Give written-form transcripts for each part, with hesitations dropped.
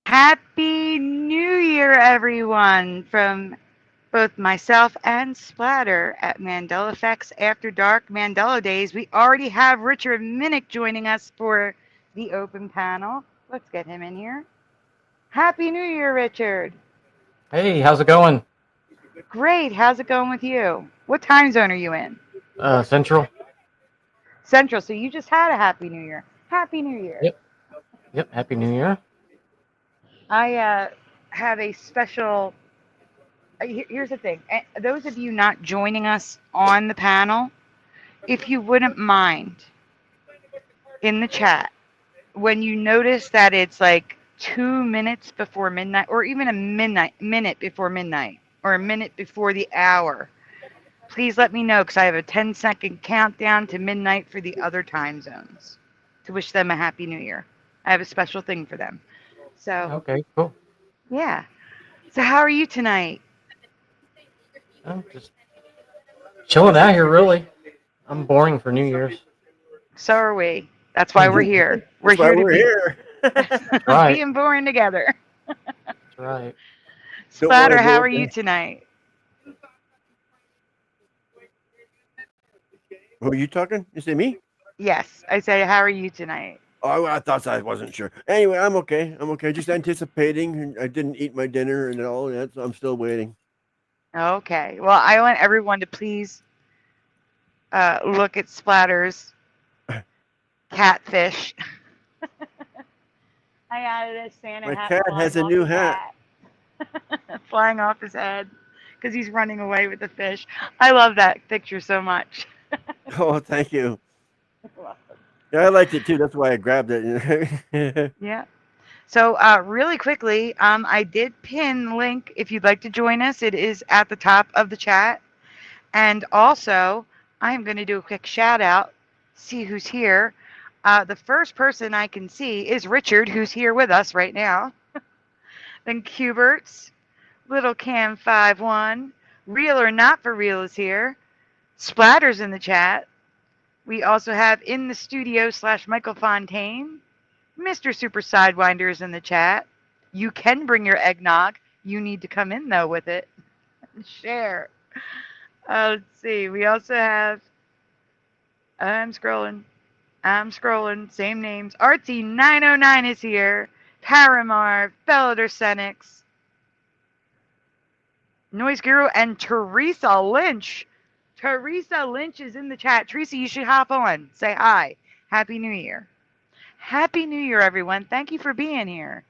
Happy New Year, everyone, from both myself and Splatter at Mandela Effects After Dark Mandela Days. We already have Richard Minnick joining us for the open panel. Let's get him in here. Happy New Year, Richard. Hey, how's it going? Great. How's it going with you? What time zone are you in? Central. Central. So you just had a Happy New Year. Happy New Year. Yep. Happy New Year. I have a special. Here's the thing. Those of you not joining us on the panel, if you wouldn't mind, in the chat, when you notice that it's like 2 minutes before midnight, or even a minute before midnight, or a minute before the hour, please let me know, because I have a 10-second countdown to midnight for the other time zones to wish them a Happy New Year. I have a special thing for them. So okay, cool. Yeah. So how are you tonight? I'm just chilling out here, really. I'm boring for New Year's. So are we. That's why we're here. We're here. Right. Being boring together. That's right. Splatter, how are you tonight? Who are you talking? You say me? Yes. I say, how are you tonight? Oh, I thought I wasn't sure. Anyway, I'm okay. Just anticipating. I didn't eat my dinner and all that, so I'm still waiting. Okay. Well, I want everyone to please look at Splatter's catfish. I added a Santa my hat. cat has a new hat. Flying off his head because he's running away with the fish. I love that picture so much. Oh, thank you. Yeah, I liked it too. That's why I grabbed it. Yeah. So really quickly, I did pin the link if you'd like to join us. It is at the top of the chat. And also, I'm going to do a quick shout out, see who's here. The first person I can see is Richard, who's here with us right now. Then Cuberts, Little Cam 51, Real or Not for Real is here. Splatter's in the chat. We also have in the studio / Michael Fontaine. Mr. Super Sidewinder is in the chat. You can bring your eggnog. You need to come in, though, with it. Share. Let's see. We also have... I'm scrolling. Same names. Artsy909 is here. Paramar, Felder Senix, Noise Guru, and Teresa Lynch. Teresa Lynch is in the chat. Teresa, you should hop on. Say hi. Happy New Year. Happy New Year, everyone. Thank you for being here.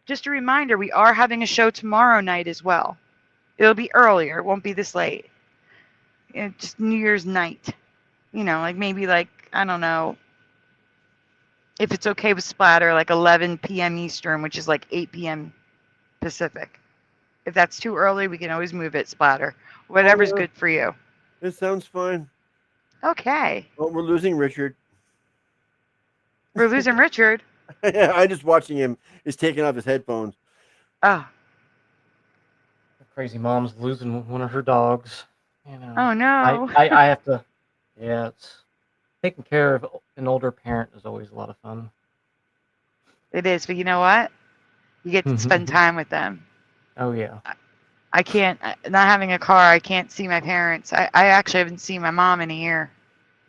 Just a reminder, we are having a show tomorrow night as well. It'll be earlier. It won't be this late. Just New Year's night. You know, like maybe like, I don't know, if it's okay with Splatter, like 11 p.m. Eastern, which is like 8 p.m. Pacific. If that's too early, we can always move it, Splatter. Whatever's good for you. It sounds fine. Okay. Well, we're losing Richard. We're losing Richard? Yeah, I'm just watching him. He's taking off his headphones. Oh. The crazy mom's losing one of her dogs. You know. Oh, no. I have to... Yeah, it's... Taking care of an older parent is always a lot of fun. It is, but you know what? You get to spend time with them. Oh, yeah. I can't, not having a car, I can't see my parents. I actually haven't seen my mom in a year.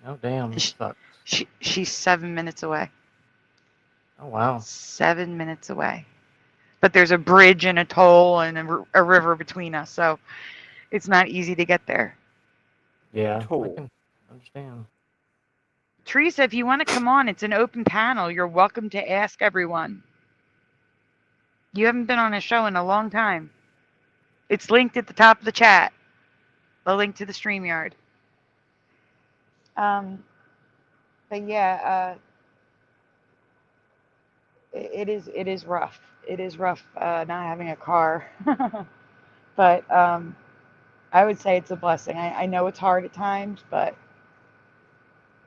Oh, damn. She's 7 minutes away. Oh, wow. 7 minutes away. But there's a bridge and a toll and a river between us, so it's not easy to get there. Yeah, I can understand. Teresa, if you want to come on, it's an open panel. You're welcome to ask everyone. You haven't been on a show in a long time. It's linked at the top of the chat. The link to the Streamyard. But yeah, it is rough. It is rough not having a car. But I would say it's a blessing. I know it's hard at times, but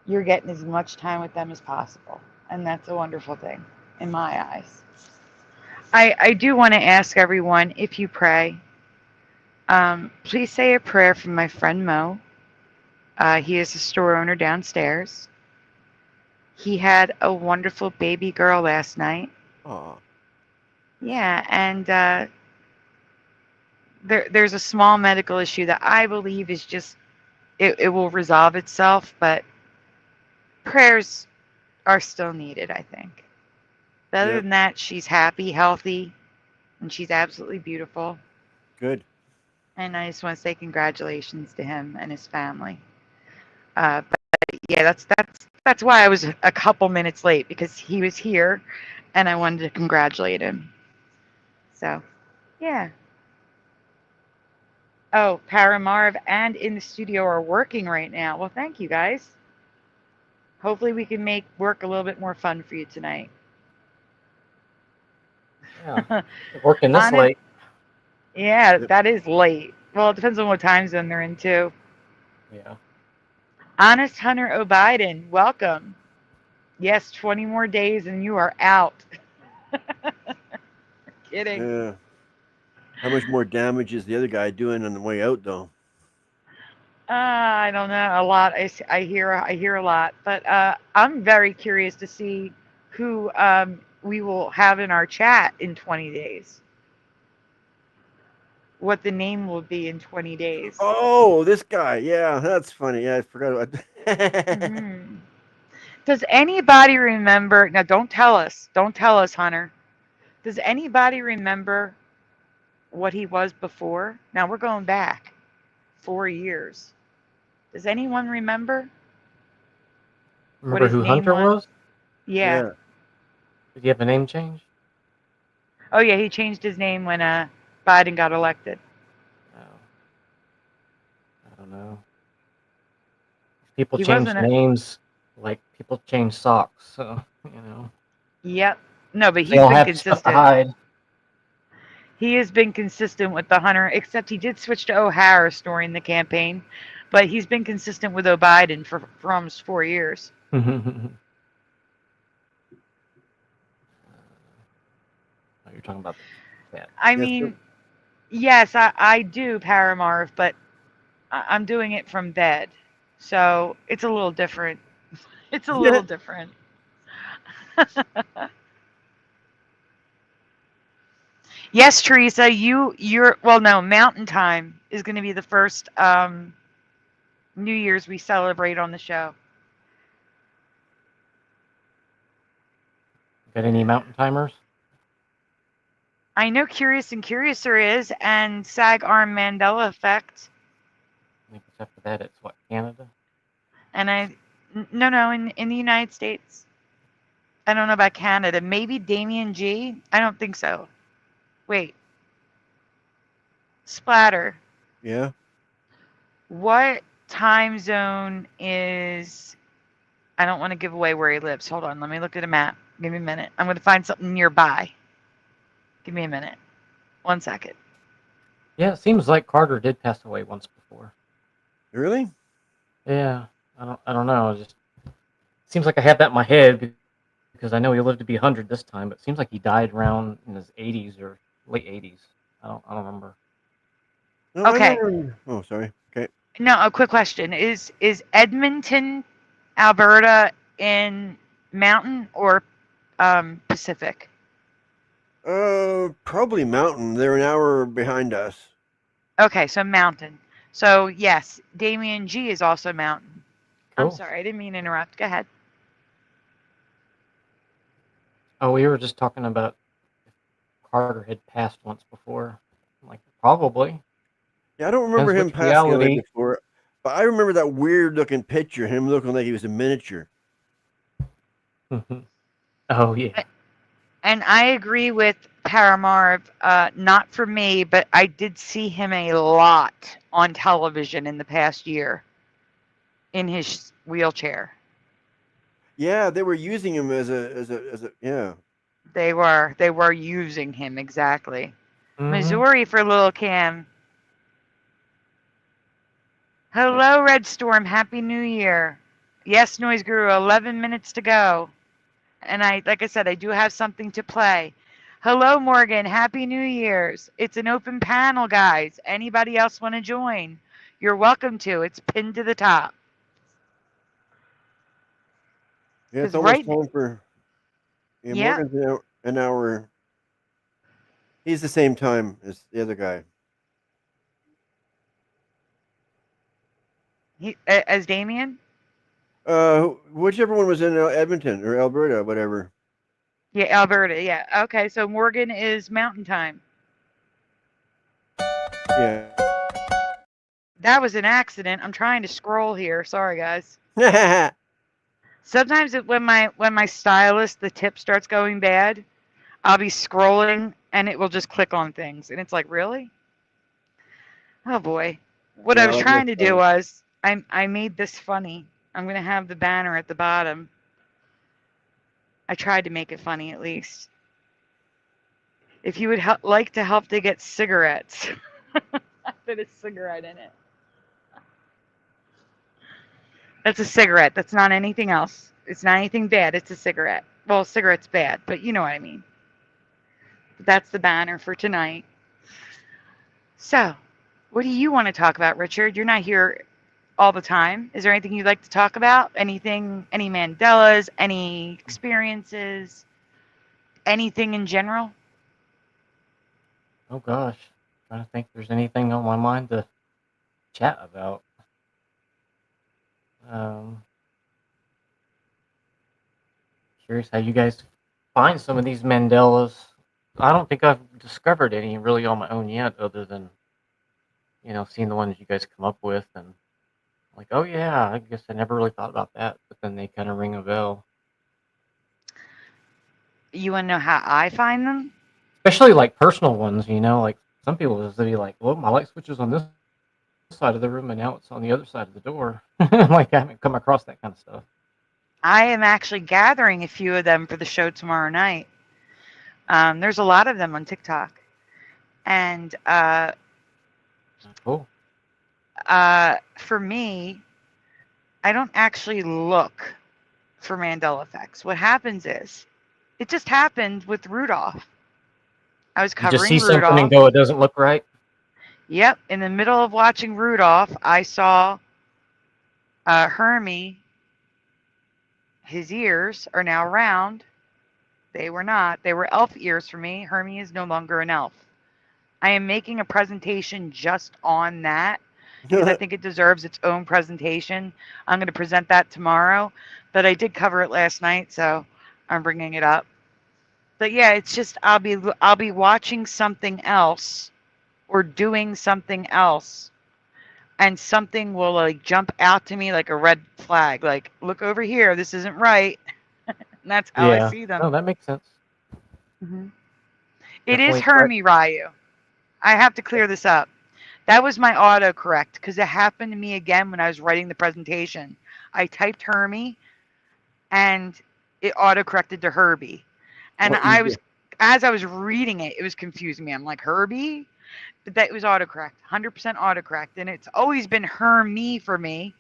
you're getting as much time with them as possible. And that's a wonderful thing in my eyes. I do want to ask everyone, if you pray, please say a prayer for my friend Mo. He is a store owner downstairs. He had a wonderful baby girl last night. Aw. Yeah, and there's a small medical issue that I believe is just, it will resolve itself, but prayers are still needed, I think. But other Yep. than that, she's happy, healthy, and she's absolutely beautiful. Good. And I just want to say congratulations to him and his family. But yeah, that's why I was a couple minutes late, because he was here, and I wanted to congratulate him. So, yeah. Oh, Paramarv and in the studio are working right now. Well, thank you guys. Hopefully we can make work a little bit more fun for you tonight. Yeah. Working this Honest- late. Yeah, that is late. Well, it depends on what time zone they're in too. Yeah. Honest Hunter O'Biden, welcome. Yes, 20 more days and you are out. Kidding. Yeah. How much more damage is the other guy doing on the way out, though? I don't know. A lot. I hear a lot, but I'm very curious to see who we will have in our chat in 20 days. What the name will be in 20 days. Oh, this guy. Yeah, that's funny. Yeah, I forgot about that. Mm-hmm. Does anybody remember? Now, don't tell us. Don't tell us, Hunter. Does anybody remember what he was before? Now, we're going back 4 years. Does anyone remember? Remember who Hunter was? Yeah. Did he have a name change? Oh, yeah, he changed his name when Biden got elected. Oh. I don't know. People change names like people change socks, so, you know. Yep. No, but he's They all been have consistent. stuff to hide. He has been consistent with the Hunter, except he did switch to O'Harris during the campaign, but he's been consistent with O'Biden for almost 4 years. Oh, you're talking about that. I mean, yes, I do Paramarv, but I'm doing it from bed, so it's a little different. It's a little different. Yes, Teresa, you're well. No, Mountain Time is going to be the first New Year's we celebrate on the show. Got any mountain timers? I know Curious&Curiouser is, and SAG arm Mandela effect. I think it's after that. It's what, Canada? And no, in the United States. I don't know about Canada. Maybe Damien G. I don't think so. Wait. Splatter. Yeah. What time zone is? I don't want to give away where he lives. Hold on. Let me look at a map. Give me a minute. I'm going to find something nearby. Give me a minute. 1 second. Yeah, it seems like Carter did pass away once before. Really? Yeah. I don't know. It just seems like I have that in my head because I know he lived to be 100 this time, but it seems like he died around in his 80s or late 80s. I don't remember. No, Okay. Oh, sorry. Okay. No, a quick question. Is Edmonton, Alberta in mountain or Pacific? Probably mountain. They're an hour behind us. Okay, so mountain. So yes, Damien G is also mountain. Cool. I'm sorry, I didn't mean to interrupt. Go ahead. Oh, we were just talking about if Carter had passed once before. I'm like, probably. Yeah, I don't remember Depends him which passing away reality. before, but I remember that weird looking picture, him looking like he was a miniature. Oh, yeah. And I agree with Paramarv, not for me, but I did see him a lot on television in the past year in his wheelchair. Yeah, they were using him as a yeah. They were using him exactly. Mhm. Missouri for little Cam. Hello, Red Storm. Happy New Year. Yes, Noise Guru. 11 minutes to go. And like I said, I do have something to play. Hello, Morgan. Happy New Year's. It's an open panel, guys. Anybody else want to join? You're welcome to. It's pinned to the top. Yeah, it's 'Cause almost right- time for. Yeah, Yeah. Morgan's an hour. He's the same time as the other guy. As Damien? Whichever one was in Edmonton or Alberta, whatever. Yeah, Alberta. Yeah. Okay, so Morgan is Mountain Time. Yeah. That was an accident. I'm trying to scroll here. Sorry, guys. Yeah. Sometimes when my stylus, the tip starts going bad, I'll be scrolling and it will just click on things, and it's like, really? Oh boy. What I was Like trying to this do time. was I made this funny. I'm gonna have the banner at the bottom. I tried to make it funny at least. If you would like to help to get cigarettes, I put a cigarette in it. That's a cigarette. That's not anything else. It's not anything bad. It's a cigarette. Well, a cigarette's bad, but you know what I mean. That's the banner for tonight. So, what do you want to talk about, Richard? You're not here all the time. Is there anything you'd like to talk about? Anything, any Mandelas, any experiences, anything in general? Oh gosh, trying to think if there's anything on my mind to chat about. Curious how you guys find some of these Mandelas. I don't think I've discovered any really on my own yet, other than seeing the ones you guys come up with, and like, oh yeah, I guess I never really thought about that, but then they kind of ring a bell. You want to know how I find them? Especially like personal ones, like some people will be like, well, my light switch is on this side of the room and now it's on the other side of the door. Like, I haven't come across that kind of stuff. I am actually gathering a few of them for the show tomorrow night. There's a lot of them on TikTok. And Cool. for me, I don't actually look for Mandela effects. What happens is, it just happened with Rudolph. I was You just covering see something and Rudolph. go, it doesn't look right. Yep, in the middle of watching Rudolph, I saw Hermie. His ears are now round. They were not. They were elf ears for me. Hermie is no longer an elf. I am making a presentation just on that because I think it deserves its own presentation. I'm going to present that tomorrow, but I did cover it last night, so I'm bringing it up. But yeah, it's just I'll be watching something else or doing something else, and something will like jump out to me like a red flag, like, look over here, this isn't right. And that's how I see them. Oh, that makes sense. Mm-hmm. It is Definitely Hermie Ryu. I have to clear this up. That was my autocorrect because it happened to me again when I was writing the presentation. I typed Hermie and it autocorrected to Herbie. And as I was reading it, it was confusing me. I'm like, Herbie? But that was autocorrect, 100% autocorrect. And it's always been Hermie for me.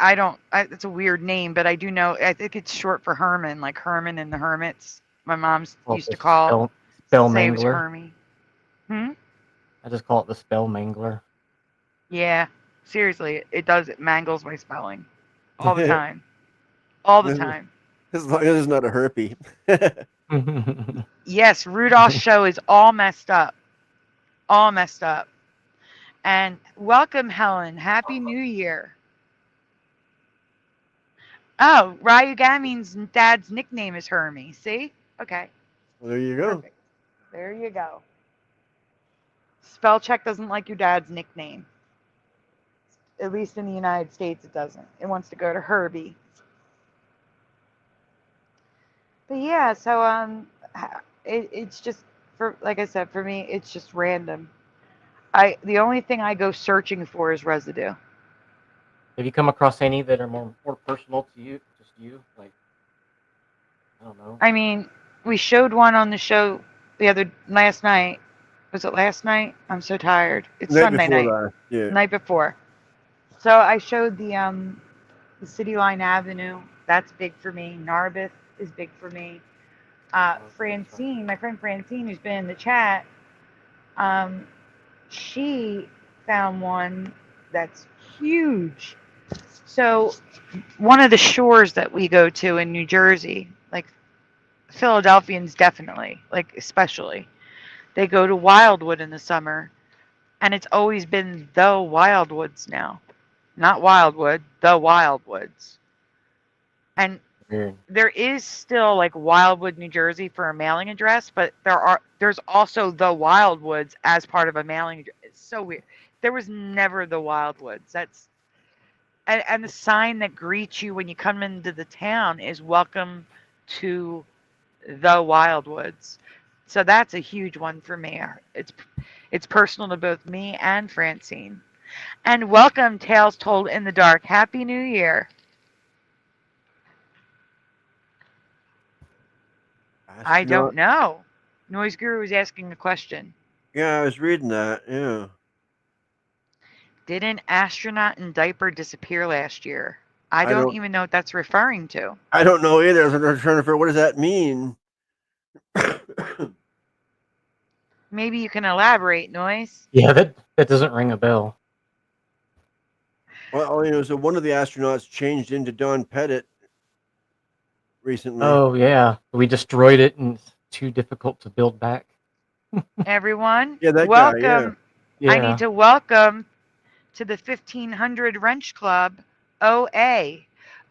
It's a weird name, but I do know, I think it's short for Herman, like Herman and the Hermits. My mom's used to call spell say it was mangler. Hermie. I just call it the spell mangler. Yeah, seriously, it does. It mangles my spelling all the time. All the time. As long as it's not a herpy. Yes, Rudolph's show is all messed up. All messed up. And welcome, Helen. Happy New Year. Oh, Ryugamin's dad's nickname is Hermie. See? Okay. Well, there you go. Perfect. There you go. Spell check doesn't like your dad's nickname. At least in the United States, it doesn't. It wants to go to Herbie. But yeah, so it's just for like I said, for me, it's just random. The only thing I go searching for is residue. Have you come across any that are more personal to you? Just you? Like, I don't know. I mean, we showed one on the show last night. Was it last night? I'm so tired. It's Night Sunday before night. last. Yeah. Night before. So I showed the City Line Avenue. That's big for me. Narbeth is big for me. Francine, my friend Francine, who's been in the chat, um, she found one that's huge. So one of the shores that we go to in New Jersey, like Philadelphians definitely, like especially, they go to Wildwood in the summer, and it's always been the Wildwoods now. Not Wildwood, the Wildwoods. And Weird. there is still like Wildwood, New Jersey for a mailing address, but there's also the Wildwoods as part of a mailing address. It's so weird. There was never the Wildwoods. And the sign that greets you when you come into the town is welcome to the Wildwoods. So that's a huge one for me. It's personal to both me and Francine. And welcome Tales Told in the Dark. Happy New Year. I don't know. Noise Guru was asking a question. Yeah, I was reading that. Yeah. Did an astronaut in diaper disappear last year? I don't even know what that's referring to. I don't know either. I was trying to figure what does that mean. Maybe you can elaborate, Noise. Yeah, that doesn't ring a bell. Well, so one of the astronauts changed into Don Pettit recently. Oh yeah, we destroyed it, and it's too difficult to build back. Everyone, Yeah, that welcome. guy, Yeah. I need to welcome to the 1500 Wrench Club, OA.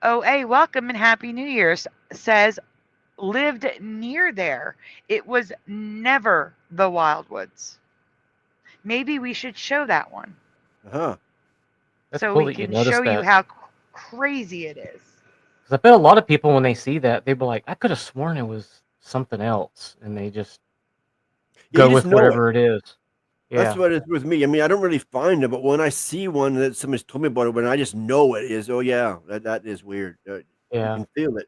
OA, welcome and Happy New Year. Says, lived near there. It was never the Wildwoods. Maybe we should show that one. Uh-huh. That's so cool we that you can noticed show you that. how crazy it is. Because I bet a lot of people, when they see that, they'd be like, I could have sworn it was something else. And they just go with whatever it is. Yeah. That's what it is with me. I mean, I don't really find it, but when I see one that somebody's told me about it, when I just know it is, oh yeah, that is weird. Yeah. You can feel it.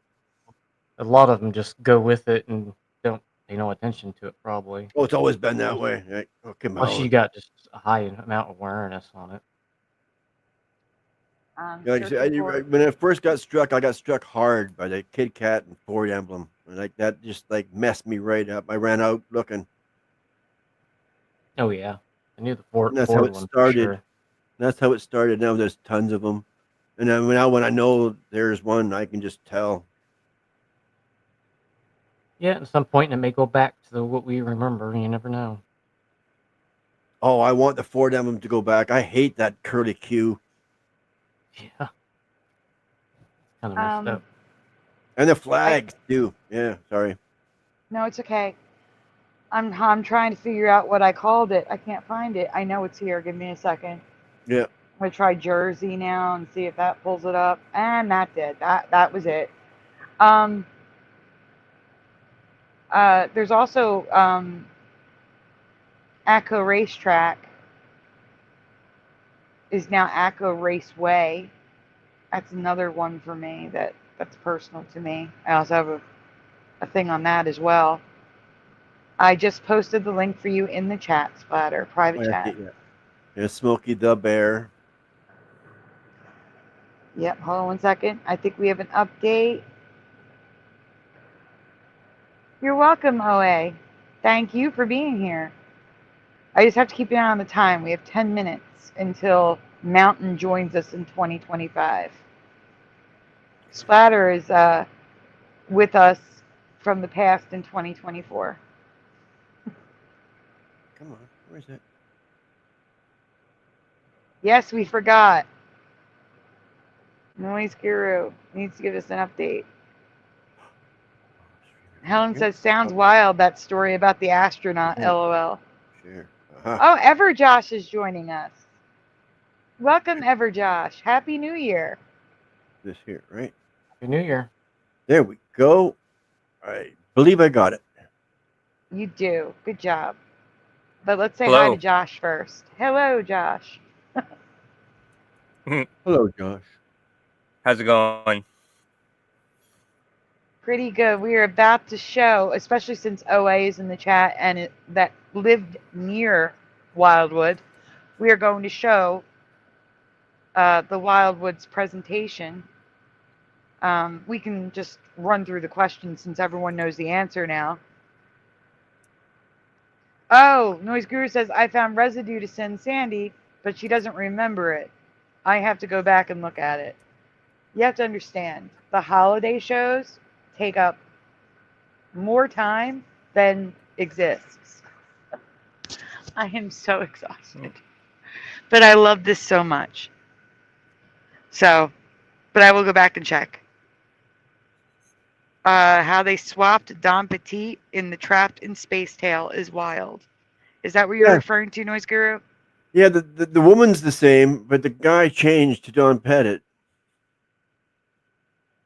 A lot of them just go with it and don't pay no attention to it, probably. Oh, it's always been that way. Like, oh, come on. Unless you got just a high amount of awareness on it. Like I said, when I first got struck, I got struck hard by the Kit Kat and Ford emblem, and like that just like messed me right up. I ran out looking. Oh yeah, I knew the Ford. And that's Ford how it one started. for sure. That's how it started. Now there's tons of them, and then now when I know there's one, I can just tell. Yeah, at some point it may go back to what we remember. You never know. Oh, I want the Ford emblem to go back. I hate that curly Q. Yeah. Kind of messed up. And the flags too. Yeah, sorry. No, it's okay. I'm trying to figure out what I called it. I can't find it. I know it's here. Give me a second. Yeah. I'm gonna try Jersey now and see if that pulls it up. And that did. That was it. There's also Acco Racetrack is now Acco Raceway. That's another one for me that's personal to me. I also have a thing on that as well. I just posted the link for you in the chat, Splatter, private chat. Yeah, Smokey the Bear. Yep, hold on one second. I think we have an update. You're welcome, OA. Thank you for being here. I just have to keep an eye on the time. We have 10 minutes until Mountain joins us in 2025. Splatter is with us from the past in 2024. Come on, where is it? Yes, we forgot. Noise Guru needs to give us an update. Helen says, sounds wild, that story about the astronaut, LOL. Sure. Oh, Everjosh is joining us. Welcome, Everjosh. Happy New Year. This here, right? Happy New Year. There we go. I believe I got it. You do. Good job. But let's say hi Hello. to Josh first. Hello, Josh. Hello, Josh. How's it going? Pretty good. We are about to show, especially since OA is in the chat and that lived near Wildwood, we are going to show the Wildwood's presentation. We can just run through the questions since everyone knows the answer now. Oh, Noise Guru says, I found residue to send Sandy, but she doesn't remember it. I have to go back and look at it. You have to understand, the holiday shows take up more time than exists. I am so exhausted. But I love this so much. So, but I will go back and check. How they swapped Don Petit in the Trapped in Space Tale is wild. Is that what you're referring to, Noise Guru? Yeah, the woman's the same, but the guy changed to Don Pettit.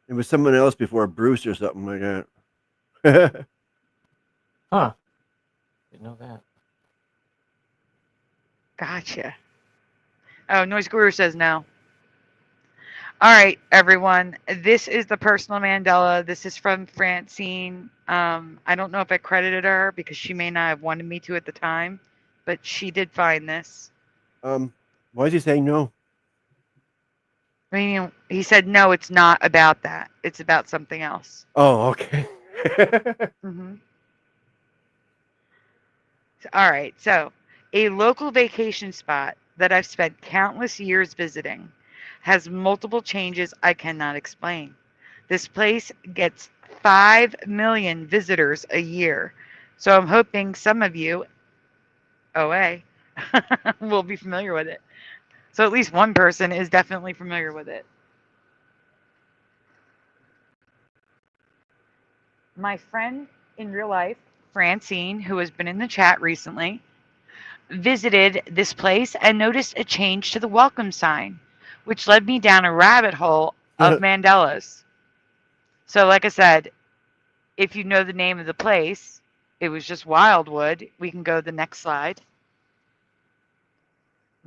It was someone else before, Bruce or something like that. Huh. Didn't know that. Gotcha. Oh, Noise Guru says no. All right, everyone. This is the personal Mandela. This is from Francine. I don't know if I credited her because she may not have wanted me to at the time, but she did find this. Why is he saying no? I mean, he said, no, it's not about that. It's about something else. Oh, okay. Mm-hmm. All right. So, a local vacation spot that I've spent countless years visiting has multiple changes I cannot explain. This place gets 5 million visitors a year. So I'm hoping some of you, OA, will be familiar with it. So at least one person is definitely familiar with it. My friend in real life, Francine, who has been in the chat recently, visited this place and noticed a change to the welcome sign, which led me down a rabbit hole of Mandelas. So like I said, if you know the name of the place, it was just Wildwood. We can go to the next slide.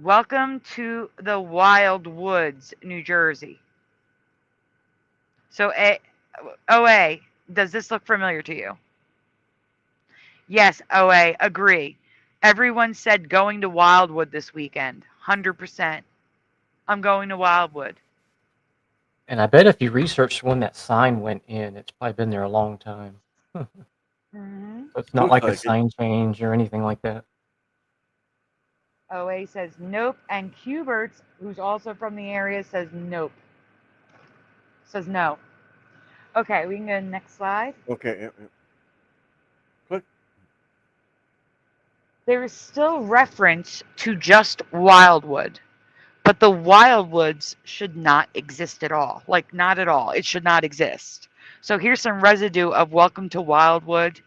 Welcome to the Wildwoods, New Jersey. So, OA, does this look familiar to you? Yes, OA, agree. Everyone said going to Wildwood this weekend. 100%. I'm going to Wildwood. And I bet if you researched when that sign went in, it's probably been there a long time. Mm-hmm. So it's not Looks like a like it. sign change or anything like that. OA says nope, and Cuberts, who's also from the area, says nope. Says no. Okay, we can go to the next slide. Okay. Click. There is still reference to just Wildwood, but the Wildwoods should not exist at all. Like, not at all. It should not exist. So here's some residue of Welcome to Wildwood,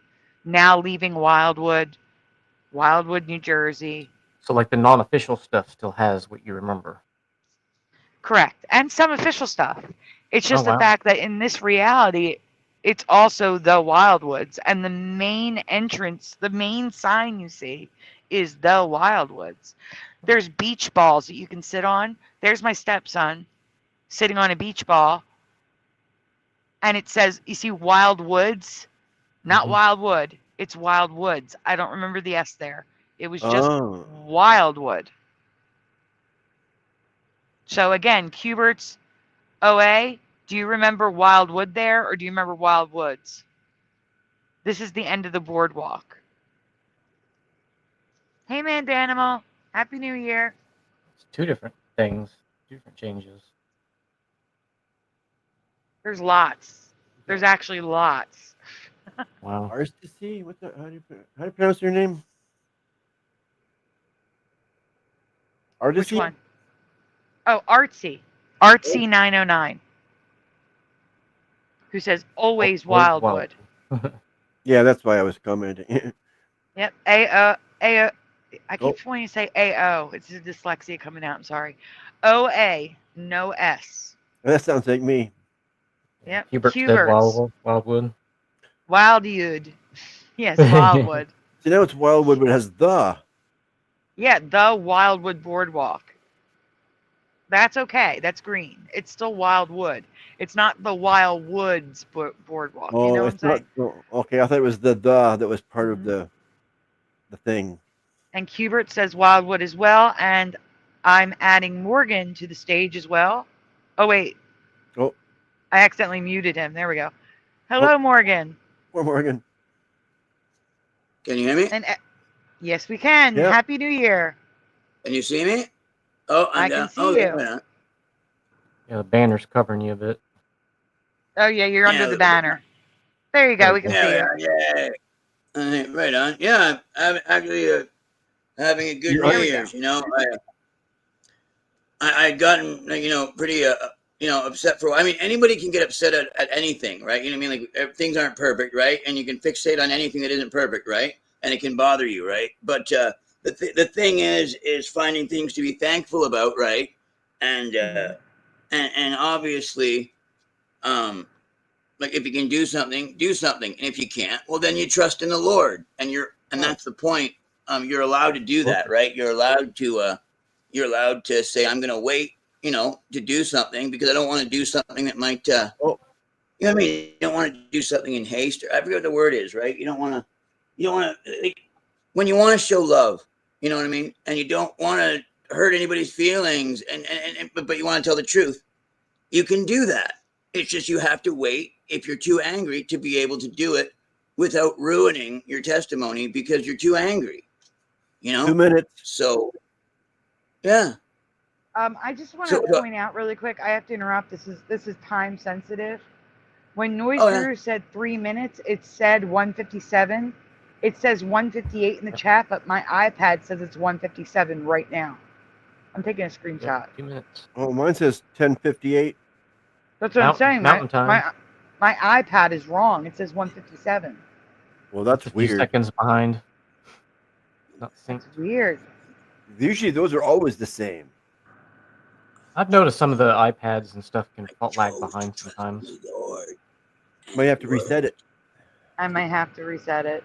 now leaving Wildwood, Wildwood, New Jersey. So like the non-official stuff still has what you remember. Correct. And some official stuff. It's just the wow. fact that in this reality, it's also the Wildwoods. And the main entrance, the main sign you see is the Wildwoods. There's beach balls that you can sit on. There's my stepson sitting on a beach ball. And it says, you see Wildwoods, not Wildwood. It's Wildwoods. I don't remember the S there. It was just Wildwood. So again, Cubert's OA, do you remember Wildwood there or do you remember Wildwoods? This is the end of the boardwalk. Hey, Mandanimal. Happy New Year. It's two different things, different changes. There's lots. There's actually lots. Wow. RCC? How do you pronounce your name? Artsy? Which one? Oh, Artsy. Artsy 909. Who says always Wildwood. Yeah, that's why I was commenting. Yep. AO. I keep wanting to say AO. It's a dyslexia coming out. I'm sorry. OA. No S. That sounds like me. Yep. Hubert's said Wildwood. Wildwood. Yes, Wildwood. See, now it's Wildwood, but it has the. Yeah, the Wildwood Boardwalk. That's okay. That's green. It's still Wildwood. It's not the Wildwoods Boardwalk. You know Oh, what I'm it's not. saying? Oh, okay, I thought it was the that was part of the thing. And Cubert says Wildwood as well. And I'm adding Morgan to the stage as well. Oh, wait. Oh, I accidentally muted him. There we go. Hello, Morgan. poor Morgan. Can you hear me? And yes, we can. Yep. Happy New Year. Can you see me? Oh, I'm I down. can see you. Right on. Yeah, the banner's covering you a bit. Oh, yeah, you're under Yeah, the banner. There you go. We can see you. Yeah. Right on. Yeah, I'm actually having a good There New we Year's. You know, I'd gotten pretty upset for. I mean, anybody can get upset at anything, right? You know what I mean? Like things aren't perfect, right? And you can fixate on anything that isn't perfect, right? And it can bother you, right? But the thing is finding things to be thankful about, right? And obviously, like if you can do something, do something. And if you can't, well, then you trust in the Lord, and that's the point. You're allowed to do that, right? You're allowed to say, I'm going to wait, to do something because I don't want to do something that might, you know what I mean? You don't want to do something in haste, or I forget what the word is, right? You don't want to, like, when you want to show love, you know what I mean? And you don't want to hurt anybody's feelings, but you want to tell the truth. You can do that. It's just you have to wait if you're too angry to be able to do it without ruining your testimony because you're too angry. 2 minutes. So, yeah. I just want to point out really quick. I have to interrupt. This is time sensitive. When Noise Guru said 3 minutes, it said 1:57. It says 1:58 in the chat, but my iPad says it's 1:57 right now. I'm taking a screenshot. Yeah, 2 minutes. Oh, mine says 10:58. That's what I'm saying. Mountain time. My iPad is wrong. It says 1:57. Well, that's a few weird. seconds behind. Not synced. That's weird. Usually those are always the same. I've noticed some of the iPads and stuff can lag behind sometimes. Might have to reset it. I might have to reset it.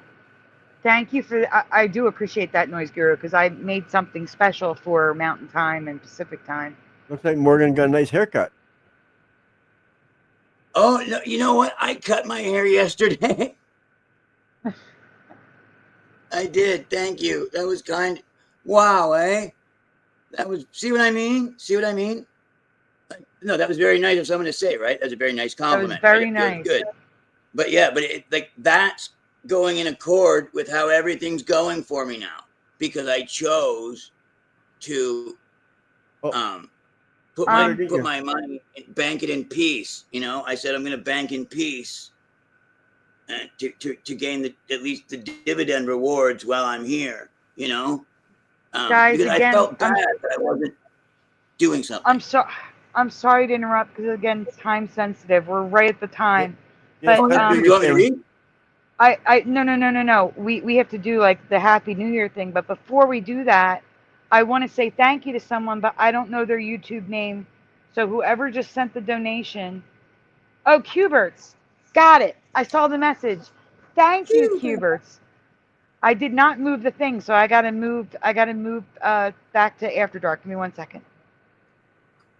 Thank you for. I do appreciate that, Noise Guru, because I made something special for Mountain Time and Pacific Time. Looks like Morgan got a nice haircut. Oh, no, you know what? I cut my hair yesterday. I did. Thank you. That was kind. Wow, eh? That was. See what I mean? See what I mean? No, that was very nice of someone to say, right? That's a very nice compliment. That was very right? nice. Good. But yeah, that's going in accord with how everything's going for me now, because I chose to put my money, bank it in peace. I said I'm going to bank in peace to gain at least the dividend rewards while I'm here. Guys, because again, I felt bad that I wasn't doing something. I'm sorry to interrupt because again, it's time sensitive. We're right at the time. Yeah, but do you want me to read? No. We have to do like the Happy New Year thing. But before we do that, I want to say thank you to someone, but I don't know their YouTube name. So whoever just sent the donation. Oh, Cuberts. Got it. I saw the message. Thank you, Cuberts. I did not move the thing, so I gotta move back to After Dark. Give me 1 second.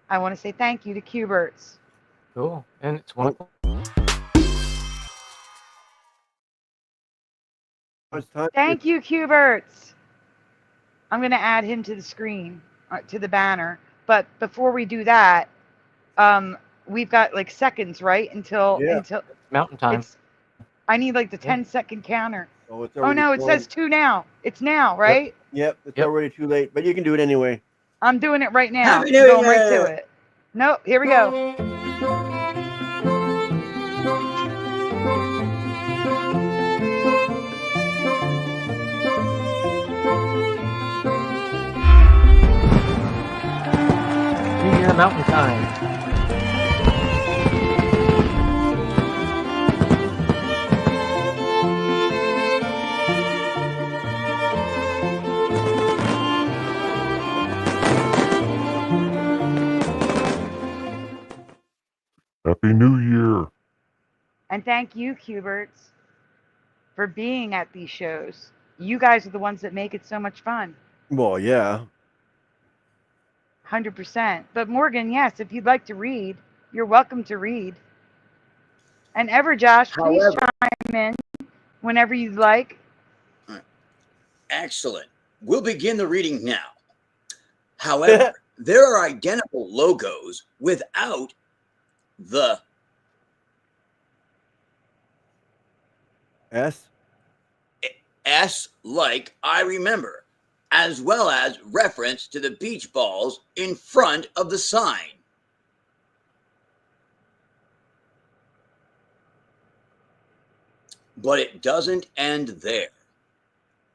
I want to say thank you to Cuberts. Cool. And it's 1 o'clock. Thank you, Cuberts. I'm going to add him to the screen, to the banner. But before we do that, we've got like seconds, right? Until Mountain time. I need like the 10-second counter. Oh, no, it says 2 now. It's now, right? Yep, it's already too late, but you can do it anyway. I'm doing it right now. Happy New Year. Going right to it. No, here we go. New Year Mountain time. Happy New Year. And thank you, Cuberts. for being at these shows. You guys are the ones that make it so much fun. Well, yeah. 100%. But Morgan, yes, if you'd like to read, you're welcome to read. And Josh, please However, chime in whenever you'd like. excellent. We'll begin the reading now. However, there are identical logos without the S. S like I remember, as well as reference to the beach balls in front of the sign. But it doesn't end there.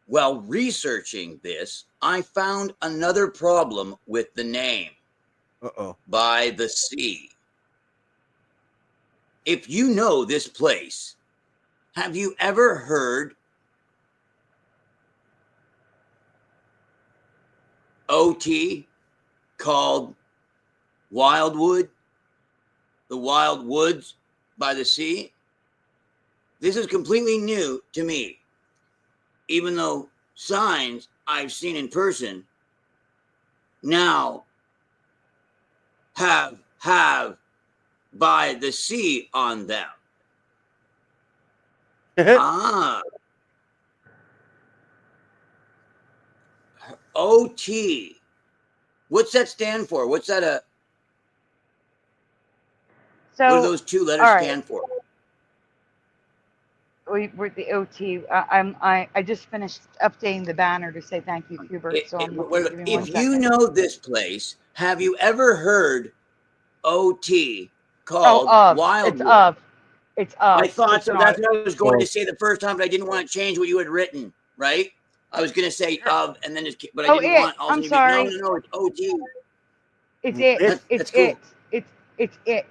While researching this, I found another problem with the name. Uh-oh. By the sea. If you know this place, have you ever heard OT called Wildwood? The Wild Woods by the sea? This is completely new to me, even though signs I've seen in person now have by the sea on them. OT. What's that stand for? What's that So, what do those two letters stand for? We're the OT. I just finished updating the banner to say thank you, Hubert. So if you know this place, have you ever heard OT called Wildwood? It's of. I thought so. That's what I was going to say the first time, but I didn't want to change what you had written, right? I was going to say of, and then but I didn't want. I'm sorry. No, it's OT. It's it. It's it. It's it.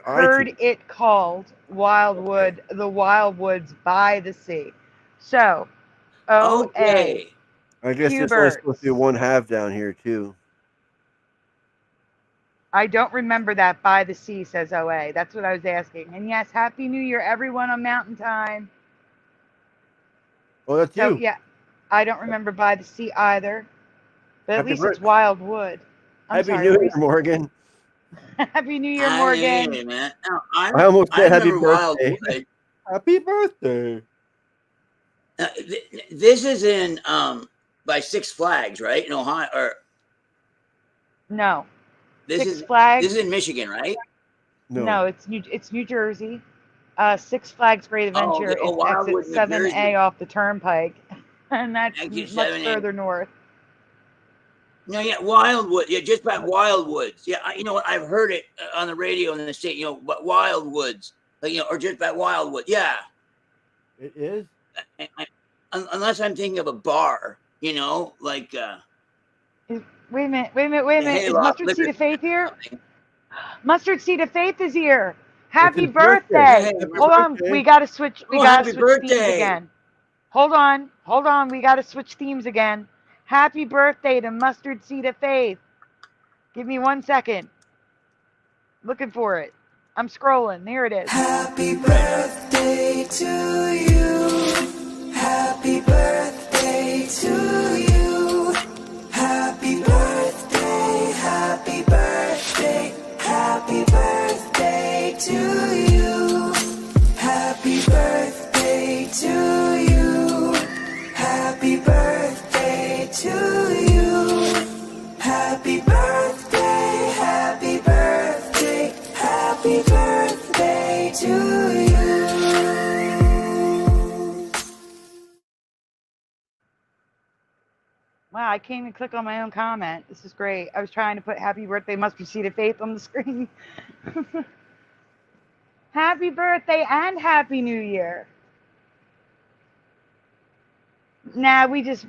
Heard it called Wildwood, the Wildwoods by the sea. So, okay. I guess there's only supposed to be one half down here too. I don't remember that by the sea says OA. That's what I was asking. And yes, Happy New Year, everyone on Mountain Time. Oh, that's you. So, yeah, I don't remember by the sea either. But at least it's Wildwood. Happy New Year, Morgan. Happy New Year, Morgan. Hey, man. I almost said happy birthday. Happy birthday. This is in by Six Flags, right? In Ohio, or no. Six Flags. This is in Michigan, right? No, it's New Jersey. Six Flags Great Adventure is exit 7A off the Turnpike, and that's much further north. No, yeah, Wildwood. Yeah, just by Wildwoods. Yeah, you know what? I've heard it on the radio in the state. You know, but Wildwoods, like, you know, or just by Wildwood. Yeah, it is. Unless I'm thinking of a bar, you know, like. Wait a minute. Is Mustard Seed of Faith here? Mustard Seed of Faith is here. Happy birthday! Hold on, we gotta switch. We gotta switch themes again. Hold on. We gotta switch themes again. Happy birthday to Mustard Seed of Faith. Give me 1 second. Looking for it. I'm scrolling. There it is. Happy birthday to you. Happy birthday to you. Happy birthday. Happy birthday. Happy birthday to you. Happy birthday to you. Happy birthday to you. Happy birthday, happy birthday, happy birthday to you. Wow, I can't even click on my own comment. This is great. I was trying to put happy birthday Mustard Seed of Faith on the screen. Happy birthday and happy New Year. Nah, we just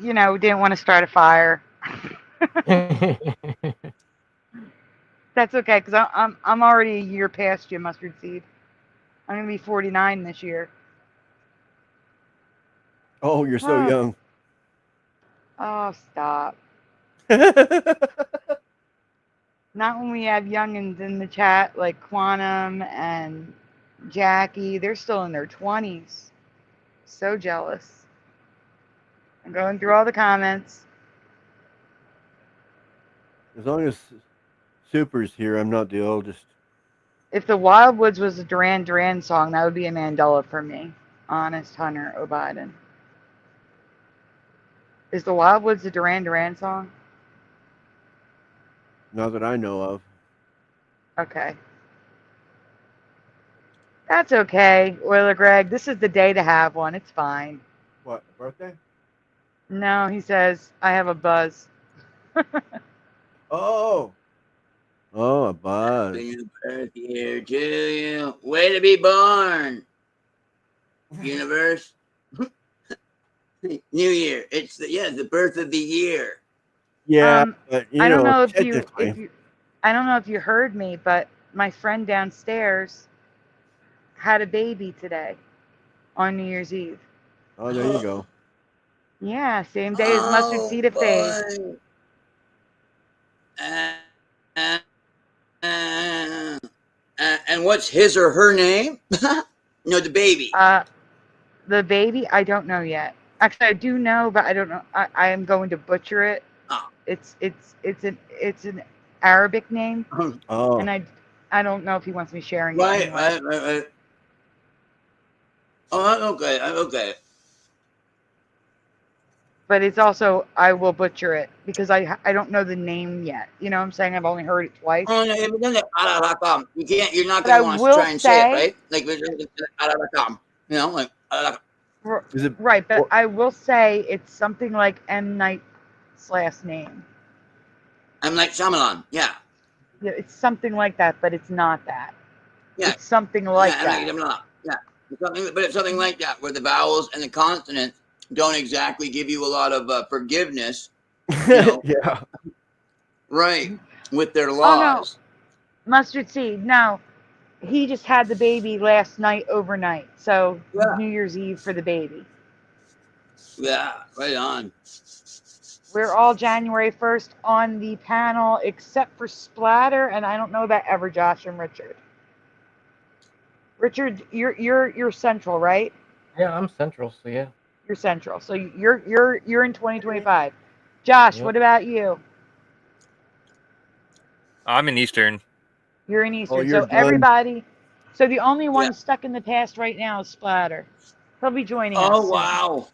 you know, didn't want to start a fire. That's okay, because I'm already a year past you, Mustard Seed. I'm gonna be 49 this year. Oh, you're so young. Oh, stop. Not when we have youngins in the chat like Quantum and Jackie. They're still in their 20s. So jealous. I'm going through all the comments. As long as Super's here, I'm not the oldest. If the Wildwoods was a Duran Duran song, that would be a Mandela for me. Honest Hunter O'Biden. Is the Wildwoods a Duran Duran song? Not that I know of. Okay. That's okay, Oiler Greg. This is the day to have one. It's fine. What, birthday? No, he says, I have a buzz. Oh, a buzz. Happy birthday to you. Way to be born, universe. New Year. It's the birth of the year. Yeah, but I don't know if technically. you I don't know if you heard me, but my friend downstairs had a baby today on New Year's Eve. Oh, there you go. Yeah, same day as Mustard Seed of Faith. Boy. And what's his or her name? No, the baby. The baby, I don't know yet. Actually, I do know, but I don't know. I am going to butcher it. Oh. It's an Arabic name, Oh, and I don't know if he wants me sharing it. Right. Anyway. Oh, okay. But it's also, I will butcher it because I don't know the name yet. You know what I'm saying? I've only heard it twice. Oh, no, you can't. You're not But going I to want to will try and say it, say- right? Like, you know, like. is it? Right, but Well- I will say it's something like M. Night's last name. I'm like Shyamalan. Yeah. Yeah, it's something like that, but it's not that. Yeah. It's something like yeah, that. Yeah. It's something like that where the vowels and the consonants don't exactly give you a lot of forgiveness. know. Yeah. Right. With their no. laws. Mustard Seed, no. He just had the baby last night overnight. So Yeah. New Year's Eve for the baby. Yeah. Right on. We're all January 1st on the panel except for Splatter, and I don't know about Ever Josh and Richard. Richard, you're central, right? Yeah, I'm central, so yeah. You're central. So you're in 2025. Josh, Yep. what about you? I'm in Eastern. You're in Eastern. you're So done. everybody. So the only one Yeah. stuck in the past right now is Splatter. He'll be joining us. Oh, soon. wow.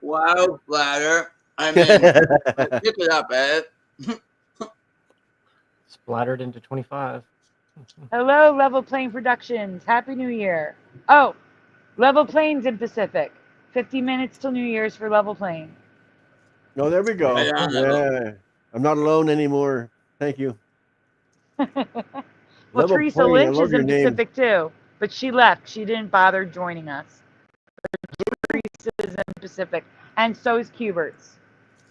Wow, Splatter. I mean, pick it up, Ed. Splattered into 25. Hello, Level Plane Productions. Happy New Year. Oh, Level Planes in Pacific. 50 minutes till New Year's for Level Plane. No, there we go. Right on. Yeah. I'm not alone anymore. Thank you. Well, Level Teresa Plane, I Lynch love is your in name. Pacific too, but she left. She didn't bother joining us. Teresa is in Pacific, and so is Cuberts.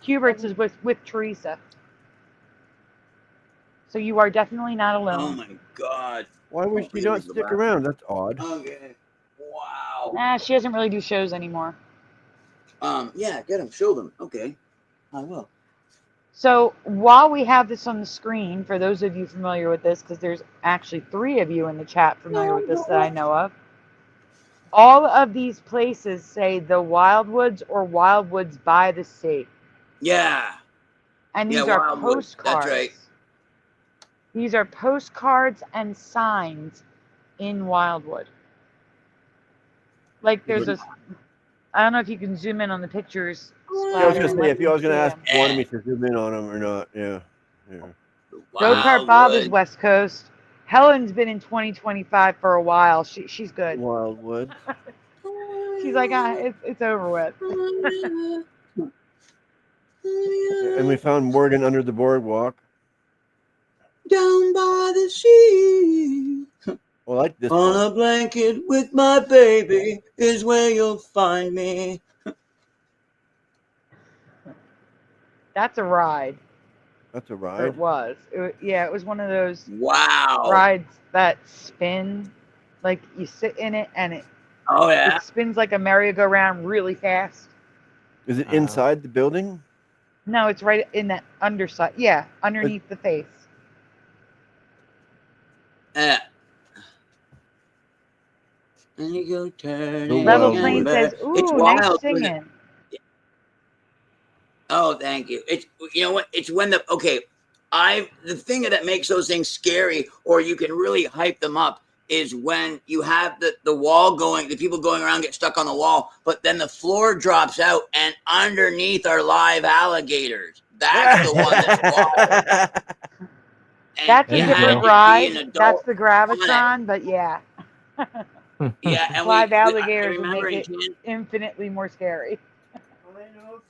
Cuberts is with Teresa. So you are definitely not Oh, alone. my God. Why would she not stick around? That's odd. Okay. Wow. Nah, she doesn't really do shows anymore. Yeah, get them. Show them. Okay. I will. So while we have this on the screen, for those of you familiar with this, because there's actually 3 of you in the chat familiar with this that I know of, all of these places say the Wildwoods or Wildwoods by the sea. Yeah. And Yeah, these are Wildwood. postcards. That's right. These are postcards and signs in Wildwood. Like there's a, I don't know if you can zoom in on the pictures. Yeah, I was gonna say, if you was gonna ask, them. wanted me to zoom in on them or not. Yeah. Go-Kart Bob is Wildwood. West Coast. Helen's been in 2025 for a while. She's good. Wildwood. She's like, it's over with. And we found Morgan under the boardwalk. Down by the sea. Well, I like this On one. a blanket with my baby is where you'll find me. That's a ride. That's a Or ride. it was. It was one of those Wow. rides that spin. Like you sit in it and it Oh, yeah. spins like a merry-go-round really fast. Is it inside the building? No, it's right in that underside. Yeah, underneath the face. And you go turning. The Level Wildwood. Plain says, It's "Ooh, wild. nice when the- singing." Oh, thank you. It's, you know what? It's when the thing that makes those things scary, or you can really hype them up, is when you have the wall going, the people going around get stuck on the wall, but then the floor drops out, and underneath are live alligators. That's the one that's wild. And That's a you different had to be ride. an adult That's the on it. Gravitron, but yeah. Yeah, and Live I alligators would remember make in it infinitely more scary.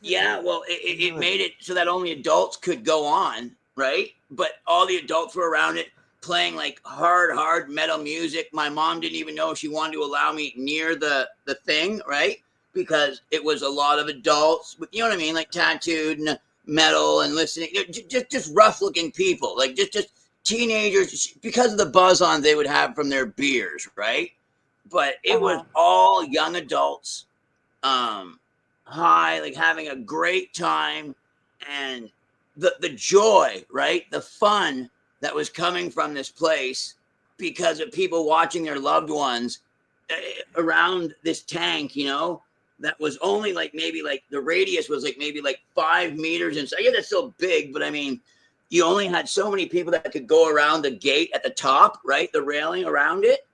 Yeah, well, it made it so that only adults could go on, right? But all the adults were around it playing like hard metal music. My mom didn't even know if she wanted to allow me near the thing, right? Because it was a lot of adults, you know what I mean, like tattooed and metal and listening, just rough looking people, like just teenagers, because of the buzz on they would have from their beers, right? But it was all young adults. High, like having a great time, and the joy, right? The fun that was coming from this place because of people watching their loved ones around this tank, you know, that was only like maybe like the radius was like maybe like 5 meters. And so, yeah, that's still big, but I mean, you only had so many people that could go around the gate at the top, right? The railing around it.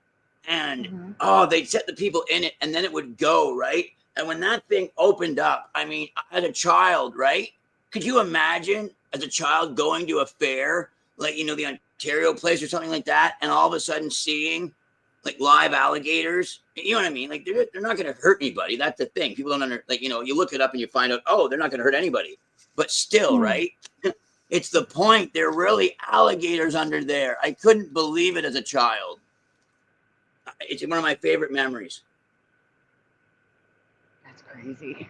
And they'd set the people in it, and then it would go, right? And when that thing opened up, I mean, as a child, right? Could you imagine as a child going to a fair, like, you know, the Ontario place or something like that, and all of a sudden seeing like live alligators? You know what I mean? Like, they're not going to hurt anybody. That's the thing. People don't like, you know, you look it up and you find out, oh, they're not going to hurt anybody. But still, right? It's the point. There are really alligators under there. I couldn't believe it as a child. It's one of my favorite memories. That's crazy.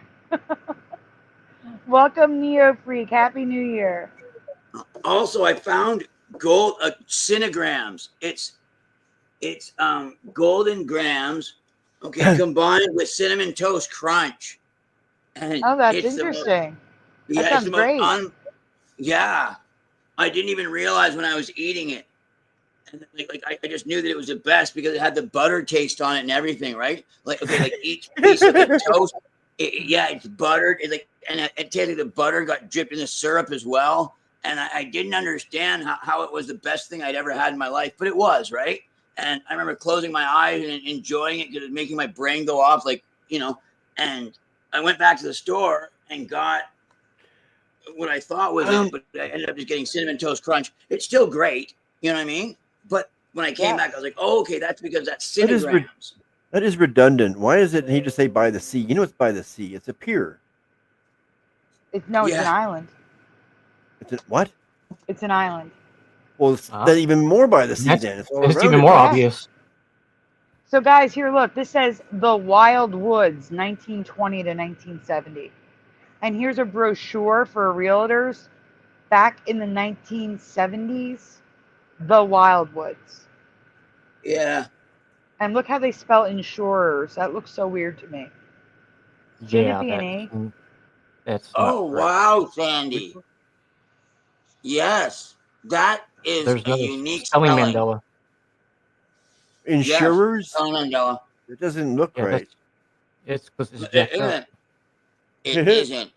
Welcome, Neo Freak. Happy New Year. Also, I found gold cinnamograms. It's golden grams, okay, combined with cinnamon toast crunch. And Oh, that's it's interesting. Yeah, That sounds great. Yeah, I didn't even realize when I was eating it. And like I just knew that it was the best because it had the butter taste on it and everything, right? Like, okay, like each piece of the toast, it's buttered. It's like, and it tasted like the butter got dripped in the syrup as well. And I didn't understand how it was the best thing I'd ever had in my life, but it was, right? And I remember closing my eyes and enjoying it because it was making my brain go off, like, you know. And I went back to the store and got what I thought was it, but I ended up just getting cinnamon toast crunch. It's still great, you know what I mean? But when I came back, I was like, oh, okay, that's because that's cinnamograms. That is redundant. Why is it he just say by the sea? You know it's by the sea. It's a pier. It's an island. It's a, what? It's an island. Well, it's even more by the sea then. It's all it's around even it. more obvious. So, guys, here, look. This says the Wildwoods, 1920 to 1970. And here's a brochure for realtors back in the 1970s. The Wildwoods. Yeah. And look how they spell insurers. That looks so weird to me. Shouldn't it be an E? That's oh, wow, Sandy. Yes. That is There's a unique spelling spelling. Mandela. Insurers? Yes, spelling Mandela. It doesn't look right. It's because it's It jacked up. isn't. It isn't.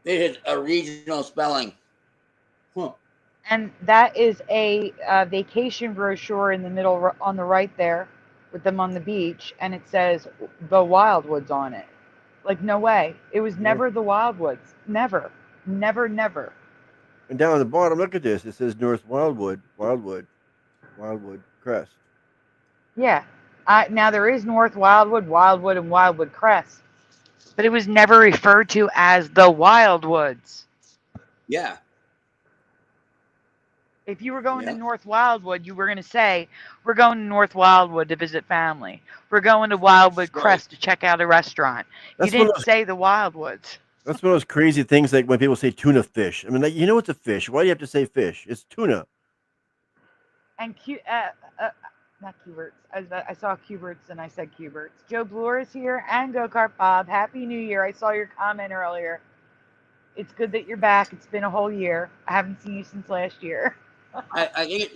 It is a regional spelling. Huh. And that is a vacation brochure in the middle on the right there with them on the beach. And it says the Wildwoods on it. Like, no way. It was never the Wildwoods. Never. Never, never. And down at the bottom, look at this. It says North Wildwood Crest. Yeah. Now, there is North Wildwood, and Wildwood Crest. But it was never referred to as the Wildwoods. Yeah. If you were going to North Wildwood, you were going to say, we're going to North Wildwood to visit family. We're going to Wildwood Crest to check out a restaurant. You didn't say the Wildwoods. That's one of those crazy things like when people say tuna fish. I mean, like, you know it's a fish. Why do you have to say fish? It's tuna. And not Cuberts. I saw Cuberts and I said Cuberts. Joe Bloor is here and Go-Kart Bob. Happy New Year. I saw your comment earlier. It's good that you're back. It's been a whole year. I haven't seen you since last year. I think it's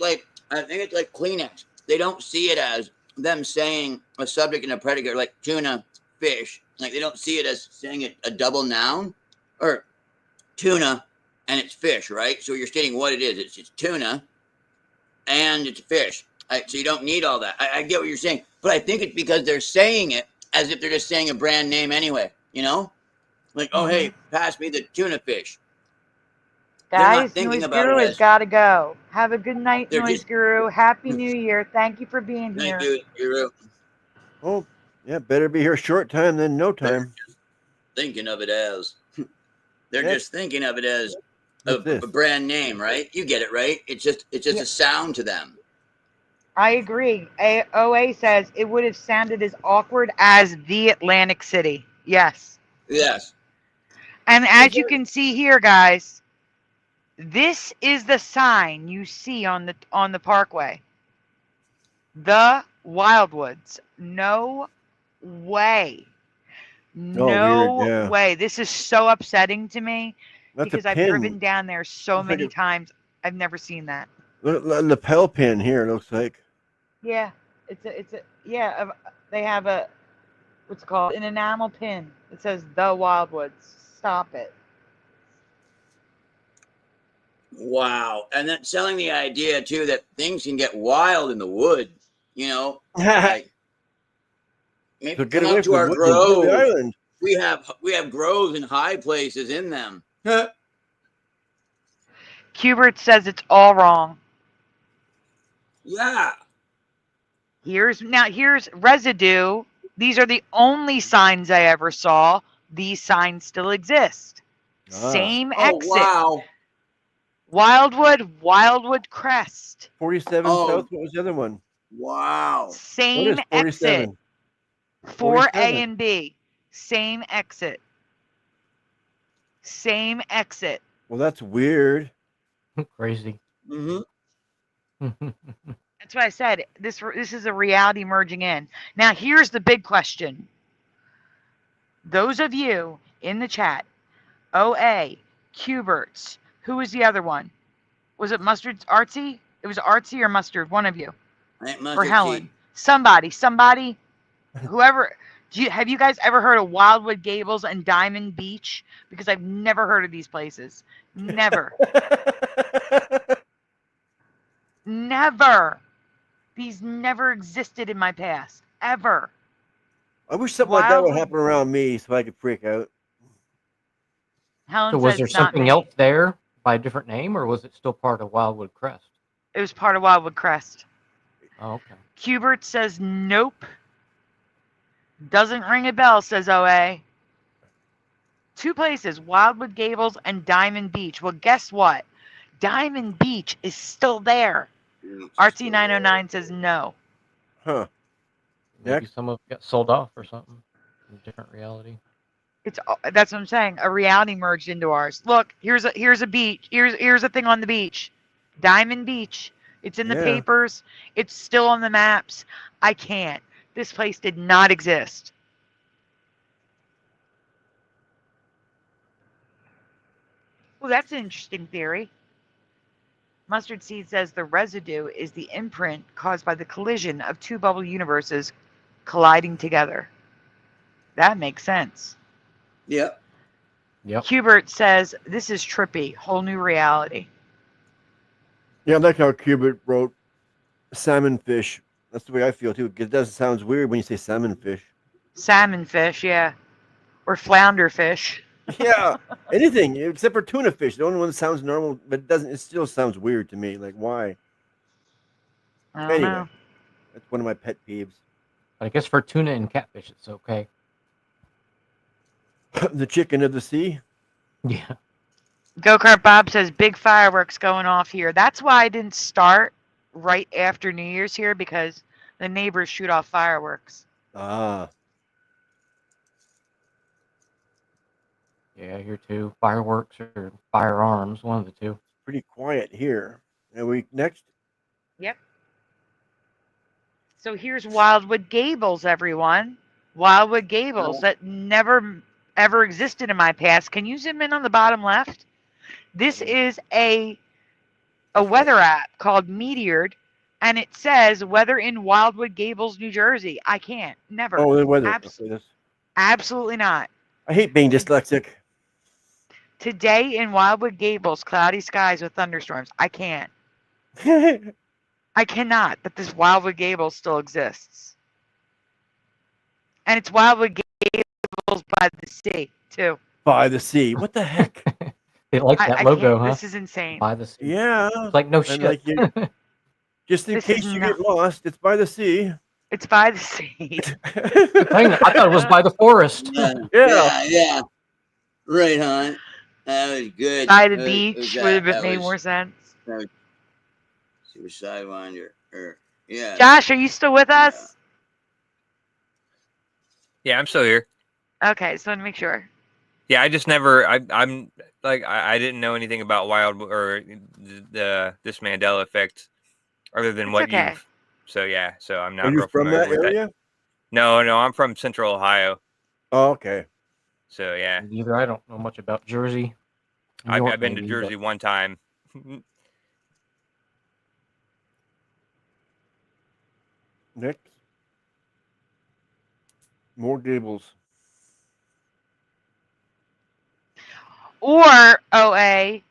like Kleenex. they don't see it as them saying a subject and a predicate, like tuna, fish. Like they don't see it as saying it a double noun, or tuna and it's fish, right? So you're stating what it is. It's tuna and it's fish. So you don't need all that. I get what you're saying, but I think it's because they're saying it as if they're just saying a brand name anyway, you know? Like, oh, hey, pass me the tuna fish. Guys, Noise Guru has got to go. Have a good night, Noise Guru. Happy New Year. Thank you for being here. Thank you, Guru. Oh, yeah, better be here short time than no time. Thinking of it as. They're just thinking of it as a brand name, right? You get it, right? It's just a sound to them. I agree. OA says it would have sounded as awkward as the Atlantic City. Yes. Yes. And as you can see here, guys, this is the sign you see on the parkway. The Wildwoods. No way. No way. This is so upsetting to me because I've driven down there so many times. I've never seen that. Look, lapel pin here, it looks like. Yeah. They have a, what's it called? An enamel pin. It says the Wildwoods. Stop it. Wow. And then selling the idea too that things can get wild in the wood, you know. Like, maybe So get come away up to from our the groves. island. We have groves and high places in them. Hubert says it's all wrong. Yeah. Here's residue. These are the only signs I ever saw. These signs still exist. Same exit. Wow. Wildwood Crest. 47 South, what was the other one? Wow. Same exit. 4A and B. Same exit. Same exit. Well, that's weird. Crazy. That's what I said. This is a reality merging in. Now, here's the big question. Those of you in the chat, OA, Cuberts, who was the other one? Was it Mustard's Artsy? It was Artsy or Mustard, one of you. Or Helen. Somebody, whoever. Have you guys ever heard of Wildwood Gables and Diamond Beach? Because I've never heard of these places. Never. Never. These never existed in my past. Ever. I wish something like that would happen around me so I could freak out. Helen So was there something else there by a different name, or was it still part of Wildwood Crest? It was part of Wildwood Crest. Oh, okay. Hubert says nope. Doesn't ring a bell, says OA. Two places, Wildwood Gables and Diamond Beach. Well, guess what? Diamond Beach is still there. RT909 says no. Huh. Maybe some of it got sold off or something. In a different reality. That's what I'm saying. A reality merged into ours. Look, here's a beach. Here's a thing on the beach. Diamond Beach. It's in the papers. It's still on the maps. I can't. This place did not exist. Well, that's an interesting theory. Mustard Seed says the residue is the imprint caused by the collision of two bubble universes colliding together. That makes sense. Yep. Hubert says this is trippy. Whole new reality. Yeah, I like how Hubert wrote salmon fish. That's the way I feel too. It doesn't sound weird when you say salmon fish. Salmon fish, yeah. Or flounder fish. Yeah, anything except for tuna fish. The only one that sounds normal, but it doesn't. It still sounds weird to me. Like why? I don't know. That's one of my pet peeves. But I guess for tuna and catfish, it's okay. The chicken of the sea. Yeah. Go-Kart Bob says big fireworks going off here. That's why I didn't start right after New Year's here, because the neighbors shoot off fireworks. Ah. Yeah, here too. Fireworks or firearms, one of the two. Pretty quiet here. Are we next? Yep. So here's Wildwood Gables, everyone. Wildwood Gables that never ever existed in my past. Can you zoom in on the bottom left? This is a weather app called Meteored, and it says weather in Wildwood Gables, New Jersey. I can't. Never. Oh, the weather. Abs- Okay, Absolutely not. I hate being dyslexic. Today in Wildwood Gables, cloudy skies with thunderstorms. I can't. I cannot. But this Wildwood Gables still exists. And it's Wildwood Gables by the sea, too. By the sea. What the heck? They like that I logo, can't. huh? This is insane. By the sea. Yeah. It's like no And shit. like just in This case is you not- get lost, it's by the sea. It's by the sea. Dang, I thought it was by the forest. Yeah. Right, hon. That was good. By the That beach was would have that made was- more sense. that was Suicide Winder. Yeah. Josh, are you still with us? Yeah, I'm still here. Okay, so I want to make sure. Yeah, I just never. I'm like I didn't know anything about Wildwood or this Mandela effect, other than It's what okay. you've. So yeah, so I'm not Are you real from familiar that with that. area? No, I'm from Central Ohio. Oh, okay. So yeah, Either I don't know much about Jersey. New I've York, been to maybe, Jersey one time. Next. More gables. Or OA,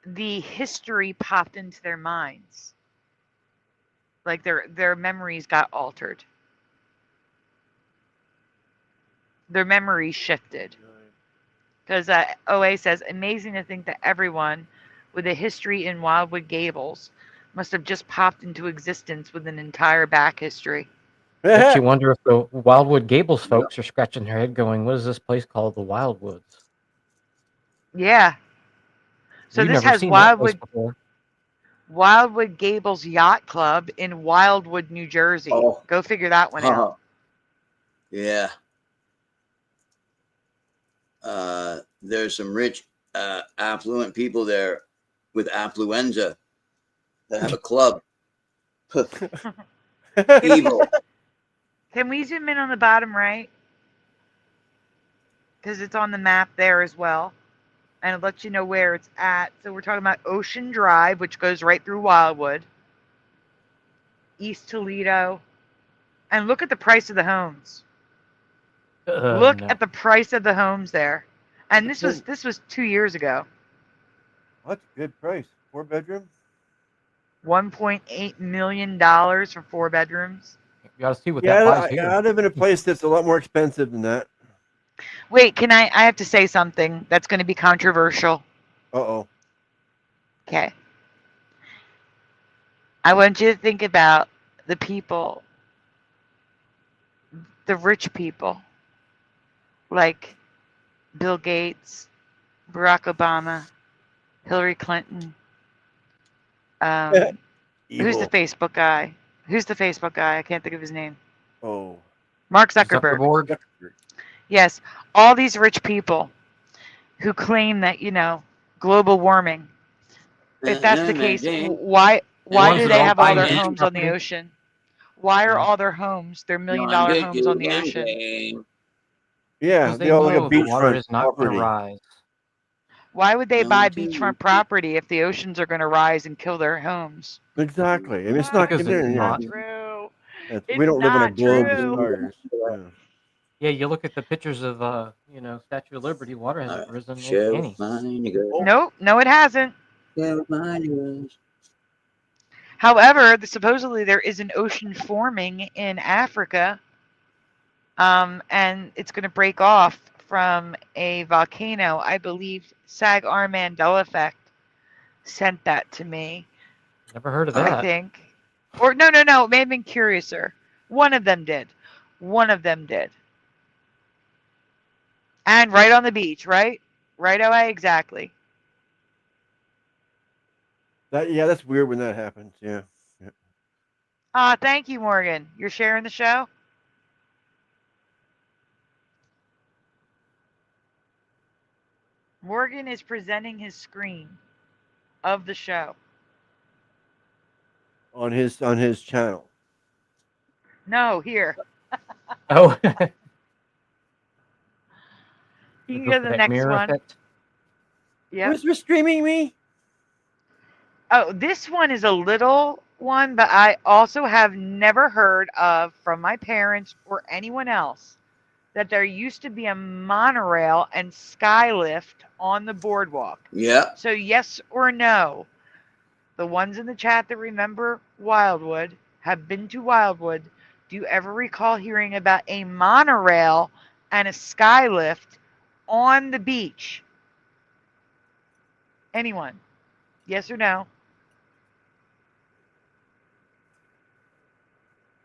the history popped into their minds. Like their memories got altered. Their memories shifted. Because OA says, amazing to think that everyone with a history in Wildwood Gables must have just popped into existence with an entire back history. Makes you wonder if the Wildwood Gables folks are scratching their head going, what is this place called? The Wildwoods. Yeah. So We've this never has seen that place before. Wildwood Gables Yacht Club in Wildwood, New Jersey. Oh. Go figure that one out. Yeah. There's some rich, affluent people there with affluenza that have a club. Evil. Can we zoom in on the bottom right? Because it's on the map there as well. And it lets you know where it's at. So we're talking about Ocean Drive, which goes right through Wildwood. East Toledo. And look at the price of the homes. Look at the price of the homes there. And this was 2 years ago. That's a good price. 4 bedroom? $1.8 million for 4 bedrooms. You gotta see what that buys here. I live in a place that's a lot more expensive than that. Wait, I have to say something that's going to be controversial. Uh-oh. Okay. I want you to think about the people, the rich people, like Bill Gates, Barack Obama, Hillary Clinton. Who's the Facebook guy? I can't think of his name. Oh. Mark Zuckerberg. Yes, all these rich people who claim that, global warming. If that's the case, why do they have all their homes on the ocean? Why are all their homes, their $1 million homes on the ocean? Yeah, they all like a beachfront water is not going property. to rise. Why would they buy beachfront property if the oceans are going to rise and kill their homes? Exactly. I mean, it's not Because going it's to. not. True. We don't live on a not globe with true. stars. Yeah. Yeah, you look at the pictures of, Statue of Liberty, water hasn't risen any. Nope, no, it hasn't. However, supposedly there is an ocean forming in Africa, and it's going to break off from a volcano. I believe Sagar Mandela effect sent that to me. Never heard of that. I think. Or no, it may have been Curiouser. One of them did. And right on the beach, right? Right away, exactly. That's weird when that happens. Yeah. Thank you, Morgan. You're sharing the show? Morgan is presenting his screen of the show. On his channel. No, here. Oh. You can go to the next one. Yeah. Who's streaming me? Oh, this one is a little one, but I also have never heard of from my parents or anyone else that there used to be a monorail and skylift on the boardwalk. Yeah. So yes or no? The ones in the chat that remember Wildwood, have been to Wildwood, do you ever recall hearing about a monorail and a skylift on the beach? Anyone? Yes or no?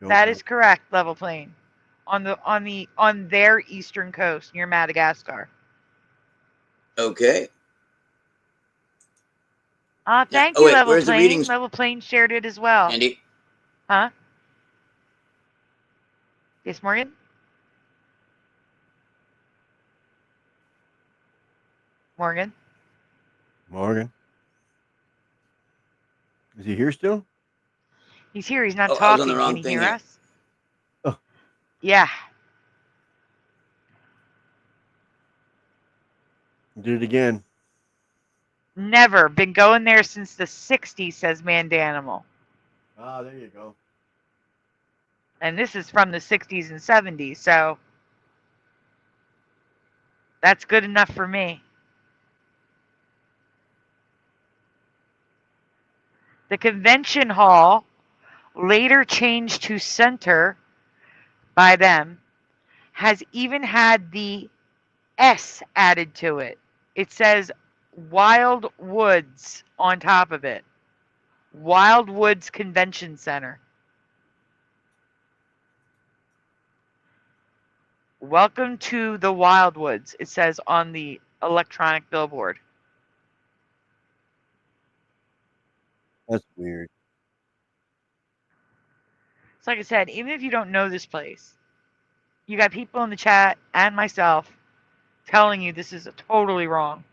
That is correct, Level Plane. On their eastern coast near Madagascar. Okay. Thank Oh, you, wait, Level where's the Plane. readings? Level Plane shared it as well. Andy? Huh? Yes, Morgan? Morgan? Morgan. Is he here still? He's here. He's not Oh, I was on talking. the wrong Can he thing hear here. us? Oh. Yeah. Did it again. Never. Been going there since the 60s, says Mandanimal. Ah, there you go. And this is from the 60s and 70s, so that's good enough for me. The convention hall, later changed to center by them, has even had the S added to it. It says Wildwoods on top of it. Wildwoods Convention Center. Welcome to the Wildwoods, it says on the electronic billboard. That's weird. So like I said, even if you don't know this place, you got people in the chat and myself telling you this is totally wrong.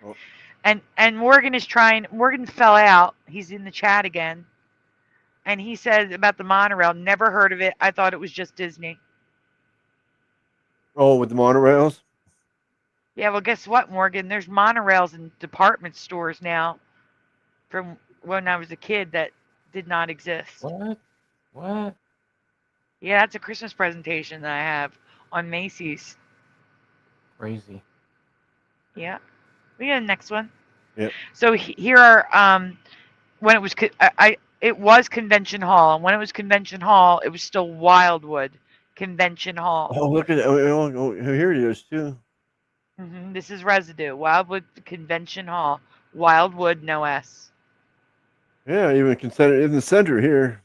Oh. And Morgan is trying. Morgan fell out. He's in the chat again. And he said about the monorail, never heard of it. I thought it was just Disney. Oh, with the monorails? Yeah, well, guess what, Morgan? There's monorails in department stores now from when I was a kid that did not exist. What? What? Yeah, that's a Christmas presentation that I have on Macy's. Crazy. Yeah. We got the next one. Yep. So here are when it was it was Convention Hall, and when it was Convention Hall, it was still Wildwood Convention Hall. Oh, look at that. Oh, here it is, too. This is residue. Wildwood Convention Hall. Wildwood, no S. Yeah, even consider in the center here.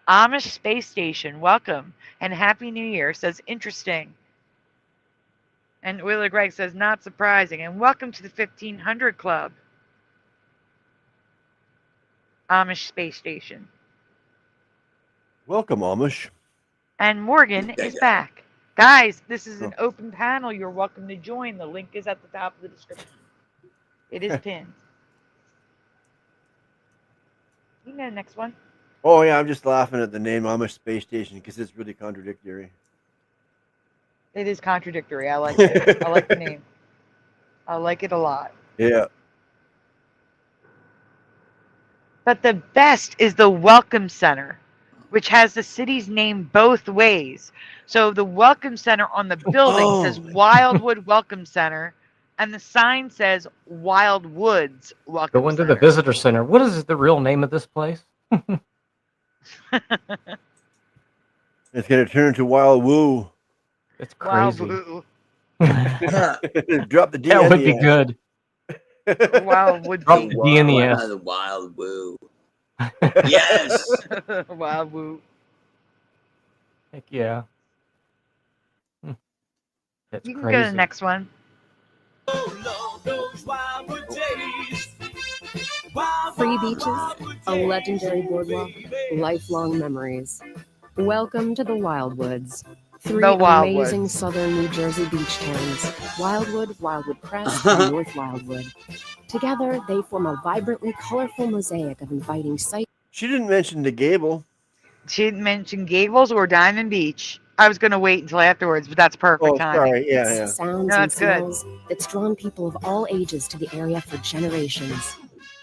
Amish Space Station, welcome and Happy New Year, says interesting. And Wheeler Greg says not surprising. And welcome to the 1500 Club. Amish Space Station. Welcome, Amish. And Morgan is back. Guys, this is an open panel. You're welcome to join. The link is at the top of the description. It is pinned. You know the next one. Oh, yeah, I'm just laughing at the name Amish Space Station because it's really contradictory. It is contradictory. I like it. I like the name. I like it a lot. Yeah. But the best is the Welcome Center, which has the city's name both ways. So the Welcome Center on the building says Wildwood Welcome Center, and the sign says Wildwoods Welcome Go into Center. the visitor center. What is the real name of this place? It's going to turn into Wild Woo. It's crazy. Wildwoo. Drop the D. That would be good. Wildwood. Drop the D in the S. The Wild Woo. Yes. Wildwoo. Heck yeah. That's You can crazy. go to the next one. Free beaches, a legendary boardwalk, lifelong memories. Welcome to the Wildwoods. Three amazing southern New Jersey beach towns, Wildwood, Wildwood Crest, and North Wildwood. Together, they form a vibrantly colorful mosaic of inviting sights. She didn't mention the Gable. She didn't mention Gables or Diamond Beach. I was going to wait until afterwards, but that's perfect Oh, timing. sorry. Yeah, It's yeah. sounds No, and it's good. smells that's drawn people of all ages to the area for generations.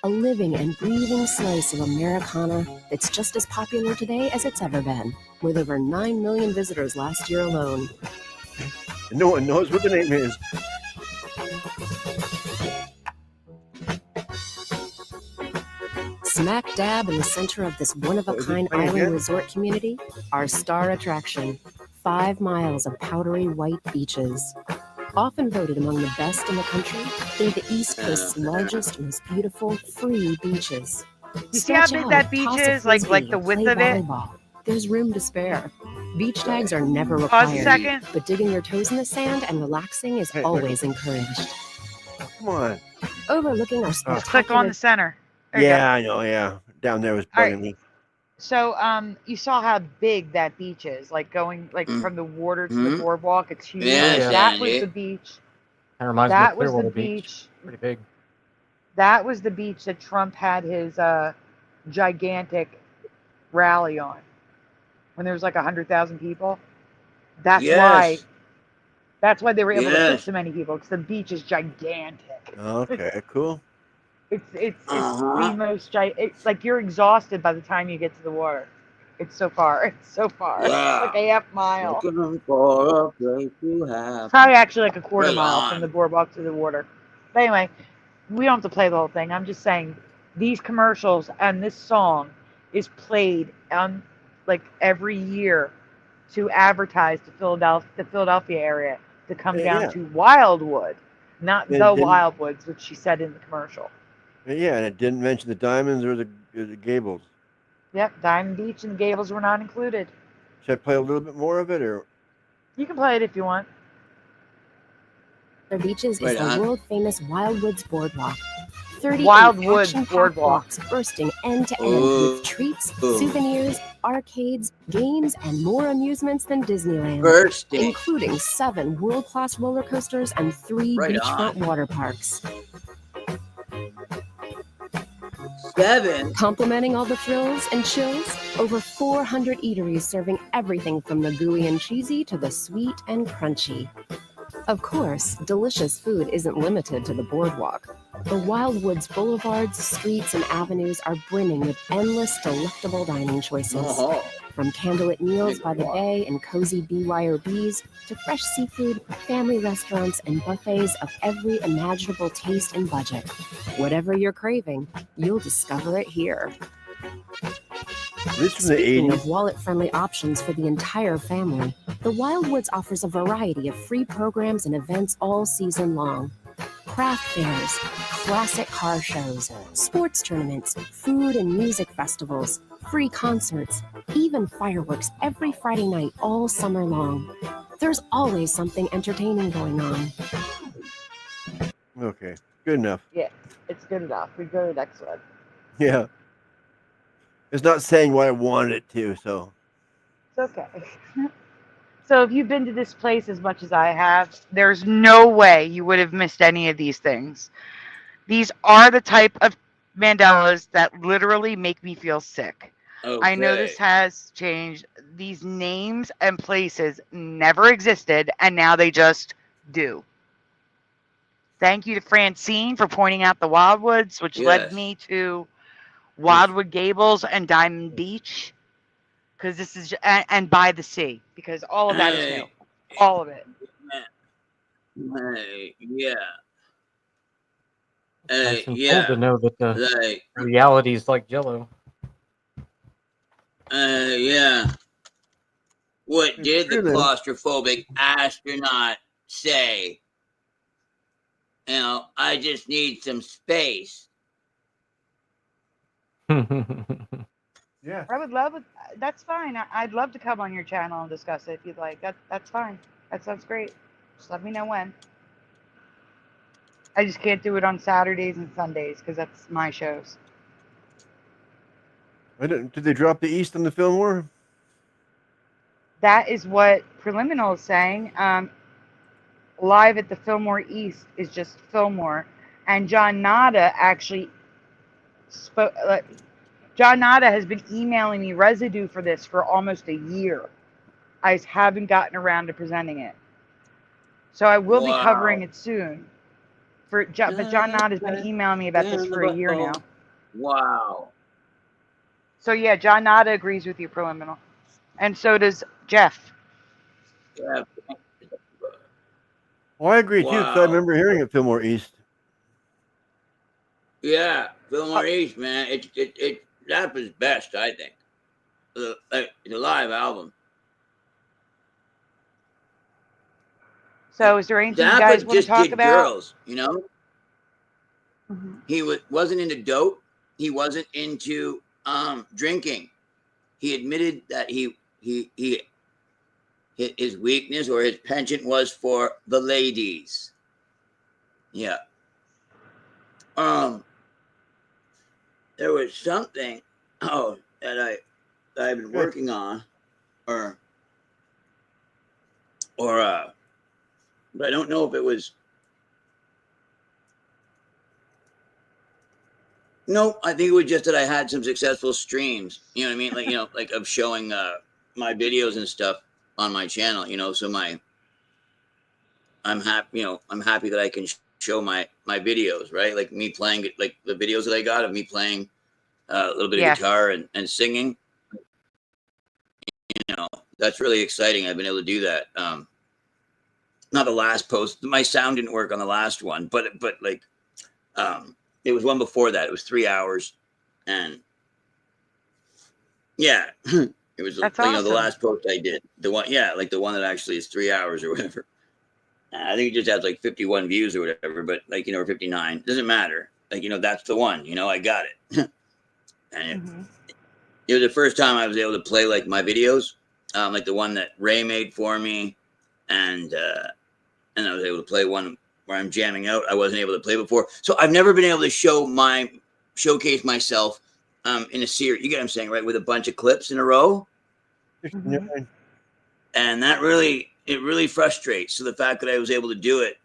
A living and breathing slice of Americana that's just as popular today as it's ever been, with over 9 million visitors last year alone. And no one knows what the name is. Smack dab in the center of this one-of-a-kind playing island again? resort community, our star attraction, 5 miles of powdery white beaches. Often voted among the best in the country, they're the East Coast's largest, most beautiful, free beaches. You see how Stretch big out, that beach toss a is? Like frisbee, the width play of it? volleyball. There's room to spare. Beach tags are never Pause a required, second. but digging your toes in the sand and relaxing is Hey, always encouraged. Come on. Overlooking our Just click on spectacular the center. There you go. Yeah, I know. Yeah. Down there was All right. bugging me. So, you saw how big that beach is, like going like from the water to the Mhm. boardwalk. It's huge. Yeah, That was Sandy. the beach. That reminds me That of was the Clearwater Beach. beach. Pretty big. That was the beach that Trump had his gigantic rally on, when there was like 100,000 people. That's why. Yes. That's why they were able to fit Yes. so many people, because the beach is gigantic. Okay, cool. It's Uh-huh. the most it's like you're exhausted by the time you get to the water. It's so far. It's so far. It's Yeah. like a half mile. Looking for a place to have. It's probably actually like a quarter Right mile on. from the boardwalk to the water. But anyway, we don't have to play the whole thing. I'm just saying these commercials and this song is played like every year to advertise to the Philadelphia area to come down Yeah. to Wildwood, not And the didn't- Wildwoods, which she said in the commercial. Yeah, and it didn't mention the diamonds or the gables. Yep, Diamond Beach and the Gables were not included. Should I play a little bit more of it, or You can play it if you want. Their beaches Right is the on. world-famous Wildwoods Boardwalk. 38 Wildwood action-packed Boardwalk. blocks bursting end to end Ooh. with treats, Ooh. souvenirs, arcades, games, and more amusements than Disneyland, Bursting. including 7 world-class roller coasters and 3 Right beachfront on. water parks. 7. Complementing all the thrills and chills, over 400 eateries serving everything from the gooey and cheesy to the sweet and crunchy. Of course, delicious food isn't limited to the boardwalk. The Wildwoods boulevards, streets, and avenues are brimming with endless delectable dining choices. Oh. From candlelit meals by the bay and cozy BYOBs to fresh seafood, family restaurants, and buffets of every imaginable taste and budget. Whatever you're craving, you'll discover it here. this from the Speaking 80s? of wallet-friendly options for the entire family, the Wildwoods offers a variety of free programs and events all season long. Craft fairs, classic car shows, sports tournaments, food and music festivals, free concerts, even fireworks every Friday night all summer long. There's always something entertaining going on. Okay, good enough. Yeah, it's good enough. We go to the next one. Yeah. It's not saying what I wanted it to, so. It's okay. So if you've been to this place as much as I have, there's no way you would have missed any of these things. These are the type of Mandelas that literally make me feel sick. Okay. I know this has changed. These names and places never existed, and now they just do. Thank you to Francine for pointing out the Wildwoods, which led Yes. me to Wildwood Gables and Diamond Beach, because this is and by the sea, because all of that is new, all of it. Hey, yeah. Nice and Yeah. cool to know that the Like, reality is like Jello. yeah. What did the True, then. claustrophobic astronaut say? You know, I just need some space. Yeah. I would love it. That's fine. I'd love to come on your channel and discuss it if you'd like. That's fine. That sounds great. Just let me know when. I just can't do it on Saturdays and Sundays because that's my shows. Did they drop the East on the Fillmore? That is what Preliminal is saying. Live at the Fillmore East is just Fillmore, and John Nada actually spoke. John Nada has been emailing me residue for this for almost a year. I just haven't gotten around to presenting it. So I will be covering it soon. But John Knott has been emailing me about this for a year now. Wow. So yeah, John Knott agrees with you, Preliminal. And so does Jeff. Yeah. Well, I agree too, because I Wow. remember hearing it Fillmore East. Yeah, Fillmore East, man. It that was best, I think. The live album. So is there anything you Zappa guys want to just talk did about? girls, you know. Mm-hmm. He wasn't into dope. He wasn't into drinking. He admitted that his weakness or his penchant was for the ladies. Yeah. There was something that I've been working on, or but I don't know if it was. No, I think it was just that I had some successful streams. You know what I mean? Like, you know, like of showing my videos and stuff on my channel. You know, so I'm happy. You know, I'm happy that I can show my videos, right? Like me playing, like the videos that I got of me playing a little bit of guitar and singing. You know, that's really exciting. I've been able to do that. Not the last post. My sound didn't work on the last one, but like, it was one before that. It was 3 hours, and yeah, it was That's you know, the awesome. last post I did. The one, yeah, like the one that actually is 3 hours or whatever. I think it just has like 51 views or whatever, but like, you know, or 59. Doesn't matter. Like, you know, that's the one. You know, I got it. And it was the first time I was able to play like my videos, like the one that Ray made for me, and I was able to play one where I'm jamming out. I wasn't able to play before, so I've never been able to showcase myself in a series. You get what I'm saying, right? With a bunch of clips in a row, and that really frustrates. So the fact that I was able to do it,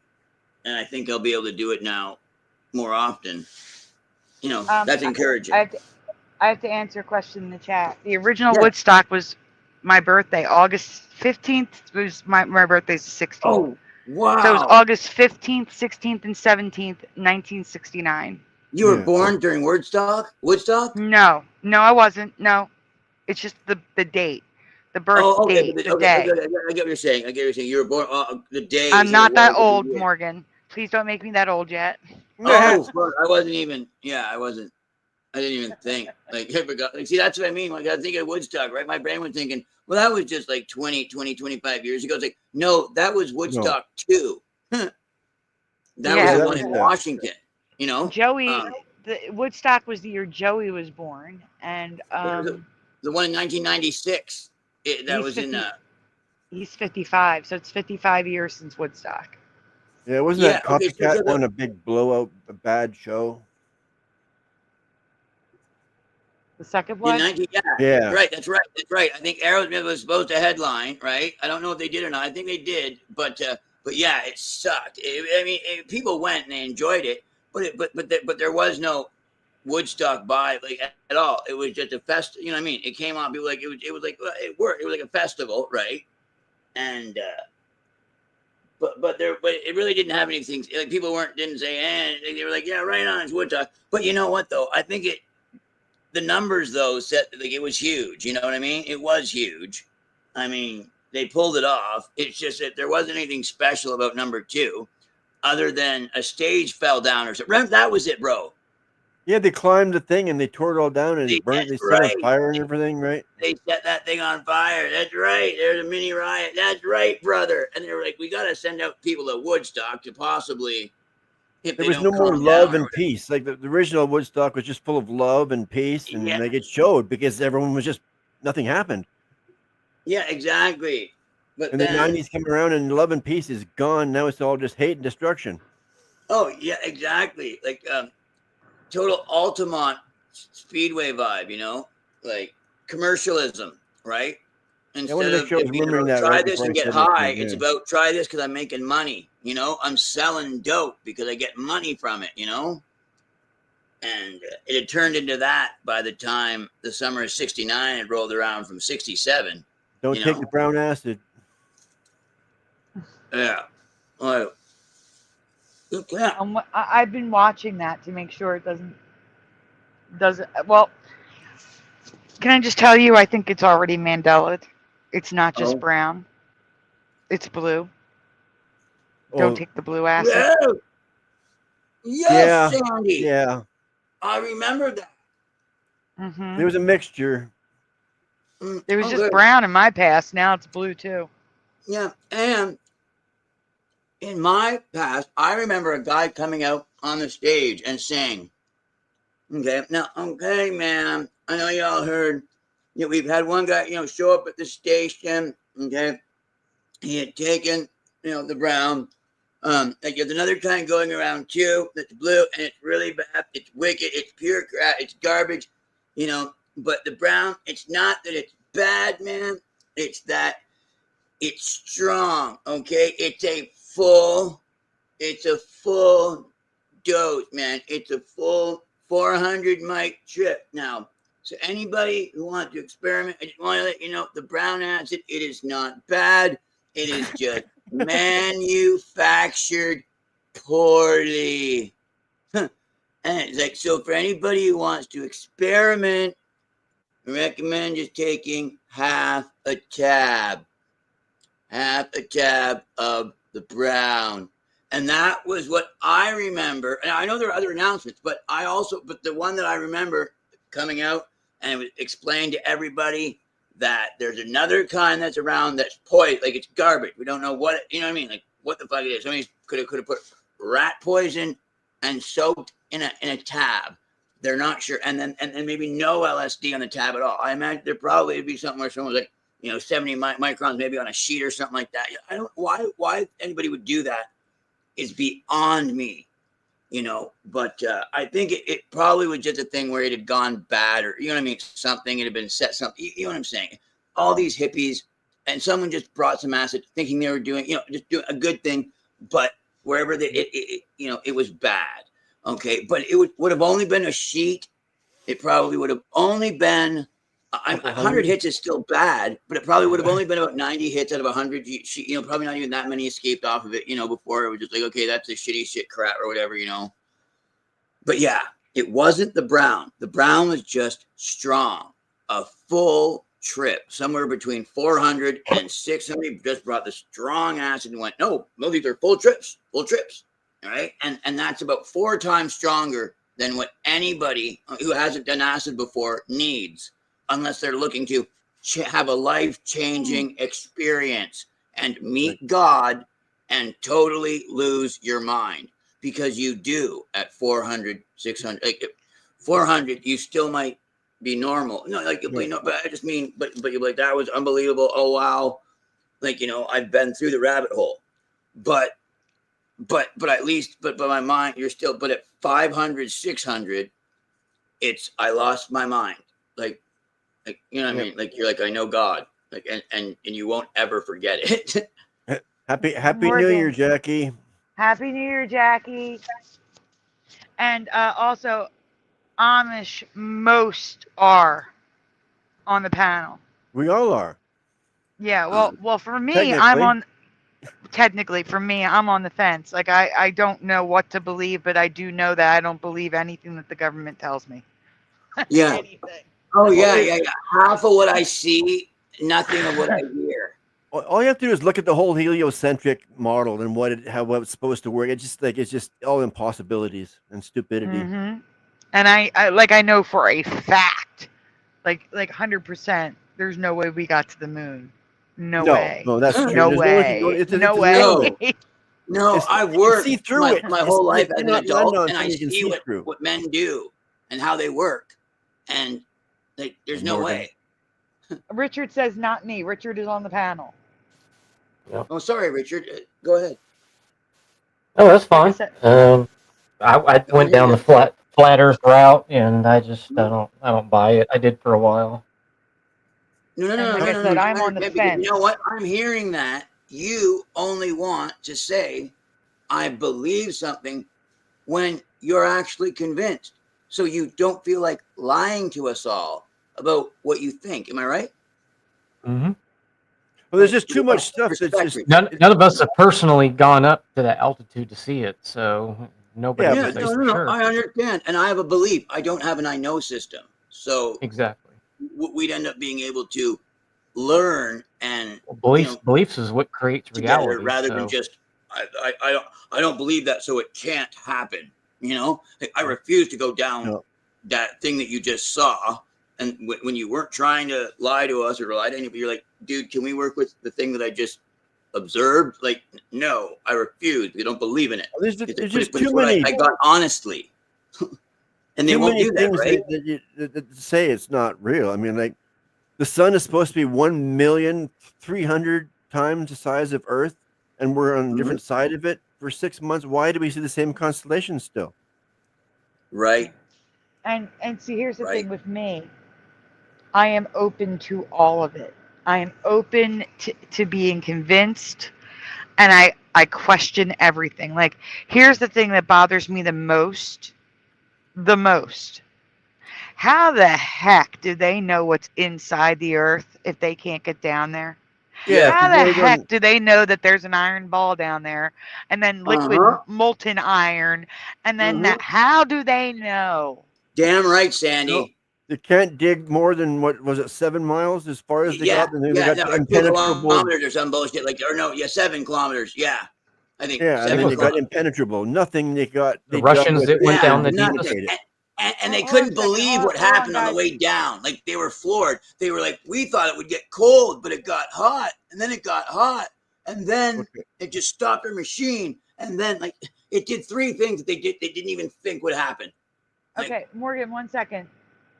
and I think I'll be able to do it now more often, you know, that's encouraging. I have to answer a question in the chat. The original Woodstock was my birthday, August 15th. It was my birthday's the 16th. Oh, wow. So it was August 15th, 16th, and 17th, 1969. You were born during Woodstock? No, I wasn't. No, it's just the date, the birth date, the day. I get what you're saying. You were born the day. I'm not that old, Morgan. Please don't make me that old yet. Oh, I wasn't even. Yeah, I wasn't. I didn't even think. Like, see, that's what I mean. Like, I think of Woodstock, right? My brain was thinking, well, that was just like 25 years ago. It's like, no, that was Woodstock 2. That was the one in Washington, you know? Joey, the Woodstock was the year Joey was born. And the one in 1996, that was 50, he's 55, so it's 55 years since Woodstock. Yeah, wasn't that Copycat one a big blowout, a bad show? The second one? Yeah. Right, that's right. I think Aerosmith was supposed to headline, right? I don't know if they did or not. I think they did, but yeah, it sucked. People went and they enjoyed it, but there was no Woodstock vibe like at all. It was just a fest. You know what I mean? It came on. People like it was like it worked. It was like a festival, right? And but it really didn't have anything. Like people didn't say, they were like, yeah, right on, it's Woodstock. But you know what though? I think the numbers though said like it was huge. You know what I mean? It was huge. I mean, they pulled it off. It's just that there wasn't anything special about number 2, other than a stage fell down or something. That was it, bro. Yeah, they climbed the thing and they tore it all down and they set on fire and everything, right? They set that thing on fire. That's right. There's a mini riot. That's right, brother. And they were like, we got to send out people to Woodstock to possibly. There was no more love and peace. Like the original Woodstock was just full of love and peace, and like it showed because everyone was just nothing happened. Yeah, exactly. But and then the 90s came around and love and peace is gone. Now it's all just hate and destruction. Oh yeah, exactly. Like total Altamont Speedway vibe, you know, like commercialism, right? Instead of try this and get high, it's about try this because I'm making money. You know, I'm selling dope because I get money from it, you know? And it had turned into that by the time the summer of 69 had rolled around from 67. Don't You take know? the brown acid. Yeah. Well, yeah. I've been watching that to make sure it doesn't. Well, can I just tell you? I think it's already Mandela. It's not just Oh. brown. It's blue. Oh, Don't take the blue acid. Yeah. Yes, yeah, Sandy. yeah. I remember that. There was a mixture. There was just Okay. brown in my past. Now it's blue too. Yeah, and in my past, I remember a guy coming out on the stage and saying, okay, now, okay, man, I know y'all heard, we've had one guy, show up at the station, okay, he had taken, the brown, like there's another kind going around too, that's blue, and it's really bad, it's wicked, it's pure crap, it's garbage, but the brown, it's not that it's bad, man, it's that it's strong, okay? It's a full dose, man. It's a full 400 mic trip. Now, so anybody who wants to experiment, I just want to let you know, the brown acid, it is not bad. It is just manufactured poorly. And it's like, so for anybody who wants to experiment, I recommend just taking half a tab of the brown. And that was what I remember. And I know there are other announcements, but the one that I remember coming out, and it was explained to everybody that there's another kind that's around that's poison, like it's garbage. We don't know what, you know what I mean? Like what the fuck it is. Somebody could have put rat poison and soaked in a tab. They're not sure. And then maybe no LSD on the tab at all. I imagine there probably would be something where someone was like, 70 microns maybe on a sheet or something like that. I don't why anybody would do that is beyond me, but I think it probably was just a thing where it had gone bad, or something, it had been set something, you know what I'm saying? All these hippies, and someone just brought some acid thinking they were doing, just doing a good thing, but wherever it was bad. Okay, but it would have only been a sheet. It probably would have only been 100 hits is still bad, but it probably would have only been about 90 hits out of 100. Probably not even that many escaped off of it, before it was just like, okay, that's a shitty shit crap or whatever, But yeah, it wasn't the brown. The brown was just strong. A full trip, somewhere between 400 and 600. Just brought the strong acid and went, no, these are full trips. All right. And that's about 4 times stronger than what anybody who hasn't done acid before needs, unless they're looking to have a life-changing experience and meet God and totally lose your mind, because you do at 400, 600, like 400, you still might be normal. No, like, but I just mean, but you're like, that was unbelievable. Oh, wow. Like, I've been through the rabbit hole, but at least, but my mind, you're still, but at 500, 600, I lost my mind. Like, what I mean? Like, you're like, I know God, like, and you won't ever forget it. Happy New Year, Jackie. Happy New Year, Jackie. And also, Amish most are on the panel. We all are. Yeah, well, for me, technically, for me, I'm on the fence. Like, I don't know what to believe, but I do know that I don't believe anything that the government tells me. Yeah. Anything. Oh, yeah. Half of what I see, nothing of what I hear. All you have to do is look at the whole heliocentric model and how it's supposed to work. It's just all impossibilities and stupidity. Mm-hmm. And I know for a fact, like 100%, there's no way we got to the moon. No way. No, that's true. No way. No way. No, I've worked see through my whole life as an adult, and I you can see see what men do and how they work, and there's no way. Richard says not me. Richard is on the panel. Yep. Oh, sorry, Richard. Go ahead. Oh, that's fine. I went down the flat Earth route, and I don't buy it. I did for a while. No. Like I said, I'm on the fence. You know what? I'm hearing that you only want to say, I believe something when you're actually convinced. So you don't feel like lying to us all about what you think. Am I right? Mm-hmm. Well, there's just too much stuff. That's Respect just me. None of us have personally gone up to that altitude to see it, so nobody Yeah, Yeah, can but say no, for no, sure. I understand, and I have a belief. I don't have an I know system, so Exactly. we'd end up being able to learn and Well, beliefs is what creates together reality. rather than So just I don't believe that, so it can't happen. I refuse to go down No. that thing that you just saw. And when you weren't trying to lie to us or lie to anybody, you're like, dude, can we work with the thing that I just observed? Like, no, I refuse. We don't believe in it. there's But just it's too what many. I got honestly. And they Too won't many do that, things right? that say it's not real. I mean, like the sun is supposed to be 1,300,000 times the size of Earth, and we're on a different side of it for 6 months. Why do we see the same constellation still? Right. And see, here's the Right. thing with me. I am open to all of it. I am open to being convinced, and I question everything. Like, here's the thing that bothers me the most. How the heck do they know what's inside the Earth if they can't get down there? Yeah. How the heck do they know that there's an iron ball down there, and then liquid molten iron, and then how do they know? Damn right, Sandy. No, they can't dig more than, what was it, 7 miles as far as they Yeah, got, and then yeah, they got no, 2 impenetrable. kilometers or some bullshit like, or no, yeah, 7 kilometers. Yeah, I think. Yeah, and 7 then they got kilometers. impenetrable. Nothing they got. the They Russians, it went Yeah, down the nothing. deepest. And they Hold on a couldn't second, believe hold what on, happened on the guys. way down. Like, they were floored. They were like, we thought it would get cold, but it got hot, and then it got hot, and then it just stopped our machine, and then like it did 3 things that they didn't even think would happen. Like, Okay, Morgan, 1 second.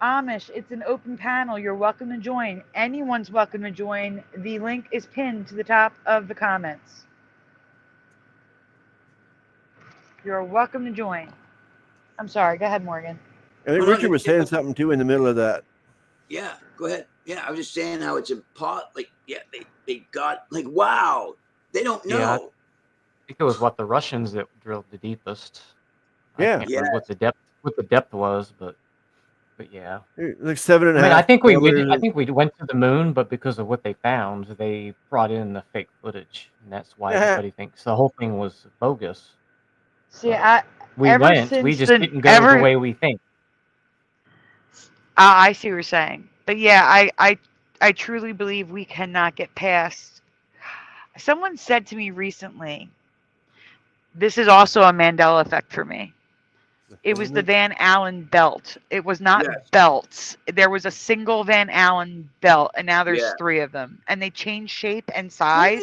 Amish, it's an open panel. You're welcome to join. Anyone's welcome to join. The link is pinned to the top of the comments. You're welcome to join. I'm sorry. Go ahead, Morgan. I think Richard was saying something too in the middle of that. Yeah, go ahead. Yeah, I was just saying how it's a pot. Like, yeah, they got like, wow, they don't know. Yeah, I think it was the Russians that drilled the deepest. Yeah. I can't remember what the depth was, but yeah, like 7.5. I think we went to the moon, but because of what they found, they brought in the fake footage, and that's why everybody thinks the whole thing was bogus. See, We just didn't go the way we think. I see what you're saying, but yeah, I truly believe we cannot get past. Someone said to me recently, this is also a Mandela effect for me. It was the Van Allen belt. It was not belts. There was a single Van Allen belt, and now there's 3 of them, and they change shape and size,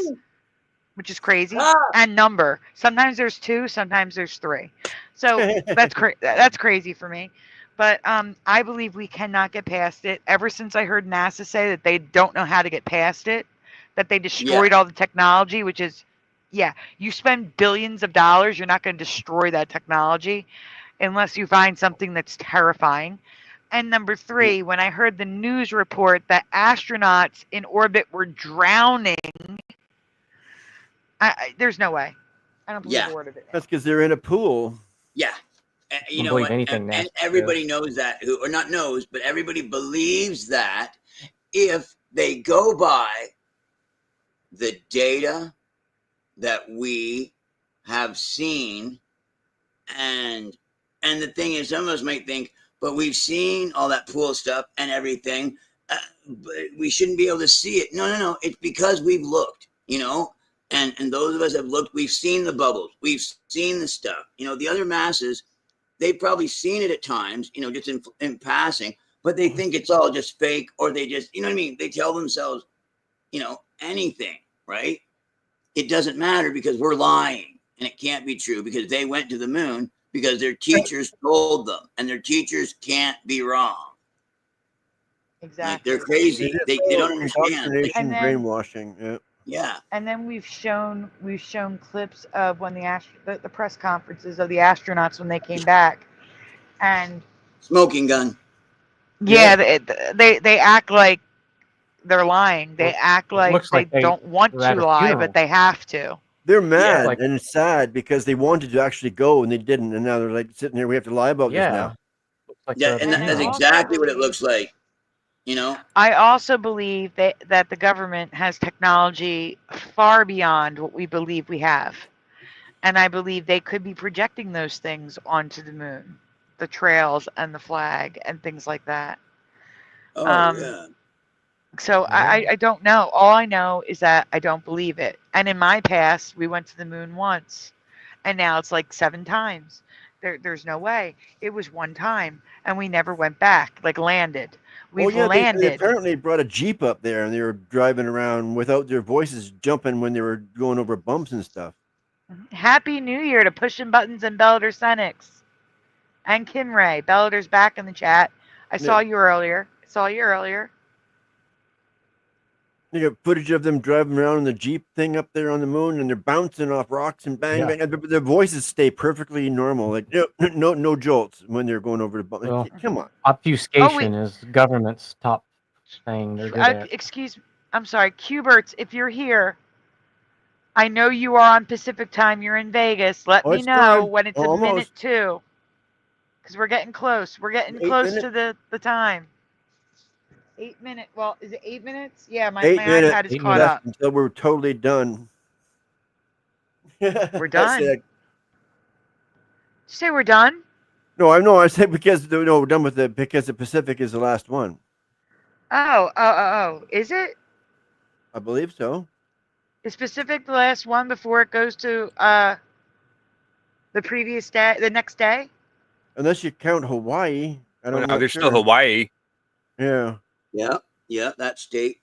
which is crazy, and number. Sometimes there's 2, sometimes there's 3. So that's crazy for me. But I believe we cannot get past it. Ever since I heard NASA say that they don't know how to get past it, that they destroyed all the technology, which is, you spend billions of dollars, you're not going to destroy that technology unless you find something that's terrifying. And number 3, when I heard the news report that astronauts in orbit were drowning, there's no way. I don't believe a word of it. That's because they're in a pool. Yeah. You know what? And everybody knows that, or not knows, but everybody believes that if they go by the data that we have seen, and the thing is, some of us might think, but we've seen all that pool stuff and everything, but we shouldn't be able to see it. No. It's because we've looked, and those of us have looked, we've seen the bubbles, we've seen the stuff. The other masses, they've probably seen it at times, just in passing, but they think it's all just fake, or they just, you know what I mean? They tell themselves, anything, right? It doesn't matter because we're lying, and it can't be true because they went to the moon because their teachers told them, and their teachers can't be wrong. Exactly. Like, they're crazy. They don't understand. And then, brainwashing. Yeah. And then we've shown clips of when the press conferences of the astronauts when they came back, and smoking gun. Yeah, they act like they're lying. They act like they don't want to lie, but they have to. They're mad and sad because they wanted to actually go and they didn't, and now they're like sitting here. We have to lie about this now. And that's exactly what it looks like. You know. I also believe that the government has technology far beyond what we believe we have. And I believe they could be projecting those things onto the moon, the trails and the flag and things like that. Oh yeah. So I don't know. All I know is that I don't believe it. And in my past, we went to the moon once, and now it's like 7 times. There's no way. It was one time, and we never went back, like landed. We've Oh yeah, they landed. apparently brought a Jeep up there, and they were driving around without their voices jumping when they were going over bumps and stuff. Happy New Year to Pushing Buttons and Bellator Senix. And Kim Ray. Bellator's back in the chat. I saw you earlier. You got footage of them driving around in the Jeep thing up there on the moon, and they're bouncing off rocks and bang bang. And their voices stay perfectly normal, like no jolts when they're going over the bump. Well, Come on. Obfuscation is government's top thing. They're good at. Excuse me. I'm sorry. Cuberts, if you're here, I know you are on Pacific time. You're in Vegas. Let me know when it's a minute 2. Because we're getting close. We're getting close to the time. 8 minutes. Well, is it 8 minutes? Yeah, my iPad is caught up. Until we're totally done. We're done. Did you say we're done? No, I know. I said because we're done with it because the Pacific is the last one. Oh. Is it? I believe so. Is Pacific the last one before it goes to the previous day, the next day? Unless you count Hawaii. I don't know. There's still Hawaii. Yeah. Yeah, that state.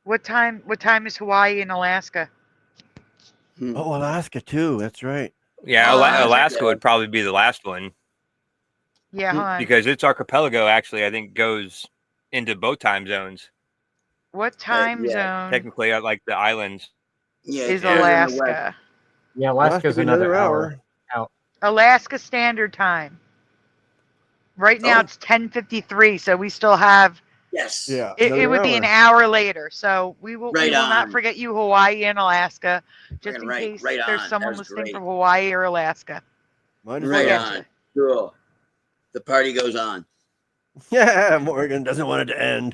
What time is Hawaii and Alaska? Oh, Alaska too. That's right. Yeah, Alaska would probably be the last one. Yeah, hold on. Because its archipelago actually, I think, goes into both time zones. What time zone? Technically, like the islands. Yeah, is Alaska. Yeah, Alaska's another hour out. Alaska Standard Time. Right now it's 10:53, so we still have. Yes. Yeah. It would be an hour later, so we will not forget you, Hawaii and Alaska, just in case there's someone listening from Hawaii or Alaska. Right on. Cool. The party goes on. Yeah, Morgan doesn't want it to end.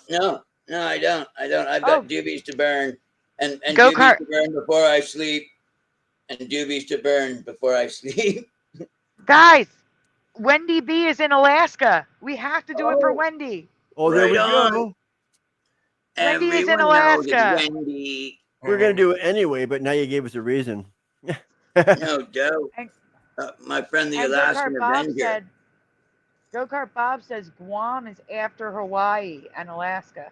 Yeah. No, I don't. I've got doobies to burn, and Go-kart. Doobies to burn before I sleep, and doobies to burn before I sleep. Guys, Wendy B is in Alaska. We have to do it for Wendy. Oh, there we go. Wendy is in Alaska. Wendy. We're gonna do it anyway, but now you gave us a reason. No doubt. My friend, the Alaskan Avenger. Go-Kart Bob says Guam is after Hawaii and Alaska.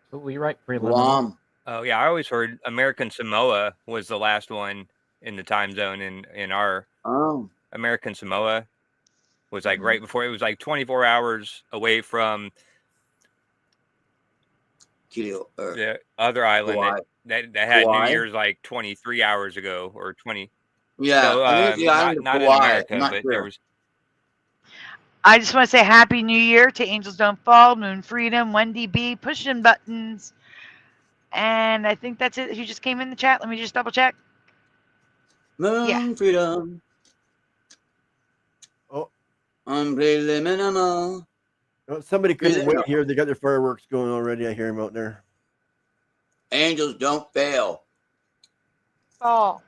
Absolutely right, Guam. Oh yeah, I always heard American Samoa was the last one in the time zone in our. Oh. American Samoa was like right before. It was like 24 hours away from the other island that had New Year's like 23 hours ago or 20. Yeah, so, not in America, but there was. I just want to say Happy New Year to Angels Don't Fall, Moon Freedom, Wendy B, Pushing Buttons. And I think that's it. Who just came in the chat? Let me just double check. Moon Freedom. Oh. Minimal. Oh, somebody couldn't wait here. They got their fireworks going already. I hear them out there. Angels don't fail. Fall.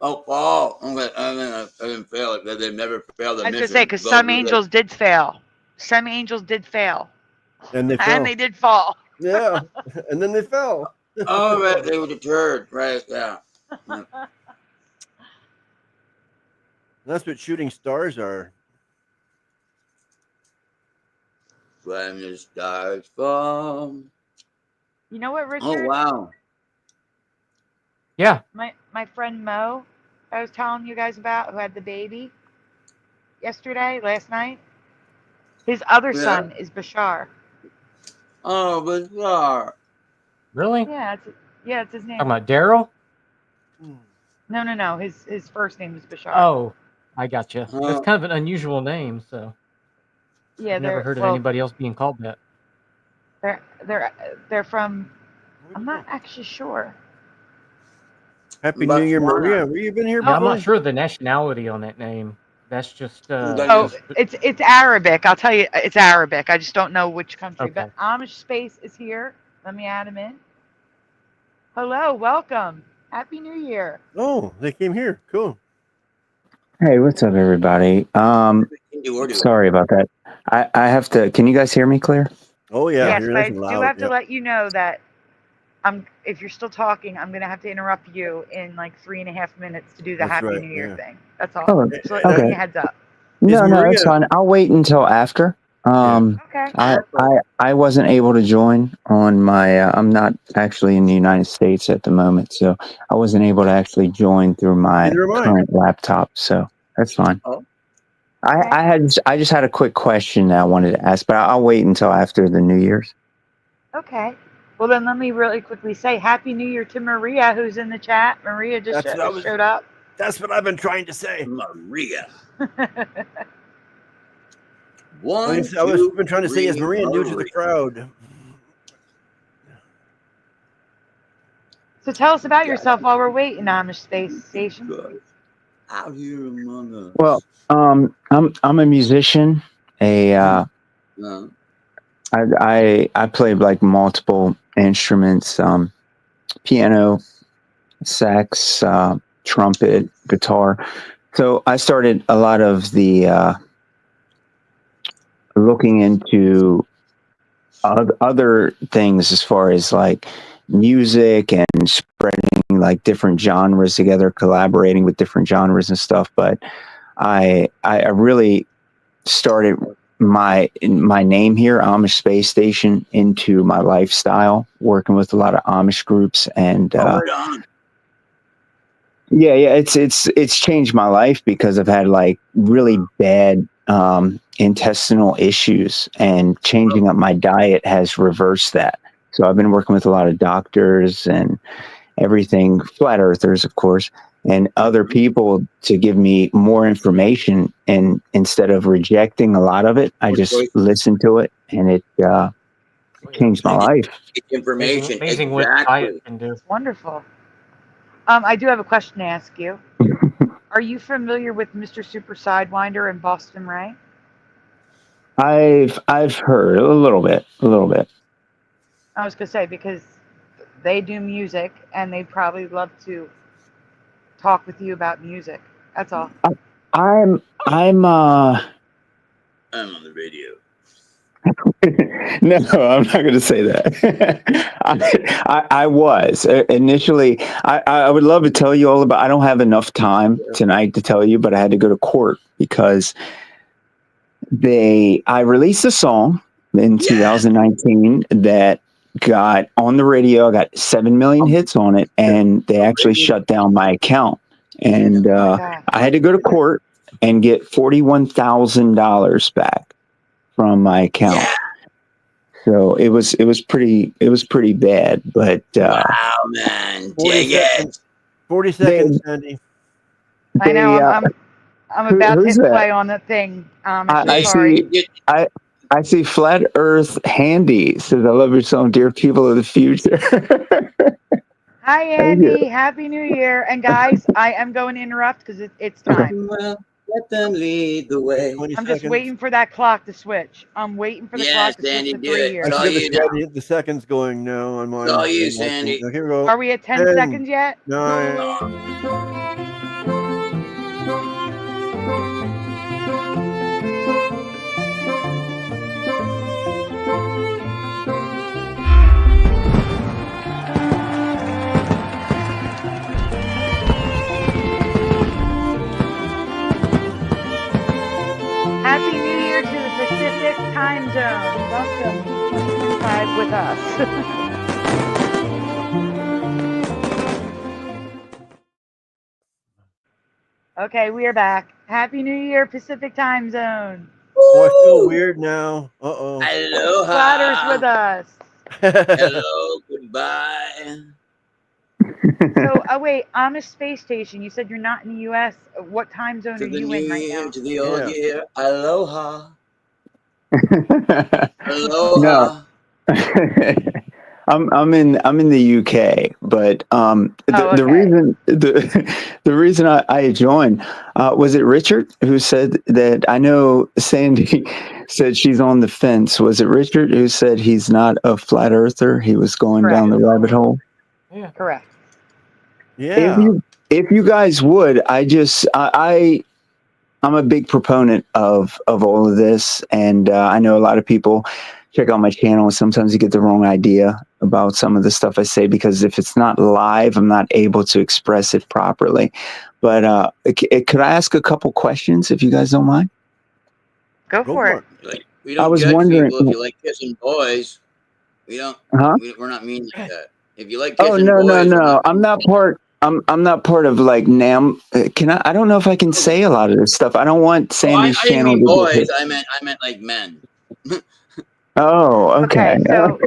Oh, fall. I'm gonna fail it because they've never failed. I was gonna say because some angels did fail. Some angels did fail. And they fell. And they did fall. Yeah. And then they fell. Oh, right. They were deterred. Right. Yeah. That's what shooting stars are. When the stars fall. You know what, Richard? Oh, wow. Yeah. My friend Mo, I was telling you guys about, who had the baby last night. His other son is Bashar. Oh, Bashar. Really? Yeah, it's his name. Talking about Daryl? No. His first name is Bashar. Oh, I gotcha. That's kind of an unusual name, so. Yeah, I've never heard of anybody else being called that. They're from. I'm not actually sure. Happy New Year, Maria. Were you been here? Yeah, I'm not sure of the nationality on that name. That's just Oh, it's Arabic. I'll tell you, it's Arabic. I just don't know which country. Okay. But Amish Space is here. Let me add him in. Hello, welcome. Happy New Year. Oh, they came here. Cool. Hey, what's up, everybody? Sorry about that. I have to. Can you guys hear me clear? Oh yeah, Yes, you're but I nice and do loud. have to Yep. let you know that if you're still talking, I'm gonna have to interrupt you in like 3.5 minutes to do the That's Happy right, New Year yeah. thing. That's all. Oh, So giving okay. you a heads up. No, Maria- that's fine. I'll wait until after. Okay. I wasn't able to join on my. I'm not actually in the United States at the moment, so I wasn't able to actually join through my Neither am I. current laptop. So that's fine. Oh. I just had a quick question that I wanted to ask, but I'll wait until after the New Year's. Okay. Well, then let me really quickly say Happy New Year to Maria, who's in the chat. Maria just showed up. That's what I've been trying to say. Maria. I One, was two, been trying to say is three, Maria new to the Maria. crowd. So tell us about yourself while we're waiting, Amish Space Station. Good. Out here among us. Well, I'm a musician. I play like multiple instruments, piano, sax, trumpet, guitar. So I started a lot of the looking into other things as far as like music and spreading like different genres together, collaborating with different genres and stuff. But I really started my name here, Amish Space Station, into my lifestyle, working with a lot of Amish groups, and Right on. yeah, it's changed my life because I've had like really bad intestinal issues, and changing up my diet has reversed that. So I've been working with a lot of doctors and everything, flat earthers, of course, and other people to give me more information. And instead of rejecting a lot of it, I just listened to it, and it changed my life. Information. Amazing what Exactly. diet can do. Wonderful. I do have a question to ask you. Are you familiar with Mr. Super Sidewinder and Boston Ray? I've heard a little bit. I was gonna say because they do music and they'd probably love to talk with you about music. That's all. I'm I'm on the radio. No, I'm not going to say that. I was initially. I would love to tell you all about. I don't have enough time tonight to tell you, but I had to go to court because I released a song in 2019 that got on the radio. I got 7 million hits on it, and they actually shut down my account. And I had to go to court and get $41,000 back from my account. Yeah. So it was pretty bad, but Wow, man. 40 Dang seconds. 40 seconds, Sandy. I know. I'm about to who's hit that? play on the thing. I Sorry. see. I see Flat Earth Handy says, "I love your song, dear people of the future." Hi, Andy. Happy New Year. And guys, I am going to interrupt because it's time. Well, let them lead the way. 20 I'm just seconds. waiting for that clock to switch. I'm waiting for the clock to Sandy, switch to do 3 it. years. I It's all see you the seconds going now. I'm on. It's all you, I'm Sandy. watching. Okay, here we go. Are we at 10 10, seconds yet? 9. Happy New Year to the Pacific time zone. Welcome to Live with us. Okay, we are back. Happy New Year, Pacific time zone. Oh, I feel weird now. Uh-oh. Aloha. Flatters with us. Hello, goodbye. So, wait, Amish Space Station, you said you're not in the U.S. What time zone To are the you new in right year, now? to the old Yeah. year. Aloha. No. Aloha. I'm in the UK, but the okay. reason I joined was it Richard who said that? I know Sandy said she's on the fence. Was it Richard who said he's not a flat earther? He was going down the rabbit hole. Yeah. Correct. Yeah. If you guys would, I'm a big proponent of all of this, and I know a lot of people check out my channel, and sometimes you get the wrong idea about some of the stuff I say, because if it's not live, I'm not able to express it properly. But could I ask a couple questions, if you guys don't mind? Go for it. Like, we don't I was judge wondering- people if you like kissing boys. We don't. Huh? We're not mean like that. If you like Oh kissing no, boys, no, we're no! I'm mean. not part. I'm not part of like NAM. Can I? I don't know if I can say a lot of this stuff. I don't want Oh, Sandy's I didn't channel mean to get boys. hit. I meant like men. Oh, okay. So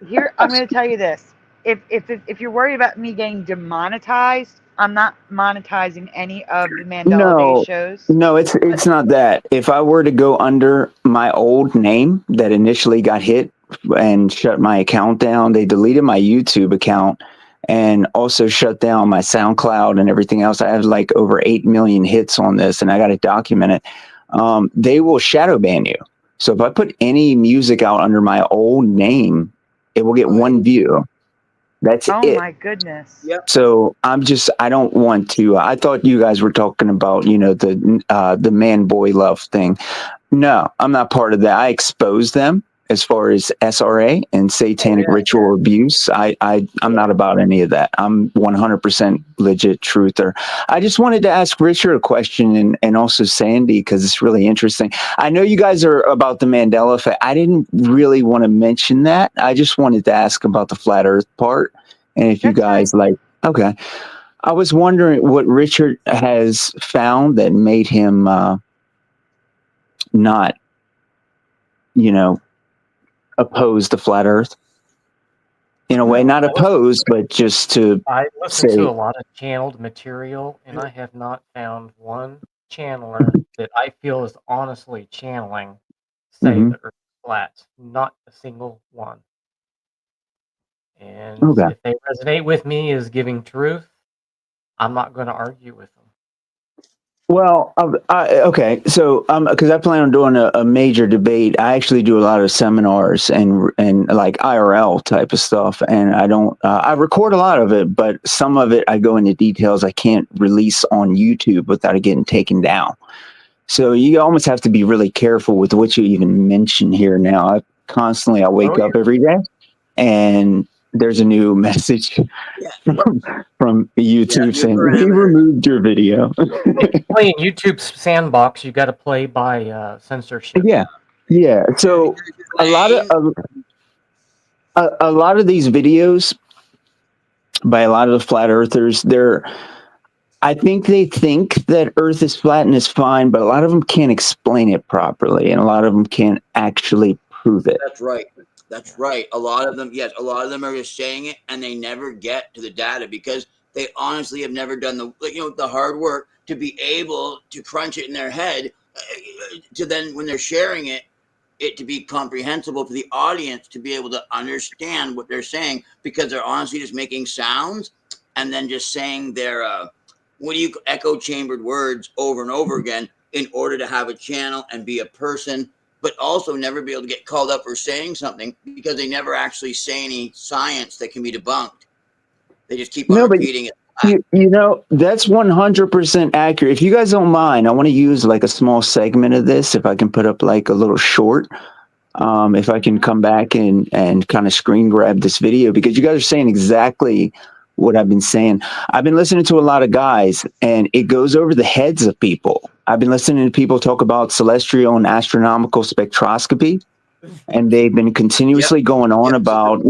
here I'm going to tell you this. If you're worried about me getting demonetized, I'm not monetizing any of the Mandela Day shows. No, it's not that. If I were to go under my old name that initially got hit and shut my account down, they deleted my YouTube account and also shut down my SoundCloud and everything else. I have like over 8 million hits on this, and I got to document it. They will shadow ban you. So if I put any music out under my old name, it will get one view. That's it. Oh my goodness. Yep. So I don't want to. I thought you guys were talking about, the man boy love thing. No, I'm not part of that. I expose them as far as SRA and satanic ritual abuse. I'm not about any of that. I'm 100% legit truther. I just wanted to ask Richard a question and also Sandy, because it's really interesting. I know you guys are about the Mandela effect. I didn't really want to mention that. I just wanted to ask about the flat earth part. And if you guys okay. I was wondering what Richard has found that made him not, oppose the flat earth in a way, not opposed, but just to I listen say, to a lot of channeled material, and I have not found one channeler that I feel is honestly channeling say the earth is flat. Not a single one. And if they resonate with me as giving truth, I'm not going to argue with them. Well, okay. So, because I plan on doing a major debate. I actually do a lot of seminars and like IRL type of stuff, and I don't. I record a lot of it, but some of it I go into details I can't release on YouTube without it getting taken down. So you almost have to be really careful with what you even mention here. Now, I wake up every day, and there's a new message from YouTube saying we removed your video. If you play in YouTube's sandbox, you got to play by censorship. Yeah. So a lot of these videos by a lot of the flat earthers, I think they think that Earth is flat and is fine, but a lot of them can't explain it properly, and a lot of them can't actually prove it. That's right. That's right. A lot of them are just saying it, and they never get to the data because they honestly have never done the hard work to be able to crunch it in their head to then when they're sharing it to be comprehensible to the audience to be able to understand what they're saying, because they're honestly just making sounds and then just saying their echo chambered words over and over again in order to have a channel and be a person, but also never be able to get called up for saying something because they never actually say any science that can be debunked. They just keep on repeating it. That's 100% accurate. If you guys don't mind, I want to use like a small segment of this. If I can put up like a little short, if I can come back and kind of screen grab this video, because you guys are saying exactly what I've been saying. I've been listening to a lot of guys, and it goes over the heads of people. I've been listening to people talk about celestial and astronomical spectroscopy, and they've been continuously going on about,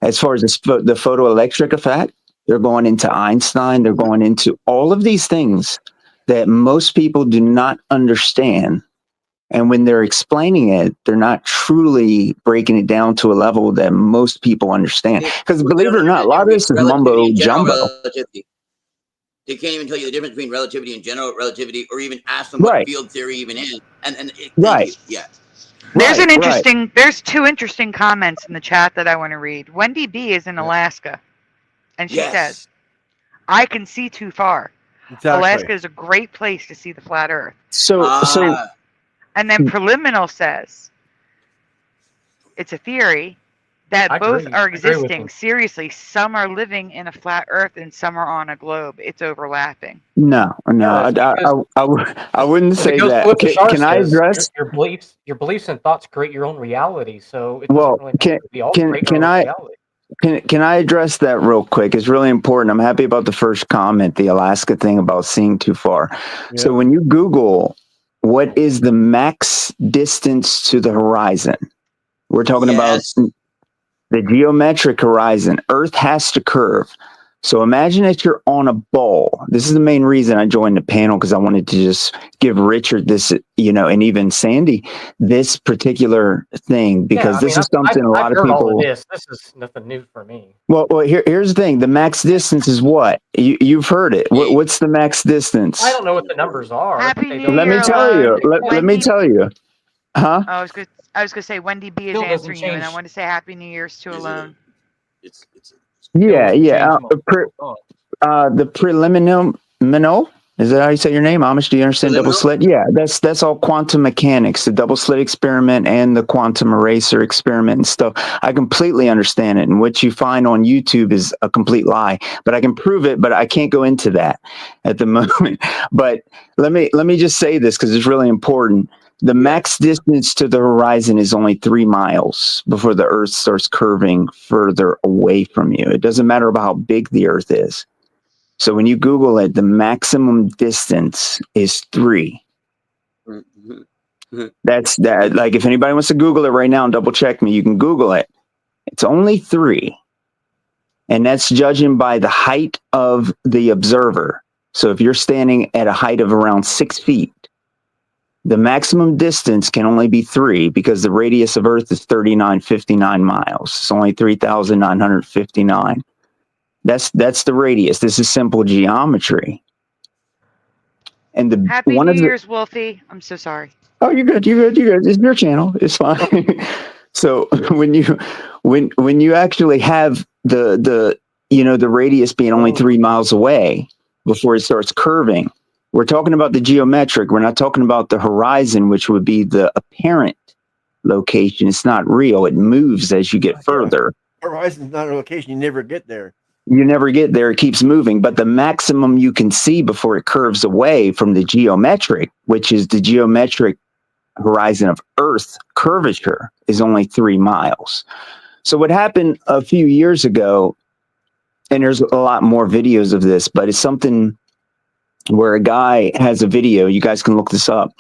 as far as the photoelectric effect, they're going into Einstein, they're going into all of these things that most people do not understand. And when they're explaining it, they're not truly breaking it down to a level that most people understand. Because believe it or not, a lot of this is mumbo jumbo. They can't even tell you the difference between relativity and general relativity, or even ask them what field theory even is. There's Right, an right. interesting. There's two interesting comments in the chat that I want to read. Wendy B is in Alaska, and she says, Yes. "I can see too far. Exactly. Alaska is a great place to see the flat Earth." So Ah, And then Preliminal says, "It's a theory that I both agree. are I agree with existing. him. Seriously, some are living in a flat Earth and some are on a globe. It's overlapping." no, Yeah, it's because I wouldn't it say goes to that. what Bashar Can I says. address? Your beliefs and thoughts create your own reality. So it Well, doesn't really matter. We all create can our own I reality. can I address that real quick? It's really important. I'm happy about the first comment, the Alaska thing about seeing too far. So when you Google what is the max distance to the horizon, we're talking about yes. the geometric horizon. Earth has to curve. So imagine that you're on a ball. This is the main reason I joined the panel, because I wanted to just give Richard this, and even Sandy, this particular thing, because this is something a lot I've of heard all people. of this. This is nothing new for me. Well, here's the thing. The max distance is what? You've heard it. What's the max distance? I don't know what the numbers are. Happy They New don't Let me Year, tell Alone. you. Let me Wendy- tell you. Huh? I was going to say Wendy B is Still doesn't answering you, and I change. want to say Happy New Year's to Is it Alone. It's Yeah, doesn't yeah. change The preliminary. Is that how you say your name? Amish, do you understand double slit? Yeah, that's all quantum mechanics, the double slit experiment and the quantum eraser experiment and stuff. I completely understand it. And what you find on YouTube is a complete lie. But I can prove it, but I can't go into that at the moment. But let me just say this, because it's really important. The max distance to the horizon is only 3 miles before the Earth starts curving further away from you. It doesn't matter about how big the Earth is. So when you Google it, the maximum distance is 3. That's that. Like, if anybody wants to Google it right now and double check me, you can Google it. It's only 3. And that's judging by the height of the observer. So if you're standing at a height of around 6 feet, the maximum distance can only be 3, because the radius of Earth is 3959 miles. It's only 3,959. That's the radius. This is simple geometry. And the Happy New Year's, Wolfie. I'm so sorry. Oh, you're good. It's your channel. It's fine. So when you actually have the radius being only 3 miles away before it starts curving, we're talking about the geometric. We're not talking about the horizon, which would be the apparent location. It's not real. It moves as you get further. Horizon's not a location. You never get there. You never get there. It keeps moving. But the maximum you can see before it curves away from the geometric, which is the geometric horizon of Earth curvature, is only 3 miles. So what happened a few years ago, and there's a lot more videos of this, but it's something where a guy has a video. You guys can look this up.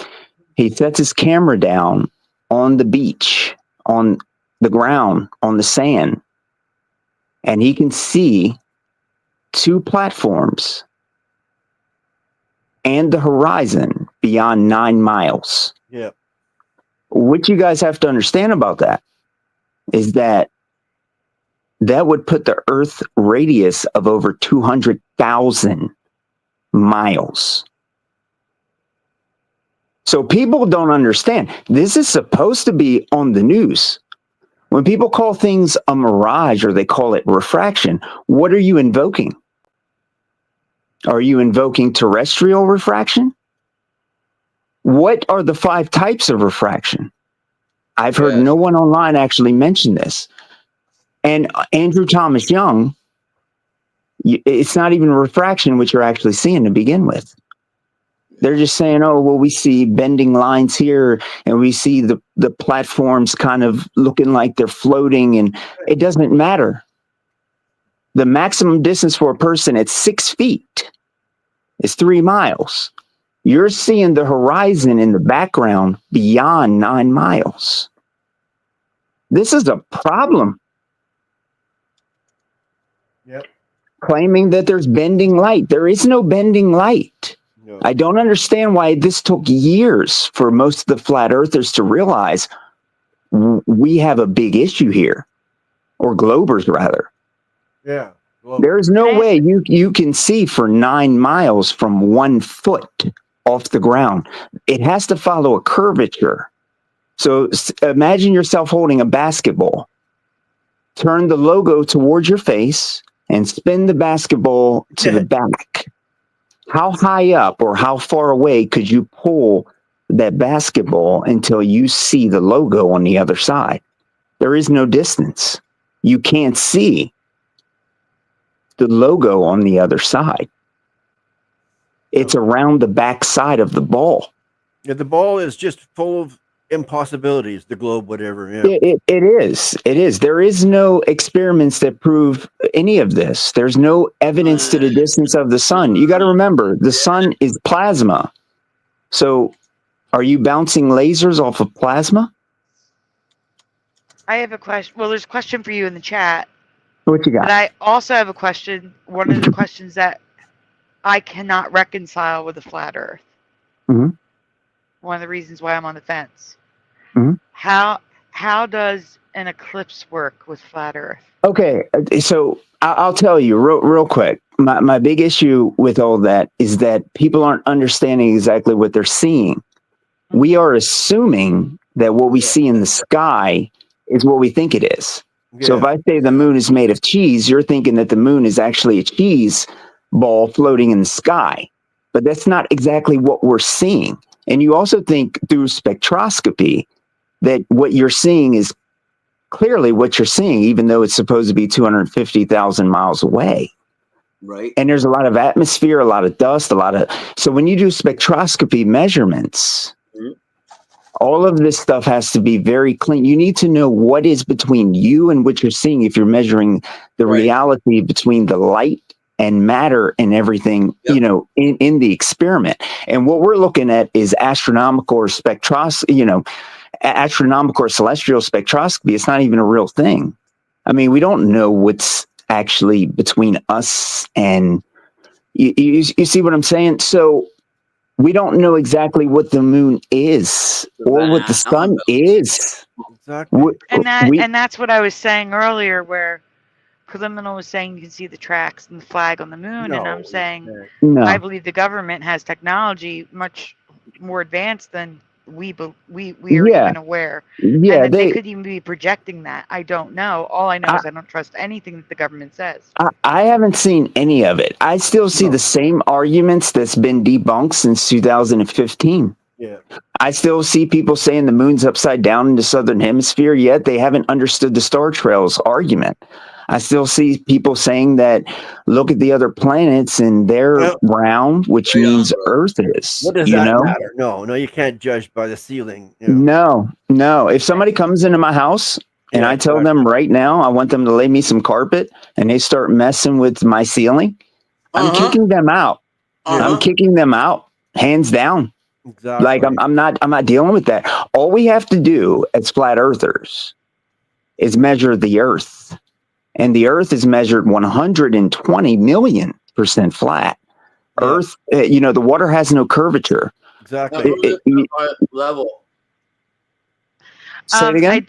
He sets his camera down on the beach, on the ground, on the sand, and he can see 2 platforms and the horizon beyond 9 miles. Yeah. What you guys have to understand about that is that would put the Earth radius of over 200,000 miles. So people don't understand. This is supposed to be on the news. When people call things a mirage or they call it refraction, what are you invoking? Are you invoking terrestrial refraction? What are the 5 types of refraction? I've heard no one online actually mention this. And Andrew Thomas Young, it's not even refraction, which you're actually seeing to begin with. They're just saying, oh, well, we see bending lines here and we see the platforms kind of looking like they're floating, and it doesn't matter. The maximum distance for a person at 6 feet is 3 miles. You're seeing the horizon in the background beyond 9 miles. This is a problem. Yep. Claiming that there's bending light. There is no bending light. No. I don't understand why this took years for most of the flat earthers to realize we have a big issue here, or globers rather. Yeah. Well, There's no way you can see for 9 miles from 1 foot off the ground. It has to follow a curvature. So imagine yourself holding a basketball. Turn the logo towards your face and spin the basketball to the back. How high up or how far away could you pull that basketball until you see the logo on the other side? There is no distance. You can't see the logo on the other side. It's around the back side of the ball. Yeah, the ball is just full of impossibilities, the globe, whatever. Yeah. It is. It is. There is no experiments that prove any of this. There's no evidence to the distance of the sun. You got to remember, the sun is plasma. So are you bouncing lasers off of plasma? I have a question. Well, there's a question for you in the chat. What you got? But I also have a question. One of the questions that I cannot reconcile with the flat Earth. Mm-hmm. One of the reasons why I'm on the fence. Mm-hmm. How does an eclipse work with flat Earth? Okay, so I'll tell you real quick. My big issue with all that is that people aren't understanding exactly what they're seeing. We are assuming that what we see in the sky is what we think it is. Yeah. So if I say the moon is made of cheese, you're thinking that the moon is actually a cheese ball floating in the sky. But that's not exactly what we're seeing. And you also think through spectroscopy that what you're seeing is clearly what you're seeing, even though it's supposed to be 250,000 miles away. Right. And there's a lot of atmosphere, a lot of dust, so when you do spectroscopy measurements, all of this stuff has to be very clean. You need to know what is between you and what you're seeing if you're measuring the reality between the light and matter and everything, you know, in the experiment. And what we're looking at is astronomical or astronomical or celestial spectroscopy. It's not even a real thing. I mean, we don't know what's actually between us and you see what I'm saying? So we don't know exactly what the moon is or what the sun is. Exactly. And that's what I was saying earlier, where Preliminal was saying you can see the tracks and the flag on the moon, and I'm saying I believe the government has technology much more advanced than we are even aware. Yeah, and they could even be projecting that. I don't know. All I know is I don't trust anything that the government says. I haven't seen any of it. I still see the same arguments that's been debunked since 2015. Yeah. I still see people saying the moon's upside down in the southern hemisphere, yet they haven't understood the star trails argument. I still see people saying that look at the other planets and they're round, which means Earth is. What does that matter? No, you can't judge by the ceiling. You know? No. If somebody comes into my house and I tell them right now I want them to lay me some carpet and they start messing with my ceiling, I'm kicking them out. I'm kicking them out, hands down. Exactly. Like I'm not dealing with that. All we have to do as flat earthers is measure the Earth. And the Earth is measured 120 million% flat. Yeah. Earth, the water has no curvature. Exactly. Level. Say it again.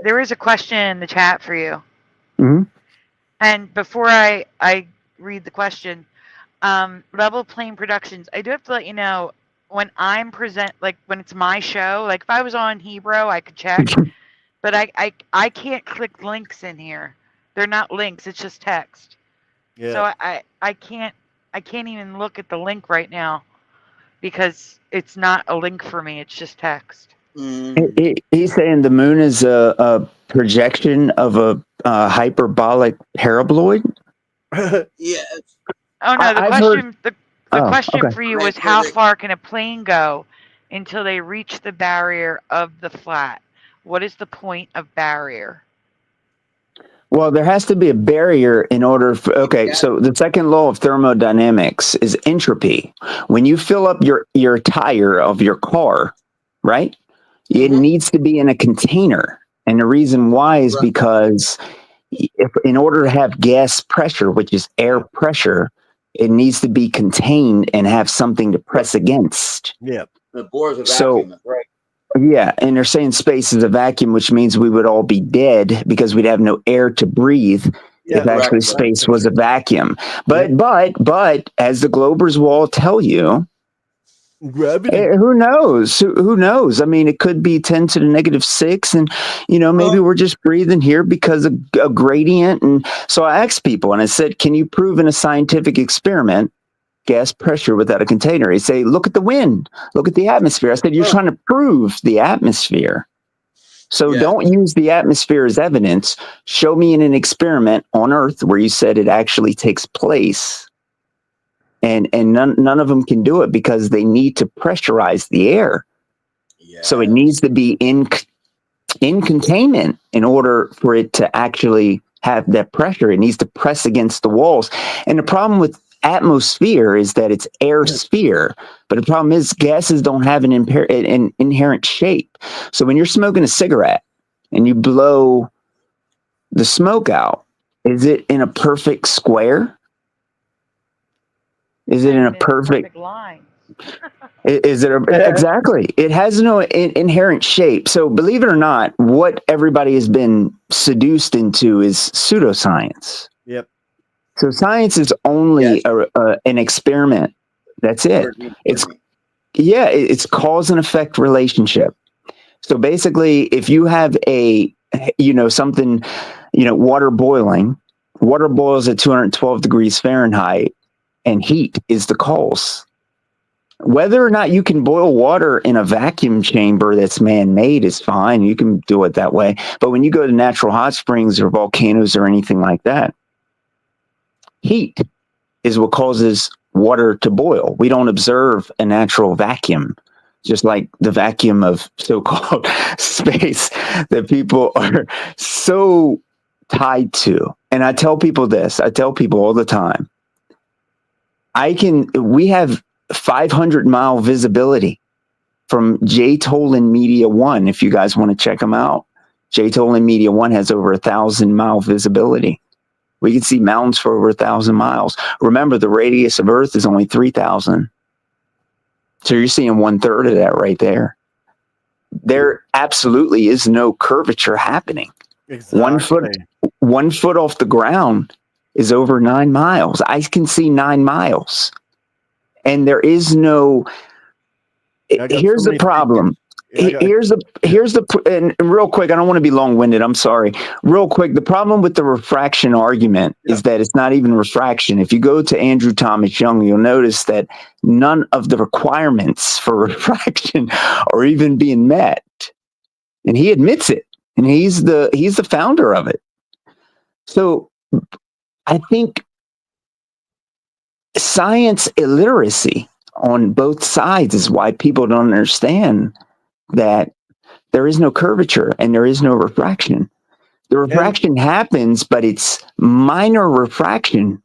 There is a question in the chat for you. Mm-hmm. And before I read the question, Level Plane Productions, I do have to let you know, when I'm when it's my show, like if I was on Hebrew, I could check, but I can't click links in here. They're not links, it's just text. Yeah. So I can't even look at the link right now because it's not a link for me, it's just text. He's saying the moon is a projection of a hyperbolic paraboloid? Yes. Oh no, the question for you was how Right. far can a plane go until they reach the barrier of the flat? What is the point of barrier? Well, there has to be a barrier in order for, so the second law of thermodynamics is entropy. When you fill up your tire of your car, right, it needs to be in a container. And the reason why is because in order to have gas pressure, which is air pressure, it needs to be contained and have something to press against. Yeah. The bore's a vacuum, right? Yeah, and they're saying space is a vacuum, which means we would all be dead because we'd have no air to breathe if actually space was a vacuum. But as the Globers will all tell you, Gravity. Who knows? Who knows? I mean, it could be 10 to the -6, and maybe we're just breathing here because of a gradient. And so I asked people, and I said, "Can you prove in a scientific experiment gas pressure without a container?" They say, "Look at the wind, look at the atmosphere." I said, "You're trying to prove the atmosphere. So don't use the atmosphere as evidence. Show me in an experiment on Earth where you said it actually takes place." And none of them can do it because they need to pressurize the air. Yeah. So it needs to be in containment in order for it to actually have that pressure. It needs to press against the walls. And the problem with atmosphere is that it's air sphere. But the problem is gases don't have an inherent shape. So when you're smoking a cigarette and you blow the smoke out, is it in a perfect square? Is it in a perfect line? Is it exactly? It has no inherent shape. So believe it or not, what everybody has been seduced into is pseudoscience. Yep. So science is only an experiment. That's it. It's cause and effect relationship. So basically, if you have something, water boils at 212 degrees Fahrenheit. And heat is the cause. Whether or not you can boil water in a vacuum chamber that's man-made is fine. You can do it that way. But when you go to natural hot springs or volcanoes or anything like that, heat is what causes water to boil. We don't observe a natural vacuum, just like the vacuum of so-called space that people are so tied to. And I tell people this. I tell people all the time. We have 500-mile visibility from J. Tolan Media 1. If you guys want to check them out, J. Tolan Media 1 has over 1,000-mile visibility. We can see mountains for over 1,000 miles. Remember, the radius of Earth is only 3,000. So you're seeing 1/3 of that right there. There absolutely is no curvature happening. Exactly. 1 foot off the ground is over 9 miles. I can see 9 miles. And there is no, here's the problem. And real quick, I don't want to be long-winded. I'm sorry. Real quick, the problem with the refraction argument is that it's not even refraction. If you go to Andrew Thomas Young, you'll notice that none of the requirements for refraction are even being met. And he admits it. And he's the founder of it. So I think science illiteracy on both sides is why people don't understand that there is no curvature and there is no refraction. The refraction happens, but it's minor refraction,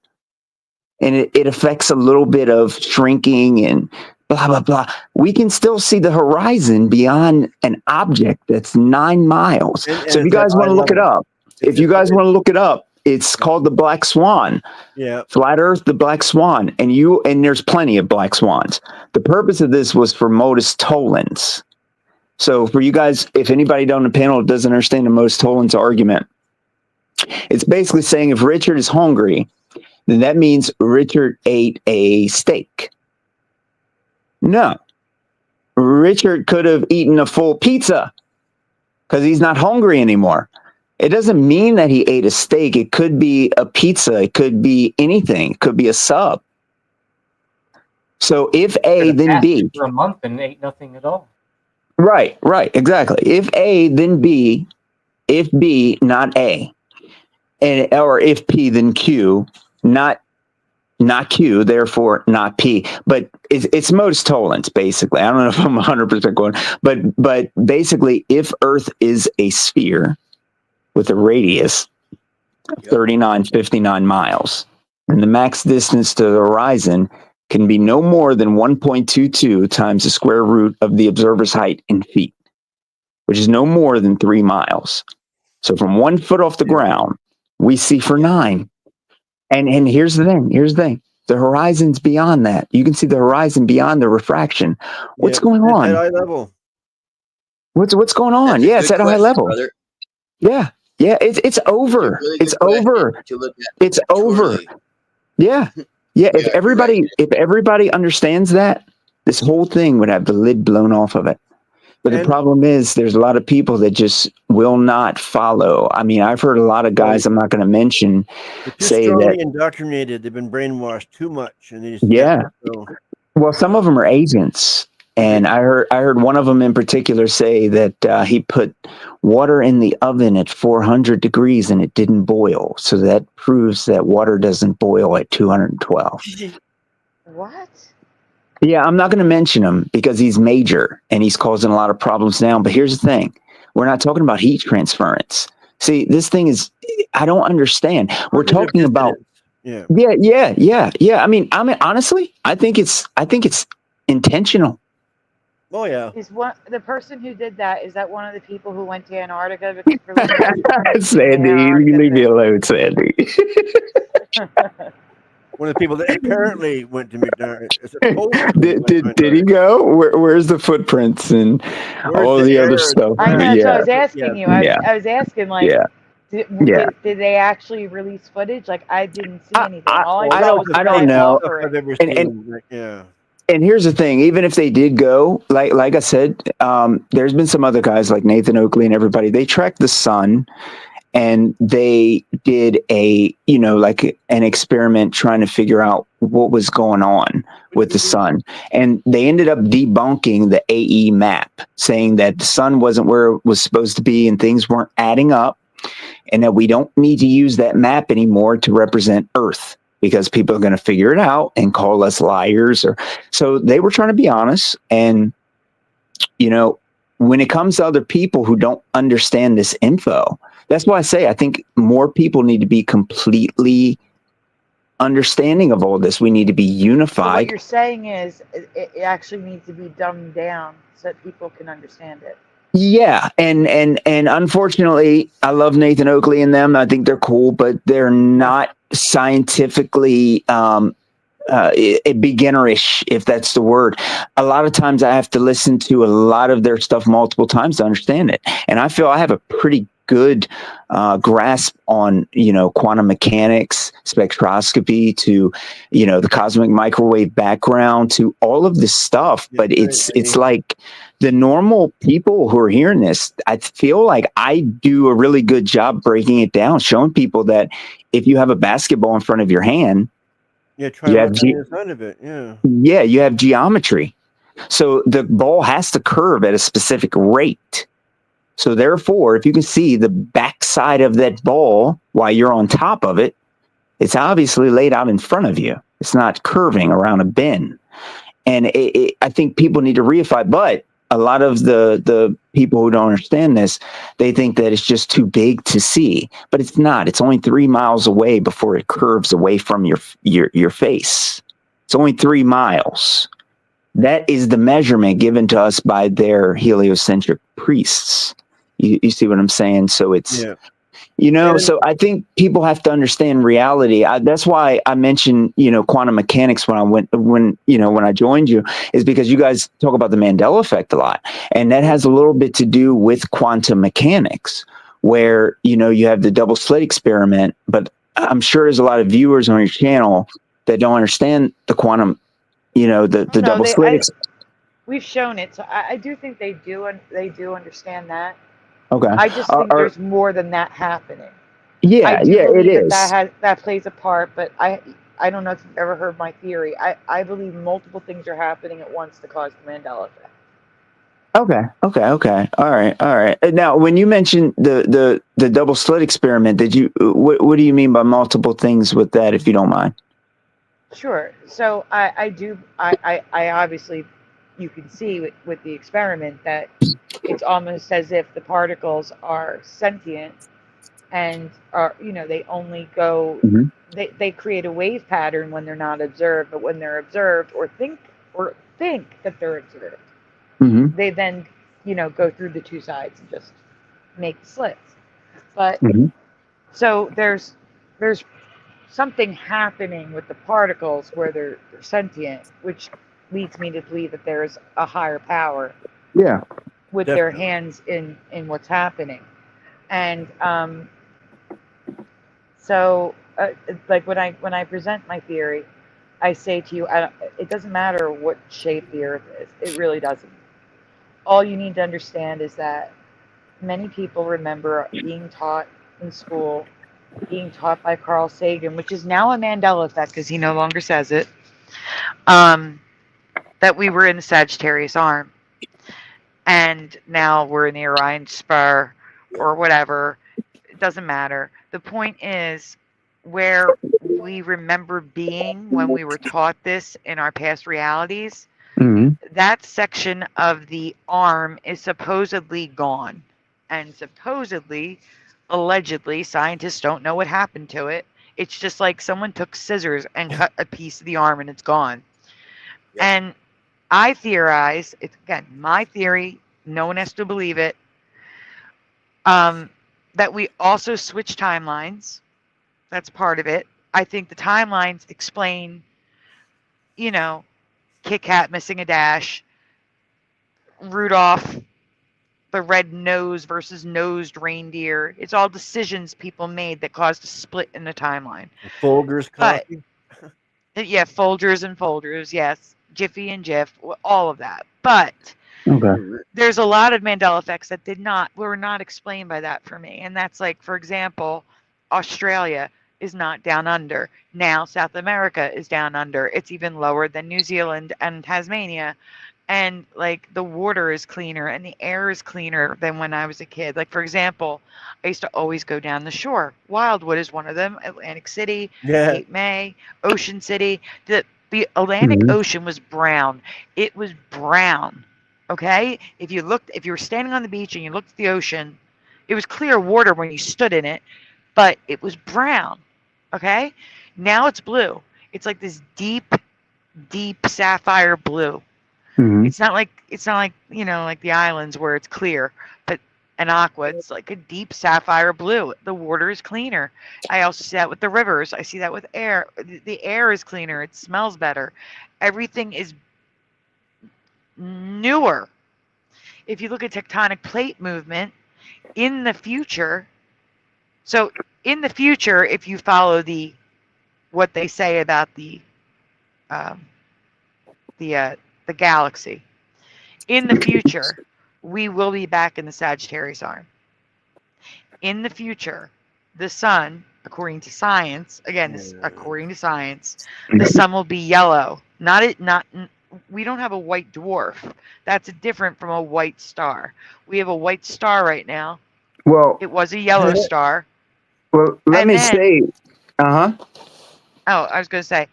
and it affects a little bit of shrinking and blah, blah, blah. We can still see the horizon beyond an object that's 9 miles. So if you guys want to look it up, it's called the Black Swan. Yeah. Flat Earth, the Black Swan. And there's plenty of black swans. The purpose of this was for modus tollens. So for you guys, if anybody down the panel doesn't understand the modus tollens argument, it's basically saying if Richard is hungry, then that means Richard ate a steak. No. Richard could have eaten a full pizza because he's not hungry anymore. It doesn't mean that he ate a steak. It could be a pizza. It could be anything. It could be a sub. So if A, then B. For a month and ate nothing at all. Right, exactly. If A, then B. If B, not A. Or if P, then Q. Not Q, therefore not P. But it's modus tollens, basically. I don't know if I'm 100% going. But basically, if Earth is a sphere with a radius of 3959 miles, and the max distance to the horizon can be no more than 1.22 times the square root of the observer's height in feet, which is no more than 3 miles. So from 1 foot off the ground, we see for 9. And here's the thing. The horizon's beyond that. You can see the horizon beyond the refraction. What's going on? At eye level. What's going on? That's it's at eye level. Brother. Yeah, it's over. It's over. It's over. Yeah. If everybody understands that, This whole thing would have the lid blown off of it. But the And- problem is there's a lot of people that just will not follow. I mean, I've heard a lot of guys I'm not going to mention They're too say strongly that, indoctrinated. They've been brainwashed too much, and they just yeah. So, Well, some of them are agents. And I heard one of them in particular say that he put water in the oven at 400 degrees and it didn't boil. So that proves that water doesn't boil at 212. What? Yeah, I'm not going to mention him because he's major and he's causing a lot of problems now. But here's the thing. We're not talking about heat transference. See, this thing is, I don't understand. We're talking about, yeah. I mean, honestly, I think it's intentional. Oh yeah. Is the person who did that? Is that one of the people who went to Antarctica? Sandy, leave me alone, Sandy. One of the people that apparently went to McDonald's. Did he go? Where's the footprints and all the other stuff? I know. Yeah. So I was asking you. I was asking, like, did they actually release footage? Like, I didn't see anything. I don't know. I've ever seen. Yeah. And here's the thing: even if they did go, like I said, there's been some other guys like Nathan Oakley and everybody. They tracked the sun, and they did like an experiment trying to figure out what was going on with the sun. And they ended up debunking the AE map, saying that the sun wasn't where it was supposed to be, and things weren't adding up, and that we don't need to use that map anymore to represent Earth, because people are going to figure it out and call us liars. So they were trying to be honest. And, when it comes to other people who don't understand this info, that's why I say I think more people need to be completely understanding of all this. We need to be unified. So what you're saying is it actually needs to be dumbed down so that people can understand it. Yeah, and unfortunately, I love Nathan Oakley and them. I think they're cool, but they're not scientifically beginnerish, if that's the word. A lot of times I have to listen to a lot of their stuff multiple times to understand it. And I feel I have a pretty good grasp on, quantum mechanics, spectroscopy, to, the cosmic microwave background, to all of this stuff. But it's like the normal people who are hearing this, I feel like I do a really good job breaking it down, showing people that if you have a basketball in front of your hand, try to understand of it. Yeah, you have geometry. So the ball has to curve at a specific rate. So therefore, if you can see the backside of that ball while you're on top of it, it's obviously laid out in front of you. It's not curving around a bend. And I think people need to reify. But a lot of the people who don't understand this, they think that it's just too big to see. But it's not. It's only 3 miles away before it curves away from your face. It's only 3 miles. That is the measurement given to us by their heliocentric priests. You see what I'm saying? So it's, so I think people have to understand reality. That's why I mentioned, quantum mechanics when I joined you, is because you guys talk about the Mandela effect a lot. And that has a little bit to do with quantum mechanics, where, you have the double slit experiment, but I'm sure there's a lot of viewers on your channel that don't understand the quantum, the double slit. We've shown it. So I do think they do understand that. Okay. I just think there's more than that happening. Yeah, it is. That plays a part, but I don't know if you've ever heard my theory. I believe multiple things are happening at once to cause the Mandela effect. Okay. All right. Now, when you mentioned the double slit experiment, what do you mean by multiple things with that, if you don't mind? Sure. So I obviously, you can see with the experiment that it's almost as if the particles are sentient and are, they only go, they create a wave pattern when they're not observed, but when they're observed or think that they're observed, they then, go through the two sides and just make slits. But so there's something happening with the particles where they're sentient, which leads me to believe that there's a higher power. Yeah. With their hands in what's happening. And so like when I present my theory, I say to you, it doesn't matter what shape the Earth is. It really doesn't. All you need to understand is that many people remember being taught in school, being taught by Carl Sagan, which is now a Mandela effect because he no longer says it, that we were in the Sagittarius arm. And now we're in the Orion spur or whatever. It doesn't matter. The point is where we remember being when we were taught this in our past realities, that section of the arm is supposedly gone. And supposedly, allegedly, scientists don't know what happened to it. It's just like someone took scissors and cut a piece of the arm and it's gone. Yeah. And I theorize, it's again my theory, no one has to believe it, that we also switch timelines. That's part of it. I think the timelines explain, you know, Kit Kat missing a dash, Rudolph, the red nose versus nosed reindeer. It's all decisions people made that caused a split in the timeline. Folgers coffee. Yeah, Folgers and Folders, yes. Jiffy and Jif, all of that. But there's a lot of Mandela effects that were not explained by that for me. And that's like, for example, Australia is not down under. Now South America is down under. It's even lower than New Zealand and Tasmania. And like the water is cleaner and the air is cleaner than when I was a kid. Like, for example, I used to always go down the shore. Wildwood is one of them. Atlantic City, Cape May, Ocean City. The Atlantic Ocean was brown. It was brown. Okay? If you were standing on the beach and you looked at the ocean, it was clear water when you stood in it, but it was brown. Okay? Now it's blue. It's like this deep, deep sapphire blue. It's not like, you know, like the islands where it's clear, but an aqua, it's like a deep sapphire blue. The water is cleaner. I also see that with the rivers. I see that with air. The air is cleaner. It smells better. Everything is newer. If you look at tectonic plate movement in the future, if you follow what they say about the galaxy, in the future, we will be back in the Sagittarius arm. In the future, the sun, according to science, according to science, the sun will be yellow. We don't have a white dwarf. That's different from a white star. We have a white star right now. Well, it was a yellow star. Well, let me say, Oh, I was going to say,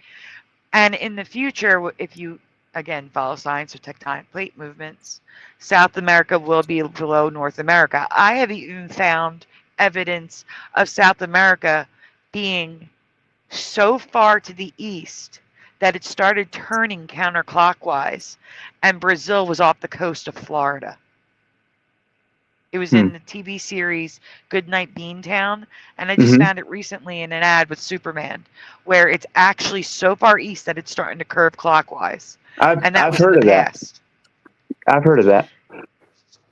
and in the future, if you again follow science or tectonic plate movements, South America will be below North America. I have even found evidence of South America being so far to the east that it started turning counterclockwise, and Brazil was off the coast of Florida. It was in the TV series Goodnight Beantown, and I just found it recently in an ad with Superman, where it's actually so far east that it's starting to curve clockwise. I've heard of that. I've heard of that.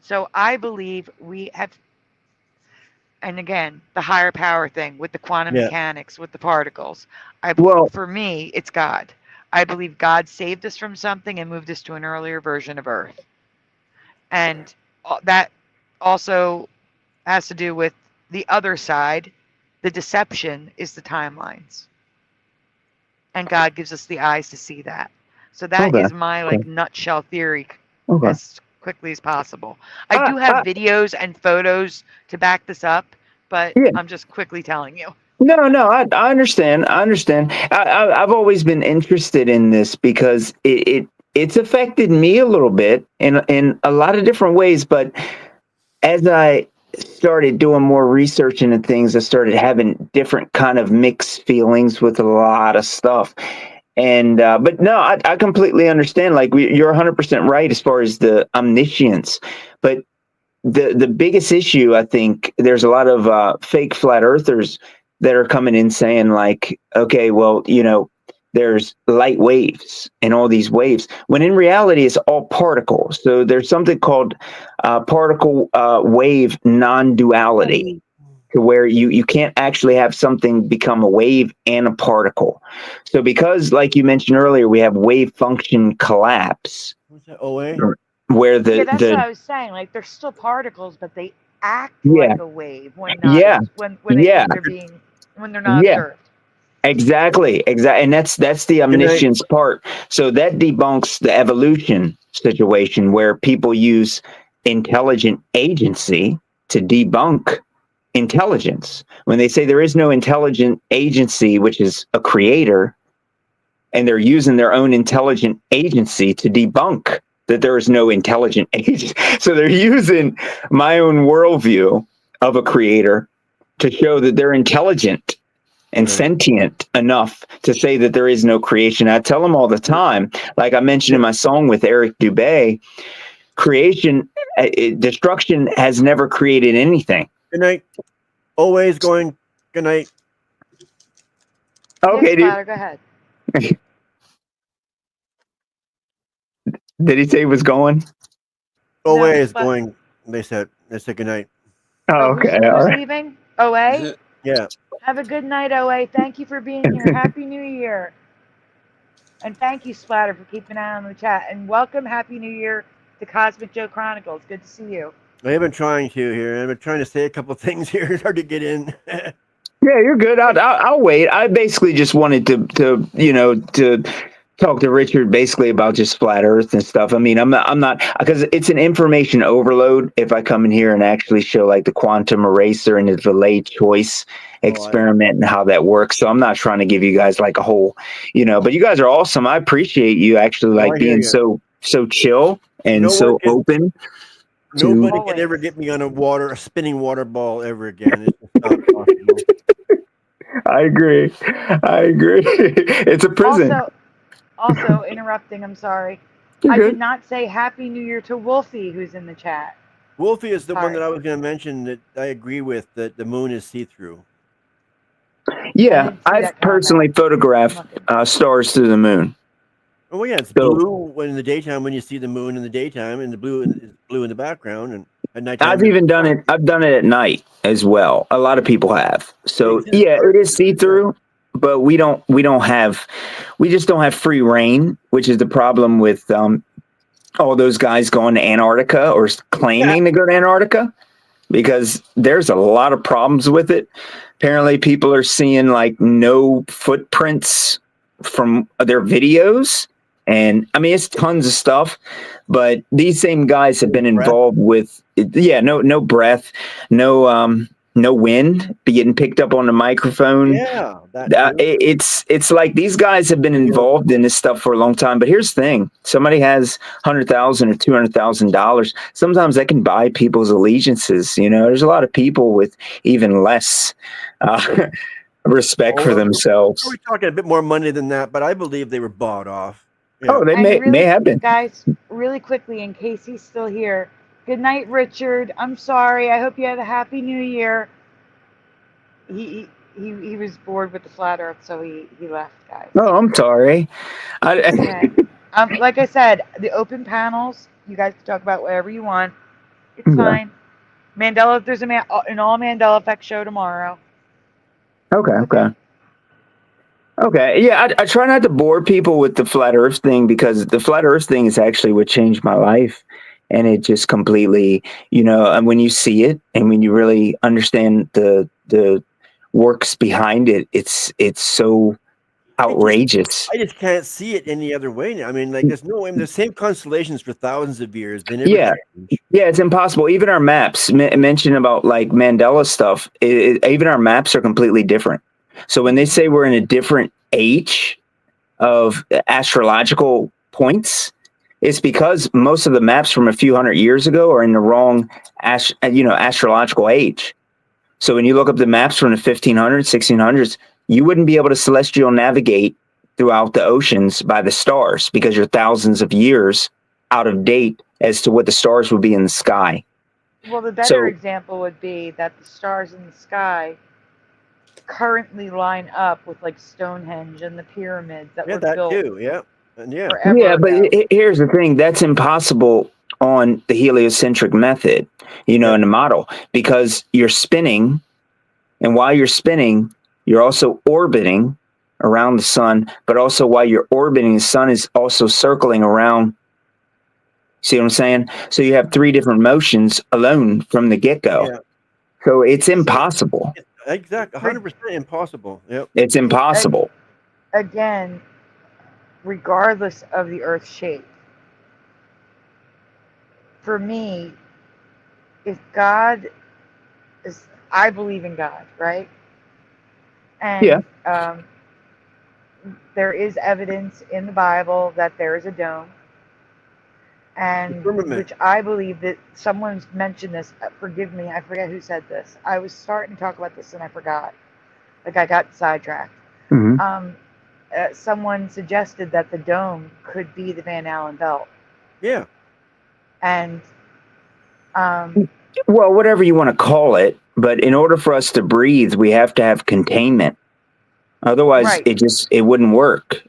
So I believe we have, and again, the higher power thing with the quantum mechanics, with the particles. For me, it's God. I believe God saved us from something and moved us to an earlier version of Earth. And that also has to do with the other side. The deception is the timelines. And God gives us the eyes to see that. So that is my nutshell theory as quickly as possible. I do have videos and photos to back this up, but I'm just quickly telling you. No, I understand. I've always been interested in this because it's affected me a little bit in a lot of different ways. But as I started doing more research into things, I started having different kind of mixed feelings with a lot of stuff. And but no, I completely understand. Like you're 100% right as far as the omniscience, but the biggest issue, I think, there's a lot of fake flat earthers that are coming in saying like, okay, well, you know, there's light waves and all these waves, when in reality it's all particles. So there's something called particle wave non-duality. to where you can't actually have something become a wave and a particle. So because, like you mentioned earlier, we have wave function collapse. What's that, OA? Where the Yeah, that's what I was saying. Like, they're still particles, but they act Yeah. like a wave when not Yeah. when Yeah. when they're not Yeah. observed. Exactly. And that's the omniscience part. So that debunks the evolution situation where people use intelligent agency to debunk intelligence. When they say there is no intelligent agency, which is a creator, and they're using their own intelligent agency to debunk that there is no intelligent agency. So they're using my own worldview of a creator to show that they're intelligent and sentient enough to say that there is no creation. I tell them all the time, like I mentioned in my song with Eric Dubé, creation, destruction has never created anything. Good night. Always going. Good night. Okay, Yes, Tyler, go ahead. Did he say he was going? Always but- going. They said good night. Oh, okay. Who's All right. leaving? OA? Yeah. Have a good night, OA. Thank you for being here. Happy New Year. And thank you, Splatter, for keeping an eye on the chat. And welcome, Happy New Year to Cosmic Joe Chronicles. Good to see you. I have been trying to here. I've been trying to say a couple things here. It's hard to get in. Yeah, you're good. I'll wait. I basically just wanted to talk to Richard basically about just flat Earth and stuff. I mean, I'm not because it's an information overload. If I come in here and actually show like the quantum eraser and the delayed choice experiment and how that works, so I'm not trying to give you guys like a whole, but you guys are awesome. I appreciate you actually like being so chill and so open. Nobody can ever get me on a spinning water ball ever again. It's just not possible. I agree. It's a prison. Also interrupting, I'm sorry. I did not say Happy New Year to Wolfie, who's in the chat. Wolfie is the one that I was going to mention that I agree with, that the moon is see-through. Yeah, I've personally photographed stars through the moon. Oh yeah, it's blue in the daytime when you see the moon in the daytime, and the blue is blue in the background, and at night. I've even done it. I've done it at night as well. A lot of people have. So yeah, it is see-through, but we just don't have free reign, which is the problem with all those guys going to Antarctica or claiming to go to Antarctica, because there's a lot of problems with it. Apparently, people are seeing like no footprints from their videos. And I mean, it's tons of stuff, but these same guys have been involved with, no breath, no wind be getting picked up on the microphone. Yeah, it's like these guys have been involved in this stuff for a long time. But here's the thing: somebody has $100,000 or $200,000. Sometimes that can buy people's allegiances. There's a lot of people with even less respect for themselves. We're talking a bit more money than that, but I believe they were bought off. Yeah. Oh, they may have been. Guys, really quickly, in case he's still here. Good night, Richard. I'm sorry. I hope you had a happy New Year. He was bored with the flat Earth, so he left, guys. Oh, I'm sorry. Okay. Like I said, the open panels. You guys can talk about whatever you want. It's fine. Mandela. There's an all Mandela effect show tomorrow. Okay. Yeah, I try not to bore people with the flat Earth thing, because the flat Earth thing is actually what changed my life. And it just completely, and when you see it and when you really understand the works behind it, it's so outrageous. I just can't see it any other way now. I mean, like, there's no way. The same constellations for thousands of years. They never change. Yeah, it's impossible. Even our maps, mention about like Mandela stuff, even our maps are completely different. So when they say we're in a different age of astrological points, it's because most of the maps from a few hundred years ago are in the wrong astrological age. So when you look up the maps from the 1500s, 1600s, you wouldn't be able to celestial navigate throughout the oceans by the stars, because you're thousands of years out of date as to what the stars would be in the sky. Well, the better example would be that the stars in the sky currently line up with like Stonehenge and the pyramids that were built. Too, yeah. And but here's the thing: that's impossible on the heliocentric method, in the model, because you're spinning And while you're spinning, you're also orbiting around the sun, but also while you're orbiting, the sun is also circling around. See what I'm saying? So you have 3 different motions alone from the get-go. Yeah. So it's impossible. Exactly. 100% impossible. Yep. It's impossible. Again, regardless of the Earth's shape, for me, if God is, I believe in God, right? And there is evidence in the Bible that there is a dome, and which I believe that someone's mentioned this. Forgive me, I forget who said this. I was starting to talk about this and I forgot. Like I got sidetracked. Mm-hmm. Someone suggested that the dome could be the Van Allen belt. Yeah. And well, whatever you want to call it, but in order for us to breathe, we have to have containment. Otherwise, right. it wouldn't work.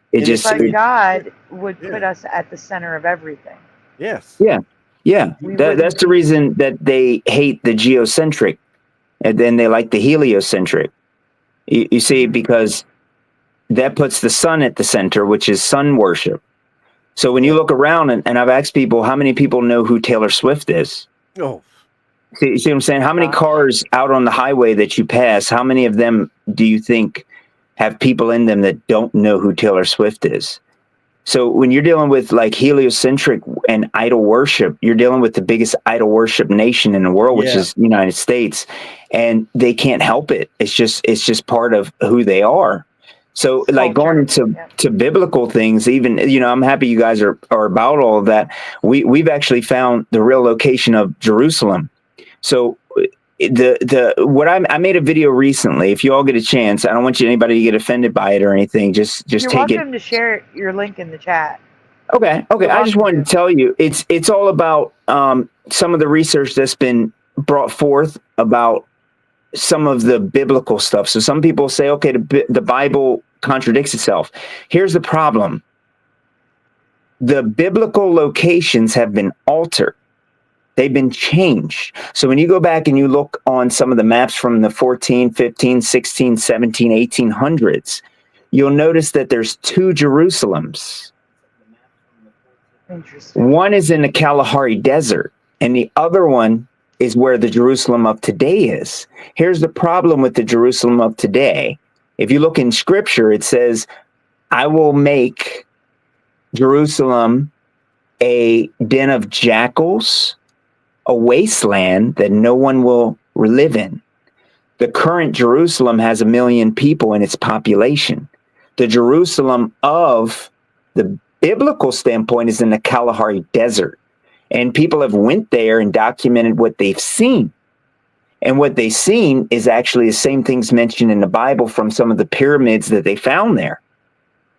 God would put us at the center of everything. Yes. Yeah. That's the reason that they hate the geocentric, and then they like the heliocentric. You see, because that puts the sun at the center, which is sun worship. So when you look around, and I've asked people, how many people know who Taylor Swift is? Oh. See what I'm saying? How many cars out on the highway that you pass, how many of them do you think have people in them that don't know who Taylor Swift is? So when you're dealing with like heliocentric and idol worship, you're dealing with the biggest idol worship nation in the world, which is the United States, and they can't help it. It's just part of who they are. So like going into biblical things, even, I'm happy you guys are about all of that. We've actually found the real location of Jerusalem. So I made a video recently. If you all get a chance, I don't want anybody to get offended by it or anything. Just You're take it. welcome to share your link in the chat. Okay. I just wanted to tell you, it's all about some of the research that's been brought forth about some of the biblical stuff. So some people say, okay, the Bible contradicts itself. Here's the problem. The biblical locations have been altered. They've been changed. So when you go back and you look on some of the maps from the 14, 15, 16, 17, 1800s, you'll notice that there's 2 Jerusalems. Interesting. One is in the Kalahari Desert, and the other one is where the Jerusalem of today is. Here's the problem with the Jerusalem of today. If you look in Scripture, it says, I will make Jerusalem a den of jackals, a wasteland that no one will live in. The current Jerusalem has 1 million people in its population. The Jerusalem of the biblical standpoint is in the Kalahari Desert. And people have went there and documented what they've seen. And what they've seen is actually the same things mentioned in the Bible from some of the pyramids that they found there.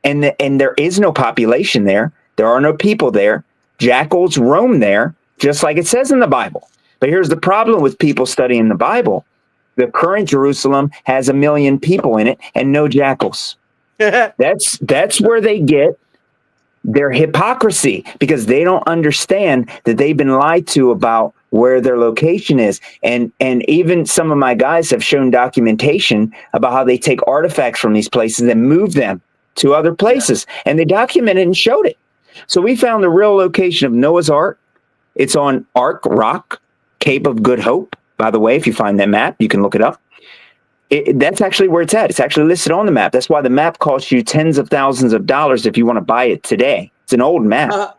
And there is no population there. There are no people there. Jackals roam there, just like it says in the Bible. But here's the problem with people studying the Bible. The current Jerusalem has 1 million people in it and no jackals. That's where they get their hypocrisy, because they don't understand that they've been lied to about where their location is. And even some of my guys have shown documentation about how they take artifacts from these places and move them to other places. And they documented and showed it. So we found the real location of Noah's Ark. It's on Ark Rock, Cape of Good Hope. By the way, if you find that map, you can look it up. That's actually where it's at. It's actually listed on the map. That's why the map costs you tens of thousands of dollars if you want to buy it today. It's an old map.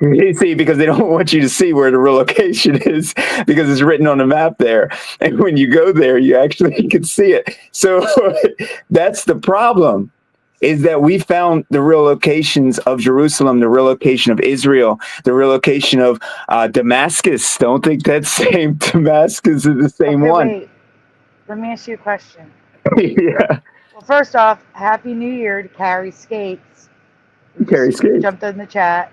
You see, because they don't want you to see where the real location is, because it's written on the map there. And when you go there, you actually can see it. So that's the problem, is that we found the real locations of Jerusalem, the real location of Israel, the real location of Damascus. Don't think that same Damascus is the same one. Wait. Let me ask you a question. Yeah. Well, first off, Happy New Year to Carrie Skates. Carrie Skates jumped in the chat.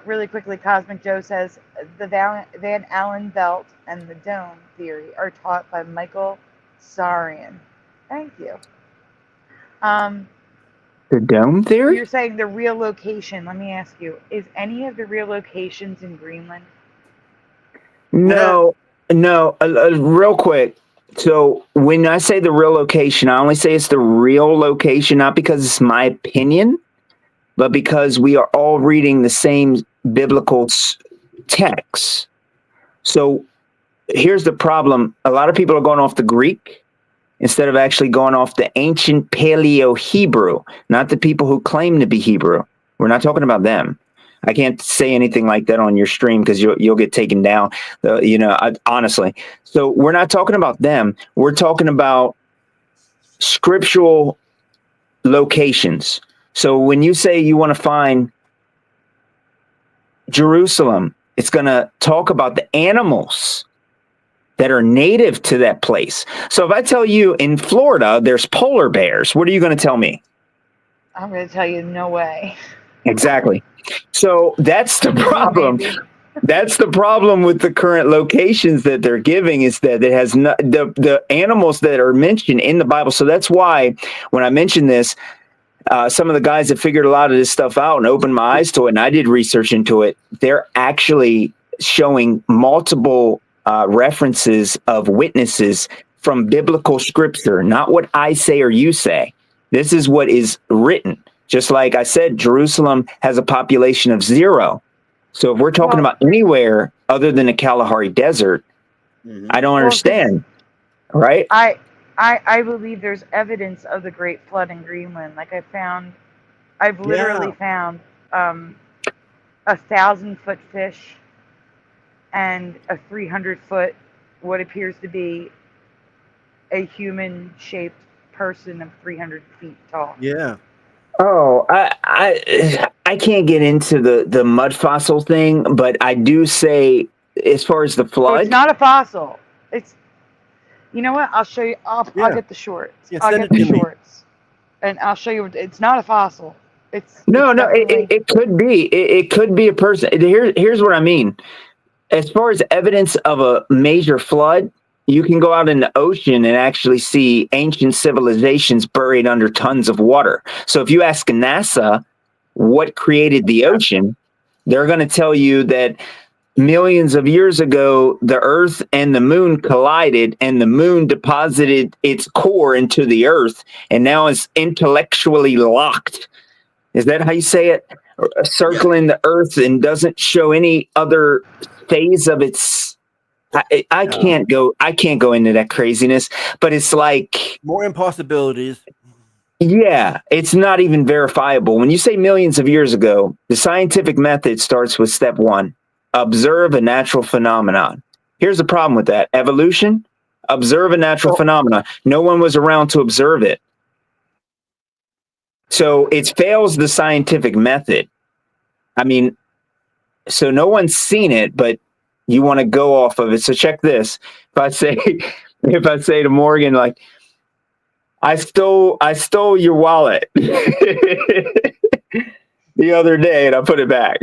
Really quickly, Cosmic Joe says the Van Allen belt and the dome theory are taught by Michael Sarian. Thank you. The dome theory? You're saying the real location. Let me ask you, is any of the real locations in Greenland? No, real quick. So when I say the real location, I only say it's the real location, not because it's my opinion, but because we are all reading the same biblical texts. So here's the problem. A lot of people are going off the Greek instead of actually going off the ancient Paleo-Hebrew, not the people who claim to be Hebrew. We're not talking about them. I can't say anything like that on your stream because you'll get taken down, honestly. So we're not talking about them. We're talking about scriptural locations. So when you say you want to find Jerusalem, it's going to talk about the animals that are native to that place. So if I tell you in Florida, there's polar bears, what are you going to tell me? I'm going to tell you no way. Exactly. So that's the problem. That's the problem with the current locations that they're giving, is that it has not the animals that are mentioned in the Bible. So that's why when I mentioned this, some of the guys that figured a lot of this stuff out and opened my eyes to it, and I did research into it, they're actually showing multiple references of witnesses from biblical scripture, not what I say or you say. This is what is written. Just like I said, Jerusalem has a population of 0. So if we're talking about anywhere other than the Kalahari Desert, I don't understand, right? I believe there's evidence of the Great Flood in Greenland. Like I've literally found a 1,000-foot fish and a 300-foot, what appears to be a human-shaped person of 300 feet tall. Yeah. Oh, I can't get into the mud fossil thing, but I do say, as far as the flood, it's not a fossil. It's, you know what? I'll show you. I'll get the shorts. Yeah, I'll send get it the to me. shorts, and I'll show you. It's not a fossil. It could be. It could be a person. Here's what I mean. As far as evidence of a major flood, you can go out in the ocean and actually see ancient civilizations buried under tons of water. So if you ask NASA what created the ocean, they're going to tell you that millions of years ago, the Earth and the moon collided, and the moon deposited its core into the Earth, and now it's intellectually locked. Is that how you say it? Circling the Earth and doesn't show any other phase of its. I can't go into that craziness, but it's like More impossibilities. Yeah, it's not even verifiable. When you say millions of years ago, the scientific method starts with step 1, observe a natural phenomenon. Here's the problem with that. Evolution, observe a natural phenomenon. No one was around to observe it. So it fails the scientific method. I mean, so no one's seen it, but you want to go off of it. So check this. If I say to Morgan, like, I stole your wallet the other day and I put it back.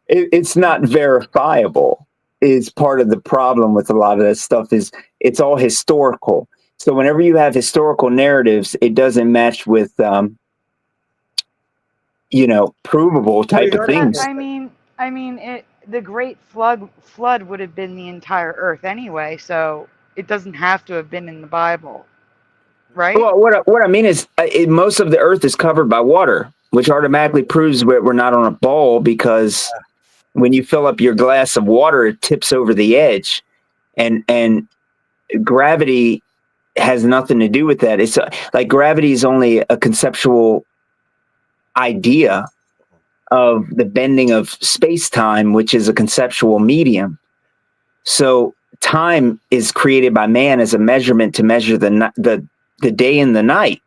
It's not verifiable is part of the problem with a lot of this stuff. Is it's all historical. So whenever you have historical narratives, it doesn't match with, provable type of things. I mean, the Great Flood would have been the entire Earth anyway, so it doesn't have to have been in the Bible, right? Well, what I mean is, most of the Earth is covered by water, which automatically proves we're not on a ball, because when you fill up your glass of water, it tips over the edge, and gravity has nothing to do with that. It's like gravity is only a conceptual idea of the bending of space-time, which is a conceptual medium. So time is created by man as a measurement to measure the day and the night.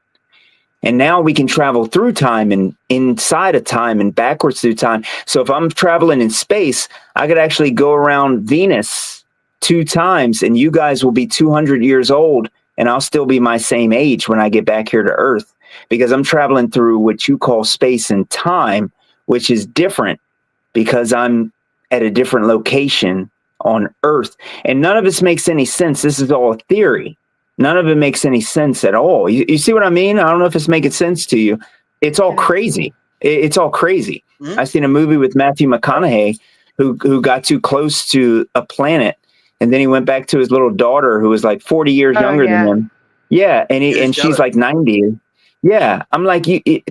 And now we can travel through time and inside of time and backwards through time. So if I'm traveling in space, I could actually go around Venus 2 times, and you guys will be 200 years old, and I'll still be my same age when I get back here to Earth, because I'm traveling through what you call space and time, which is different because I'm at a different location on Earth. And none of this makes any sense. This is all a theory. None of it makes any sense at all. You see what I mean? I don't know if it's making sense to you. It's all crazy. It's all crazy. Mm-hmm. I seen a movie with Matthew McConaughey who got too close to a planet, and then he went back to his little daughter who was like 40 years younger than him. Yeah, and she's like 90. Yeah, I'm like,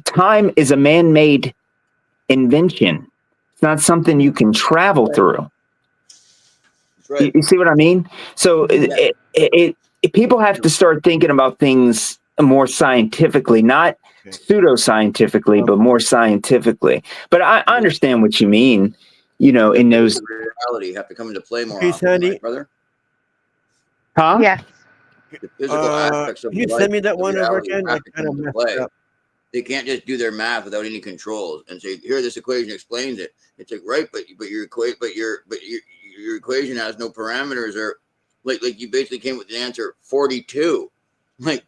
time is a man-made invention. It's not something you can travel through. Right. You see what I mean? So people have to start thinking about things more scientifically, not pseudo-scientifically, but more scientifically. But I understand what you mean, you know, in those... reality have to come into play more Okay, often, Sandy. right, brother? Huh? Yes. The physical aspects of Can you life, send me that the one over reality again? I have to kind come of into messed play. up. They can't just do their math without any controls and say, "Here, this equation explains it." It's like, right, but your equation has no parameters, or like you basically came with the answer 42. Like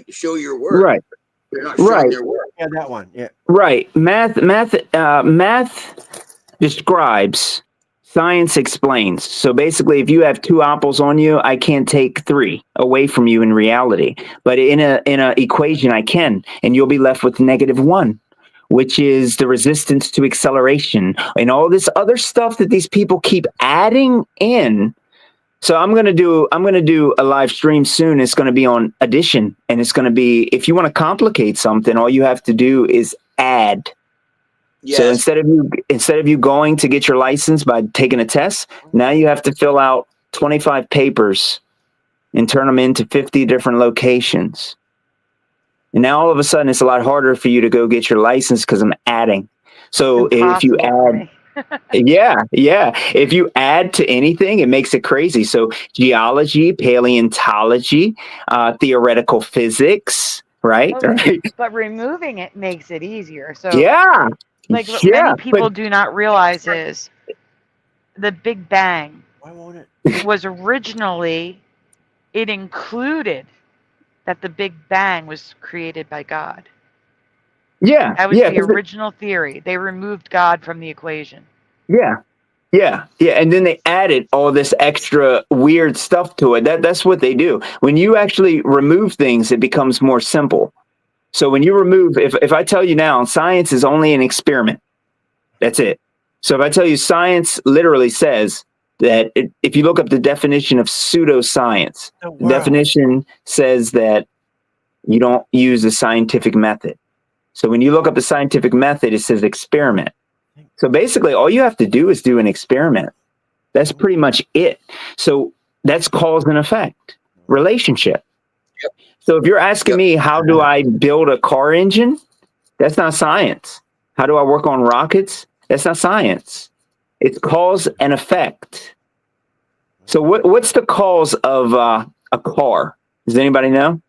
show your work. Right. They're not showing their work. Yeah, that one. Yeah. Right. Math describes, science explains. So basically, if you have 2 apples on you, I can't take 3 away from you in reality. But in a equation, I can, and you'll be left with -1, which is the resistance to acceleration and all this other stuff that these people keep adding in. So I'm gonna do a live stream soon. It's gonna be on addition, and it's gonna be, if you want to complicate something, all you have to do is add. Yes. So instead of you going to get your license by taking a test, now you have to fill out 25 papers and turn them into 50 different locations. And now all of a sudden it's a lot harder for you to go get your license because I'm adding. So if you add, yeah. If you add to anything, it makes it crazy. So geology, paleontology, theoretical physics, right? But removing it makes it easier. So yeah. like what many people do not realize is the Big Bang Why won't it? was originally, it included that the Big Bang was created by God. Yeah. That was the original theory. They removed God from the equation. Yeah. And then they added all this extra weird stuff to it. That's what they do. When you actually remove things, it becomes more simple. So when you remove, if I tell you now, science is only an experiment. That's it. So if I tell you science literally says that if you look up the definition of pseudoscience, the definition says that you don't use the scientific method. So when you look up the scientific method, it says experiment. So basically all you have to do is do an experiment. That's pretty much it. So that's cause and effect relationship. Yep. So if you're asking me, how do I build a car engine? That's not science. How do I work on rockets? That's not science. It's cause and effect. So what's the cause of a car? Does anybody know?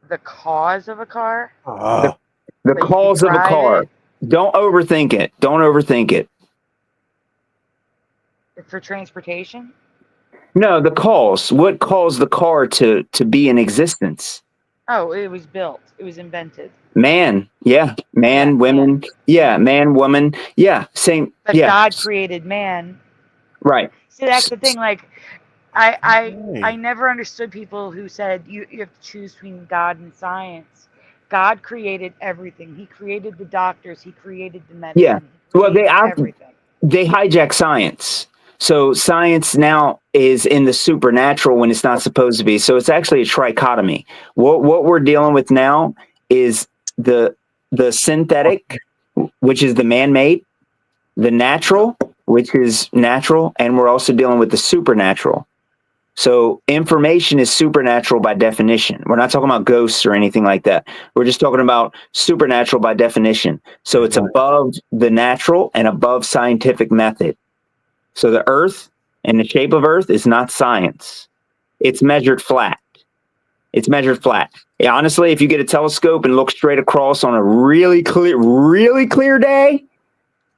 The cause of a car? The cause of a car. Don't overthink it. Don't overthink it. For transportation? No, the cause. What caused the car to be in existence? Oh, it was built. It was invented. Man. Yeah. Man, women. Yeah. Man, woman. Yeah. Same. But yeah. God created man. Right. See, that's the thing. Like, I never understood people who said you have to choose between God and science. God created everything. He created the doctors. He created the medicine. Yeah. Well, they hijack science. So science now is in the supernatural when it's not supposed to be. So it's actually a trichotomy. What we're dealing with now is the synthetic, which is the man-made, the natural, which is natural, and we're also dealing with the supernatural. So information is supernatural by definition. We're not talking about ghosts or anything like that. We're just talking about supernatural by definition. So it's above the natural and above scientific method. So the Earth and the shape of Earth is not science. It's measured flat. It's measured flat. Yeah, honestly, if you get a telescope and look straight across on a really clear day,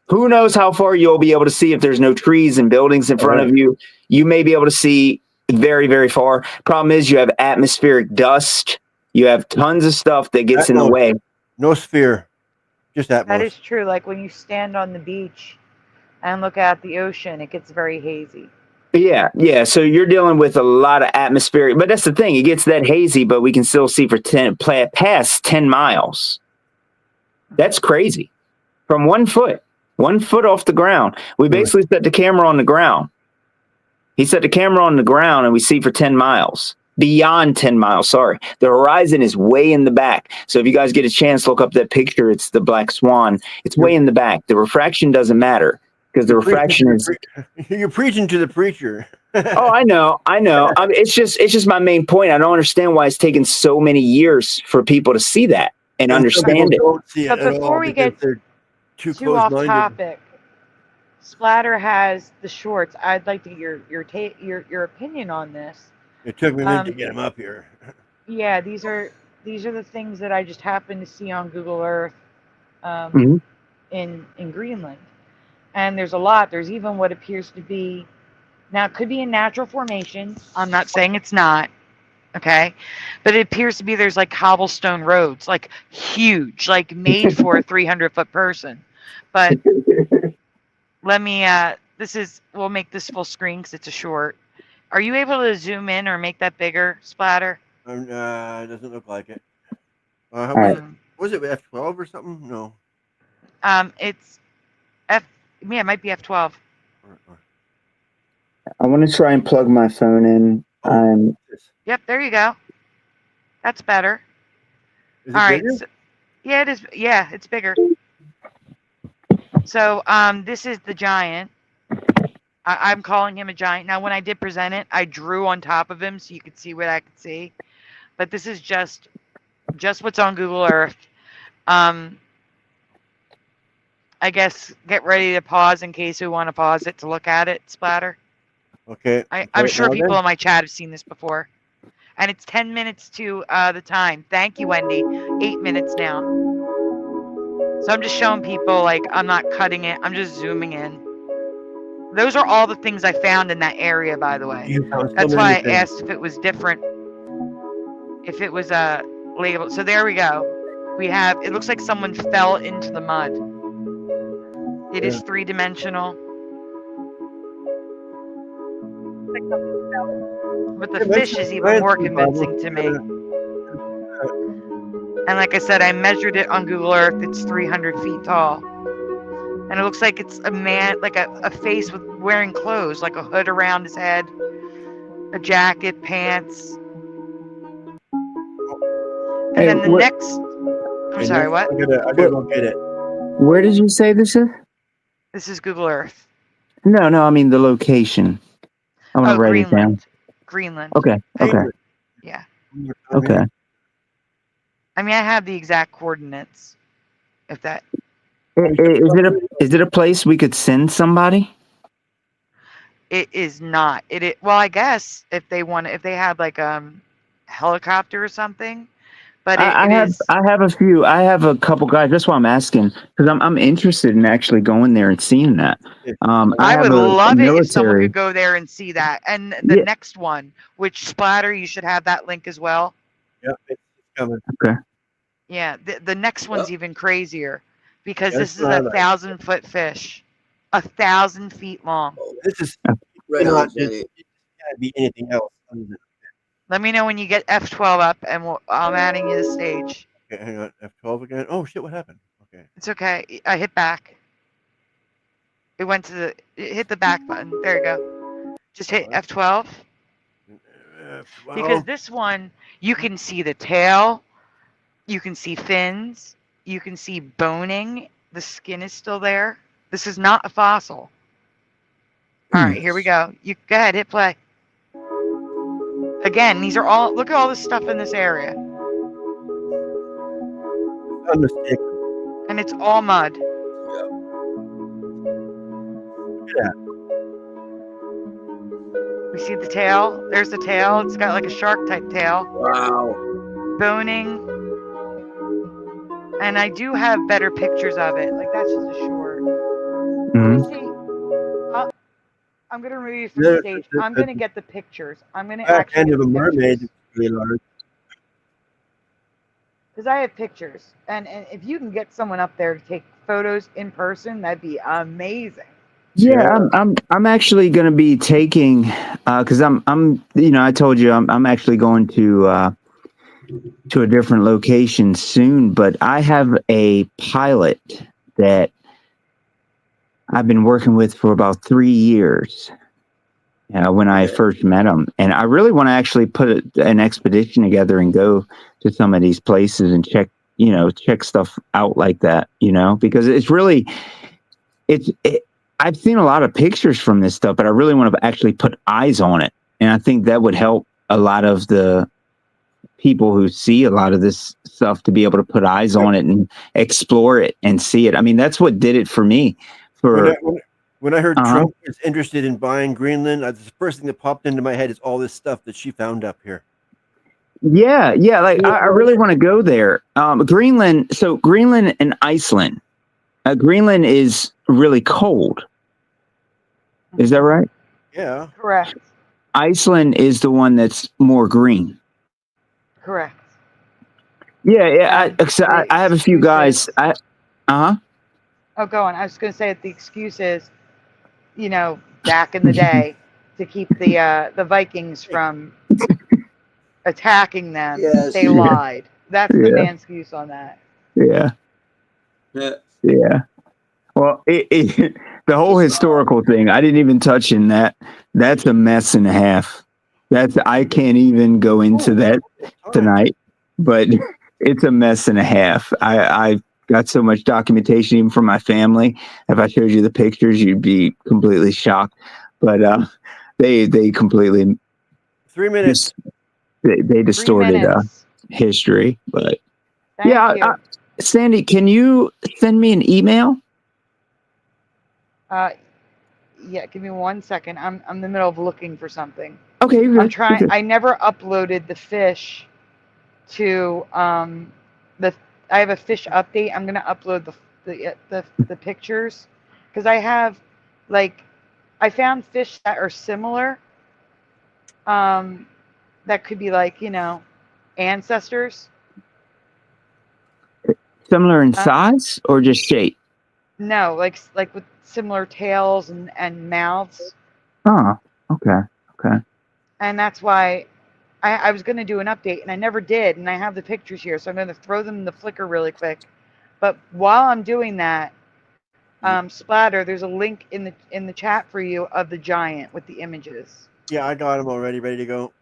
who knows how far you'll be able to see if there's no trees and buildings in front of you. You may be able to see very, very far. Problem is you have atmospheric dust. You have tons of stuff that gets in the way. No sphere. Just atmosphere. That is true. Like when you stand on the beach and look at the ocean, it gets very hazy. Yeah. So you're dealing with a lot of atmospheric, but that's the thing. It gets that hazy, but we can still see for past 10 miles. That's crazy. From 1 foot. 1 foot off the ground. We basically set the camera on the ground. He set the camera on the ground, and we see for 10 miles. Beyond 10 miles, sorry. The horizon is way in the back. So if you guys get a chance, look up that picture. It's the black swan. It's way in the back. The refraction doesn't matter because the refraction is... You're preaching to the preacher. Oh, I know. I mean, it's just my main point. I don't understand why it's taken so many years for people to see that and understand it. Don't see it But at before all we because get they're too off close-minded. topic, Splatter has the shorts. I'd like to get your opinion on this. It took me a minute to get him up here. Yeah, these are the things that I just happened to see on Google Earth in Greenland. And there's a lot. There's even what appears to be, now it could be a natural formation. I'm not saying it's not. Okay. But it appears to be there's like cobblestone roads, like huge, like made for a 300-foot person. But let me we'll make this full screen because it's a short. Are you able to zoom in or make that bigger, Splatter? It doesn't look like it. Was it F12 or something? No. It's it might be F12. I want to try and plug my phone in. Yep, there you go. That's better. Is it All right. bigger? So, yeah, it is. Yeah, it's bigger. So this is the giant. I'm calling him a giant. Now, when I did present it, I drew on top of him so you could see what I could see. But this is just what's on Google Earth. I guess get ready to pause in case we want to pause it to look at it, Splatter. Okay. I'm sure people in my chat have seen this before. And it's 10 minutes to the time. Thank you, Wendy. 8 minutes now. So I'm just showing people, like, I'm not cutting it. I'm just zooming in. Those are all the things I found in that area, by the way. That's why I asked if it was different. If it was labeled. So there we go. We have, it looks like someone fell into the mud. It is 3-dimensional. But the fish is even more convincing to me. And like I said, I measured it on Google Earth. It's 300 feet tall. And it looks like it's a man, like a face with wearing clothes, like a hood around his head, a jacket, pants. And then the next... I'm sorry, what? I gotta go get it. Where did you say this is? This is Google Earth. No, I mean the location. I want to write it down. Greenland. Okay. Yeah. Okay. I mean, I have the exact coordinates. If that... Is it a place we could send somebody? It is not. Well, I guess if they had like helicopter or something. But I have a couple guys. That's why I'm asking, because I'm interested in actually going there and seeing that. I would love it if someone could go there and see that. And the next one, which Splatter, you should have that link as well. Yep, it's coming. Okay. Yeah, the next one's even crazier because this is a 1,000-foot fish, 1,000 feet long. This is Right on, Jenny. it can't be anything else. Other than, Let me know when you get F12 up, and I'm adding you to the stage. okay, hang on, F12 again. Oh shit, what happened? Okay. It's okay. I hit back. It hit the back button. There you go. Just hit F12. Because this one, you can see the tail, you can see fins, you can see boning. The skin is still there. This is not a fossil. All right, here we go. You go ahead, hit play. Again, these are all, look at all this stuff in this area. Unmistakable. And it's all mud. Yeah. We see the tail. There's the tail. It's got like a shark type tail. Wow. Boning. And I do have better pictures of it. Like that's just a short. See, I'm going to remove you from the stage. I'm going to get the pictures. I'm going to actually end get of a the mermaid pictures. is really large. Because I have pictures. And if you can get someone up there to take photos in person, that'd be amazing. Yeah, I'm actually going to be taking because I'm I told you I'm actually going to a different location soon, but I have a pilot that I've been working with for about 3 years. When I first met him, and I really want to actually put an expedition together and go to some of these places and check stuff out like that, because it's really, I've seen a lot of pictures from this stuff, but I really want to actually put eyes on it. And I think that would help a lot of the people who see a lot of this stuff to be able to put eyes on it and explore it and see it. I mean, that's what did it for me. When I heard Trump is interested in buying Greenland, the first thing that popped into my head is all this stuff that she found up here. Yeah. Like I really want to go there. Greenland. So Greenland and Iceland. Greenland is really cold. Is that right? Yeah. Correct. Iceland is the one that's more green. Correct. Yeah. I have a few guys. Oh, go on. I was going to say that the excuse is, back in the day to keep the Vikings from attacking them. Yes. They lied. That's the main excuse on that. Yeah. Well, the whole historical thing, I didn't even touch in that. That's a mess and a half. I can't even go into that tonight, but it's a mess and a half. I got so much documentation even from my family. If I showed you the pictures, you'd be completely shocked. But they completely 3 minutes. They distorted history. But Thank you. Sandy, can you send me an email? Yeah, give me 1 second. I'm in the middle of looking for something. Okay, you're good. I'm trying. I never uploaded the fish to I have a fish update. I'm gonna upload the pictures because I have I found fish that are similar. That could be ancestors. Similar in size or just shape? No, like with similar tails and mouths. Oh, okay. And that's why I was going to do an update, and I never did, and I have the pictures here, so I'm going to throw them in the Flickr really quick. But while I'm doing that, Splatter, there's a link in the chat for you of the giant with the images. Yeah, I got them already, ready to go. All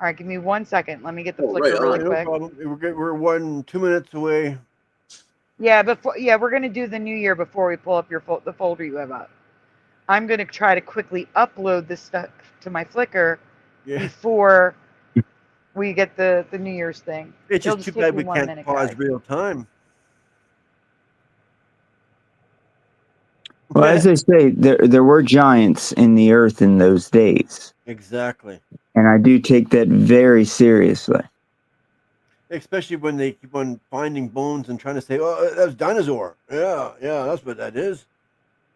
right, give me 1 second. Let me get the Flickr really quick. No problem. We're 2 minutes away. Yeah, we're going to do the new year before we pull up the folder you have up. I'm going to try to quickly upload this stuff to my Flickr before we get the New Year's thing. It's just too bad we can't pause real time. Well, as they say, there were giants in the earth in those days. Exactly. And I do take that very seriously. Especially when they keep on finding bones and trying to say, "Oh, that's dinosaur." Yeah, that's what that is.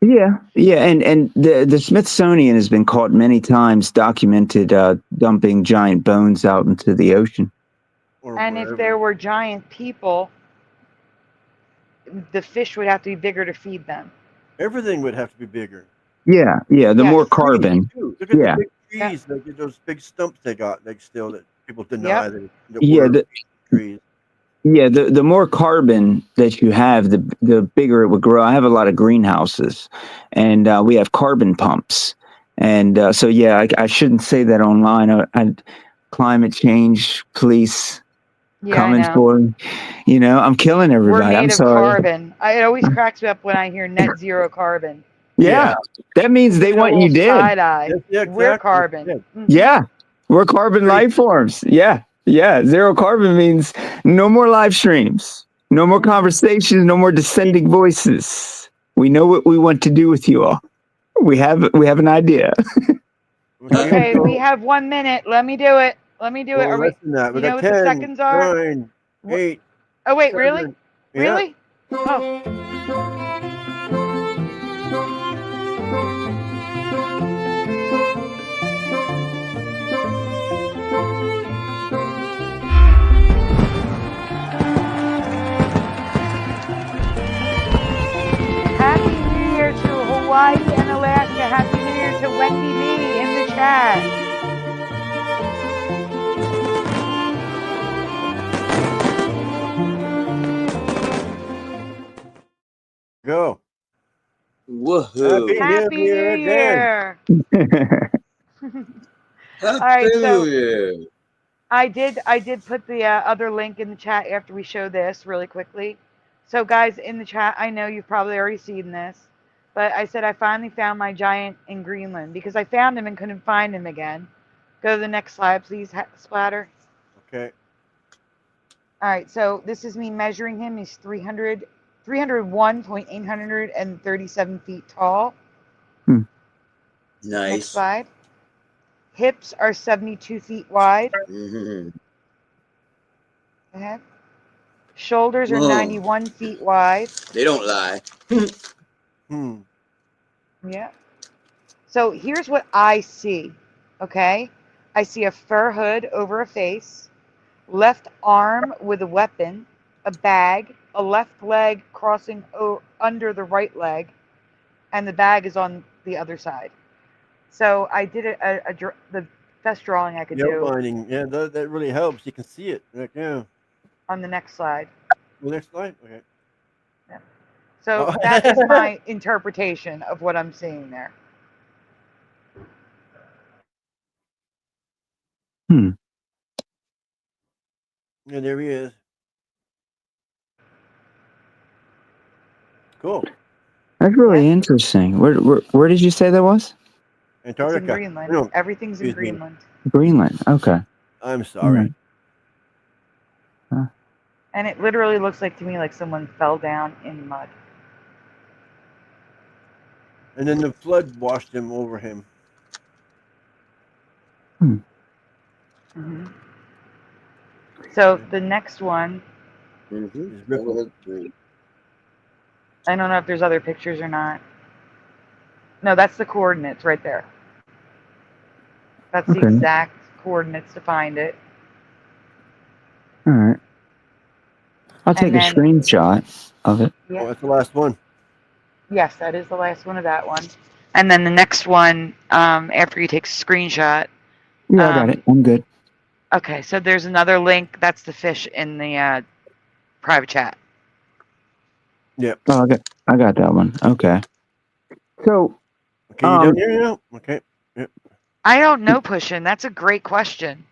Yeah, and the Smithsonian has been caught many times, documented dumping giant bones out into the ocean. And if there were giant people, the fish would have to be bigger to feed them. Everything would have to be bigger. Yeah. The more carbon. Look at the big trees, those big stumps they got. Still that people deny trees. Yeah, the more carbon that you have, the bigger it would grow. I have a lot of greenhouses, and we have carbon pumps. And so, I shouldn't say that online. Climate change, police coming for me. I'm killing everybody. We're made I'm of sorry. Carbon. It always cracks me up when I hear net zero carbon. Yeah, that means they want you dead. Side-eye. Yeah, exactly. We're carbon. Mm-hmm. Yeah, we're carbon life forms. Yeah, zero carbon means no more live streams, no more conversations, no more dissenting voices. We know what we want to do with you all. We have an idea. Okay, we have 1 minute. Let me do it. Are we, we got what 10, the seconds are? 9, 8. Oh wait, 7. really? Yeah. Really? Oh. Happy New Year to Hawaii and Alaska. Happy New Year to Wendy B in the chat. Woohoo! Happy New Year! Happy right, so- New Year! I did put the other link in the chat after we show this really quickly. So guys in the chat, I know you've probably already seen this, but I said I finally found my giant in Greenland because I found him and couldn't find him again. Go to the next slide, please, Splatter. Okay. All right, so this is me measuring him. He's 301.837 feet tall. Hmm. Nice. Next slide. Hips are 72 feet wide. Mm-hmm. Go ahead. Shoulders are Whoa. 91 feet wide. They don't lie. Hmm. Yeah. So here's what I see. Okay. I see a fur hood over a face, left arm with a weapon, a bag, a left leg crossing under the right leg, and the bag is on the other side. So I did the best drawing I could The do outlining, yeah, that really helps. You can see it. Like, yeah. on the next slide. The next slide. Okay. So Oh. that is my interpretation of what I'm seeing there. Yeah, there he is. Cool. That's really interesting. Where did you say that was? It's in Antarctica. Greenland. No, Everything's in excuse me. Greenland. Greenland. Okay. I'm sorry. And it literally looks like to me like someone fell down in mud. And then the flood washed him over him. Mm-hmm. So the next one, Mm-hmm. It's rippled. I don't know if there's other pictures or not. No, that's the coordinates right there. That's the Okay. exact coordinates to find it. All right. I'll take a then- screenshot of it. Oh, that's the last one. Yes, that is the last one of that one. And then the next one, after you take a screenshot. Yeah, I got it. I'm good. Okay, so there's another link. That's the fish in the private chat. Yep. Oh, I got that one. Okay. So, Okay, you down here now? Okay. I don't know, Pushin. That's a great question.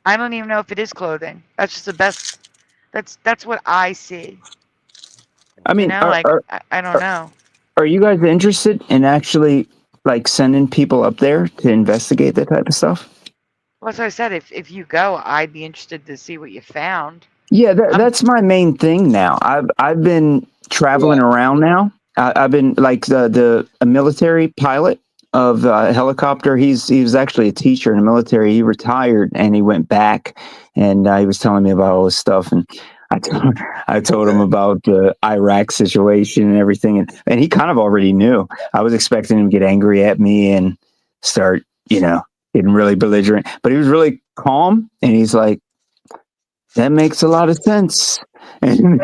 I don't even know if it is clothing. That's just the best. That's what I see. I mean, You know, I don't know. are you guys interested in actually like sending people up there to investigate that type of stuff? Well, that's what I said. If you go, I'd be interested to see what you found. Yeah, that's my main thing now. I've been traveling around now. I've been like a military pilot of a helicopter. He was actually a teacher in the military. He retired and he went back, and he was telling me about all this stuff. And I told him about the Iraq situation and everything, and he kind of already knew. I was expecting him to get angry at me and start, getting really belligerent, but he was really calm, and he's like, that makes a lot of sense. And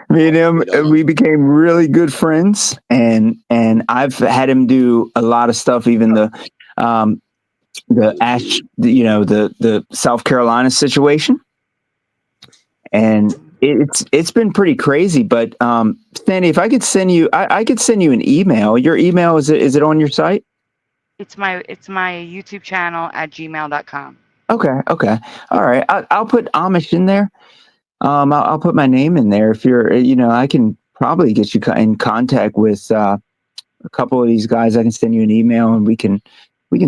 me and him, we became really good friends, and I've had him do a lot of stuff, even the South Carolina situation, and it's been pretty crazy. But Sandy, if I could send you, I could send you an email. Your email is it on your site? It's my YouTube channel at gmail.com. Okay. All right. I'll put Amish in there. I'll put my name in there. If you're, I can probably get you in contact with a couple of these guys. I can send you an email and we can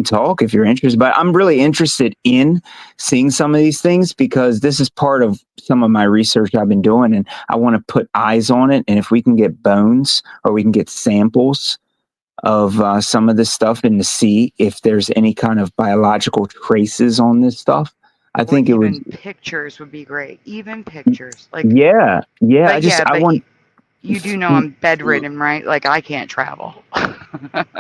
talk if you're interested. But I'm really interested in seeing some of these things because this is part of some of my research I've been doing, and I want to put eyes on it. And if we can get bones or we can get samples of some of this stuff and to see if there's any kind of biological traces on this stuff. I think it would. Pictures would be great. Even pictures, like yeah. I want. You do know I'm bedridden, right? Like I can't travel.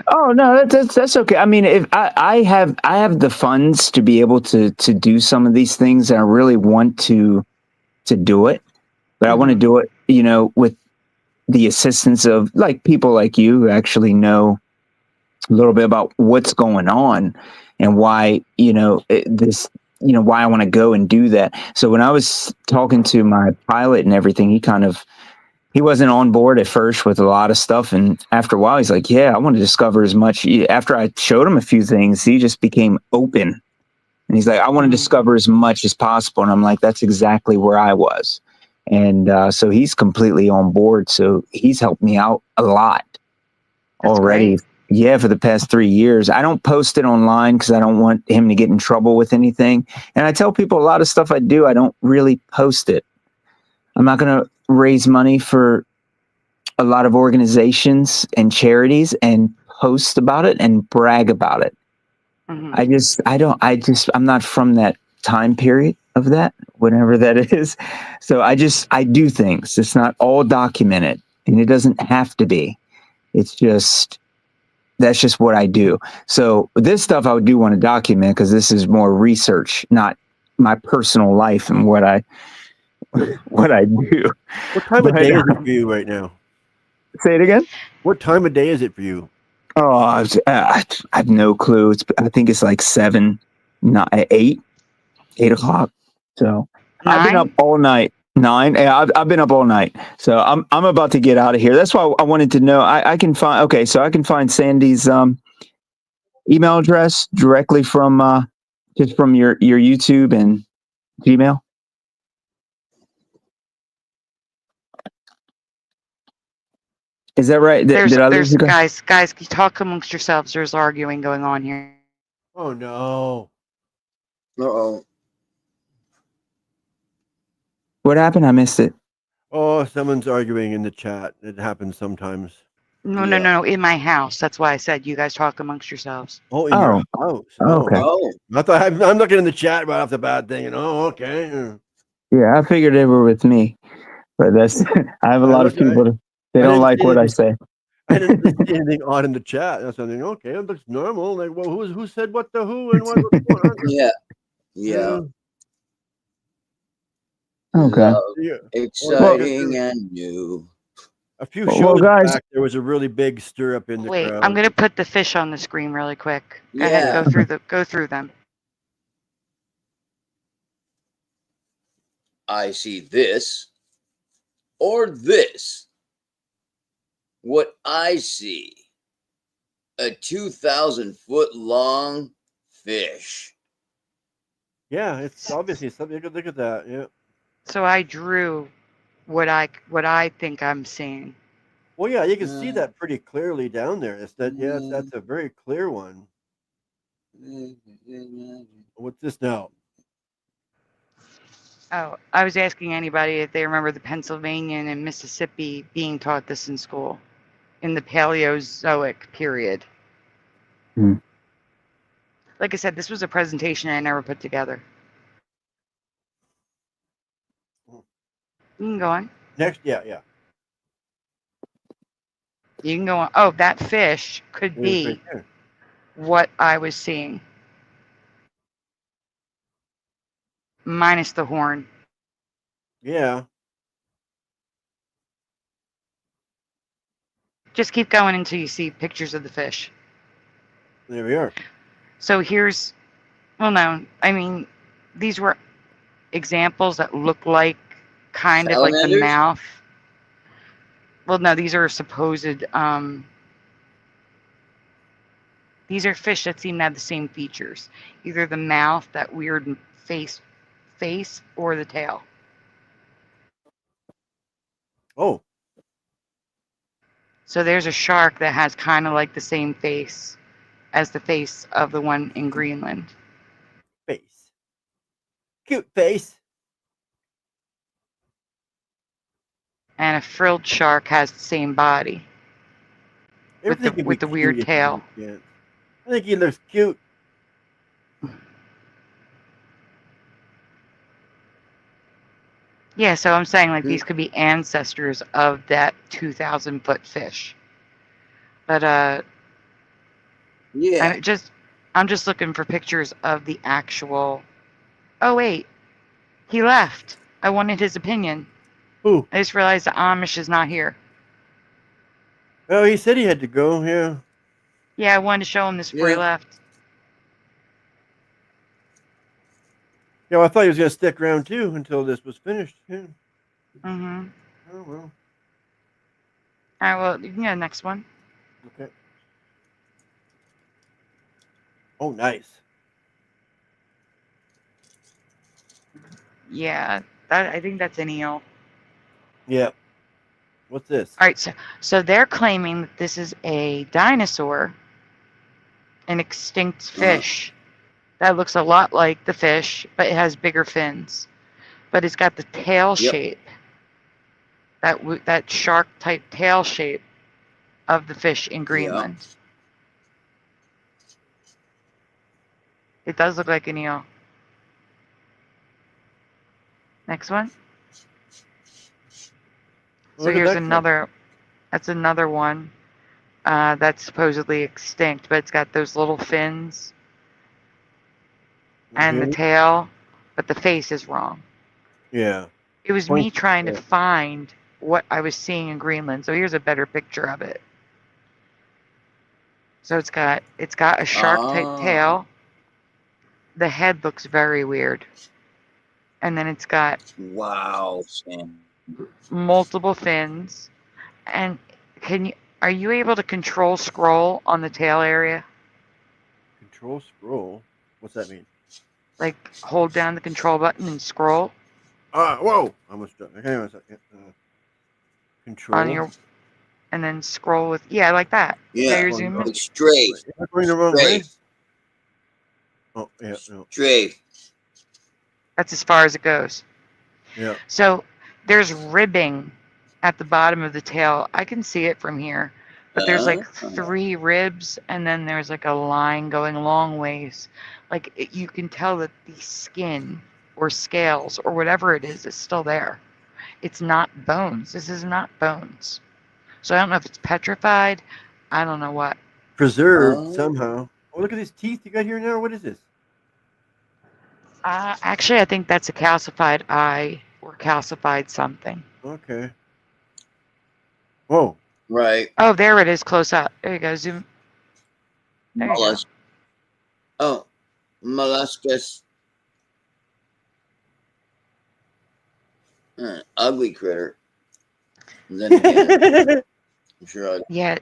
Oh no, that's okay. I mean, if I have the funds to be able to do some of these things, and I really want to do it, but I want to do it, with the assistance of like people like you who actually know a little bit about what's going on and why, why I want to go and do that. So when I was talking to my pilot and everything, he kind of he wasn't on board at first with a lot of stuff, and after a while he's like, yeah, I want to discover as much. After I showed him a few things, he just became open, and he's like, I want to discover as much as possible. And I'm like, that's exactly where I was. And so he's completely on board, so he's helped me out a lot already. Great. Yeah, for the past 3 years. I don't post it online because I don't want him to get in trouble with anything. And I tell people a lot of stuff I do, I don't really post it. I'm not going to raise money for a lot of organizations and charities and post about it and brag about it. Mm-hmm. I'm not from that time period of that, whatever that is. So I do things. It's not all documented, and it doesn't have to be. It's just, that's just what I do. So this stuff I do want to document because this is more research, not my personal life and what I do. What time of day is it for you right now? Say it again. What time of day is it for you? Oh, I have no clue. I think it's like 8 o'clock. So 9? I've been up all night. 9. Yeah, I've been up all night. So I'm about to get out of here. That's why I wanted to know. I can find. Okay, so I can find Sandy's email address directly from just from your YouTube and Gmail. Is that right? Did I lose you guys? Guys, you talk amongst yourselves. There's arguing going on here. Oh no. Uh-oh. What happened? I missed it. Oh, someone's arguing in the chat. It happens sometimes. No. In my house. That's why I said you guys talk amongst yourselves. Oh, in your house. Okay. Oh. I thought I'm looking in the chat right off the bat thinking, oh, okay. Yeah, I figured they were with me, but that's I have a lot of people. They don't like what I say. I didn't see anything odd in the chat. That's something. Okay, it looks normal. Like, well, who said what the who and what's going on? Yeah. Okay. Exciting and new. A few shows back, there was a really big stir up in the crowd. I'm gonna put the fish on the screen really quick. Go ahead, go through them. I see this or this. What I see, a 2,000-foot long fish. Yeah, it's obviously something. Look at that. Yeah. So I drew what I think I'm seeing. Well, yeah, you can see that pretty clearly down there. That's a very clear one. What's this now? Oh, I was asking anybody if they remember the Pennsylvanian and Mississippi being taught this in school in the Paleozoic period. Like I said, this was a presentation I never put together. You can go on. Next, yeah. You can go on. Oh, that fish could be what I was seeing. Minus the horn. Yeah. Just keep going until you see pictures of the fish. There we are. So these were examples that look like kind of like the mouth. Well, no, these are supposed, these are fish that seem to have the same features. Either the mouth, that weird face, or the tail. Oh. So there's a shark that has kind of like the same face as the face of the one in Greenland. Face. Cute face. And a frilled shark has the same body. With the weird tail. I think he looks cute. Yeah, so I'm saying like these could be ancestors of that 2,000-foot fish. But I'm just looking for pictures of the actual. Oh wait, he left. I wanted his opinion. Who? I just realized the Amish is not here. Oh, he said he had to go. Yeah. Yeah, I wanted to show him this before he left. Yeah, well, I thought he was going to stick around too until this was finished. Yeah. Mm-hmm. Oh well. All right, well, you can go next one. Okay. Oh, nice. Yeah, I think that's an eel. Yeah. What's this? All right, so they're claiming that this is a dinosaur, an extinct fish that looks a lot like the fish, but it has bigger fins. But it's got the tail Yep. shape, that shark type tail shape of the fish in Greenland. It does look like an eel. Next one. So Look at here's that guy. another. That's another one that's supposedly extinct, but it's got those little fins and the Mhm. tail, but the face is wrong. Yeah. It was me Point- trying to yeah. find what I was seeing in Greenland. So here's a better picture of it. So it's got a shark type tail. The head looks very weird. And then it's got Wow, Sam. multiple fins. And are you able to control scroll on the tail area? Control scroll. What's that mean? Like hold down the control button and scroll Whoa! I almost dropped. Hang on a second. Control. on your, and then scroll with like that. Yeah, You're zooming. like straight. Am I going the wrong way? Straight. Oh yeah. No. Straight. That's as far as it goes. Yeah. So there's ribbing at the bottom of the tail. I can see it from here. But there's like 3 ribs, and then there's like a line going long ways. Like you can tell that the skin or scales or whatever it is still there. It's not bones. This is not bones. So I don't know if it's petrified. I don't know what. Preserved somehow. Oh, look at these teeth you got here now. What is this? Actually, I think that's a calcified eye or calcified something. Okay. Whoa. Right. Oh, there it is, close up. There you go. Zoom. There you go. Oh, molluscus. Ugly critter. And then again, I'm sure Yeah.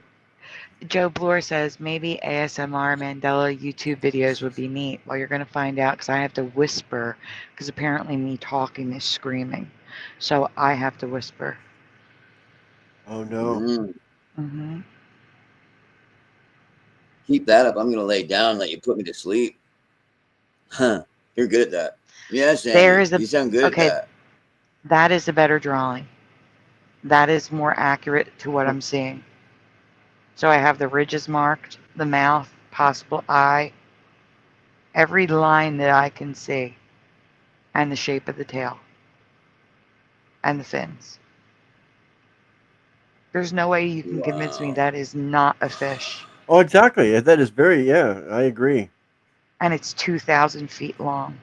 Joe Bloor says maybe ASMR Mandela YouTube videos would be neat. Well, you're going to find out because I have to whisper because apparently me talking is screaming. So I have to whisper. Oh no. Mm-hmm. Keep that up. I'm going to lay down and let you put me to sleep. Huh. You're good at that. Yes, Andy. You sound good at that. That is a better drawing. That is more accurate to what I'm seeing. So I have the ridges marked, the mouth, possible eye, every line that I can see, and the shape of the tail, and the fins. There's no way you can convince me that is not a fish. Oh, exactly. That is very, I agree. And it's 2,000 feet long.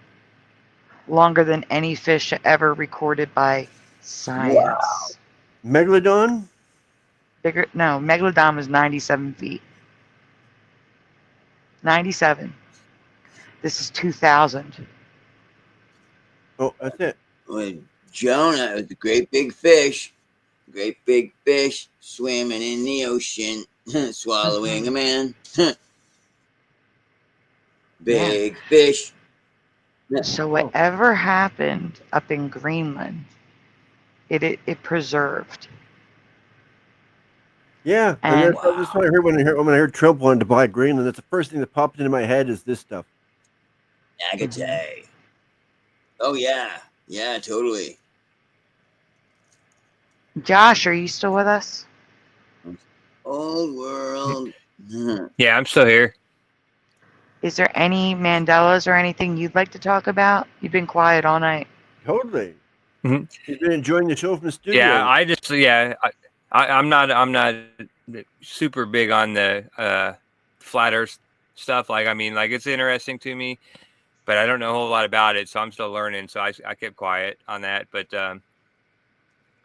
Longer than any fish ever recorded by science. Wow. Megalodon? Bigger? No, Megalodon was 97 feet. 97. This is 2,000. Oh, that's it. When Jonah was a great big fish swimming in the ocean, swallowing a man. Big fish. So whatever happened up in Greenland, it preserved. Yeah, and that's what I heard when I heard Trump wanted to buy Greenland. That's the first thing that popped into my head is this stuff. Agate. Oh yeah, yeah, totally. Josh, are you still with us? Old world. Yeah, I'm still here. Is there any Mandelas or anything you'd like to talk about? You've been quiet all night. Totally. Mhm. You've been enjoying the show from the studio. Yeah, I'm not super big on the flat Earth stuff. Like, I mean, like it's interesting to me, but I don't know a whole lot about it, so I'm still learning. So I kept quiet on that. But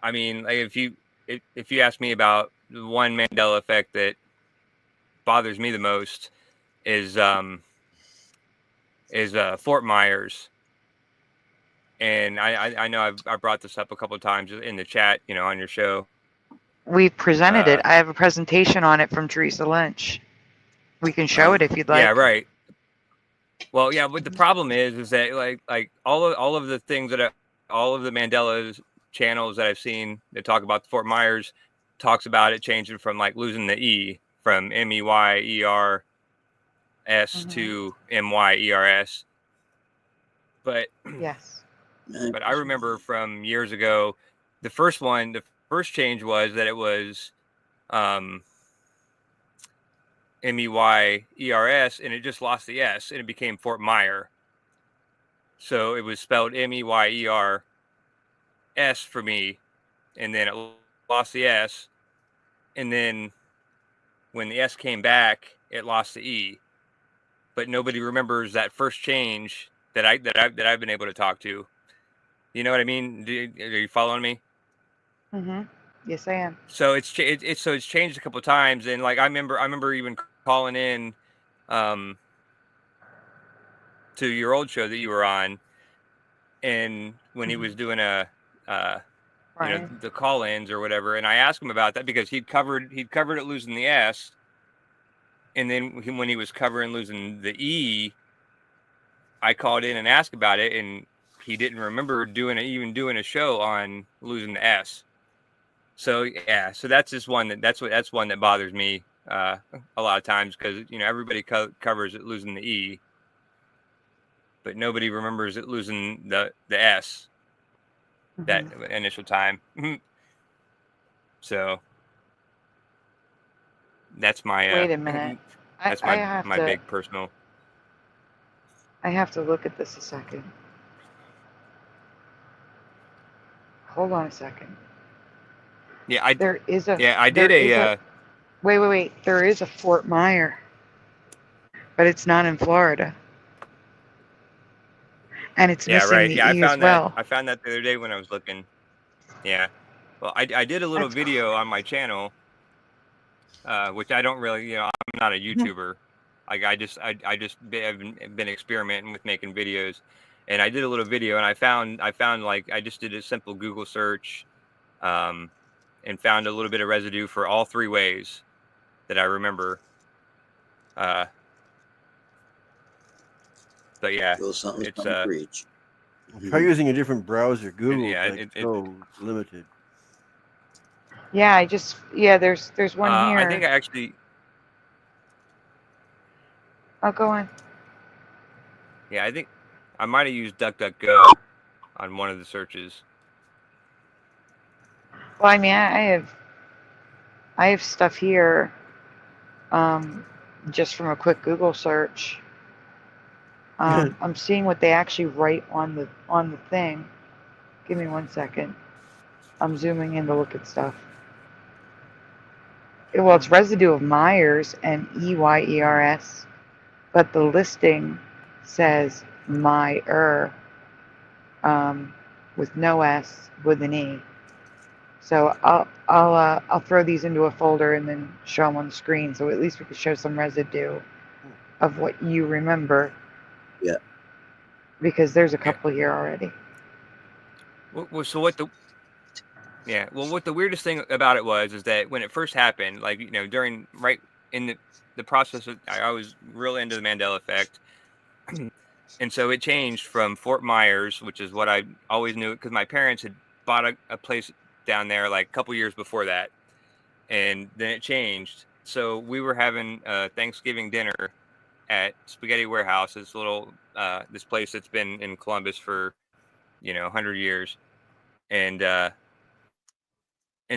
I mean, like if you ask me about the one Mandela effect that bothers me the most is Fort Myers. And I know I brought this up a couple of times in the chat, on your show. we presented it. I have a presentation on it from Teresa Lynch. We can show it if you'd like. Yeah, right. Well, yeah, but the problem is that like all of the things that all of the Mandela channels that I've seen that talk about Fort Myers talks about it changing from like losing the E from MEYERS to MYERS. But yes. But I remember from years ago, the first change was that it was MEYERS, and it just lost the S, and it became Fort Myer. So it was spelled MEYERS for me, and then it lost the S, and then when the S came back, it lost the E. But nobody remembers that first change that I've been able to talk to. You know what I mean? Are you following me? Yes, I am. So it's changed a couple of times, and like I remember even calling in to your old show that you were on, and when he was doing a you know, the call-ins or whatever, and I asked him about that because he'd covered it losing the S, and then when he was covering losing the E, I called in and asked about it, and he didn't remember even doing a show on losing the S. So yeah, so that's just one that's one that bothers me a lot of times, because you know everybody covers it losing the E, but nobody remembers it losing the S that initial time. So that's my wait a minute. That's my big personal. I have to look at this a second. Hold on a second. Yeah, I did a wait. There is a Fort Myer, but it's not in Florida, and it's missing the E as well. I found that the other day when I was looking. Yeah, well, I did a little video on my channel, which I don't really, you know, I'm not a YouTuber. Like I just have been experimenting with making videos, and I did a little video, and I found like I just did a simple Google search, and found a little bit of residue for all three ways that I remember. But yeah, it's Try using a different browser. Google, yeah, like, so limited. Yeah, there's one here. I think I actually. Oh, go on. Yeah, I think I might have used DuckDuckGo on one of the searches. Well, I mean, I have stuff here, just from a quick Google search. I'm seeing what they actually write on the thing. Give me 1 second. I'm zooming in to look at stuff. Well, it's residue of Myers and EYERS, but the listing says Meyer, with no S, with an E. So I'll throw these into a folder and then show them on the screen, so at least we can show some residue of what you remember. Yeah. Because there's a couple here already. Well, so what the weirdest thing about it is that when it first happened, like, you know, during right in the process of, I was real into the Mandela effect. And so it changed from Fort Myers, which is what I always knew, because my parents had bought a place down there like a couple years before that, and then it changed. So we were having Thanksgiving dinner at Spaghetti Warehouse, this little this place that's been in Columbus for, you know, 100 years, and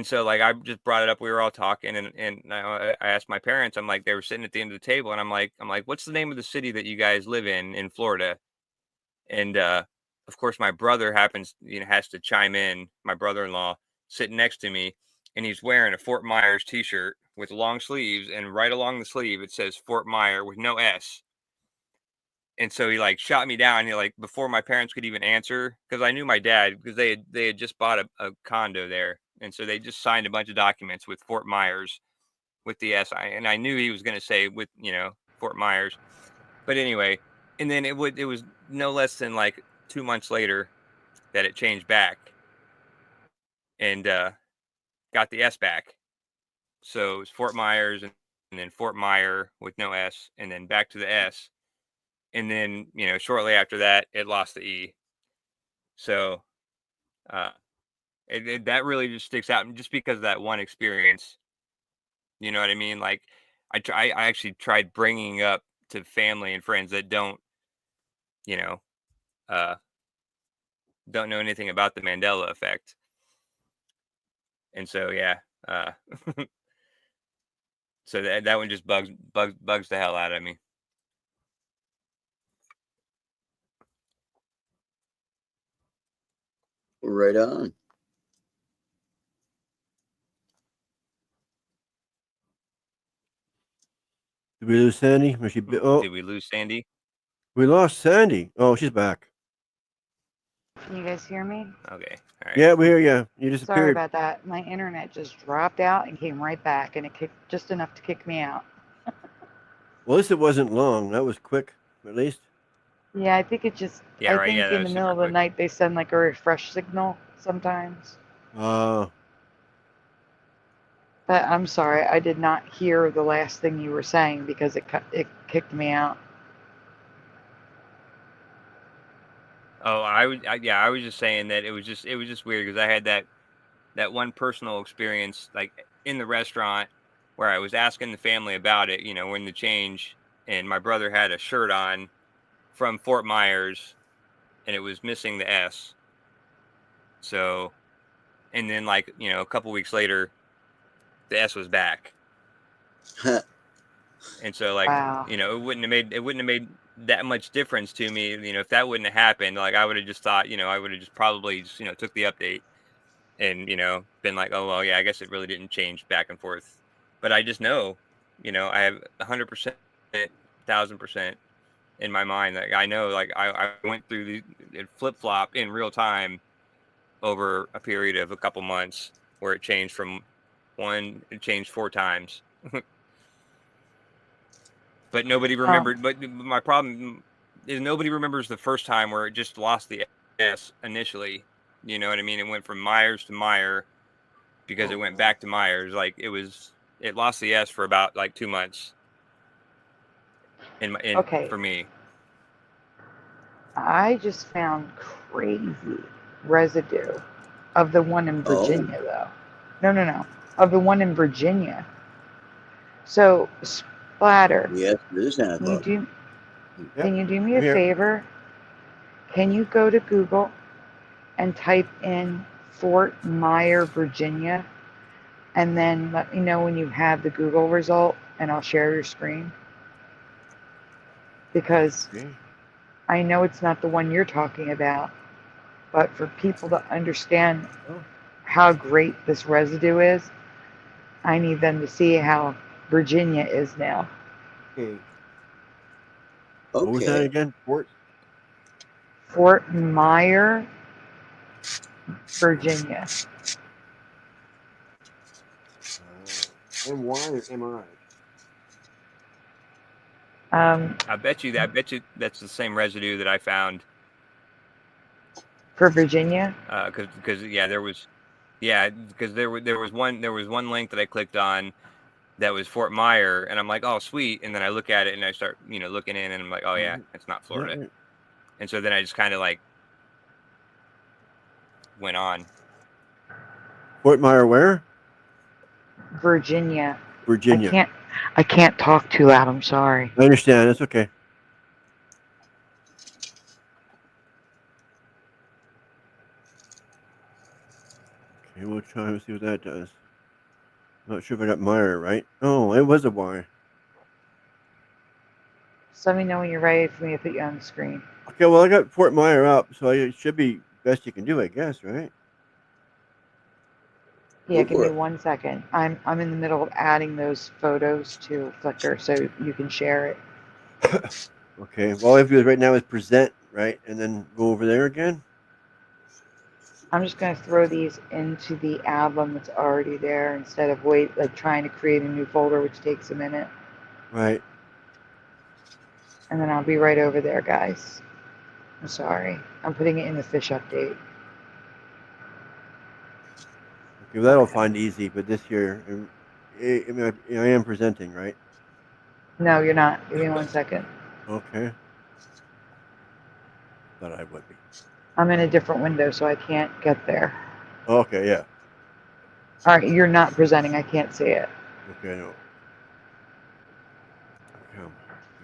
so like I just brought it up. We were all talking, and I asked my parents. I'm like, they were sitting at the end of the table, and I'm like, what's the name of the city that you guys live in Florida? And of course, my brother has to chime in. My brother-in-law sitting next to me, and he's wearing a Fort Myers T-shirt with long sleeves, and right along the sleeve it says Fort Myer with no S. And so he like shot me down. He like, before my parents could even answer, because I knew my dad, because they had just bought a condo there. And so they just signed a bunch of documents with Fort Myers with the S. And I knew he was going to say with, you know, Fort Myers. But anyway, and then it was no less than like 2 months later that it changed back and got the S back. So it was Fort Myers and then Fort Myer with no S, and then back to the S. And then, shortly after that, it lost the E. So that really just sticks out, and just because of that one experience. You know what I mean? Like, I actually tried bringing up to family and friends that don't, you know, uh, don't know anything about the Mandela effect. And so, yeah, so that one just bugs the hell out of me. Right on. Did we lose Sandy? Was she? Oh, Did we lose Sandy? we lost Sandy. Oh, she's back. Can you guys hear me? Okay, all right. Yeah, we hear you. You Sorry disappeared. about that. My internet just dropped out and came right back, and it kicked just enough to kick me out. Well, at least it wasn't long. That was quick, at least. Yeah, I think it just. Yeah, I right. think Yeah, that in the was middle of super the quick. night they send like a refresh signal sometimes. Oh. But I'm sorry, I did not hear the last thing you were saying because it kicked me out. Oh, I was just saying that it was just weird because I had that one personal experience, like in the restaurant, where I was asking the family about it, when to change, and my brother had a shirt on from Fort Myers, and it was missing the S. So, and then like, a couple weeks later, the S was back. And so like, Wow. it wouldn't have made that much difference to me, if that wouldn't have happened. Like, I would have just thought, I would have just probably just, took the update and, been like, oh, well, yeah, I guess it really didn't change back and forth. But I just know, I have 100%, 1,000% in my mind. Like, I know, like, I went through the flip-flop in real time over a period of a couple months where it changed it changed 4 times. But nobody remembered. But my problem is nobody remembers the first time where it just lost the S initially. You know what I mean? It went from Myers to Meyer because it went back to Myers. Like, it lost the S for about like 2 months. Okay. For me. I just found crazy residue of the one in Virginia, though. No. Of the one in Virginia. So, Splatter. Yes, it is Santa Claus. Can you do me a favor? Can you go to Google and type in Fort Myer, Virginia, and then let me know when you have the Google result, and I'll share your screen? Because I know it's not the one you're talking about, but for people to understand how great this residue is, I need them to see how Virginia is now. Okay. What was that again? Fort Myer, Virginia. M-Y or M-I? I bet you that's the same residue that I found for Virginia. Because there was one link that I clicked on that was Fort Myer, and I'm like, oh, sweet. And then I look at it and I start looking in, and I'm like, oh yeah, it's not Florida. And so then I just kind of like went on. Fort Myer where? Virginia. Virginia. I can't talk too loud. I'm sorry. I understand. That's okay. Okay, we'll try and see what that does. Not sure if I got Meyer right. Oh, it was a Y. Just let me know when you're ready for me to put you on the screen. Okay, well, I got Fort Myer up, so it should be best you can do, I guess, right? Yeah, give me 1 second. I'm in the middle of adding those photos to Flickr so you can share it. Okay, well, all I have to do right now is present, right? And then go over there again. I'm just going to throw these into the album that's already there instead of trying to create a new folder, which takes a minute. Right. And then I'll be right over there, guys. I'm sorry. I'm putting it in the fish update. Okay, well, that'll find easy, but this here, I am presenting, right? No, you're not. Give me 1 second. Okay. Thought I would be. I'm in a different window, so I can't get there. Okay, yeah. All right, you're not presenting. I can't see it. Okay, I know.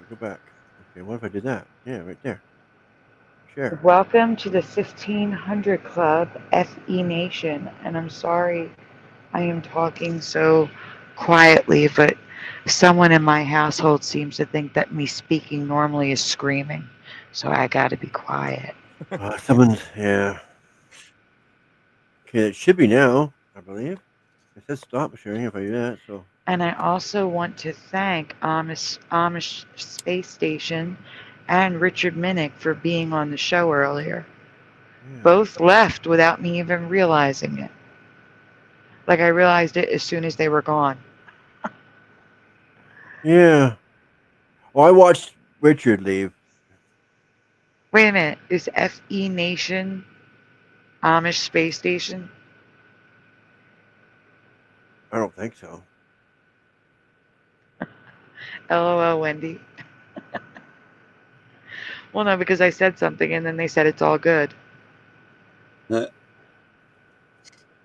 Go back. Okay, what if I did that? Yeah, right there. Share. Welcome to the 1500 Club, FE Nation. And I'm sorry I am talking so quietly, but someone in my household seems to think that me speaking normally is screaming. So I got to be quiet. Yeah. Okay, it should be now, I believe. It says stop sharing if I do that, so. And I also want to thank Amish Space Station and Richard Minnick for being on the show earlier. Yeah. Both left without me even realizing it. Like I realized it as soon as they were gone. Yeah. Well, I watched Richard leave. Wait a minute. Is FE Nation Amish Space Station? I don't think so. LOL, Wendy. Well, no, because I said something and then they said it's all good. That's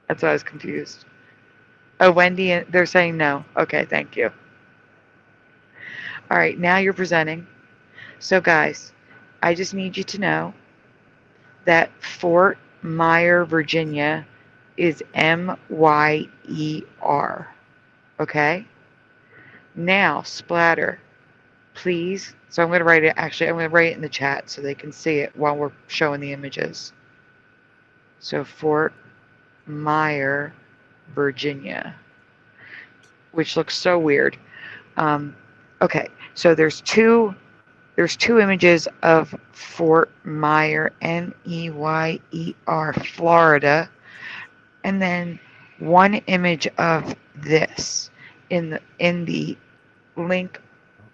why I was confused. Oh, Wendy, they're saying no. Okay, thank you. All right, now you're presenting. So, guys, I just need you to know that Fort Myer, Virginia is MYER. Okay? Now, Splatter, please. So I'm going to write it. Actually, I'm going to write it in the chat so they can see it while we're showing the images. So Fort Myer, Virginia, which looks so weird. Okay, so there's two images of Fort Myer, MEYER, Florida, and then one image of this in the link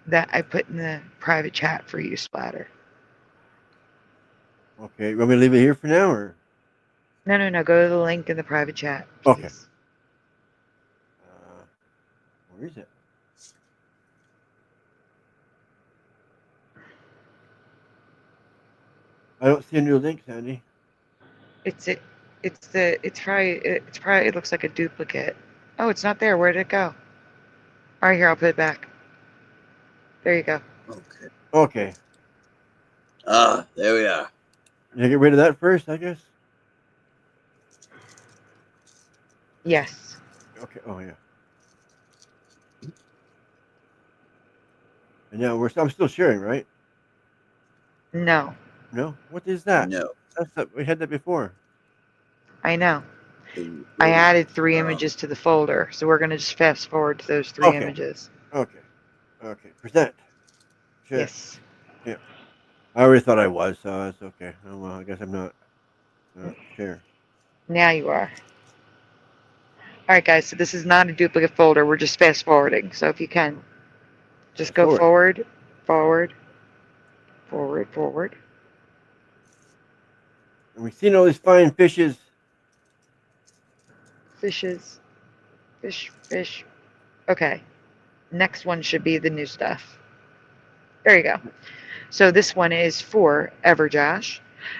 that I put in the private chat for you, Splatter. Okay, you want me to leave it here for now, or? No. Go to the link in the private chat, please. Okay. Where is it? I don't see a new link, Sandy. It looks like a duplicate. Oh, it's not there. Where did it go? All right, here, I'll put it back. There you go. Okay. There we are. You get rid of that first, I guess? Yes. Okay, oh yeah. And now I'm still sharing, right? No. No? What is that? No. We had that before. I know. I added 3 images to the folder, so we're going to just fast forward to those 3 images. Okay. Present. Share. Yes. Yeah. I already thought I was, so that's okay. Oh, well, I guess I'm not. Share. Now you are. All right, guys, so this is not a duplicate folder. We're just fast forwarding. So if you can, just go forward. And we've seen all these fine fishes. Fish. Okay. Next one should be the new stuff. There you go. So this one is for Everjosh.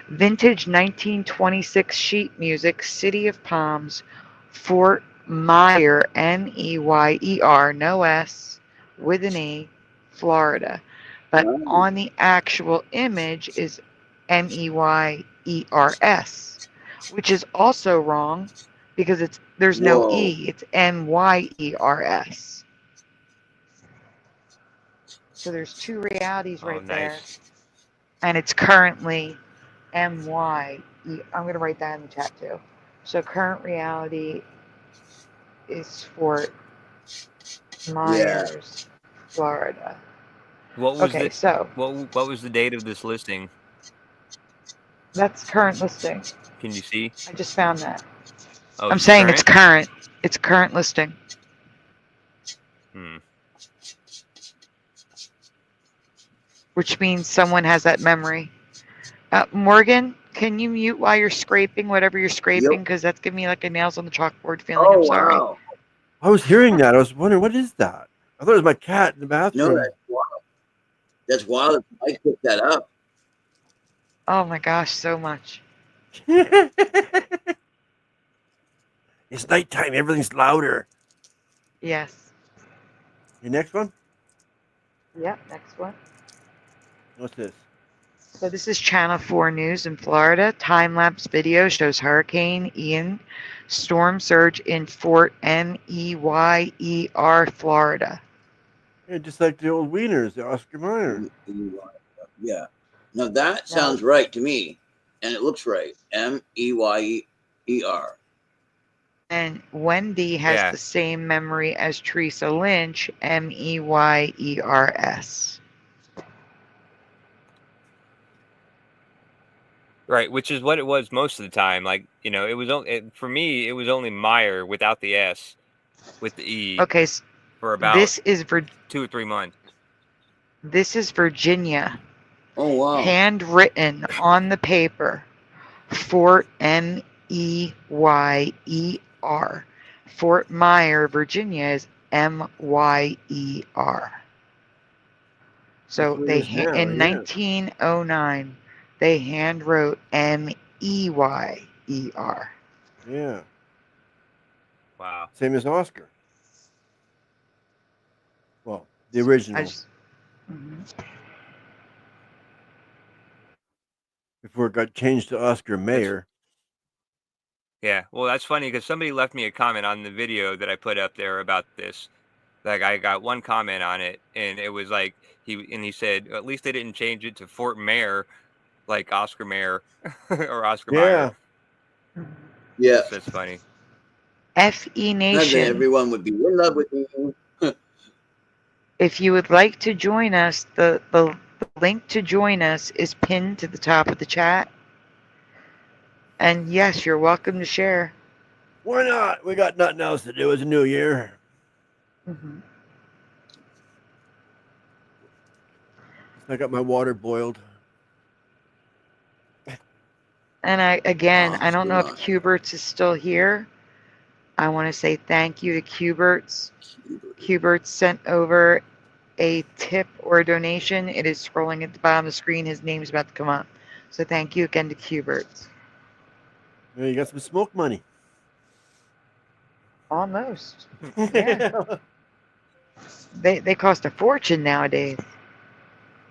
Vintage 1926 sheet music, City of Palms, Fort Myer, MEYER, no S, with an E, Florida. But on the actual image is MEYERS, which is also wrong because there's no E. It's MYERS. So there's 2 realities right there. And it's currently MYE. I'm going to write that in the chat too. So current reality is Fort Myers, Florida. What was what was the date of this listing? That's current listing. Can you see? I just found that. Oh, I'm saying it's current. It's current listing. Which means someone has that memory. Morgan, can you mute while you're scraping whatever you're scraping? Because that's giving me like a nails on the chalkboard feeling. I'm sorry. Wow. I was hearing that. I was wondering, what is that? I thought it was my cat in the No, bathroom. that's wild. That's wild. If Mike picked that up. Oh my gosh, so much. It's nighttime. Everything's louder. Yes. Your next one? Yep, next one. What's this? So this is Channel 4 News in Florida. Time-lapse video shows Hurricane Ian storm surge in Fort Meyer, Florida. Yeah, just like the old Wieners, the Oscar Mayer. Yeah. No, that sounds right to me, and it looks right. Meyer. And Wendy has Yeah. the same memory as Teresa Lynch, Meyers. Right, which is what it was most of the time. Like, you know, it was for me, it was only Meyer without the S, with the E. Okay, for about this is 2 or 3 months. This is Virginia. Oh wow! Handwritten on the paper, Fort Meyer. Fort Myer, Virginia is Myer. So That's what it they is now, in yeah. 1909 they hand wrote Meyer. Yeah. Wow. Same as Oscar. Well, the original. Before it got changed to Oscar Mayer. Yeah, well, that's funny because somebody left me a comment on the video that I put up there about this. Like, I got one comment on it, and it was like he said, at least they didn't change it to Fort Mayer, like Oscar Mayer or Oscar Mayer. Yeah, that's funny. FE Nation. Everyone would be in love with you. If you would like to join us, the link to join us is pinned to the top of the chat. And yes, you're welcome to share. Why not? We got nothing else to do. It's a new year. Mm-hmm. I got my water boiled. And I don't know if Cuberts is still here. I want to say thank you to Cuberts. Cuberts sent over a tip or a donation. It is scrolling at the bottom of the screen. His name's about to come up. So thank you again to Cuberts. Yeah, you got some smoke money. Almost. Yeah. They cost a fortune nowadays.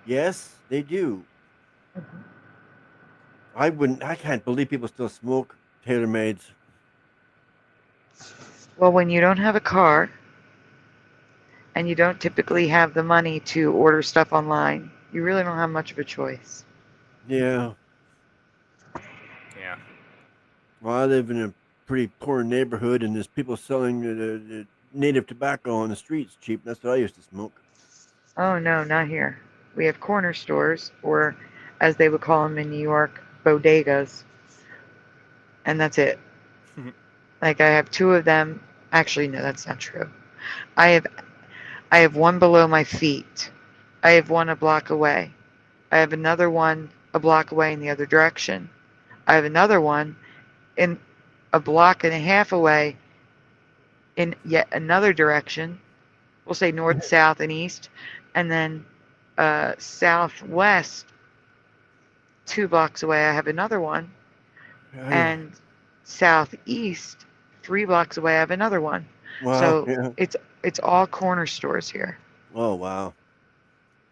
Yes, they do. Mm-hmm. I can't believe people still smoke tailor-mades. Well, when you don't have a car and you don't typically have the money to order stuff online, you really don't have much of a choice. Yeah. Yeah. Well, I live in a pretty poor neighborhood, and there's people selling the native tobacco on the streets cheap. That's what I used to smoke. Oh, no, not here. We have corner stores, or as they would call them in New York, bodegas. And that's it. Like, I have two of them. Actually, no, that's not true. I have one below my feet. I have one a block away. I have another one a block away in the other direction. I have another one in a block and a half away in yet another direction. We'll say north, south, and east. And then southwest, 2 blocks away, I have another one. And southeast, 3 blocks away, I have another one. Wow. So it's all corner stores here. Oh, wow.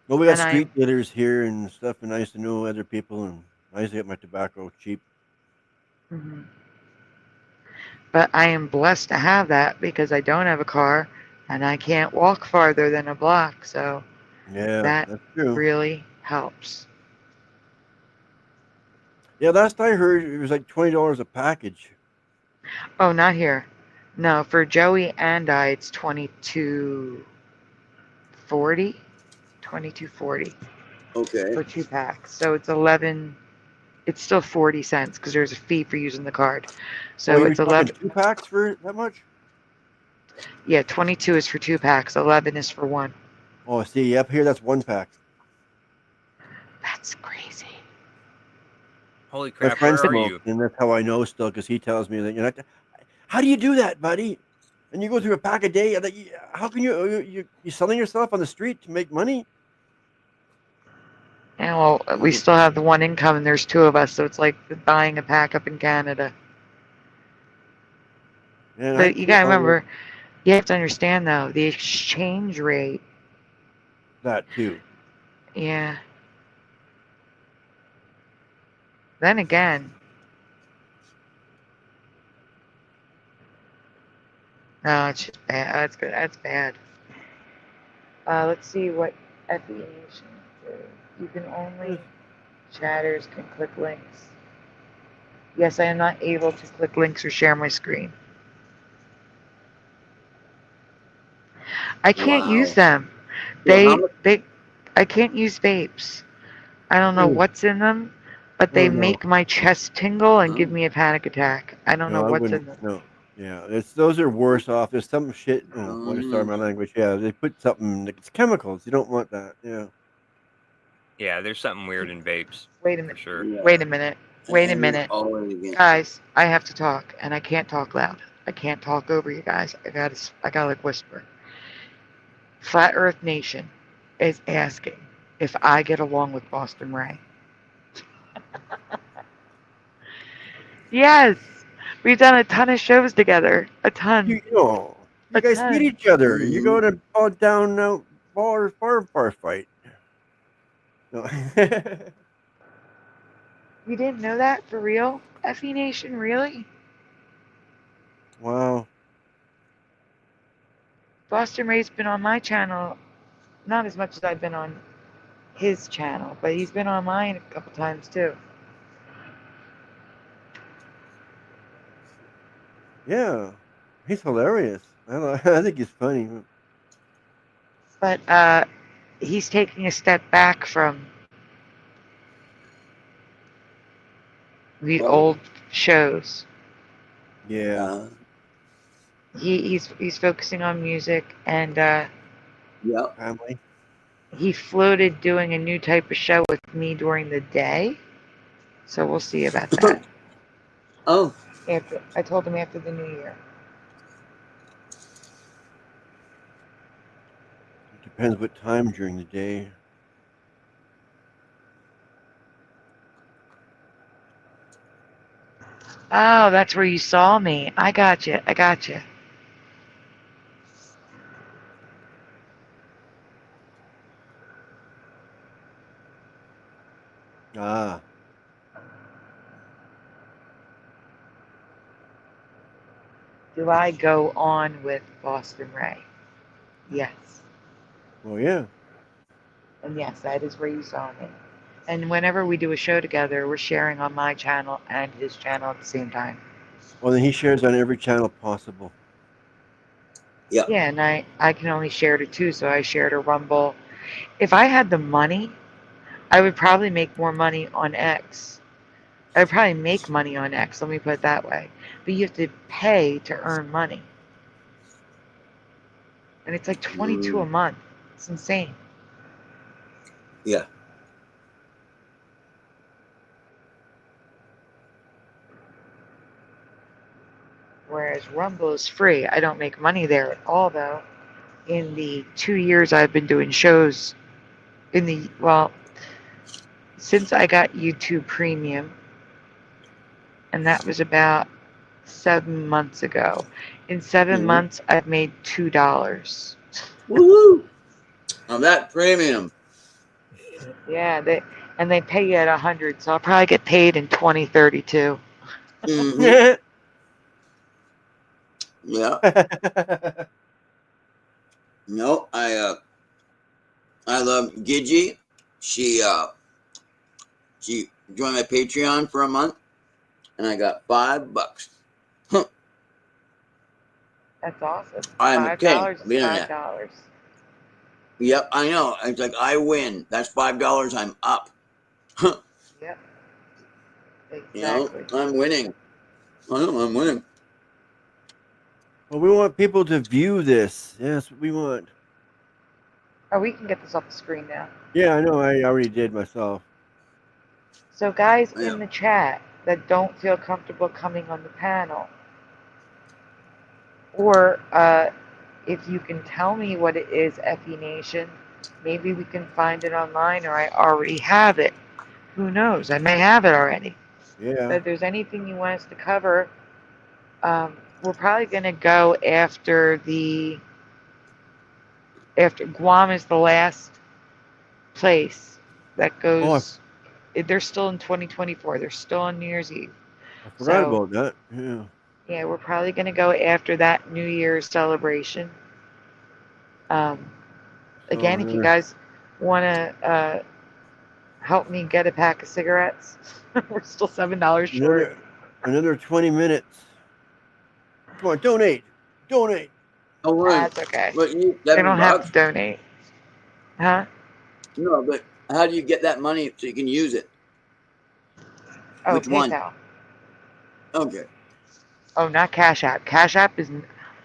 Well, we got And street dealers here and stuff, and I used to know other people, and I used to get my tobacco cheap. Mm-hmm. But I am blessed to have that because I don't have a car and I can't walk farther than a block. So Yeah, that that's true. really helps. Yeah, last I heard, it was like $20 a package. Oh, not here. No, for Joey and I, it's $22.40. $22.40. Okay. For 2 packs. So it's 11. It's still 40 cents because there's a fee for using the card. So it's 11. 2 packs for that much? Yeah, 22 is for 2 packs. 11 is for 1. Oh, see, up here that's 1 pack. That's crazy. Holy My crap! friend Where are smoked, you? and that's how I know still, because he tells me that how do you do that, buddy? and you go through a pack a day. How can you selling yourself on the street to make money? Yeah, well, we still have the one income, and there's two of us, so it's like buying a pack up in Canada. And But you gotta remember, you have to understand though, the exchange rate. That too. Yeah. Then again, no, it's just bad. That's good. That's bad. Let's see what FE Nation do. You can only chatters can click links. Yes, I am not able to click links or share my screen. I can't use them. I can't use vapes. I don't know what's in them, but they make my chest tingle and give me a panic attack. I don't know what's in them. No. Yeah, those are worse off. There's some shit. Sorry, my language. Yeah, they put something. It's chemicals. You don't want that. Yeah. Yeah, there's something weird in vapes. Wait a minute. Sure. Yeah. Wait a minute. Wait a minute. Guys, I have to talk, and I can't talk loud. I can't talk over you guys. I gotta like whisper. Flat Earth Nation is asking if I get along with Boston Ray. Yes, we've done a ton of shows together. A ton. You guys meet each other. You go to down bar fight. No. You didn't know that for real? FE Nation, really? Wow. Boston Ray's been on my channel, not as much as I've been on his channel, but he's been on mine a couple times too. Yeah, he's hilarious. I think he's funny. But he's taking a step back from the old shows. Yeah. He's focusing on music, and Family. he floated doing a new type of show with me during the day. So we'll see about that. I told him after the new year. It depends what time during the day. Oh, that's where you saw me. I got you. Ah. Do I go on with Boston Ray? Yes. Well, yeah. And yes, that is where you saw me. And whenever we do a show together, we're sharing on my channel and his channel at the same time. Well, then he shares on every channel possible. Yeah, and I can only share to two, so I share to Rumble. If I had the money, I would probably make more money on X. I would probably make money on X, let me put it that way. But you have to pay to earn money. And it's like $22 a month. It's insane. Yeah. Whereas Rumble is free. I don't make money there at all, though. In the 2 years I've been doing shows, since I got YouTube Premium, and that was about 7 months ago. In 7 months, I've made $2. Woohoo! On that premium. Yeah, they pay you at 100, so I'll probably get paid in 2032. Mm-hmm. Yeah. No, I love Gigi. She joined my Patreon for a month, and I got $5. Huh. That's awesome. I'm $5 okay. is $5. Yep, I know. It's like I win. That's $5. I'm up. Yep. Exactly. You know, I'm winning. I know I'm winning. Well, we want people to view this. Yes, we want. Oh, we can get this off the screen now. Yeah, I know. I already did myself. So guys in the chat that don't feel comfortable coming on the panel, Or if you can tell me what it is, FE Nation, maybe we can find it online, or I already have it. Who knows? I may have it already. Yeah. But if there's anything you want us to cover, we're probably going to go after Guam is the last place that goes. They're still in 2024. They're still on New Year's Eve. I forgot So, about that. Yeah. yeah, we're probably going to go after that New Year's celebration. Again, if you guys want to help me get a pack of cigarettes, we're still $7 short. Another 20 minutes. Come on, donate. Donate. Oh, right. That's okay. But you They don't have $7? to donate. Huh? No, but how do you get that money so you can use it? Oh, Which one? PayPal. Okay. Oh, not Cash App. Cash App is.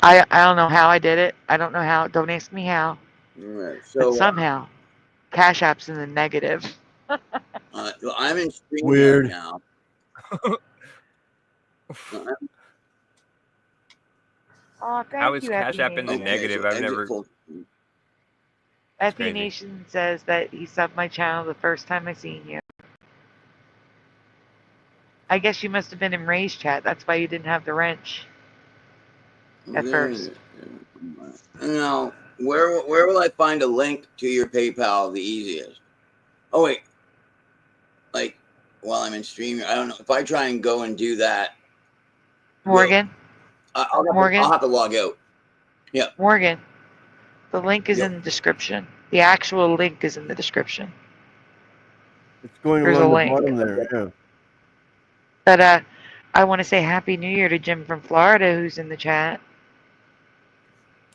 I don't know how I did it. I don't know how. Don't ask me how. All right. But So somehow, Cash App's in the negative. well, I'm in Streamyard Weird. now. Oh, thank How is you, Cash FE App in the Nation. negative? So I've exit never. full- FE crazy. Nation says that he subbed my channel the first time I seen you. I guess you must have been in Ray's chat. That's why you didn't have the wrench at first. Now, where will I find a link to your PayPal the easiest? Oh wait, like while I'm in Streamyard, I don't know if I try and go and do that. Morgan, I'll have to log out. Yeah. Morgan, the link is Yep. in the description. The actual link is in the description. It's going There's along a the link. bottom there. Yeah. But I want to say Happy New Year to Jim from Florida, who's in the chat.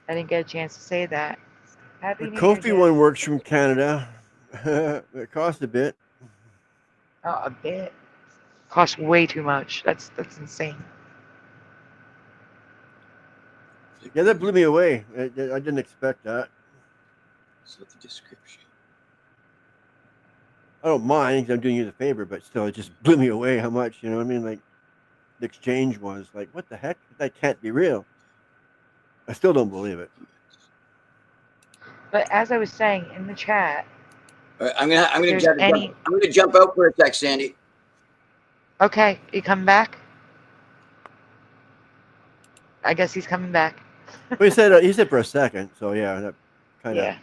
I didn't get a chance to say that. Happy The New Year, Kofi Jim. one works from Canada. It costs a bit. Oh, a bit. Costs way too much. That's insane. Yeah, that blew me away. I didn't expect that. So the description. I don't mind 'cause I'm doing you the favor, but still, it just blew me away how much, you know what I mean? Like, the exchange was like, what the heck? That can't be real. I still don't believe it. But as I was saying in the chat, All right, I'm gonna there's jump, any- I'm gonna jump out for a sec, Sandy. okay, you come back? I guess he's coming back. But he said for a second, so yeah, that kind of. Yeah.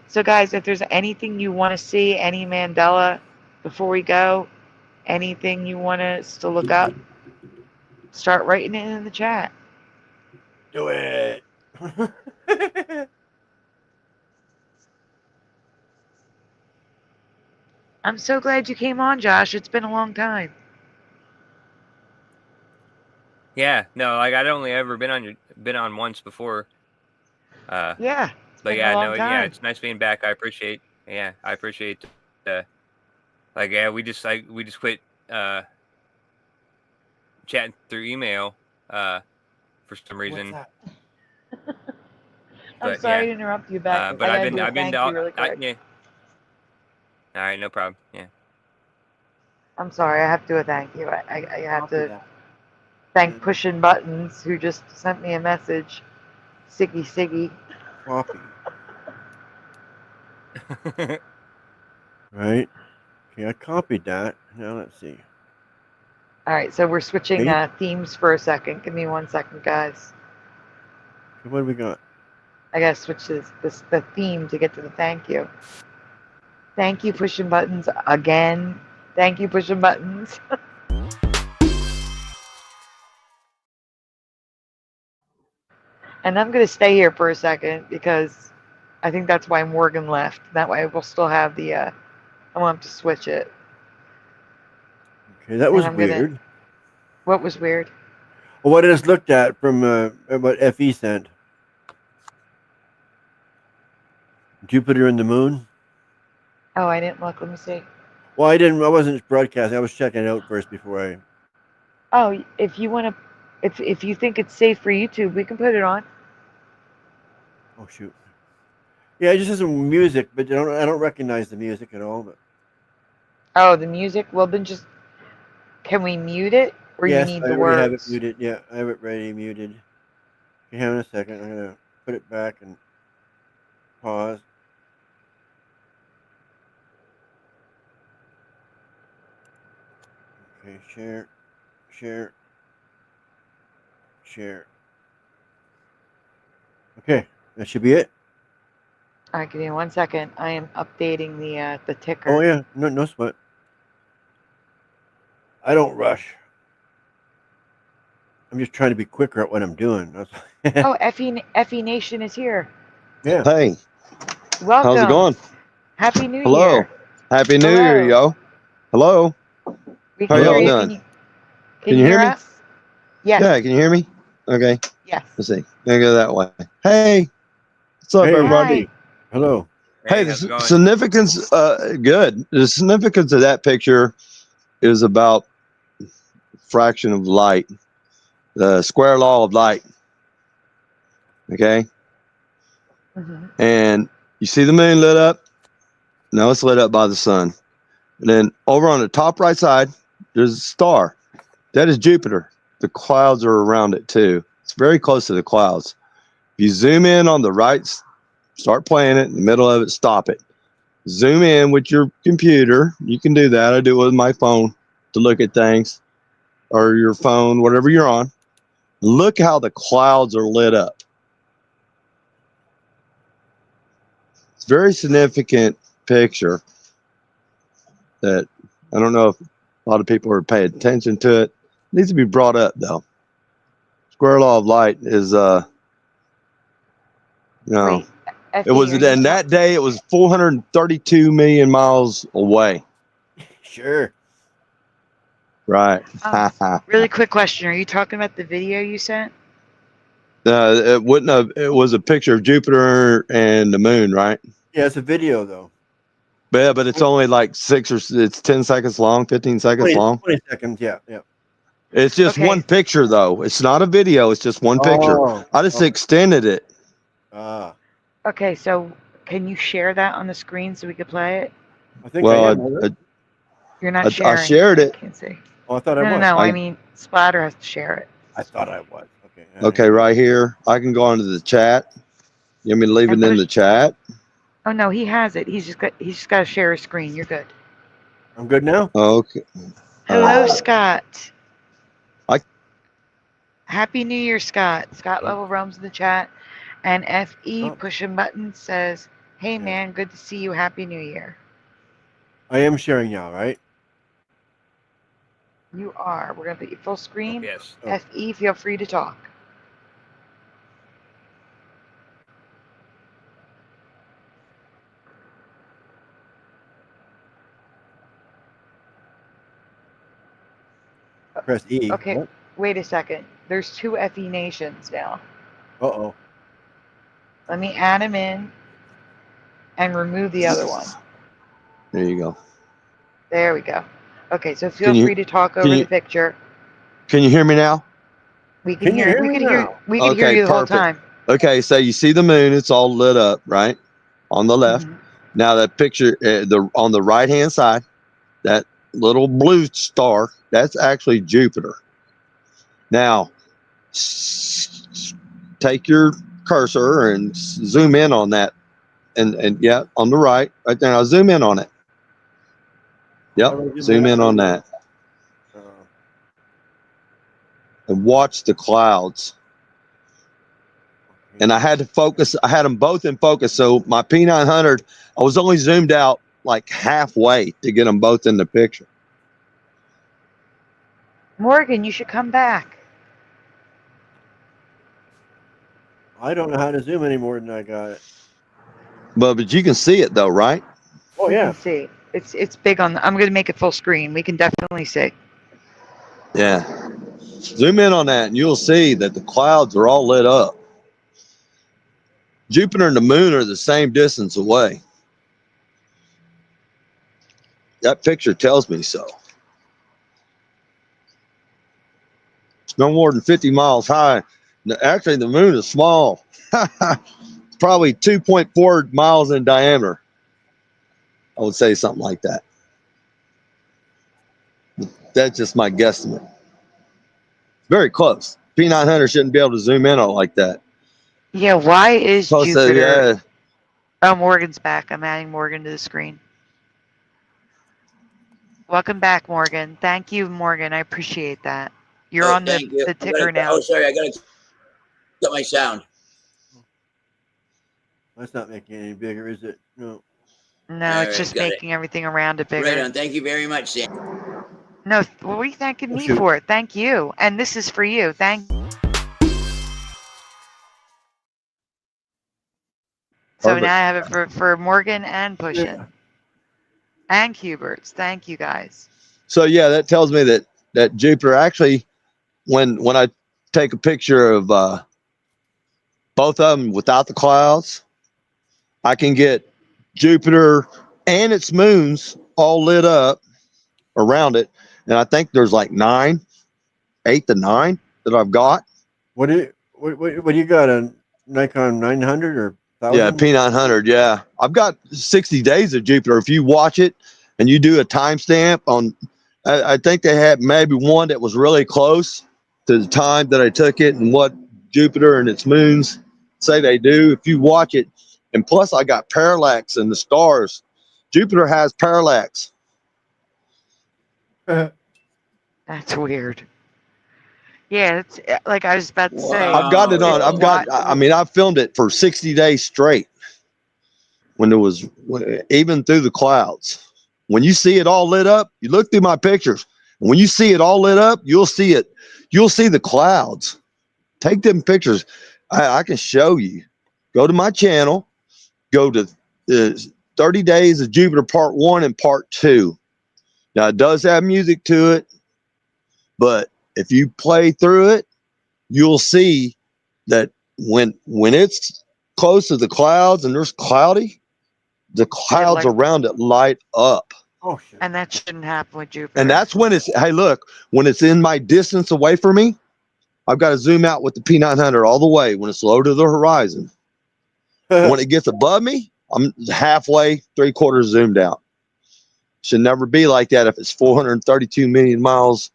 So guys, if there's anything you want to see, any Mandela, before we go, anything you want us to look up, start writing it in the chat. Do it. I'm so glad you came on, Josh. It's been a long time. Yeah, no, like I'd only ever been on once before. Yeah. But been a yeah, long no, yeah, time. it's nice being back. I appreciate like yeah, we just quit chatting through email for some reason. I'm But, sorry yeah. to interrupt you back. But I I've gotta been do a I've been thank you really quick. yeah. All right, no problem. Yeah. I'm sorry, I have to do a thank you. I have Copy to that. thank Pushing Buttons, who just sent me a message. Siggy. Copy. Right. Okay, I copied that. Now let's see. All right, so we're switching Hey. themes for a second. Give me 1 second, guys. Okay, what do we got? I gotta switch the theme to get to the thank you. Thank you, Pushing Buttons, again. Thank you, Pushing Buttons. And I'm gonna stay here for a second because I think that's why Morgan left. That way we'll still have the I won't have to switch it. Okay, that was I'm gonna- weird. What was weird? Well, what I just looked at from what FE sent. Jupiter and the moon. Oh, I didn't look. Let me see. Well, I wasn't broadcasting. I was checking it out first before I. Oh, if you want to, if you think it's safe for YouTube, we can put it on. Oh shoot. Yeah, it just has some music, but I don't recognize the music at all. But Oh, the music. Well, then just can we mute it, or yes, you need I the already have it words? muted. Yeah, I have it ready muted. Okay, hang on a second. I'm gonna put it back and pause. Okay, share, share, share. Okay, that should be it. All right, give me 1 second. I am updating the ticker. Oh yeah, no sweat. I don't rush. I'm just trying to be quicker at what I'm doing. Oh, Effie Nation is here. Yeah. Hey, Welcome. how's it going? Happy New Hello. Year. Happy New Hello. Year, yo. Hello. We How can y'all hear you. doing? Can you hear me? us? Yes. Yeah, can you hear me? Okay, Yes. let's see. Gonna go that way. Hey, what's up, Hey. everybody? Hi. Hello. Hey, how's it the going? significance, good. The significance of that picture is about fraction of light, the square law of light. Okay, Mm-hmm. and you see the moon lit up? No, it's lit up by the sun. And then over on the top right side, there's a star. That is Jupiter. The clouds are around it too. It's very close to the clouds. If you zoom in on the right, start playing it. In the middle of it, stop it. Zoom in with your computer. You can do that. I do it with my phone to look at things, or your phone, whatever you're on. Look how the clouds are lit up. It's a very significant picture that I don't know if a lot of people are paying attention to it. It needs to be brought up though. Square law of light is Wait, Effie, it was, are you and that day it was 432 million miles away. Sure. Right. Really quick question. Are you talking about the video you sent? It wouldn't have. It was a picture of Jupiter and the moon, right? Yeah, it's a video though. But it's only like it's 10 seconds long, 15 seconds 20, long. 20 seconds. Yeah. It's just Okay. one picture though. It's not a video. It's just one picture. Oh, I just okay. extended it. Ah, Okay, so can you share that on the screen so we could play it? I think I am. Well, wasn't I? You're not I sharing. shared it. I can't see. Oh, I thought I was. No. I mean, Splatter has to share it. I thought I was. Okay. Okay, right here. I can go into the chat. You want me to leave And it in the chat? Oh no, he has it. He's just got to share his screen. You're good. I'm good now. Okay. Hello, Scott. I- Happy New Year, Scott. Scott Level roams in the chat, and FE Oh. pushing button says, "Hey Yeah. man, good to see you. Happy New Year." I am sharing now, right? You are. We're gonna put you full screen. Yes. Oh. FE, feel free to talk. Press E. Okay, wait a second. There's two FE nations now. Uh-oh. Let me add him in and remove the other one. There you go. There we go. Okay, so feel Can you- free to talk over the picture. Can you hear me now? We can hear. We could hear. We could hear Okay, you the whole perfect. time. Okay, so you see the moon, it's all lit up, right? On the left. Mhm. Now that picture, on the right hand side, that little blue star, that's actually Jupiter. Now, take your cursor and zoom in on that, and yeah, on the right there. Now zoom in on it. Yep, zoom in on that, and watch the clouds. And I had to focus. I had them both in focus. So my P900, I was only zoomed out like halfway to get them both in the picture. Morgan, you should come back. I don't know how to zoom any more than I got it. But you can see it though, right? Oh We yeah. can see. It's big on. I'm going to make it full screen. We can definitely see. Yeah. Zoom in on that, and you'll see that the clouds are all lit up. Jupiter and the moon are the same distance away. That picture tells me so. It's no more than 50 miles high. Actually, the moon is small. It's probably 2.4 miles in diameter. I would say something like that. That's just my guesstimate. Very close. P900 shouldn't be able to zoom in on it like that. Yeah, why is Plus, Jupiter? yeah, Oh, Morgan's back. I'm adding Morgan to the screen. Welcome back, Morgan. Thank you, Morgan. I appreciate that. You're on thank you. the ticker now. Oh, sorry, I gotta cut my sound. That's not making it any bigger, is it? No. No, it's just making everything around it bigger. Right on. Thank you very much, Sam. No, what are you thanking me shoot. for? Thank you. And this is for you. Thank you. So Perfect. now I have it for Morgan and Pushin. Yeah. And Huberts. Thank you, guys. so yeah, that tells me that Jupiter actually, when I take a picture of both of them without the clouds, I can get Jupiter and its moons all lit up around it, and I think there's like 8 to 9 that I've got. What do you got, a Nikon 900 or 1000? Yeah, P900. Yeah, I've got 60 days of Jupiter. If you watch it and you do a timestamp on, I think they had maybe one that was really close to the time that I took it and what Jupiter and its moons say they do. If you watch it, and plus I got parallax in the stars. Jupiter has parallax. That's weird. Yeah, it's like I was about to say. I've got it on. I've filmed it for 60 days straight. When there was, even through the clouds. When you see it all lit up, you look through my pictures. And when you see it all lit up, you'll see it. You'll see the clouds. Take them pictures. I can show you. Go to my channel. Go to 30 Days of Jupiter Part 1 and Part 2. Now, it does have music to it, but if you play through it, you'll see that when it's close to the clouds and there's cloudy, the clouds around it light up. Oh shit. And that shouldn't happen with Jupiter. And that's when hey, look, when it's in my distance away from me, I've got to zoom out with the P900 all the way when it's low to the horizon. When it gets above me, I'm halfway, 3/4 zoomed out. Should never be like that. If it's 432 million miles,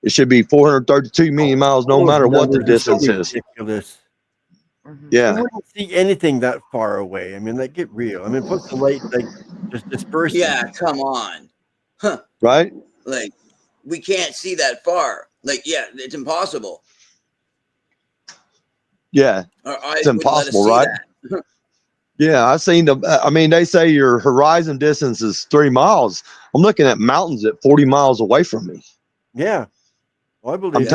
it should be 432 million miles, no matter what the distance is. Ridiculous. Yeah. You wouldn't see anything that far away. I mean, like, get real. I mean, plus the light, like, just dispersing. Yeah, come on. Huh. Right? Like, we can't see that far. Like, yeah, it's impossible. Yeah. It's impossible, right? Yeah, I've seen they say your horizon distance is 3 miles. I'm looking at mountains at 40 miles away from me. Yeah. Well, I believe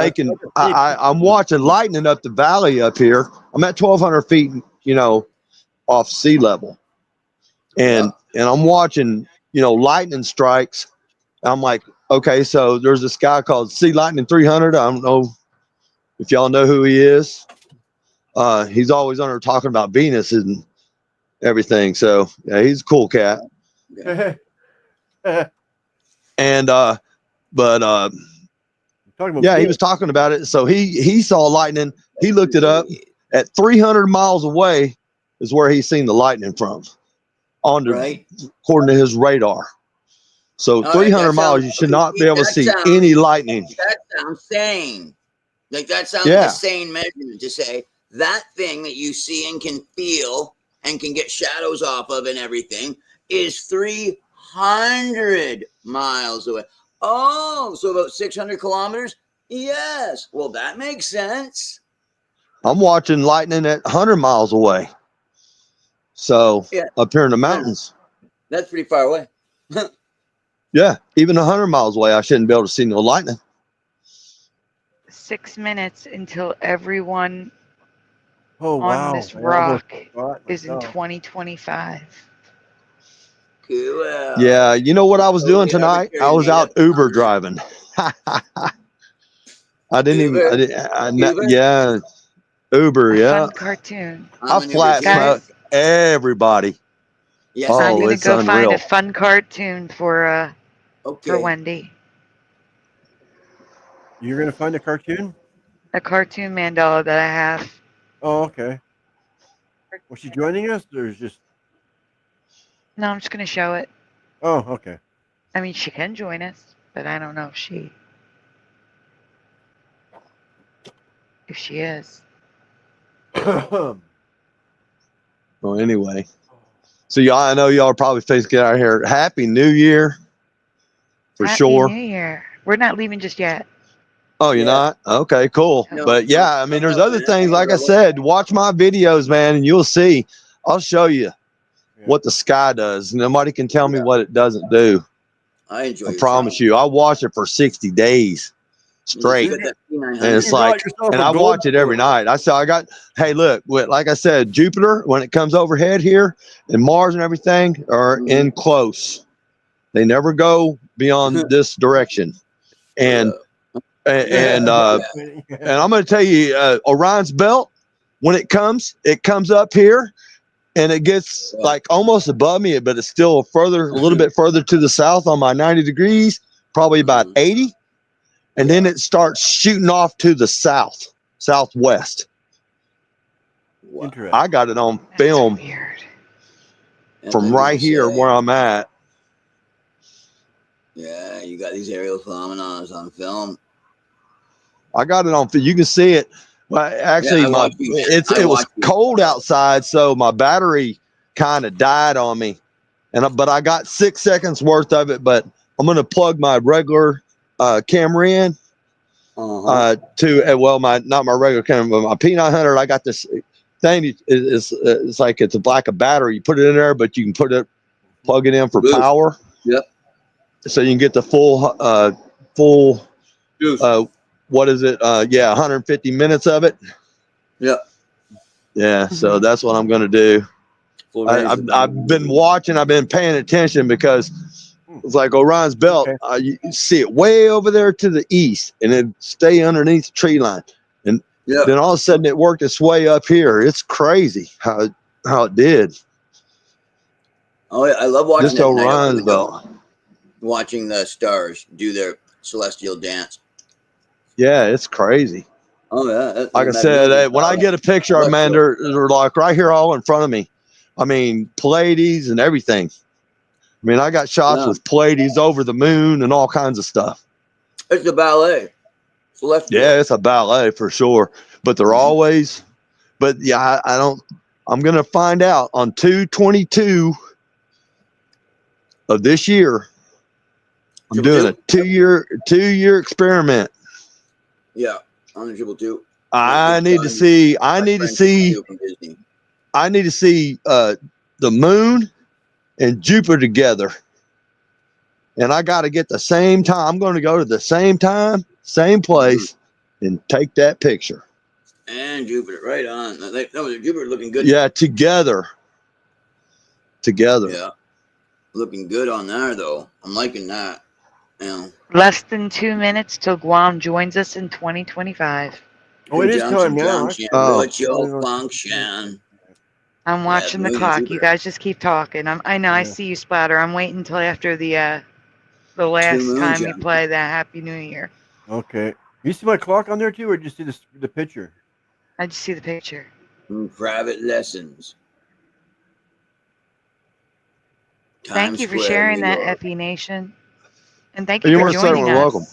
I'm watching lightning up the valley up here. I'm at 1,200 feet, off sea level. And I'm watching, lightning strikes. I'm like, okay, so there's this guy called Sea Lightning 300. I don't know if y'all know who he is. He's always on there talking about Venus and everything. So yeah, he's a cool cat. And he was talking about it. So he saw lightning. He looked it up at 300 miles away is where he's seen the lightning from, according to his radar. So 300 miles, you should not be able to see any lightning. That sounds sane. Like, that sounds like a sane measurement to say that thing that you see and can feel and can get shadows off of and everything is 300 miles away. Oh, so about 600 kilometers? Yes. Well, that makes sense. I'm watching lightning at 100 miles away. So up here in the mountains. That's pretty far away. Yeah, even 100 miles away, I shouldn't be able to see no lightning. 6 minutes until everyone on this rock is in 2025. Cool. Yeah, you know what I was doing tonight? I was out Uber driving. Uber, yeah. Fun cartoon. I flat smoked everybody. Yes, I'm gonna go unreal. find a fun cartoon for Wendy. You're gonna find a cartoon? A cartoon Mandela that I have. Oh, okay. Was she joining us, or is just? No, I'm just gonna show it. Oh, okay. I mean, she can join us, but I don't know if she. if she is. Well, anyway. So y'all, I know y'all are probably facing get out here. Happy New Year. For Happy sure. New Year. We're not leaving just yet. Oh, you're not? Okay, cool. No. But yeah, I mean, there's other things. Like I said, watch my videos, man, and you'll see. I'll show you what the sky does. Nobody can tell me what it doesn't do. I enjoy. I promise you. I watch it for 60 days straight. And it's like, and I watch it every night. Hey, look, like I said, Jupiter, when it comes overhead here, and Mars and everything are in close. They never go beyond this direction. And and I'm going to tell you, Orion's belt, when it comes up here, and it gets like almost above me, but it's still a little bit further to the south on my 90 degrees, probably about 80. And then it starts shooting off to the southwest. Wow. I got it on film from right here where I'm at. Yeah, you got these aerial phenomena on film. I got it on. You can see it. Well, actually, it was cold outside, so my battery kind of died on me, but I got 6 seconds worth of it. But I'm gonna plug my regular camera in not my regular camera, but my P900. I got this thing. It's like like a battery. You put it in there, but you can plug it in for power. Yep. So you can get the full what is it? 150 minutes of it. Yep. Yeah. So that's what I'm going to do. I've been watching. I've been paying attention because it's like Orion's belt. You see it way over there to the east, and it stay underneath the tree line. And then all of a sudden it worked its way up here. It's crazy how it did. Oh, yeah, I love watching just Orion's belt. Watching the stars do their celestial dance. Yeah, it's crazy. Oh yeah. Like I said, when I get a picture of man, they're like right here, all in front of me. I mean, Pleiades and everything. I mean, I got shots with Pleiades over the moon and all kinds of stuff. It's a ballet. Celestial. Yeah, it's a ballet for sure. But they're always. But yeah, I don't. I'm gonna find out on 2/22 of this year. I'm doing a two-year experiment. Yeah, on the 222. I need to see the moon and Jupiter together. And I got to get the same time. I'm going to go to the same time, same place, and take that picture. And Jupiter, right on. Jupiter looking good. Yeah, together. Yeah, looking good on there, though. I'm liking that. Yeah. Less than 2 minutes till Guam joins us in 2025. Oh, it is time now. What's your function? I'm watching the clock. You guys just keep talking. I know. I see you, Splatter. I'm waiting until after the last time we play that Happy New Year. Okay. You see my clock on there too, or just see the picture? I just see the picture. Private lessons. Thank you for sharing that, FE Nation. And thank you for joining us. Welcome.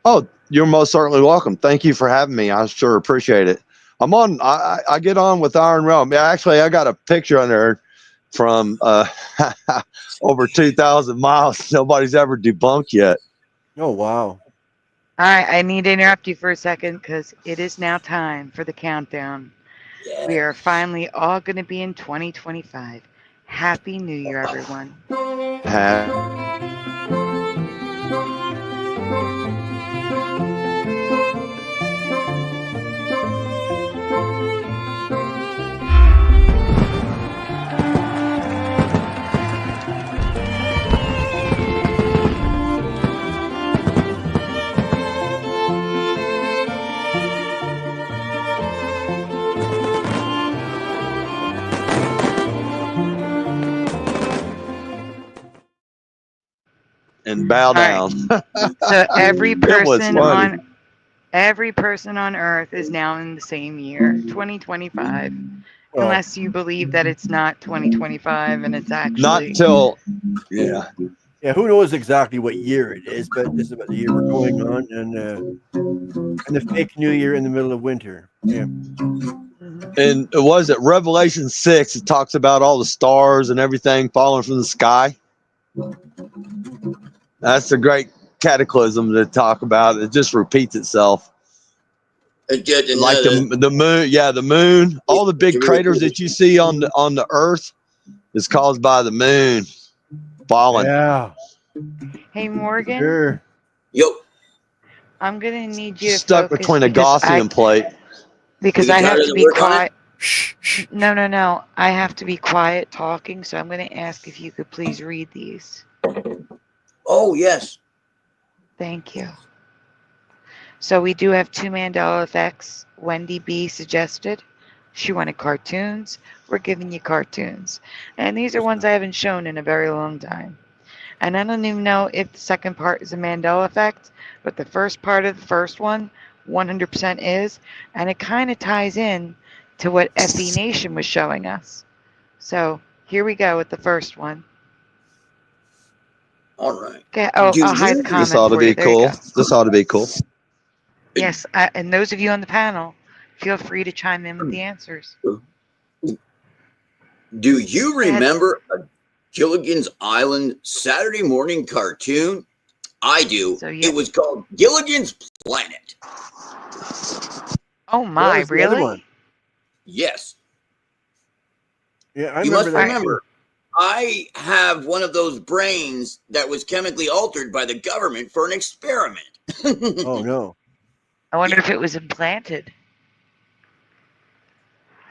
Oh, you're most certainly welcome. Thank you for having me. I sure appreciate it. I get on with Iron Realm. Yeah, actually, I got a picture on there from over 2,000 miles. Nobody's ever debunked yet. Oh, wow. All right. I need to interrupt you for a second because it is now time for the countdown. Yeah. We are finally all going to be in 2025. Happy New Year, everyone. And bow down. Right. So every person on Earth is now in the same year, 2025. Unless you believe that it's not 2025 and it's actually not till Yeah, who knows exactly what year it is, but this is about the year we're going on, and the fake New Year in the middle of winter. Yeah. And it was at Revelation 6. It talks about all the stars and everything falling from the sky. That's a great cataclysm to talk about. It just repeats itself. Like the moon, the moon. All the big craters that you see on the Earth is caused by the moon falling. Yeah. Hey, Morgan. Sure. Yo. I'm gonna need you to Stuck focus between a Gaussian plate. Because I have to be quiet. No. I have to be quiet talking, so I'm going to ask if you could please read these. Oh, yes. Thank you. So we do have 2 Mandela effects. Wendy B suggested. She wanted cartoons. We're giving you cartoons. And these are ones I haven't shown in a very long time. And I don't even know if the second part is a Mandela effect, but the first part of the first one 100% is, and it kind of ties in to what FE Nation was showing us. So here we go with the first one. All right. Okay. Oh, I'll hide the comment. This ought to be cool. This ought to be cool. Yes, and those of you on the panel, feel free to chime in with the answers. Do you remember a Gilligan's Island Saturday morning cartoon? I do. So, yeah. It was called Gilligan's Planet. Oh my, really? Yes. Yeah, I you remember must remember. I have one of those brains that was chemically altered by the government for an experiment. Oh no. I wonder if it was implanted.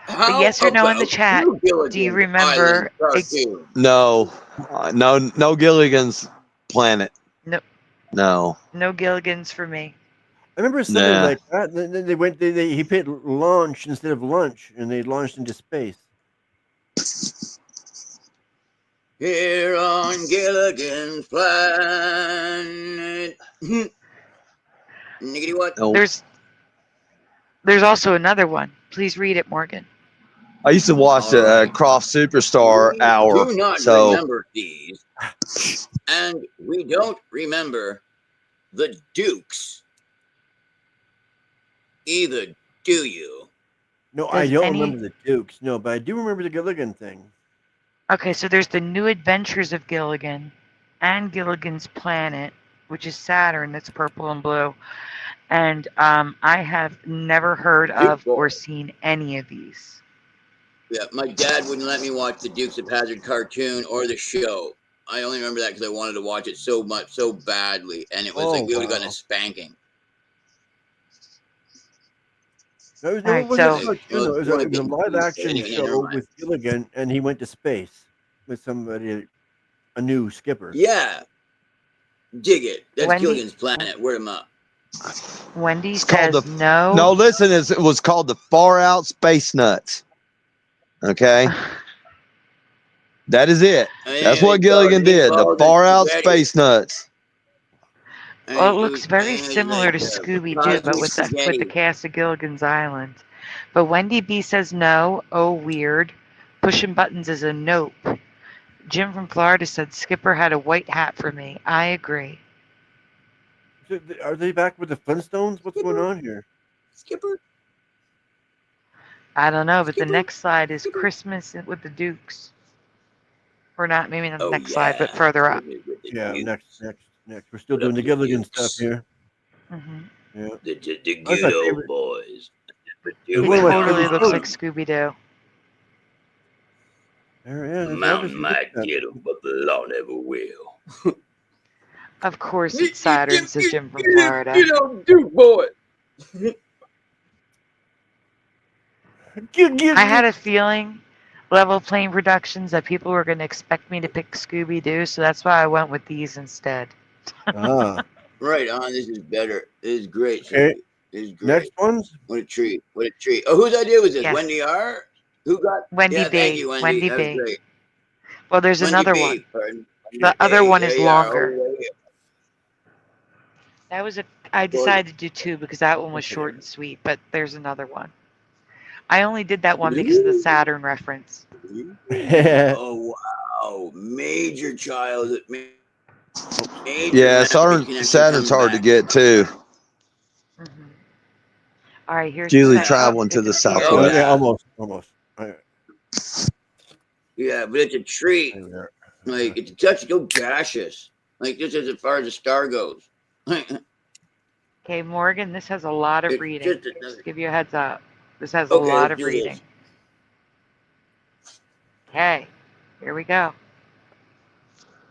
But yes or no in the chat. Do you remember? No Gilligan's Planet. No. No Gilligan's for me. I remember something like that. Then they went. He picked launch instead of lunch, and they launched into space. Here on Gilligan's Planet. Niggity what? Oh. There's also another one. Please read it, Morgan. I used to watch the Croft Superstar Hour. We do not remember these, and we don't remember the Dukes either. Do you? No, I don't remember the Dukes. No, but I do remember the Gilligan thing. Okay, so there's the New Adventures of Gilligan and Gilligan's Planet, which is Saturn. That's purple and blue. And I have never heard of or seen any of these. Yeah, my dad wouldn't let me watch the Dukes of Hazzard cartoon or the show. I only remember that because I wanted to watch it so badly, and it was like we would have gotten a spanking. It was a live action show with Gilligan, and he went to space with somebody, a new skipper. Yeah, dig it. That's Gilligan's Planet. Word him up. Wendy says no. No, listen, it was called the Far Out Space Nuts. Okay, that is it. That's what Gilligan did. The Far Out Space Nuts. Well, it looks very similar to Scooby-Doo, but with the cast of Gilligan's Island. But Wendy B says no. Oh, weird. Pushing buttons is a nope. Jim from Florida said Skipper had a white hat for me. I agree. Are they back with the Flintstones? What's going on here? Skipper? I don't know, but the next slide is Christmas with the Dukes. Or not, maybe not the next slide, but further up. Yeah, next. We're still doing the Gilligan stuff here. Mm-hmm. Yeah. The good old boys. It totally looks like Scooby-Doo. Mountain might get them, but the law never will. Of course, it's Saturn, says Jim from Florida. Get on, Duke boy. I had a feeling, Level Playing Productions, that people were going to expect me to pick Scooby-Doo, so that's why I went with these instead. Right on. This is better. This is great. Okay. This is great. Next ones? What a treat. What a treat. Oh, whose idea was this? Yes. Wendy R? Who got? Wendy B. Thank you, Wendy. That was great. Well, there's Wendy another B, one. pardon. The other one is longer. Oh, yeah. That was I decided to do 2 because that one was short and sweet, but there's another one. I only did that one because of the Saturn reference. Oh, wow. Major childhood Yeah, Saturn's hard to get too. Mhm. All right, here's It's usually the traveling to the it's here. southwest. Yeah, almost. Yeah, but it's a treat. There Like it's such go gaseous. Like just as far as the star goes. Okay, Morgan, this has a lot of It's reading. just another- Just give you a heads up. This has a Okay, lot let's of do this. reading. Okay, here we go.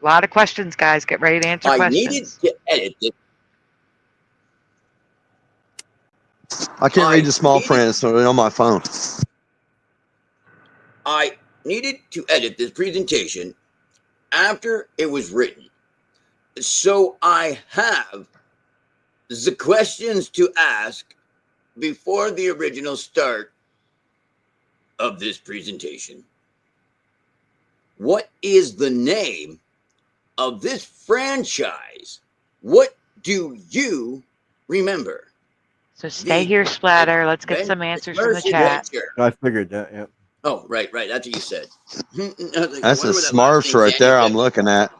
A lot of questions, guys. Get ready to answer I questions. needed to edit this. I can't read the small print, so it's on my phone. I needed to edit this presentation after it was written. So I have the questions to ask before the original start of this presentation. What is the name of this franchise? What do you remember? So stay here, Splatter. Let's get some answers from the chat. I figured that. Yeah. Oh, right. That's what you said. That's the Smurfs right there I'm looking at.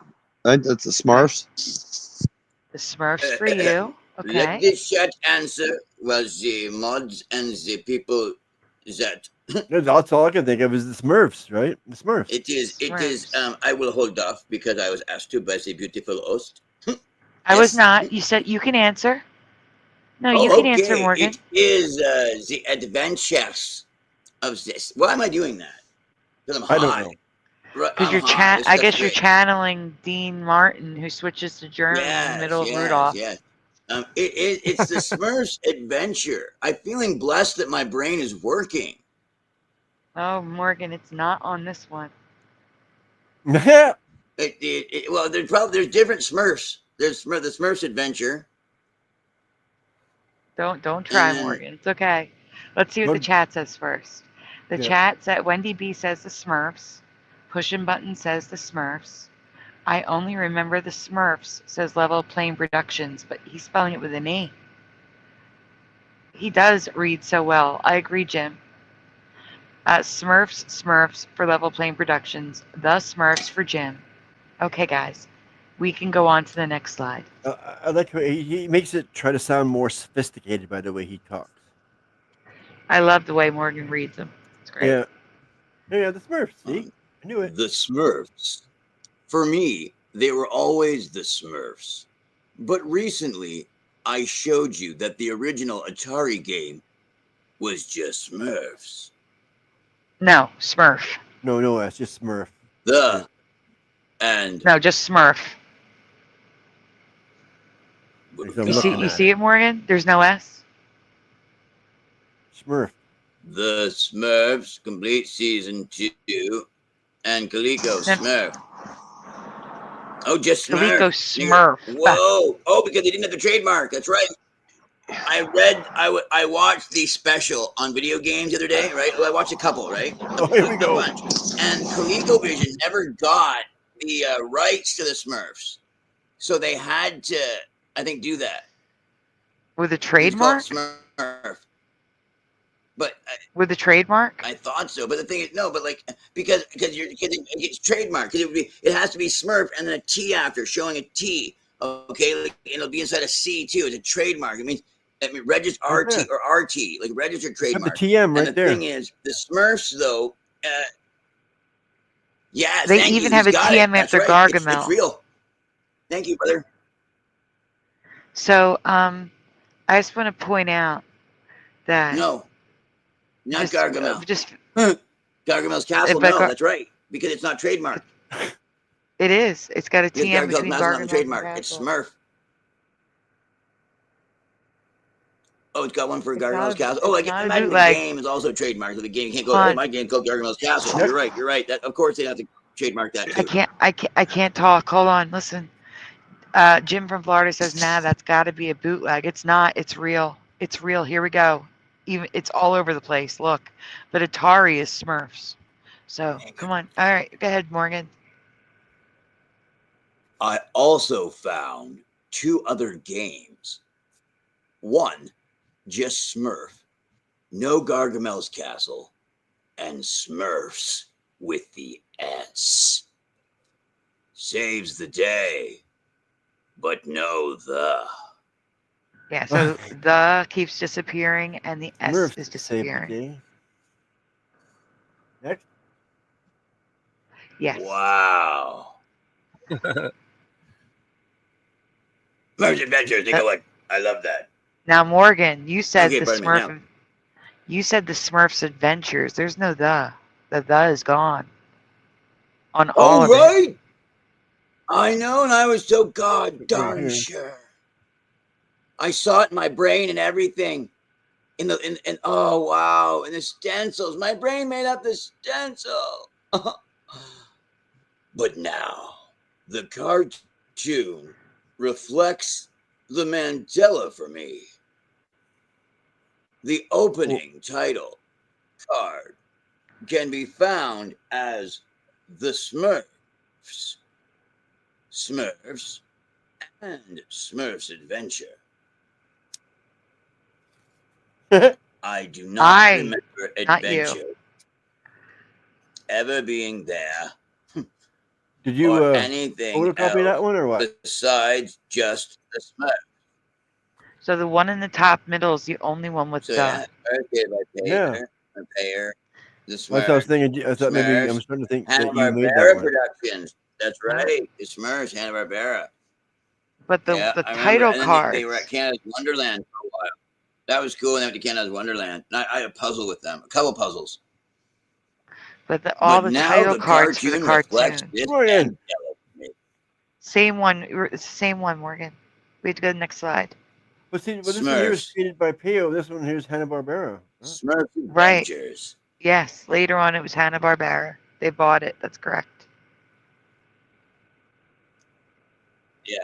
I think that's the Smurfs. The Smurfs for you. Let Okay. the chat answer was the mods and the people that That's all I can think of is the Smurfs, right? The Smurfs. it is. Smurfs. I will hold off because I was asked to by the beautiful host. I was Yes. not. You said you can answer. No, you Oh, can answer, Morgan. It is the adventures of this. Why am I doing that? Because I'm high. I don't know. Because you're I guess you're channeling Dean Martin, who switches to German in the middle of Rudolph. Yes. It's the Smurfs adventure. I'm feeling blessed that my brain is working. Oh, Morgan, it's not on this one. Well, there's different Smurfs. There's the Smurfs adventure. Don't try, And then- Morgan. It's okay. Let's see what the Good. chat says first. The Yeah. chat said Wendy B says the Smurfs. Pushing Button says the Smurfs. I only remember the Smurfs, says Level Playing Productions, but he's spelling it with an E. He does read so well. I agree, Jim. Smurfs for Level Playing Productions. The Smurfs for Jim. Okay, guys. We can go on to the next slide. I like how he makes it try to sound more sophisticated by the way he talks. I love the way Morgan reads them. It's great. Yeah. Yeah, the Smurfs. See? I knew it. The Smurfs. For me, they were always the Smurfs. But recently, I showed you that the original Atari game was just Smurfs. No, Smurf. No, it's just Smurf. No, just Smurf. I'm You looking at see it, Morgan? There's no S. Smurf. The Smurfs complete season 2 and Coleco Smurf. Oh, just Smurf. Coleco Smurf. Whoa! Oh, because they didn't have the trademark. That's right. I watched the special on video games the other day. Right? Well, I watched a couple. Right? Oh, here we go. And ColecoVision never got the rights to the Smurfs, so they had to, I think, do that With a trademark? Smurf. But With a trademark? I thought so, but the thing is, no, but like because it's trademark, because it has to be Smurf and then a T after, showing a T. Okay, like, and it'll be inside a C too. It's a trademark. It means registered RT or RT, like registered trademark. The TM right and the there. thing is, the Smurfs though, yeah, They thank even you. have a He's got TM it. That's after right. Gargamel. It's real. Thank you, brother. So, I just want to point out that No, not Gargamel. Just Gargamel's Castle. but No, that's right, because it's not trademarked. it is. It's got a Because TM between Gargamel's not Gargamel the and trademark. It's Castle. Smurf. Oh, it's got one for It's Gargamel's not- Castle. Oh, it's like not a imagine the bootleg. game is also trademarked. So the game can't go. Fun. Hey, my game's called Gargamel's Castle. Yep. You're right. That, of course, they have to trademark that too. I can't talk. Hold on. Listen. Jim from Florida says, nah, that's got to be a bootleg. It's not. It's real. It's real. Here we go. Even it's all over the place. Look. But Atari is Smurfs. So, come on. All right. Go ahead, Morgan. I also found 2 other games. One, just Smurf, no Gargamel's Castle, and Smurfs with the S. Saves the day. but no the. Yeah, so the keeps disappearing and the S Smurfs is saved the disappearing. day. Next. Yes. Wow. Smurf's Adventures. Take a look. I love that. Now, Morgan, you said Okay, the pardon me, Smurf. now. You said the Smurfs Adventures. There's no the. The is gone. On all Oh, of it. right. I know, and I was so god darn here. sure. I saw it in my brain and everything. In oh wow, and the stencils. My brain made up the stencil. But now the cartoon reflects the Mandela for me. The opening title card can be found as The Smurfs, Smurfs, and Smurfs Adventure. I do not remember not you. Adventure ever being there. Did you or anything photocopy that one or what? besides just the Smurf. So the one in the top middle is the only one with So the. yeah, okay, by Payer, the Smurf. I was thinking. I thought maybe Smurfs, I'm starting to think that you made Hanna-Barbera that one. Productions. That's right. The Smurfs, Hanna-Barbera. But the Yeah, the I remember. title And then cards. they were at Canada's Wonderland for a while. That was cool. And they went to Canada's Wonderland. And I had a puzzle with them, a couple puzzles. But all But the now title the cards for the cartoon reflects cartoon. this Morgan. Mandela for me. Same one. It's the same one, Morgan. We have to go to the next slide. But see, this one here is Smurfs. created by Payo. This one here is Hanna-Barbera. Huh? Smurfs Right. Adventures. Yes. Later on, it was Hanna-Barbera. They bought it. That's correct. Yeah.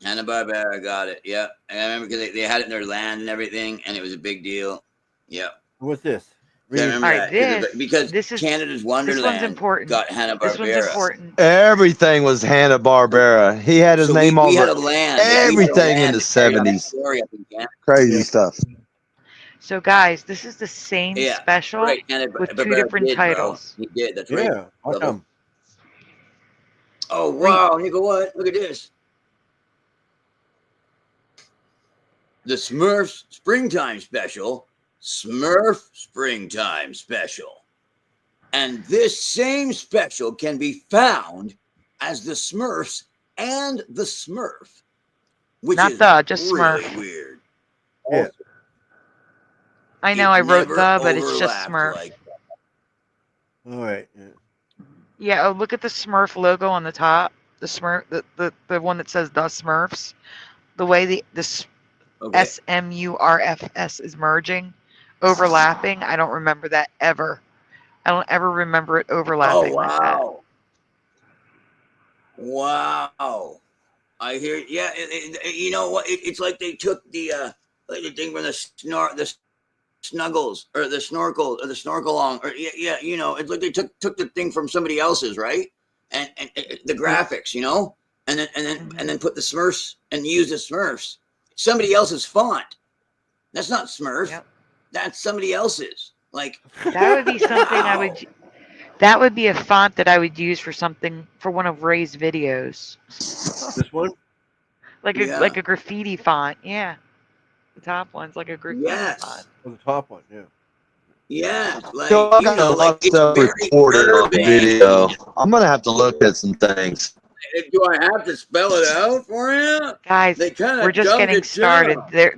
Hanna-Barbera got it. Yeah. And I remember because they had it in their land and everything, and it was a big deal. Yeah. What's this? I remember All right, that because this is Canada's this one's Wonderland important. got This one's Hanna-Barbera. important. Everything was Hanna-Barbera. He had his So name we all had a over land. We had a everything in land the to carry on the 70s. story up in Canada. Crazy stuff. So, guys, this is the same Yeah. special Right. with two Hanna-Barbera different did, titles. Bro. He did. That's right. Yeah. How come? Oh wow! Nico, what? Look at this. The Smurfs Springtime Special, Smurf Springtime Special. And this same special can be found as the Smurfs and the Smurf, which Not is just really Smurf. weird. Yeah. I know It I wrote never the, but it's just overlapped Smurf. like that. All right. Yeah. Yeah. Oh, look at the Smurf logo on the top. The Smurf, the one that says the Smurfs. The way the Okay. SMURFS is merging, overlapping. I don't remember that ever. I don't ever remember it overlapping Oh like that. Wow! I hear. Yeah, you know what? It's like they took the thing from the snuggles or the snorkel or the snorkelong or yeah. You know, it's like they took the thing from somebody else's, right? And the graphics, you know, and then put the Smurfs and use the Smurfs. Somebody else's font. That's not Smurf. Yep. That's somebody else's. Like That would be something I would. That would be a font that I would use for something for one of Ray's videos. This one? Like a graffiti font. Yeah. The top one's like a graffiti font. Oh, the top one. Yeah. Yeah, like So I you got know, a lot like of it's stuff very recorded on urban. video. I'm gonna have to look at some things. Do I have to spell it out for you? Guys, They kinda we're just dumbed getting it started. down.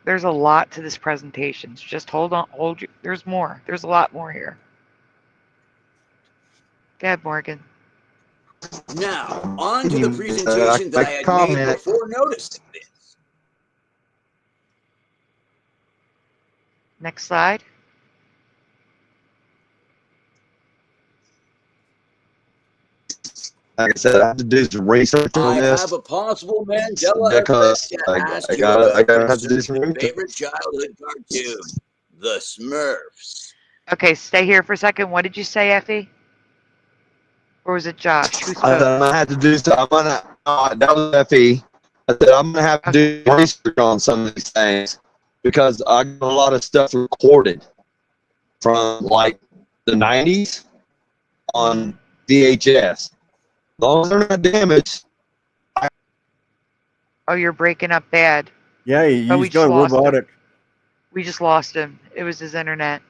There's a lot to this presentation. So just hold on, there's more. There's a lot more here. Go ahead, Morgan. Now, on to the presentation that I had made before noticing this. Next slide. Like I said, I have to do some research on I this have a possible Mandela because effect to ask I you gotta about have to do some your research. favorite childhood cartoon, The Smurfs. Okay, stay here for a second. What did you say, Effie? Or was it Josh? Who I said spoke? I'm gonna have to do some. That was FE. I said I'm gonna have to do research on some of these things because I got a lot of stuff recorded from like the 90s on VHS. As long as they're not damaged, Oh, you're breaking up bad. Yeah, Oh, we he's just gone lost him. robotic. We just lost him. It was his internet.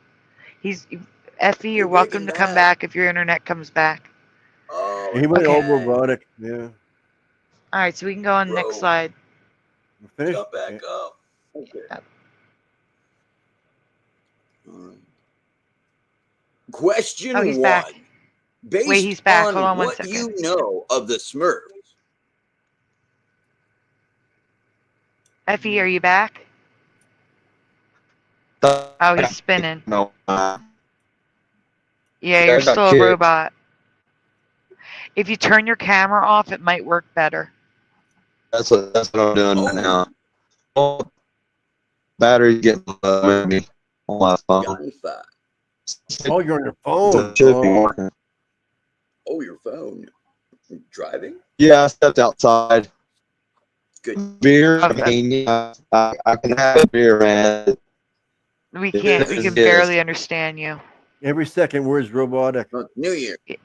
Effie, you're You're welcome breaking to come bad. back if your internet comes back. Oh, He went all Okay. robotic. Yeah. All right, so we can go on the next Bro. slide. We're finished. Jump back Okay. up. Okay. Yep. Question Oh, he's one. back. Based Wait, he's back. on Hold on one what second. you know of the Smurfs, Effie, are you back? Oh, he's spinning. No. Yeah, I you're got still a kicked. robot. If you turn your camera off, it might work better. That's what I'm doing right now. Oh, battery's getting low on me on my phone. Johnny Five. Oh, you're on your phone. It should be Oh. working. Oh, your phone. You're driving? Yeah, I stepped outside. Good. Beer. Okay. I mean, yeah, I can have a beer, man. We It can't. We is can good. barely understand you. Every second word's robotic. Oh, New Year. You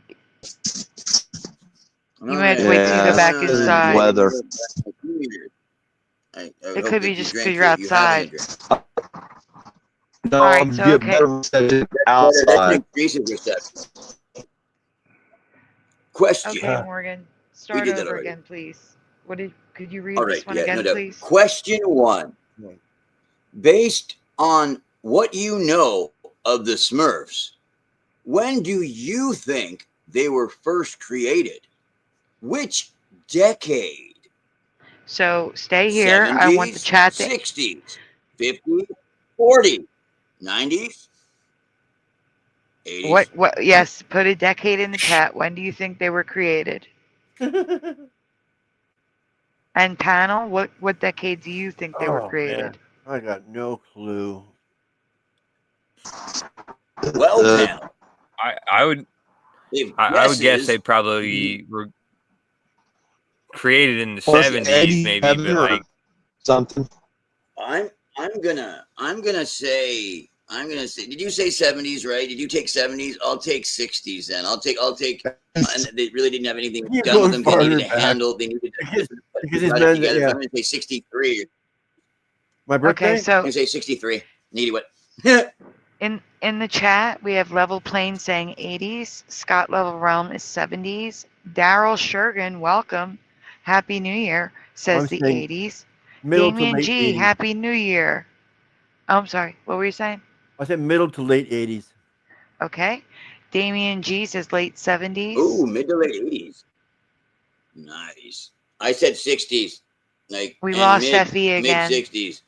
might have to wait till you go back Yeah, inside. weather. New Year. I It hope could that be you just drank because you're your- you having a outside. drink. No, All right, I'm so getting okay. better reception That outside. increases reception. Question. Okay, Morgan. Start did that over already. again, please. Could you read All this right, one yeah, again, no doubt. please? Question one. Based on what you know of the Smurfs, when do you think they were first created? Which decade? So stay here. I want the 70s, chat to 60s, 50s, 40s, 90s, 80s. what yes, put a decade in the chat. When do you think they were created? And panel, what decade do you think they were Oh, created? man. I got no clue. Well, Uh, panel. I would If I would guess guesses- they probably were created in the Was 70s, maybe, 87 but or like something. I'm gonna say. Did you say 70s? Right? Did you take 70s? I'll take 60s. Then I'll take. And they really didn't have anything You're done with them. going They needed farther to back. handle. They needed to Because his got it man, together. So yeah. I'm gonna say 63. My birthday? Okay, so I'm gonna say 63. Needy what? in the chat we have Level Plane saying 80s. Scott Level Realm is 70s. Daryl Shergan, welcome. Happy New Year, says I'm the saying 80s. middle to Damien late G, 80s. Happy New Year. Oh, I'm sorry. What were you saying? I said middle to late 80s. Okay. Damien G says late 70s. Ooh, mid to late 80s. Nice. I said 60s. Like We and lost mid, Effie again. Mid 60s.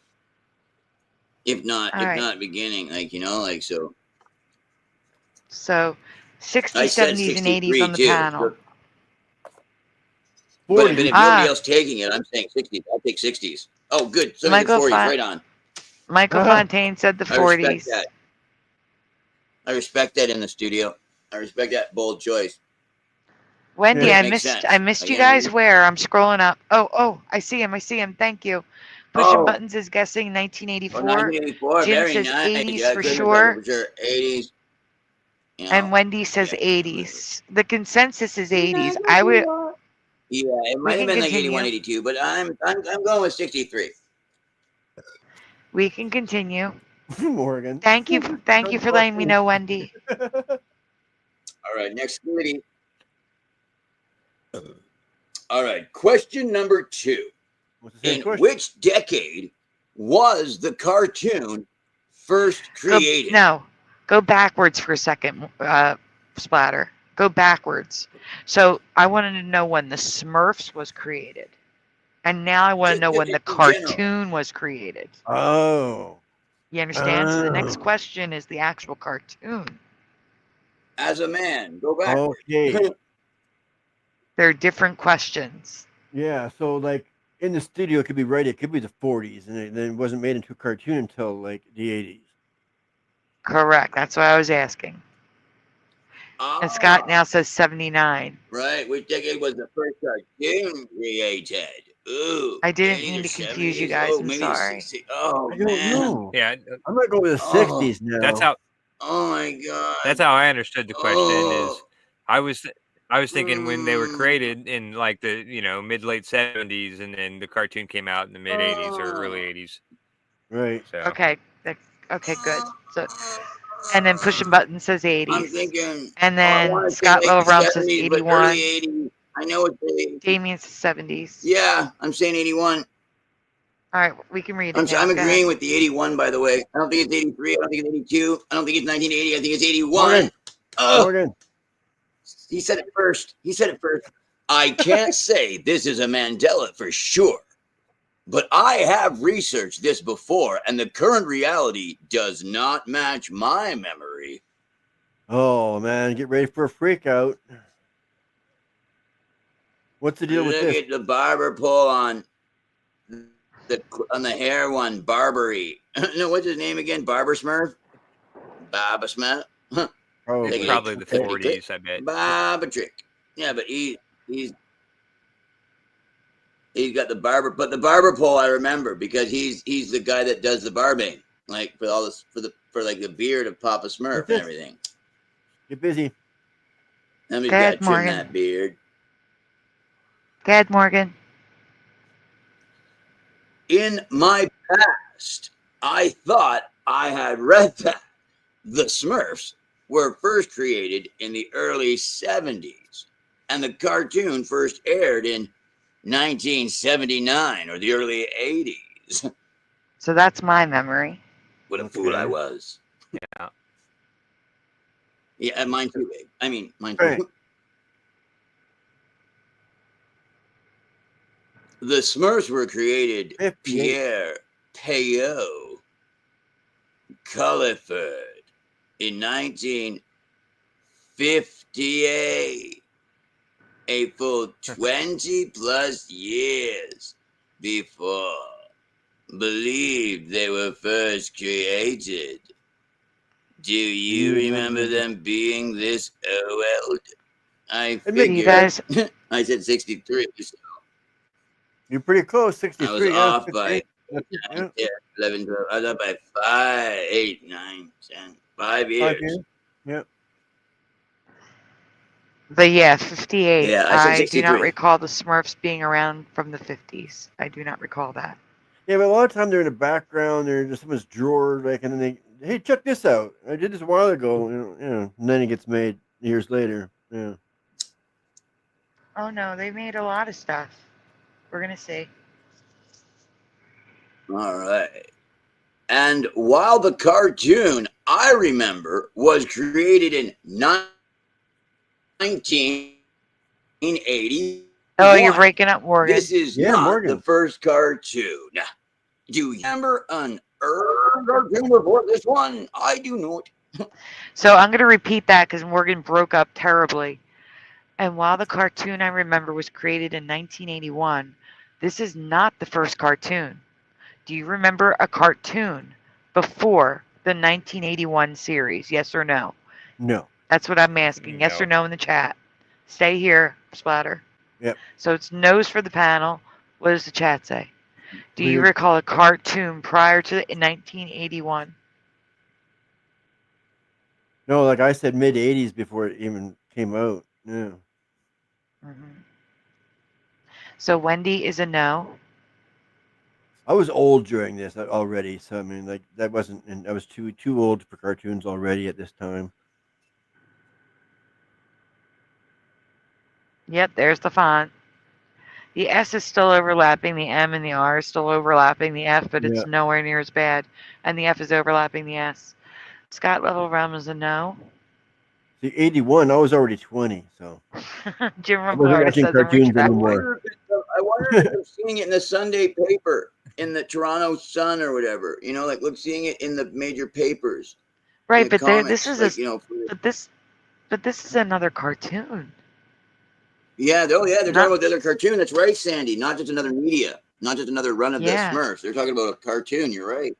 If not All right. beginning, like so. So 60s, I said 70s, and 80s on the 63 too. panel. But if 40s. nobody else taking it, I'm saying 60s. I'll take 60s. Oh, good. So the Michael 40s, Fon- right on. Michael Uh-huh. Fontaine said the I respect 40s. that. I respect that in the studio. I respect that bold choice. Wendy, Yeah. I Makes missed sense. I missed you Again, guys where? I'm scrolling up. Oh, I see him. Thank you. Pushing Oh. Buttons is guessing Oh, 1984. 1984, Jim very says nice. 80s Yeah, for good, sure. For sure. 80s. You know, And Wendy says yeah. 80s. The consensus is 80s. I would Yeah, it We might have can been like continue. 81, 82, but I'm going with 63. we can continue. Morgan. Thank you for letting me know, Wendy. All right, next committee. All right, question number 2. What's the same In question? which decade was the cartoon first created? Go backwards for a second, Splatter. Go backwards. So I wanted to know when the Smurfs was created. And now I want to know when the in general. cartoon was created. Oh. You understand? So the next Oh. question is the actual cartoon. As a man, go backwards. Okay. They're different questions. Yeah, so like in the studio, it could be right. It could be the 40s, and then it wasn't made into a cartoon until like the 80s. Correct. That's what I was asking. And Scott now says 79. Right, which decade was the first cartoon created? Ooh, I didn't 80s mean or to confuse you 70s? guys. Oh, I'm maybe sorry. 60s. Oh, I don't man. know. yeah, I'm gonna go with the Oh. 60s now. that's how Oh, my God. I understood the question. Is Oh. I was I was thinking when they were created in like the mid late 70s, and then the cartoon came out in the mid 80s or early 80s. Right. So Okay. Okay, good. So, and then pushing button says 80s. I'm thinking. And I then want to Scott say Little late Realm says 70s, but 81. early 80s. I know it's 80s. Damien says 70s. Yeah, I'm saying 81. All right, we can read it. I'm Go ahead. agreeing with the 81, by the way. I don't think it's 83. I don't think it's 82. I don't think it's 1980. I think it's 81. Morgan. Oh, Morgan. he said it first. I can't say this is a Mandela for sure, but I have researched this before, and the current reality does not match my memory. Oh man, get ready for a freak out. What's the deal with Look this? at the barber pole on the hair one, Barbary. No, what's his name again? Barber Smurf? Baba Smurf? Probably. probably the 40s, I bet. Baba Trick. Yeah, but he's got the barber, but the barber pole I remember because he's the guy that does the barbing, like for all this for like the beard of Papa Smurf and everything. Get busy. Somebody's Go got ahead, to trim Morgan. that beard. Go ahead, Morgan. In my past, I thought I had read that the Smurfs were first created in the early 70s, and the cartoon first aired in 1979 or the early 80s. So that's my memory. What a fool I was. Yeah. Yeah, mine too big. I mean, mine too. Right. The Smurfs were created 58. Pierre Payot Culliford in 1958, a full 20 plus years before believed they were first created. Do you remember them being this old? I You guys, figured. I said 63. So You're pretty close. I 63. was yeah, off 58. by Yeah. 10, 11, 12. I was up by 5, 8, 9, 10. 5 years. 5 years. Yeah. but yeah, 58. Yeah, I said I do not 63. recall the Smurfs being around from the 50s. I do not recall that. Yeah, but a lot of time they're in the background. They're just someone's drawer, like, and then they, hey, check this out. I did this a while ago. And then it gets made years later. Yeah. Oh no, they made a lot of stuff. We're gonna see. All right. And while the cartoon, I remember, was created in 1980. Oh, you're breaking up, Morgan. This is not the first cartoon. Do you remember an early cartoon before this one? I do not. So I'm gonna repeat that because Morgan broke up terribly. And while the cartoon I remember was created in 1981, this is not the first cartoon. Do you remember a cartoon before the 1981 series? Yes or no? No. That's what I'm asking. Yes or no in the chat. Stay here, Splatter. Yep. So it's no's for the panel. What does the chat say? Do you recall a cartoon prior to 1981? No, like I said, mid 80s before it even came out. Yeah. So Wendy is a no. I was old during this already, so I mean, like that wasn't, and I was too old for cartoons already at this time. Yep, there's the font. The S is still overlapping the M, and the R is still overlapping the F, but it's nowhere near as bad. And the F is overlapping the S. Scott Level Realm is a no. See, 81, I was already 20, so. Jim I from wasn't Florida watching says cartoons anymore. I wonder if they're seeing it in the Sunday paper, in the Toronto Sun or whatever. You know, like seeing it in the major papers. Right, but comics, this is like, but this is another cartoon. Yeah, they're talking about the other cartoon. That's right, Sandy. Not just another media, not just another run of the Smurfs. They're talking about a cartoon. You're right.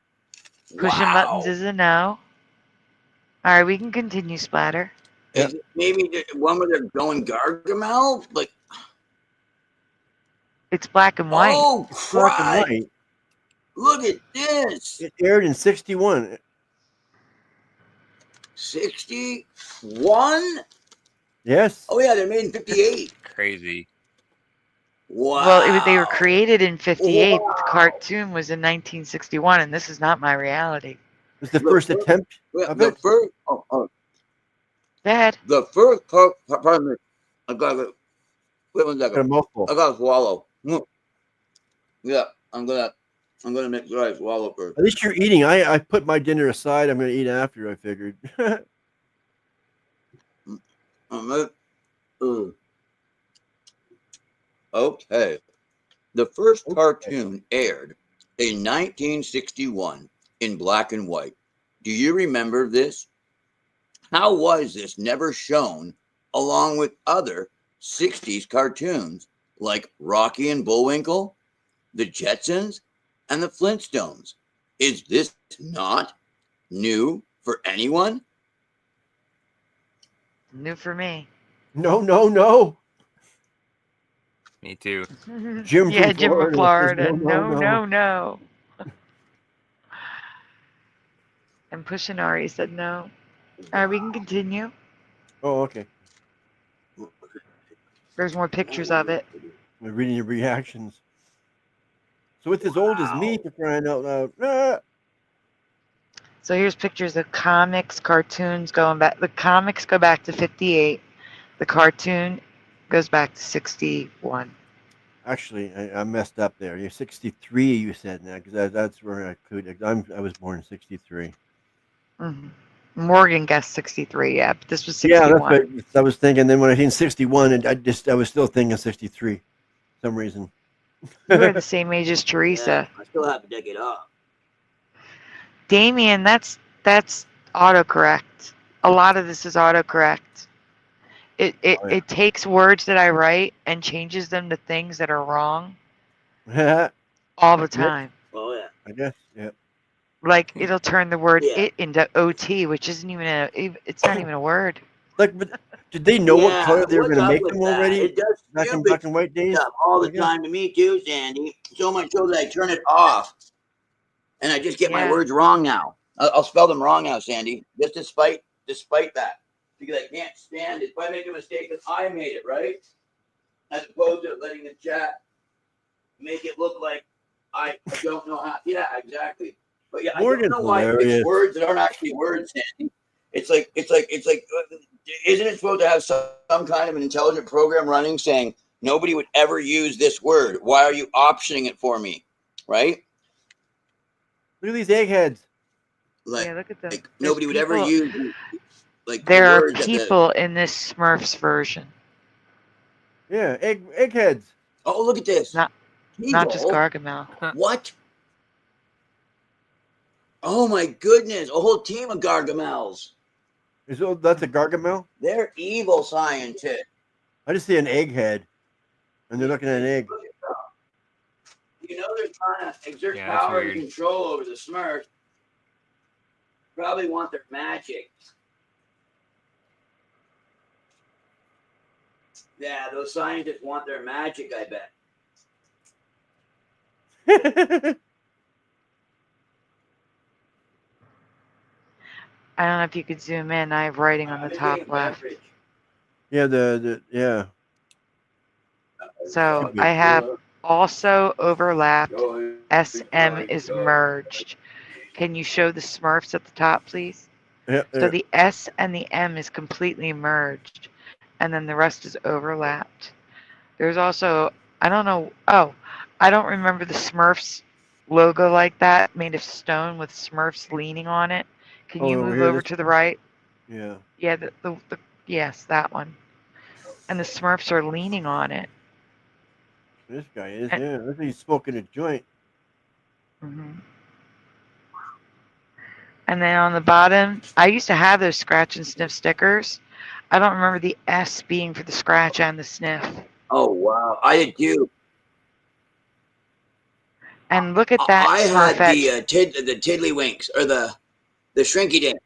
Pushing buttons is a no. All right, we can continue, Splatter. Is it maybe the one where they're going Gargamel? Like, it's black and white. Oh, it's black and white. Look at this. It aired in 61. 61? Yes. Oh yeah, they're made in '58. Crazy. Wow. Well, they were created in '58. Wow. The cartoon was in 1961, and this is not my reality. It was the first attempt of The it. first, Go ahead. the first part. Pardon me. I gotta wait 1 Got a second. mouthful. I gotta swallow. Yeah, I'm gonna make sure I swallow first. At least you're eating. I put my dinner aside. I'm going to eat after. I figured. Okay. The first cartoon aired in 1961 in black and white. Do you remember this? How was this never shown along with other 60s cartoons like Rocky and Bullwinkle, the Jetsons, and the Flintstones? Is this not new for anyone? New for me. No, no, no. Me too. Jim Yeah, from Jim from Florida Florida. says No. And Pushinari said no. All right, we can continue. Oh, okay. There's more pictures of it. I'm reading your reactions. So it's as old as me, for crying out loud. Ah! So here's pictures of comics, cartoons going back. The comics go back to '58. The cartoon goes back to '61. Actually, I messed up there. You're 63, you said now, because that's where I could. I was born in 63. Mm-hmm. Morgan guessed 63, yeah, but this was Yeah, 61. that's what I was thinking. Then when I seen 61, and I was still thinking 63 for some reason. You were the same age as Teresa. I still have to dig it up. Damien, that's autocorrect. A lot of this is autocorrect. It takes words that I write and changes them to things that are wrong all the time. Oh yeah. I guess, yeah. Like it'll turn the word Yeah. it into OT, which isn't even it's not even a word. Like, but did they know what color they were what's going to up make with them that? already? It does Back in stupid black and white days? stuff all the I guess. time to me too, Sandy. So much so that I turn it off, and I just get my Yeah. words wrong now. I'll spell them wrong now, Sandy. Just despite that, because I can't stand it. If I make a mistake, that I made it right, as opposed to letting the chat make it look like I don't know how. Yeah, exactly. But yeah, Morgan's I don't know why hilarious. it's words that aren't actually words, Sandy. It's like, isn't it supposed to have some kind of an intelligent program running saying nobody would ever use this word? Why are you optioning it for me? Right? Look at these eggheads. Like, Yeah, look at them. like There's nobody would ever people- use like There the are words that people in this Smurfs version, Yeah, eggheads. oh, look at this. not just Evil? Gargamel. What? Oh my goodness! A whole team of Gargamels. That's a Gargamel? They're evil scientists. I just see an egghead, and they're looking at an egg. You know they're trying to exert Yeah, that's power and weird. control over the Smurfs. Probably want their magic. Yeah, those scientists want their magic, I bet. I don't know if you could zoom in. I have writing on the top left. Yeah, yeah. So I have also overlapped. SM is merged. Can you show the Smurfs at the top, please? Yeah, So the S and the M is completely merged, and then the rest is overlapped. There's also, I don't know, I don't remember the Smurfs logo like that, made of stone with Smurfs leaning on it. Can you move over to the right? Yeah. Yeah, yes, that one. And the Smurfs are leaning on it. This guy is, yeah. Look, he's smoking a joint. hmm And then on the bottom, I used to have those scratch and sniff stickers. I don't remember the S being for the scratch and the sniff. Oh wow, I did too. And look at that I had Smurfette. the tiddlywinks or the shrinky dink.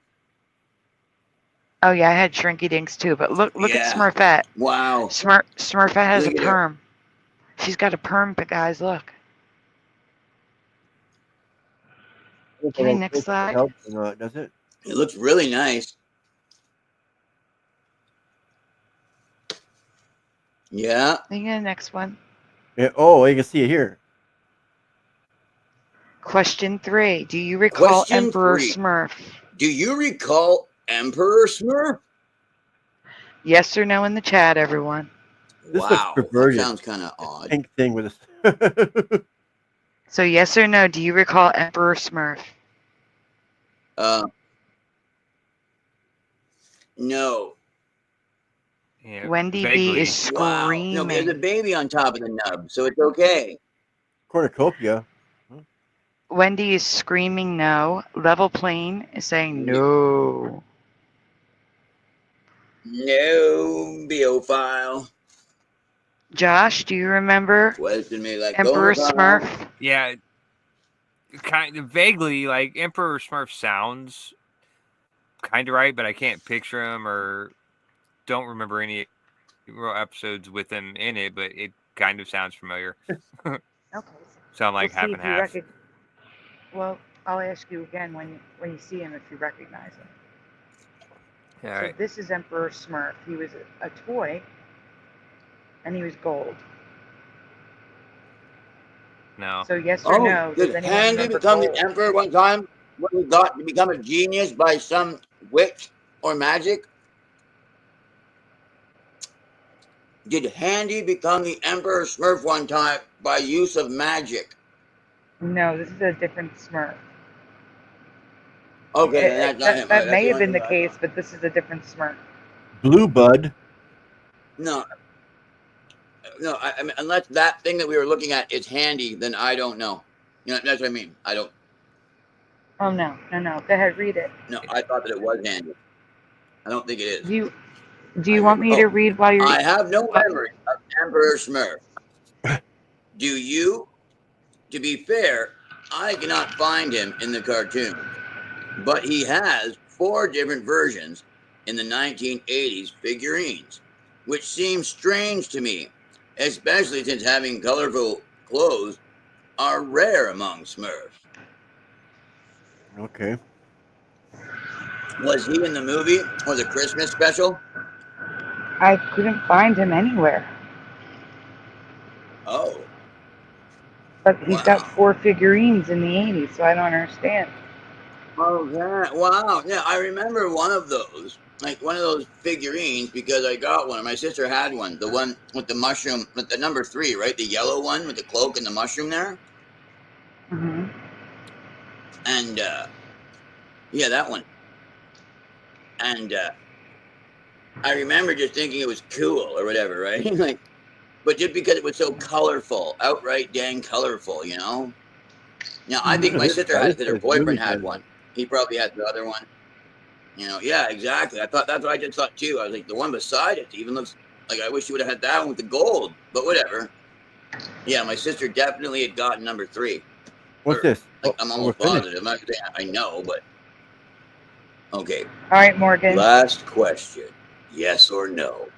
Oh yeah, I had Shrinky Dinks too. But look at Yeah. Smurfette. Wow. Smurfette has Look a at her. perm. She's got a perm, but guys, look. Okay, next slide. Helps or not, does it? It looks really nice. Yeah. Think of the next one. Yeah, oh, you can see it here. Question 3. Do you recall Question Emperor 3. Smurf? Do you recall Emperor Smurf? Yes or no in the chat, everyone. This looks Wow, that perverted. sounds kind of odd. Pink thing with this. So yes or no, do you recall Emperor Smurf? No. Yeah, Wendy vaguely. B is Wow. screaming. No, but there's a baby on top of the nub, so it's okay. Cornucopia. Wendy is screaming no. Level Plane is saying no. No, Biophile. Josh, do you remember Question me like Emperor Bonafide. Smurf? Yeah, kind of vaguely. Like Emperor Smurf sounds kind of right, but I can't picture him or don't remember any real episodes with him in it. But it kind of sounds familiar. Okay. So I'm like We'll half see and if you half. Well, I'll ask you again when you see him if you recognize him. All So right. this is Emperor Smurf. He was a toy, and he was gold. No. Oh, So yes or no, does did anyone Handy remember become gold? the emperor one time when he got to become a genius by some witch or magic? Did Handy become the Emperor Smurf one time by use of magic? No, this is a different Smurf. Okay, then that's not him. That That's may the have only been the thing I case, thought. but this is a different Smurf. Blue Bud. No, I mean, unless that thing that we were looking at is Handy, then I don't know. You know, that's what I mean. I don't. Oh no. Go ahead, read it. No, I thought that it was Handy. I don't think it is. Do you want me to read while you're? I have no memory of Emperor Smurf. Do you? To be fair, I cannot find him in the cartoon, but he has 4 different versions in the 1980s figurines, which seems strange to me, especially since having colorful clothes are rare among Smurfs. Okay. Was he in the movie or the Christmas special? I couldn't find him anywhere. Oh, But he's got wow. 4 figurines in the 80s, so I don't understand. Oh, yeah. Wow. Yeah, I remember one of those. Like one of those figurines because I got one. My sister had one. The one with the mushroom, with the number 3, right? The yellow one with the cloak and the mushroom there. Mm-hmm. And yeah, that one. And I remember just thinking it was cool or whatever, right? Like, but just because it was so colorful, outright dang colorful, you know. Now I think my sister had it because her boyfriend had one. He probably had the other one. You know, yeah, exactly. I thought that's what I just thought too. I was like, the one beside it even looks like I wish you would have had that one with the gold, but whatever. Yeah, my sister definitely had gotten number 3. What's this? Like, I'm almost positive. I'm not saying I know, but okay. All right, Morgan. Last question: yes or no?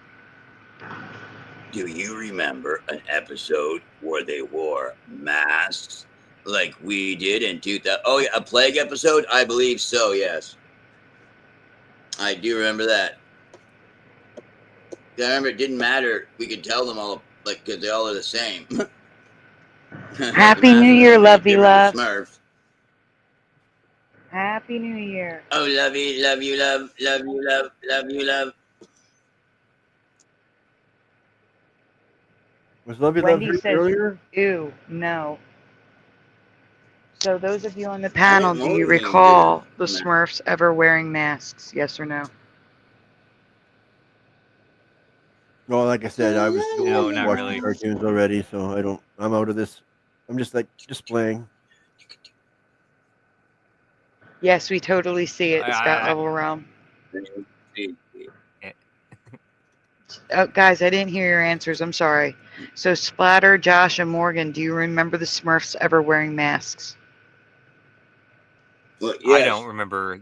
Do you remember an episode where they wore masks like we did in 2000? Oh yeah, a plague episode? I believe so. Yes. I do remember that. I remember it didn't matter. We could tell them all, like, because they all are the same. Happy New Year, lovey love. Smurfs. Happy New Year. Oh, love you, love you, love you, love you, love. Was Lovey Wendy Love says, earlier? ew, no. So those of you on the panel, do you Morgan recall did. the Smurfs ever wearing masks? Yes or no? Well, like I said, I was No, not watching really. cartoons already, so I'm out of this. I'm just like displaying. Yes, we totally see it. The Scott Level Realm. Oh, guys, I didn't hear your answers. I'm sorry. So Splatter, Josh, and Morgan, do you remember the Smurfs ever wearing masks? Well, yes. I don't remember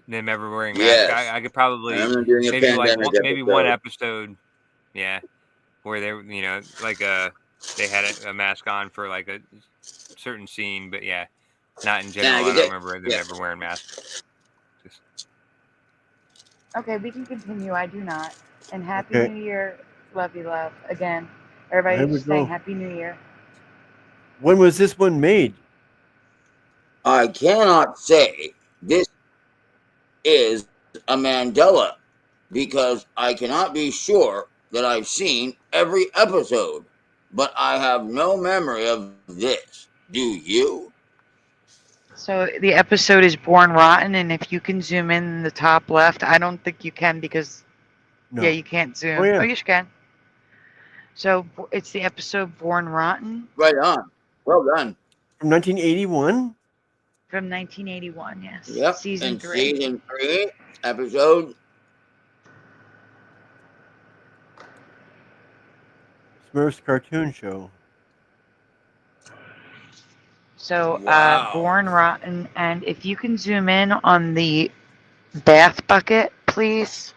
them ever wearing Yes. masks. I could probably I'm doing a maybe like pandemic maybe one episode. episode, yeah, where they like they had a mask on for like a certain scene, but yeah, not in general. I don't remember them ever wearing masks. Okay, we can continue. I do not. And Happy Okay. New Year, Love you, love. Again, There everybody's we just saying go. Happy New Year. When was this one made? I cannot say this is a Mandela because I cannot be sure that I've seen every episode, but I have no memory of this. Do you? So the episode is Born Rotten, and if you can zoom in the top left, I don't think you can because No. yeah, you can't zoom. Oh, yeah. Oh, yes, you can. So it's the episode Born Rotten Right on. Well done. From 1981? from 1981. Yes, Yep. season And 3. season 3, episode. Smurf's cartoon show. So Wow. Born Rotten, and if you can zoom in on the bath bucket, please.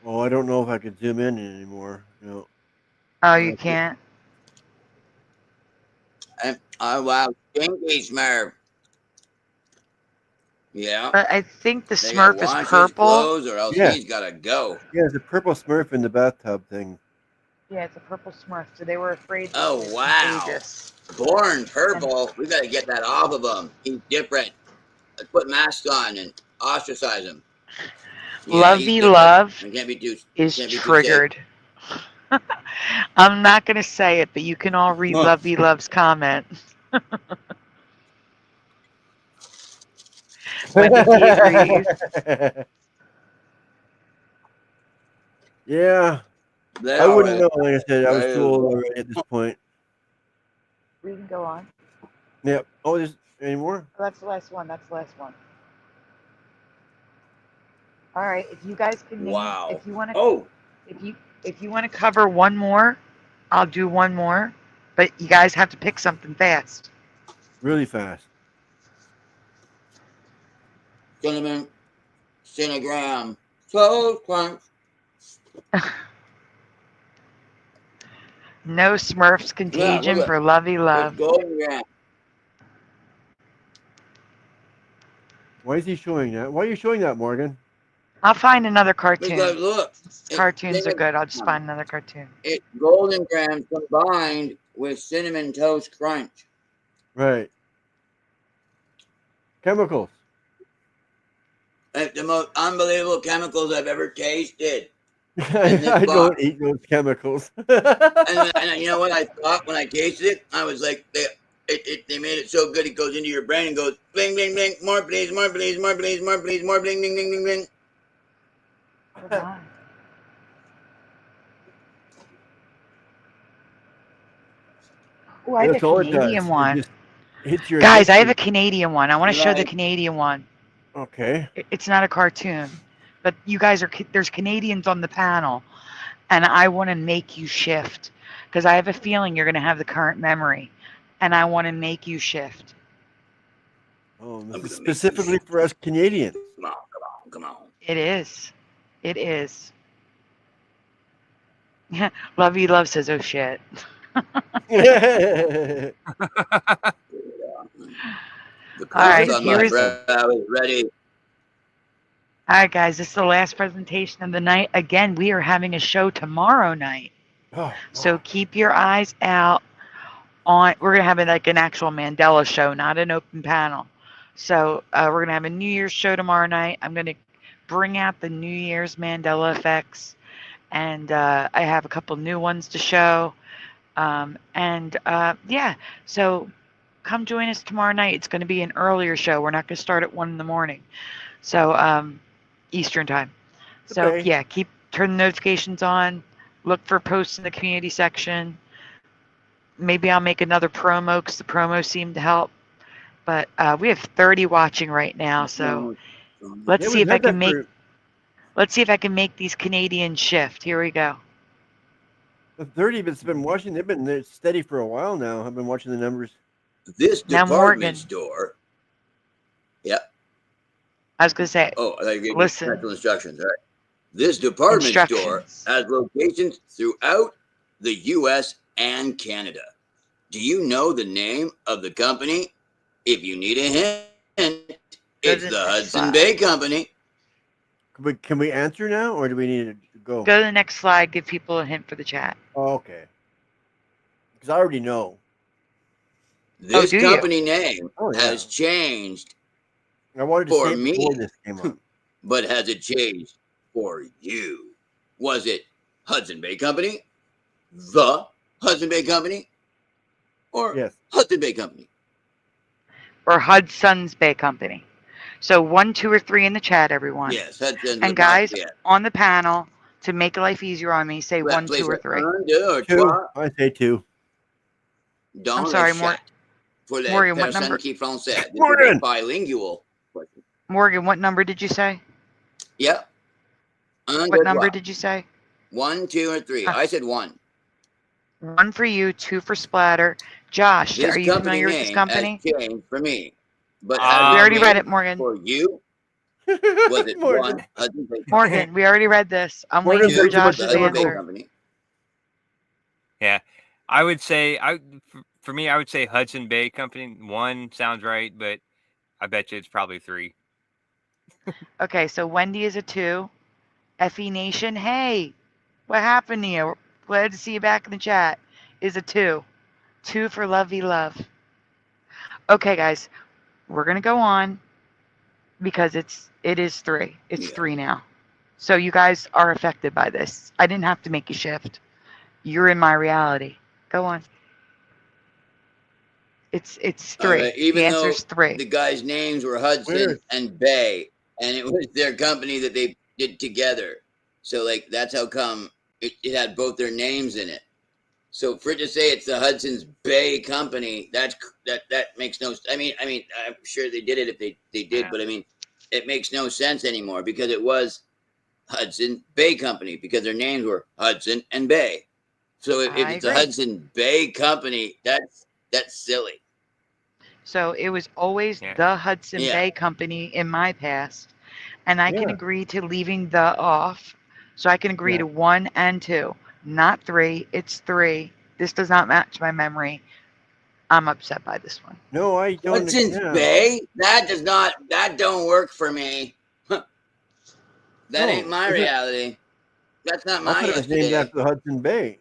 Oh, I don't know if I could zoom in anymore. No. Oh, you Okay. can't. And wow, stinky Smurf. Yeah. But I think the They gotta Smurf is wash his purple. clothes or else Yeah. he's gotta go. Yeah, it's a purple Smurf in the bathtub thing. Yeah, it's a purple Smurf. So they were afraid that Oh, it was wow. contagious. Born purple. We gotta get that off of him. He's different. Let's put masks on and ostracize him. Yeah, Lovey he's different. Love It can't be too. is can't be too triggered. I'm not going to say it, but you can all read Huh. Lovey Love's comment. Wendy P agrees. Yeah, They I wouldn't always- know. Like I said, I was They- too old already at this point. We can go on. Yep. Oh, there's any more? Oh, that's the last one. That's the last one. All right, if you guys can name, Wow. if you want to, Oh, if you want to cover one more, I'll do one more. But you guys have to pick something fast. Really fast. cinnamon, cinegram, toast crunch. No Smurfs Contagion look at- for Lovey It's Love. golden graham. Why is he showing that? Why are you showing that, Morgan? I'll find another cartoon. Because look, it's Cartoons are cinnamon- good. I'll just find another cartoon. It's golden graham combined with cinnamon toast crunch. Right. Chemicals. It's the most unbelievable chemicals I've ever tasted. I don't eat those chemicals. And you know what I thought when I tasted it? I was like, they made it so good it goes into your brain and goes bling bling bling, more please, more please, more please, more please, more bling bling bling bling bling. Oh, I have a That's all it does. Canadian It one. just hits your Guys, I have a addiction. Canadian one. I want to show the Right. Canadian one. Okay. It's not a cartoon, but you guys are there's Canadians on the panel, and I want to make you shift because I have a feeling you're going to have the current memory, and I want to make you shift. Oh, I'm this gonna is make you specifically for us Canadians. Come on, come on, come on. It is. It is. Yeah, Lovey Love says, "Oh shit." The All right, clothes on my here's- brow is ready. All right, guys, this is the last presentation of the night. Again, we are having a show tomorrow night. Oh, So keep your eyes out on. We're gonna have like an actual Mandela show, not an open panel. So we're gonna have a New Year's show tomorrow night. I'm gonna bring out the New Year's Mandela effects, and I have a couple new ones to show. Yeah, so come join us tomorrow night. It's gonna be an earlier show. We're not gonna start at 1 in the morning. So Eastern time. So Okay. yeah, turn the notifications on. Look for posts in the community section. Maybe I'll make another promo because the promos seem to help. But we have 30 watching right now, so let's Yeah, see we've if I had can that make. for- Let's see if I can make these Canadians shift. Here we go. The 30 of it's been watching. They've been there steady for a while now. I've been watching the numbers. This Now, department Morgan. store. Yep. I was gonna say, Oh, I gave you Listen. special instructions. All right. This department store Instructions. has locations throughout the U.S. and Canada. Do you know the name of the company? If you need a hint, it's Doesn't the Hudson slide. Bay Company. Can we answer now, or do we need to Go. Go to the next slide. Give people a hint for the chat. Oh, okay. Because I already know. This do you? company name Oh, yeah. has changed, I wanted to For say it me. before this came up. but has it changed for you? Was it Hudson Bay Company, the Hudson Bay Company, or Yes. Hudson Bay Company? Or Hudson's Bay Company. So 1, 2, or 3 in the chat, everyone. Yes, Hudson. And guys, on the panel, to make life easier on me, say 1, 2, or 3. 1, 2, or 3. 2. I say 2. Dans sorry, le chat. Pour les Morgan, what personnes number? qui français. This is Morgan! a bilingual question. Morgan, what number did you say? Yep. What number did you say? 1, 2, or 3. I said 1. 1 for you, 2 for Splatter. Josh, This are you company familiar with this name company? has changed for me. But We has it already read changed it, Morgan. For you, was it Morgan. 1 Hudson Bay Company? Morgan, we already read this. I'm Morgan's waiting for way too much Josh's Hudson Bay answer. Company. Yeah, I would say for me, I would say Hudson Bay Company. 1 sounds right, but I bet you it's probably 3. Okay, so Wendy is a 2. FE Nation, hey, what happened to you? Glad to see you back in the chat. Is a 2. 2 for Lovey Love. Okay, guys, we're gonna go on because it is 3. It's 3 now. So you guys are affected by this. I didn't have to make you shift. You're in my reality. Go on. It's 3. Even the though answer's 3. the guys' names were Hudson Weird. and Bay, and it was their company that they did together. So, like, that's how come it had both their names in it. So for it to say it's the Hudson's Bay Company, that makes no. I mean, I'm sure they did it if they did, Yeah. but I mean, it makes no sense anymore because it was Hudson Bay Company because their names were Hudson and Bay. So if I it's a agree. Hudson Bay Company, that's silly. So it was always Yeah. the Hudson Yeah. Bay Company in my past. And I can Yeah. agree to leaving the off. So I can agree Yeah. to 1 and 2. Not 3. It's 3. This does not match my memory. I'm upset by this one. No, I don't. Hudson's Yeah. Bay? That don't work for me. That No, ain't my is it- reality. That's not I my thought it was named yesterday. after the Hudson Bay.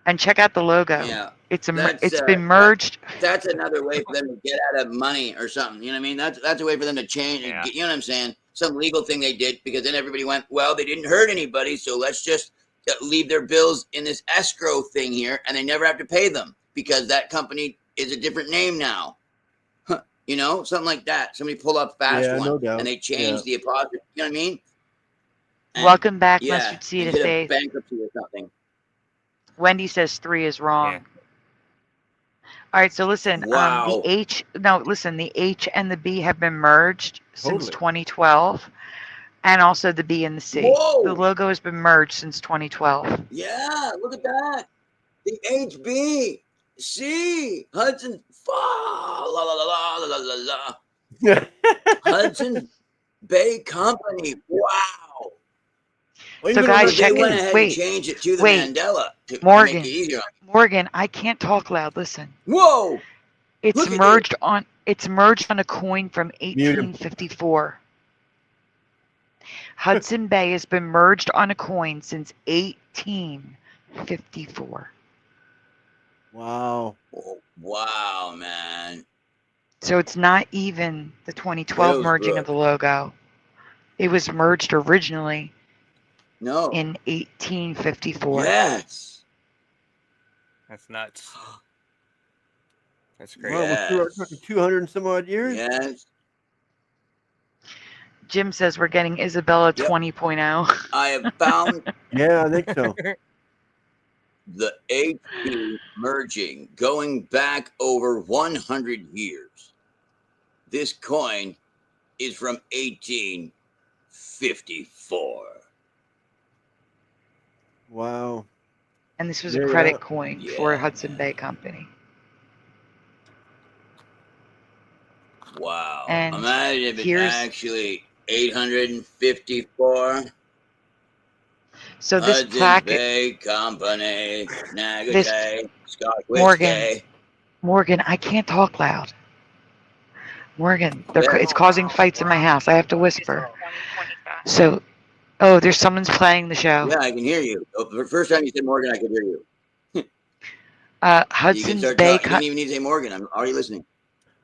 And check out the logo. Yeah. It's That's, been merged. That's another way for them to get out of money or something. You know what I mean? That's a way for them to change. Yeah. You know what I'm saying? Some legal thing they did because then everybody went, well, they didn't hurt anybody, so let's just leave their bills in this escrow thing here, and they never have to pay them because that company is a different name now. You know, something like that. Somebody pull up fast Yeah, one, no doubt. and they change the apostrophe. You know what I mean? And, Welcome back, yeah, Mustard Seed of instead Faith. bankruptcy or something. Wendy says 3 is wrong. Yeah. All right, so listen. Wow. The H and the B have been merged since Totally. 2012, and also the B and the C. Whoa. The logo has been merged since 2012. Yeah, look at that. The HBC Hudson. La la la la la la la. Hudson Bay Company. Wow. Well, So even on guys, the They check name- went ahead wait, and changed it to the wait. Mandela to Morgan. make it easier. Morgan, I can't talk loud. Listen, Whoa. it's Look at merged on. It's merged on a coin from Muted. 1854. Hudson Bay has been merged on a coin since 1854. Wow. Oh, wow, man. So it's not even the 2012 merging of Hillsbrook. the logo. It was merged originally No. in 1854. Yes. That's nuts. That's Wow, great. we're talking 200 and some odd years. Yes. Jim says we're getting Isabella Yep. 20.0. I have found Yeah, I think so. the HB merging going back over 100 years. This coin is from 1854. Wow. And this was Yeah, a credit yeah. coin Yeah, for Hudson man. Bay Company. Wow. And imagine if it's here's- actually 854. So this Hudson's plaque, Bay Company, Nagache, Scotch Morgan. Whiskey. Morgan, I can't talk loud. Morgan, Yeah. it's causing fights in my house. I have to whisper. So, Oh, there's someone's playing the show. Yeah, I can hear you. Oh, the first time you said Morgan, I could hear you. You can Hudson's start Bay. talking. You don't even need to say Morgan. I'm already listening.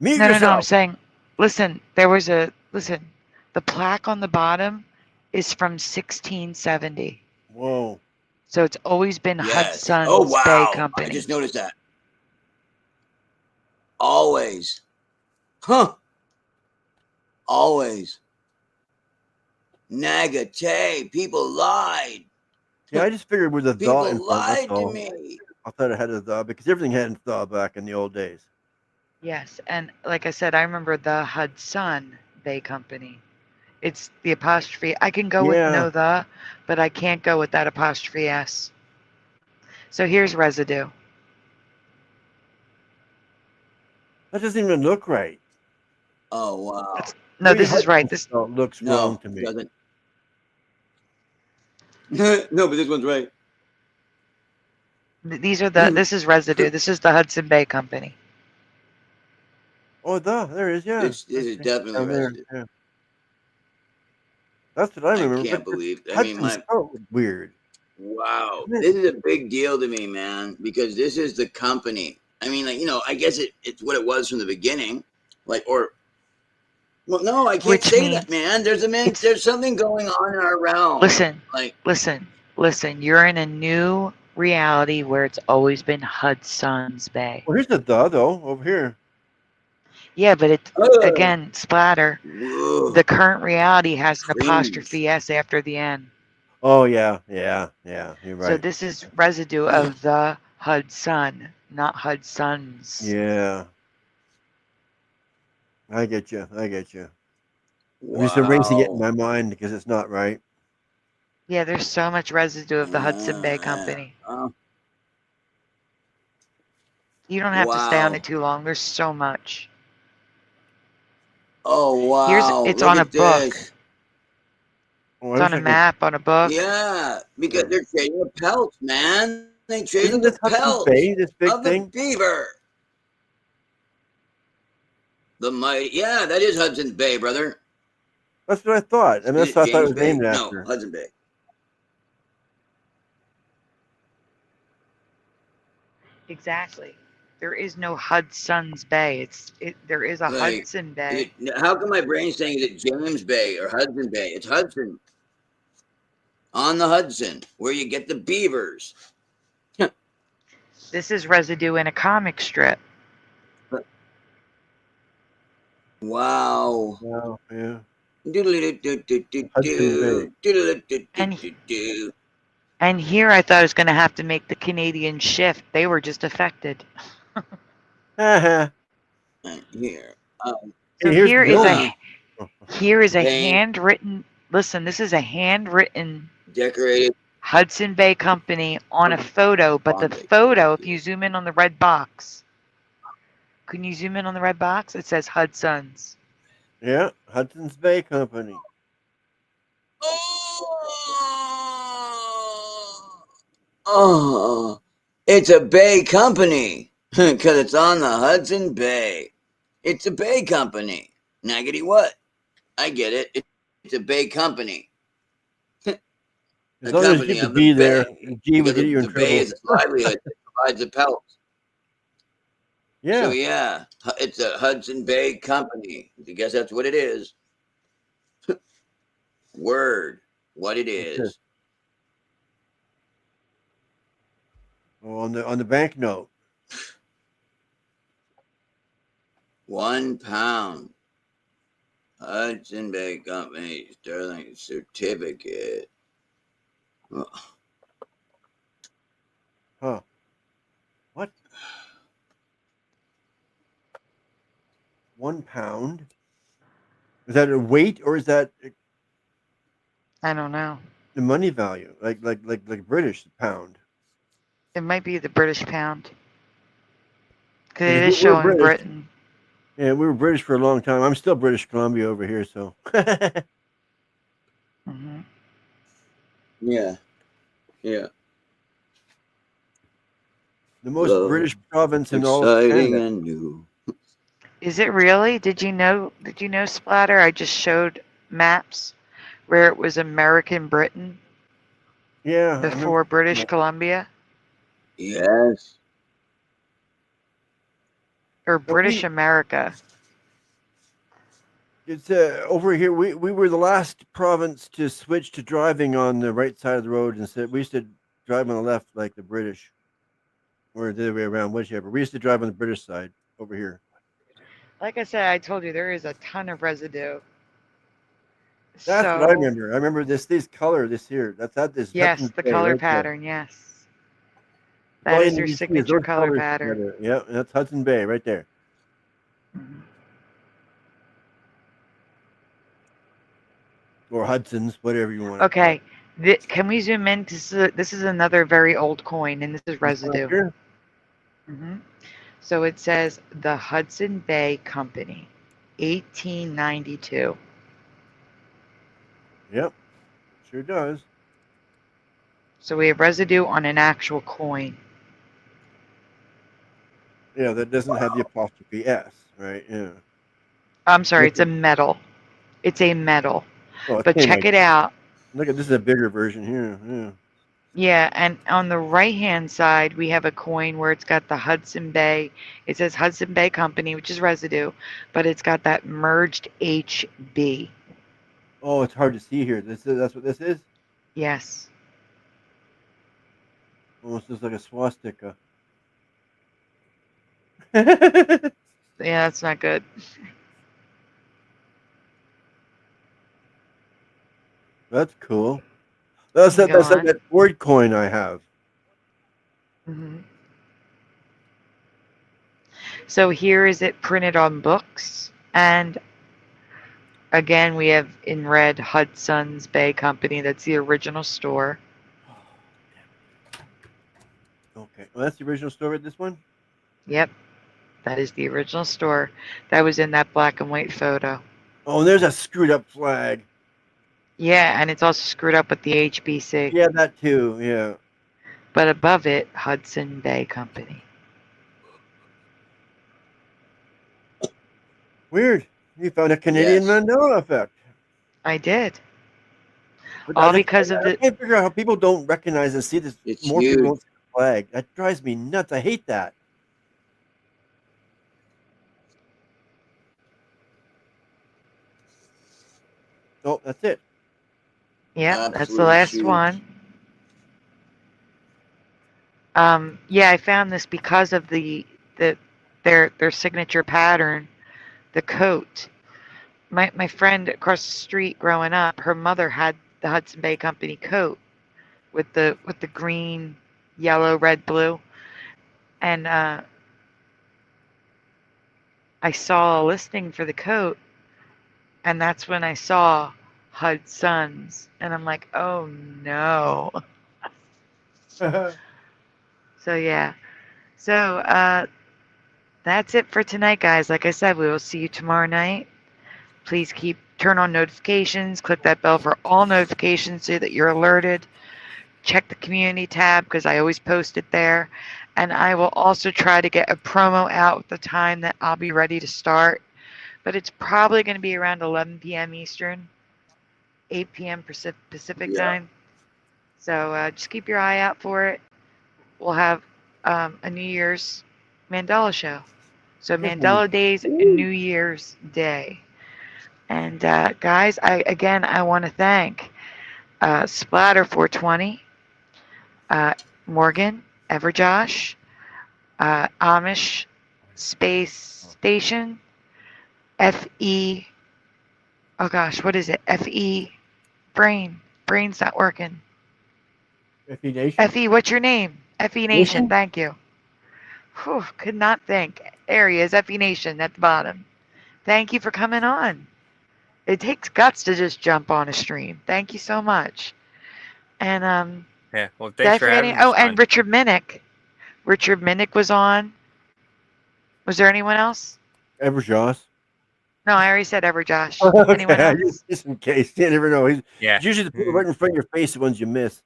Mute No, I'm yourself. saying, listen. Listen. The plaque on the bottom is from 1670, Whoa. so it's always been Yes. Hudson's Oh, Bay wow. Company. I just noticed that. Always. Huh. Always. Nagate. People lied. Yeah, I just figured with the People the in front. That's lied to all. me. I thought it had a the because everything had the back in the old days. Yes, and like I said, I remember the Hudson Bay Company. It's the apostrophe. I can go with Yeah. no the, but I can't go with that apostrophe S. So here's residue. That doesn't even look right. Oh, wow. No, Maybe this is right. Hudson This spell looks No, wrong to me. it doesn't. No, but this one's right. these are the. This is residue. This is the Hudson Bay Company. Oh, there it is. Yeah. This is definitely Down there, residue. yeah. That's what I I remember. can't but believe. I mean, Hudson's spelled weird. wow. This is a big deal to me, man, because this is the company. I mean, like, I guess it's what it was from the beginning. Well, no, I can't Which say means that, man. There's something going on in our realm. Listen, Like, listen. You're in a new reality where it's always been Hudson's Bay. Well, here's the though over here. Yeah, but it again, splatter. whoa, The current reality has an Cringe. apostrophe S after the N. Oh yeah. You're So right. this is residue of the Hudson, not Hudson's. Yeah. I get you. I'm wow. just erasing it in my mind because it's not right. Yeah, there's so much residue of the Hudson Bay Company. You don't have to stay on Wow. it too long. There's so much. Oh, wow. It's Look on a at book. this. Oh, It's on a map, on a book. Yeah, because they're trading the pelts, man. They traded Isn't the this Hudson's pelts Bay, this big of the thing? beaver. The mighty, yeah, that is Hudson's Bay, brother. That's what I thought. And that's what I thought it was James Bay? named No, after. Hudson Bay. Exactly. There is no Hudson's Bay. There is a Like, Hudson Bay. How come my brain's saying is it James Bay or Hudson Bay? It's Hudson. On the Hudson, where you get the beavers. This is residue in a comic strip. Wow. Wow, yeah. And here I thought I was going to have to make the Canadian shift. They were just affected. Here. So Here's here is a Paint. handwritten. Listen, this is a handwritten Decorated. Hudson Bay Company on a photo, but the Bombay. photo, if you zoom in on the red box, can you zoom in on the red box? It says Hudson's. Yeah, Hudson's Bay Company. Oh, it's a Bay Company because it's on the Hudson Bay. It's a Bay Company. Naggity what? I get it. It's a Bay Company. As long as you get the B there, the G will get you in the Bay trouble. is its livelihood. It provides the pelts. Yeah. So yeah, it's a Hudson Bay Company. I guess that's what it is. Word, what it is. Oh, on the banknote. 1 pound. Hudson Bay Company Sterling certificate. Oh. Huh. What? 1 pound? Is that a weight or is that I don't know. the money value? Like British pound. It might be the British pound. Because Yeah, it is we're showing British. Britain. Yeah, we were British for a long time. I'm still British Columbia over here, so. Mhm. Yeah. Yeah. The most Love. British province in all of Exciting Canada. and new. Is it really? Did you know, Splatter? I just showed maps where it was American Britain Yeah. I before remember British that. Columbia, Yes. or But British America. it's over here. We were the last province to switch to driving on the right side of the road instead. We used to drive on the left like the British, or the other way around, whichever. We used to drive on the British side over here. Like I said, I told you there is a ton of residue. That's what I So, remember. I remember this color this here. That's not this yes, Hudson the Bay color right there. pattern, yes. That All you is need your to see is signature those color colors pattern. together. Yeah, that's Hudson Bay right there. Mhm. Or Hudson's, whatever you want to call it. Okay, can we zoom in? This is another very old coin, and this is This one right residue. here? hmm So it says the Hudson Bay Company, 1892. Yep, sure does. So we have residue on an actual coin. Yeah, that doesn't have the apostrophe S, right? Yeah. I'm sorry, Look it's a at, metal. It's a metal. oh, it But came check like, it out. look at this is a bigger version here. Yeah. Yeah, and on the right-hand side, we have a coin where it's got the Hudson Bay. It says Hudson Bay Company, which is residue, but it's got that merged HB. Oh, it's hard to see here. That's what this is. Yes. Almost looks like a swastika. Yeah, that's not good. That's cool. That's Let me that. go That's like on. that word coin I have. hmm So here is it printed on books, and again, we have in red Hudson's Bay Company. That's the original store. Okay, well, that's the original story of this one. Yep, that is the original store. That was in that black and white photo. Oh, and there's a screwed up flag. Yeah, and it's also screwed up with the HBC. Yeah, that too. Yeah. But above it, Hudson Bay Company. Weird. You found a Canadian Yes. Mandela effect. I did. But All because of I the. can't figure out how people don't recognize and see this. It's More people huge. don't see the flag. That drives me nuts. I hate that. Oh, that's it. Yeah, that's the Absolutely last huge. one. Yeah, I found this because of their signature pattern, the coat. My friend across the street growing up, her mother had the Hudson Bay Company coat with the green, yellow, red, blue, and I saw a listing for the coat, and that's when I saw Hudson's, and I'm like, oh no. So yeah, so that's it for tonight, guys. Like I said, we will see you tomorrow night. Please turn on notifications, click that bell for all notifications so that you're alerted. Check the community tab because I always post it there. And I will also try to get a promo out with the time that I'll be ready to start. But it's probably going to be around 11 p.m. Eastern, 8 p.m. Pacific Yeah. time. So just keep your eye out for it. We'll have a New Year's Mandela show. So Mandela Days, New Year's Day. And guys, I want to thank Splatter 420, Morgan, Everjosh, Amish Space Station, FE. Oh gosh, what is it? FE Brain's not working. FE Nation. FE, what's your name? FE Nation, thank you. Whew, could not think. There he is, FE Nation at the bottom. Thank you for coming on. It takes guts to just jump on a stream. Thank you so much. And Yeah. Well, did I thanks for forget having any? me. Oh, and Richard Minnick. Richard Minnick was on. Was there anyone else? Everjoss. No, I already said Everjosh. Okay, Anyone else? just in case. You never know. It's Yeah. usually the people right in front of your face, the ones you miss.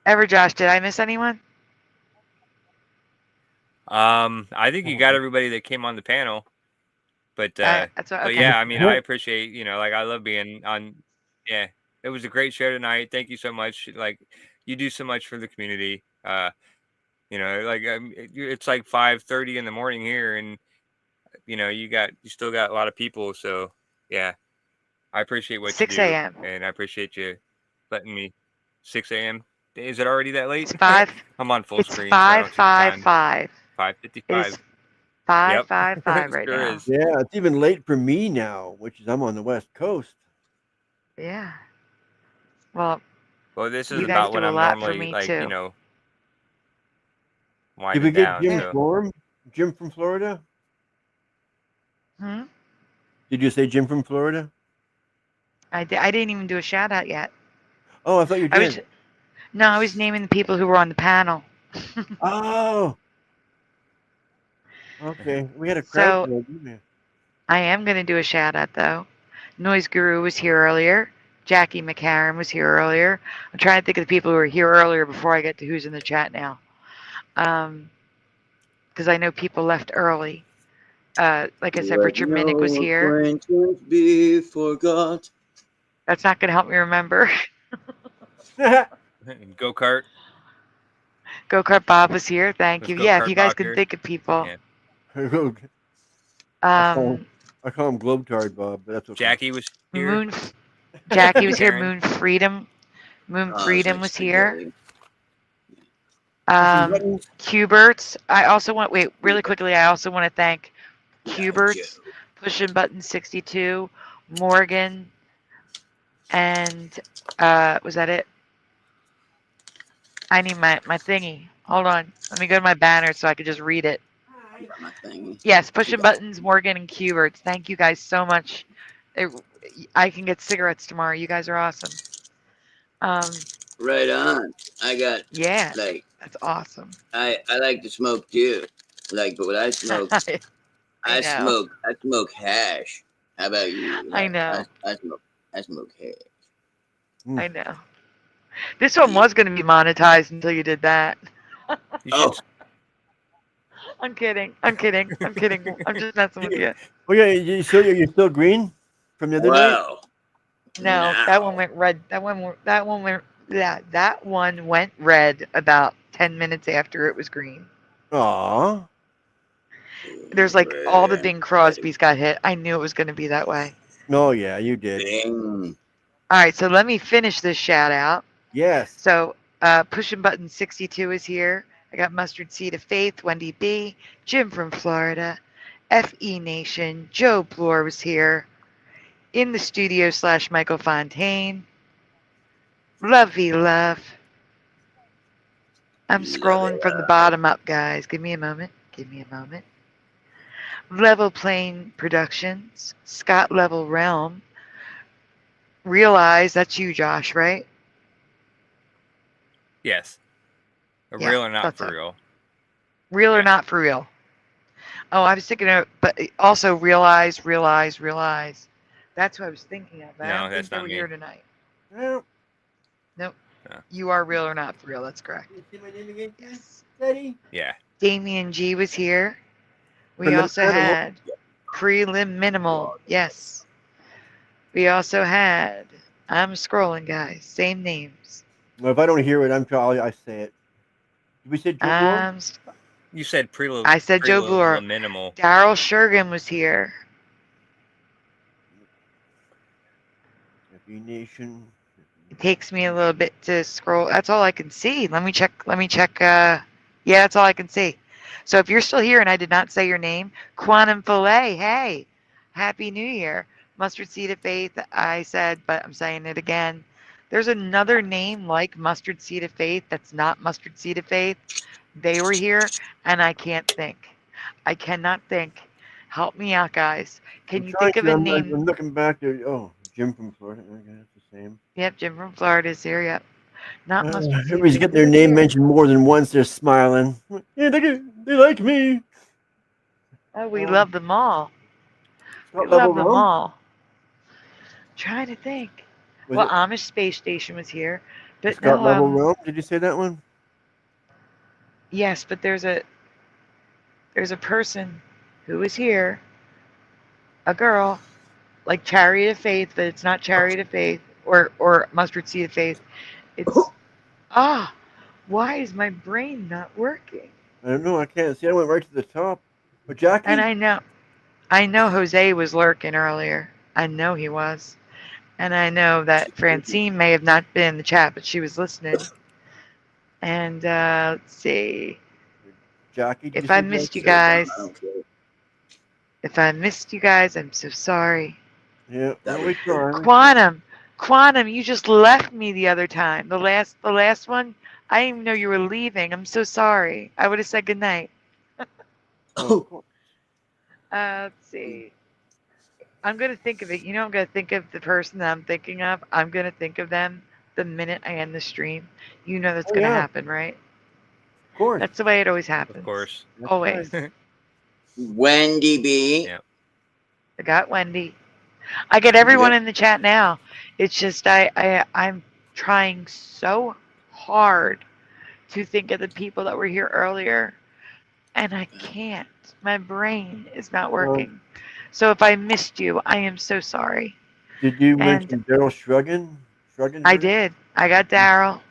Everjosh, did I miss anyone? I think you got everybody that came on the panel. But That's what, but okay. yeah, I mean, I appreciate, like I love being on. Yeah, it was a great show tonight. Thank you so much. Like you do so much for the community. Like it's like 5:30 in the morning here, and you still got a lot of people. So yeah, I appreciate what 6 you do, a.m. and I appreciate you letting me. 6 a.m. Is it already that late? It's 5. I'm on full It's screen, so I don't see the time. 5:55. 5:55. 5:55. It is 5:55 right Sure now. is. Yeah, it's even late for me now, which is I'm on the West Coast. Yeah. Well, This is you guys about do when a I'm lot for normally me like, too. Did winding we get down. Jim So Storm? Jim from Florida? Hmm? Did you say Jim from Florida? I didn't even do a shout out yet. Oh, I thought you I was did. No, I was naming the people who were on the panel. Oh, okay. We had a crowd So today, didn't we? I am going to do a shout out though. Noise Guru was here earlier. Jackie McCarran was here earlier. I'm trying to think of the people who were here earlier before I get to who's in the chat now. Because I know people left early. Like I said, Let Richard Minnick was no here. acquaintance be forgot. That's not going to help me remember. go kart. Go Kart Bob was here. Thank Was you. Go Yeah, if Kart you guys Bob can here? think of people. Yeah. I call Um, him Globetard Bob, but that's okay. Jackie was here. Jackie was here. Karen. Moon Freedom It's like was here. spaghetti. Cuberts. I also want really quickly. I also want to thank Cuberts, Pushing Button 62, Morgan, and was that it? I need my thingy. Hold on. Let me go to my banner so I can just read it. My thingy. Yes, Pushing Buttons, Morgan, and Cuberts. Thank you guys so much. I can get cigarettes tomorrow. You guys are awesome. Right on. I got Yeah, like that's awesome. I like to smoke too. But when I smoke, I know. I smoke hash. How about you? I know. I smoke hash. I know. This one was going to be monetized until you did that. Oh, I'm kidding. I'm kidding. I'm kidding. I'm just messing with you. Oh yeah, you're still green from the other night. wow. No, that one went red. That one went. Yeah, that one went red about 10 minutes after it was green. Aw. There's like all the Bing Crosbys got hit. I knew it was going to be that way. Oh yeah, you did. Bing. All right, so let me finish this shout out. Yes. So, Pushing Button 62 is here. I got Mustard Seed of Faith, Wendy B, Jim from Florida, FE Nation, Joe Bloor was here. In the studio / Michael Fontaine. Lovey Love. I'm scrolling from the bottom up, guys. Give me a moment. Level Plane Productions, Scott Level Realm. Realize that's you, Josh, right? Yes. Yeah, Real or not thought for so. real? Real or not for real? Oh, I was thinking of, but also realize. That's what I was thinking of. I No, don't that's think they not were me. here tonight. Well, Nope. No. You are real or not for real. That's correct. you see my name again? Yes. Steady. Yeah. Damien G was here. We Preliminary. also had Prelim Minimal. Yes. We also had, I'm scrolling, guys. Same names. Well, if I don't hear it, I say it. Did we say Joe Bloor? You said prelim. I said Joe Bloor. Minimal. Daryl Shergan was here. FE Nation. It takes me a little bit to scroll. That's all I can see. Let me check. Yeah, that's all I can see. So if you're still here and I did not say your name, Quantum Filet, hey, Happy New Year. Mustard Seed of Faith, I said, but I'm saying it again. There's another name like Mustard Seed of Faith that's not Mustard Seed of Faith. They were here, and I can't think. I cannot think. Help me out, guys. Can you think of a name? I'm looking back there. Oh, Jim from Florida. Okay, that's the same. Yep, Jim from Florida is here. Yep. Not Mustard Seed. Everybody's getting their name mentioned more than once. They're smiling. Yeah, they like me. Oh, we love them all. We Level love them Rum? all. Trying to think. Was it Amish Space Station was here, but Scott no. Level Rome? Did you say that one? Yes, but there's a person who is here a girl, like Chariot of Faith, but it's not Chariot of Faith or Mustard Seed of Faith. It's why is my brain not working? I don't know. I can't see. I went right to the top. But Jackie, And I know Jose was lurking earlier. I know he was. And I know that Francine may have not been in the chat, but she was listening. And let's see. Jackie, did If you I see missed you Jackie? guys, I'm so sorry. Yeah, that was trying. Quantum, you just left me the other time. The last one, I didn't even know you were leaving. I'm so sorry. I would have said goodnight. Let's see. I'm going to think of it. You know, I'm going to think of the person that I'm thinking of. I'm going to think of them the minute I end the stream. You know that's going to happen, right? Of course. That's the way it always happens. Of course. Always. Wendy B. Yeah. I got Wendy. I get everyone in the chat now. It's just I'm trying so hard to think of the people that were here earlier, and I can't. My brain is not working. So if I missed you, I am so sorry. Did you mention Daryl Shruggin? I did. I got Daryl.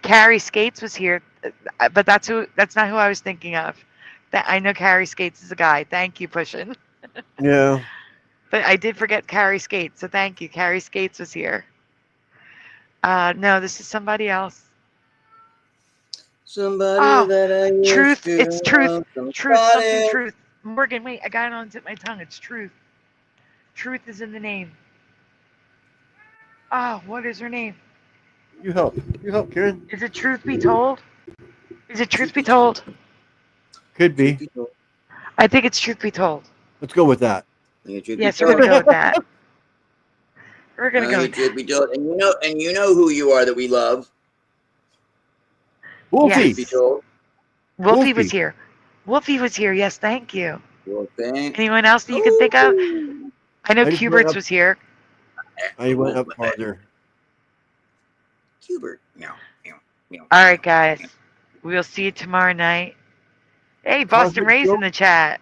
Carrie Skates was here, but that's not who I was thinking of. I know Carrie Skates is a guy. Thank you, Pushin'. Yeah. But I did forget Carrie Skates, so thank you. Carrie Skates was here. No, this is somebody else. Somebody that I used Truth. to It's Truth. love, Truth. Something somebody. Truth. Morgan, wait. I got it on the tip of my tongue. It's Truth. Truth is in the name. Oh, what is her name? You help. Karen. Is it Truth Be Told? Is it Truth Be Told? Could be. I think it's Truth Be Told. Let's go with that. Yes, we're gonna go with that. We're gonna go with Truth be told, and you know who you are that we love. Wolfie. Yes. Be told. Wolfie was here. Wolfie was here. Yes, thank you. Well, thank. Anyone else that you can think of? I know I just went Cuberts up- was here. I went up farther. Hubert. Meow, meow, meow. All right, guys. We'll see you tomorrow night. Hey, Boston Cosmic Ray's Joe? in the chat.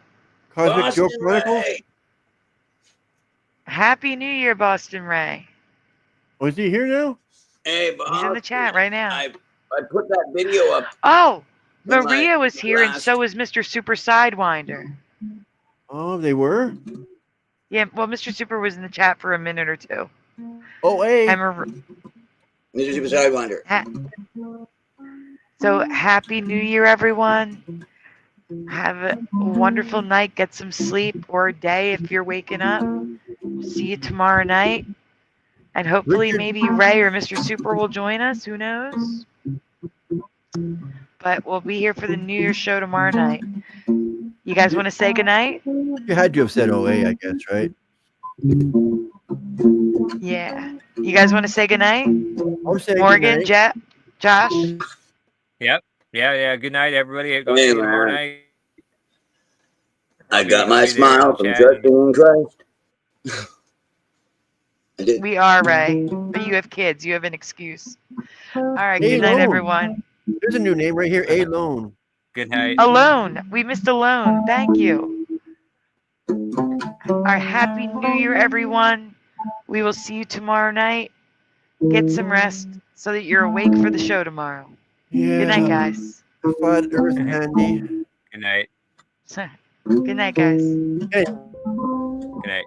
Cosmic Joe Boston Chronicles? Ray. Happy New Year, Boston Ray. Oh, is he here now? Hey, He's in the chat right now. I put that video up. Oh, in Maria my was here, and last- so was Mr. Super Sidewinder. Oh, they were? Yeah, well, Mr. Super was in the chat for a minute or two. Oh, hey. And Mr. Super Sidewinder. So happy New Year, everyone. Have a wonderful night. Get some sleep or a day if you're waking up. We'll see you tomorrow night. And hopefully maybe Ray or Mr. Super will join us. Who knows? But we'll be here for the New Year's show tomorrow night. You guys want to say goodnight? You had to have said OA, I guess, right? Yeah. You guys want to say goodnight? I'm saying Morgan, goodnight. Josh? Yep. Yeah. Good night, everybody. Go Hey, see you tomorrow man. night. I got I'll my be there smile in from chat. trusting in Christ. I did. We are, Ray. But you have kids. You have an excuse. All right. Good night, Alone. everyone. There's a new name right here, Alone. Good night. Alone. We missed Alone. Thank you. All right. Happy New Year, everyone. We will see you tomorrow night. Get some rest so that you're awake for the show tomorrow. Yeah. Good night, guys. Flat Earth Handy. Good night. Good night, guys. Hey. Good night.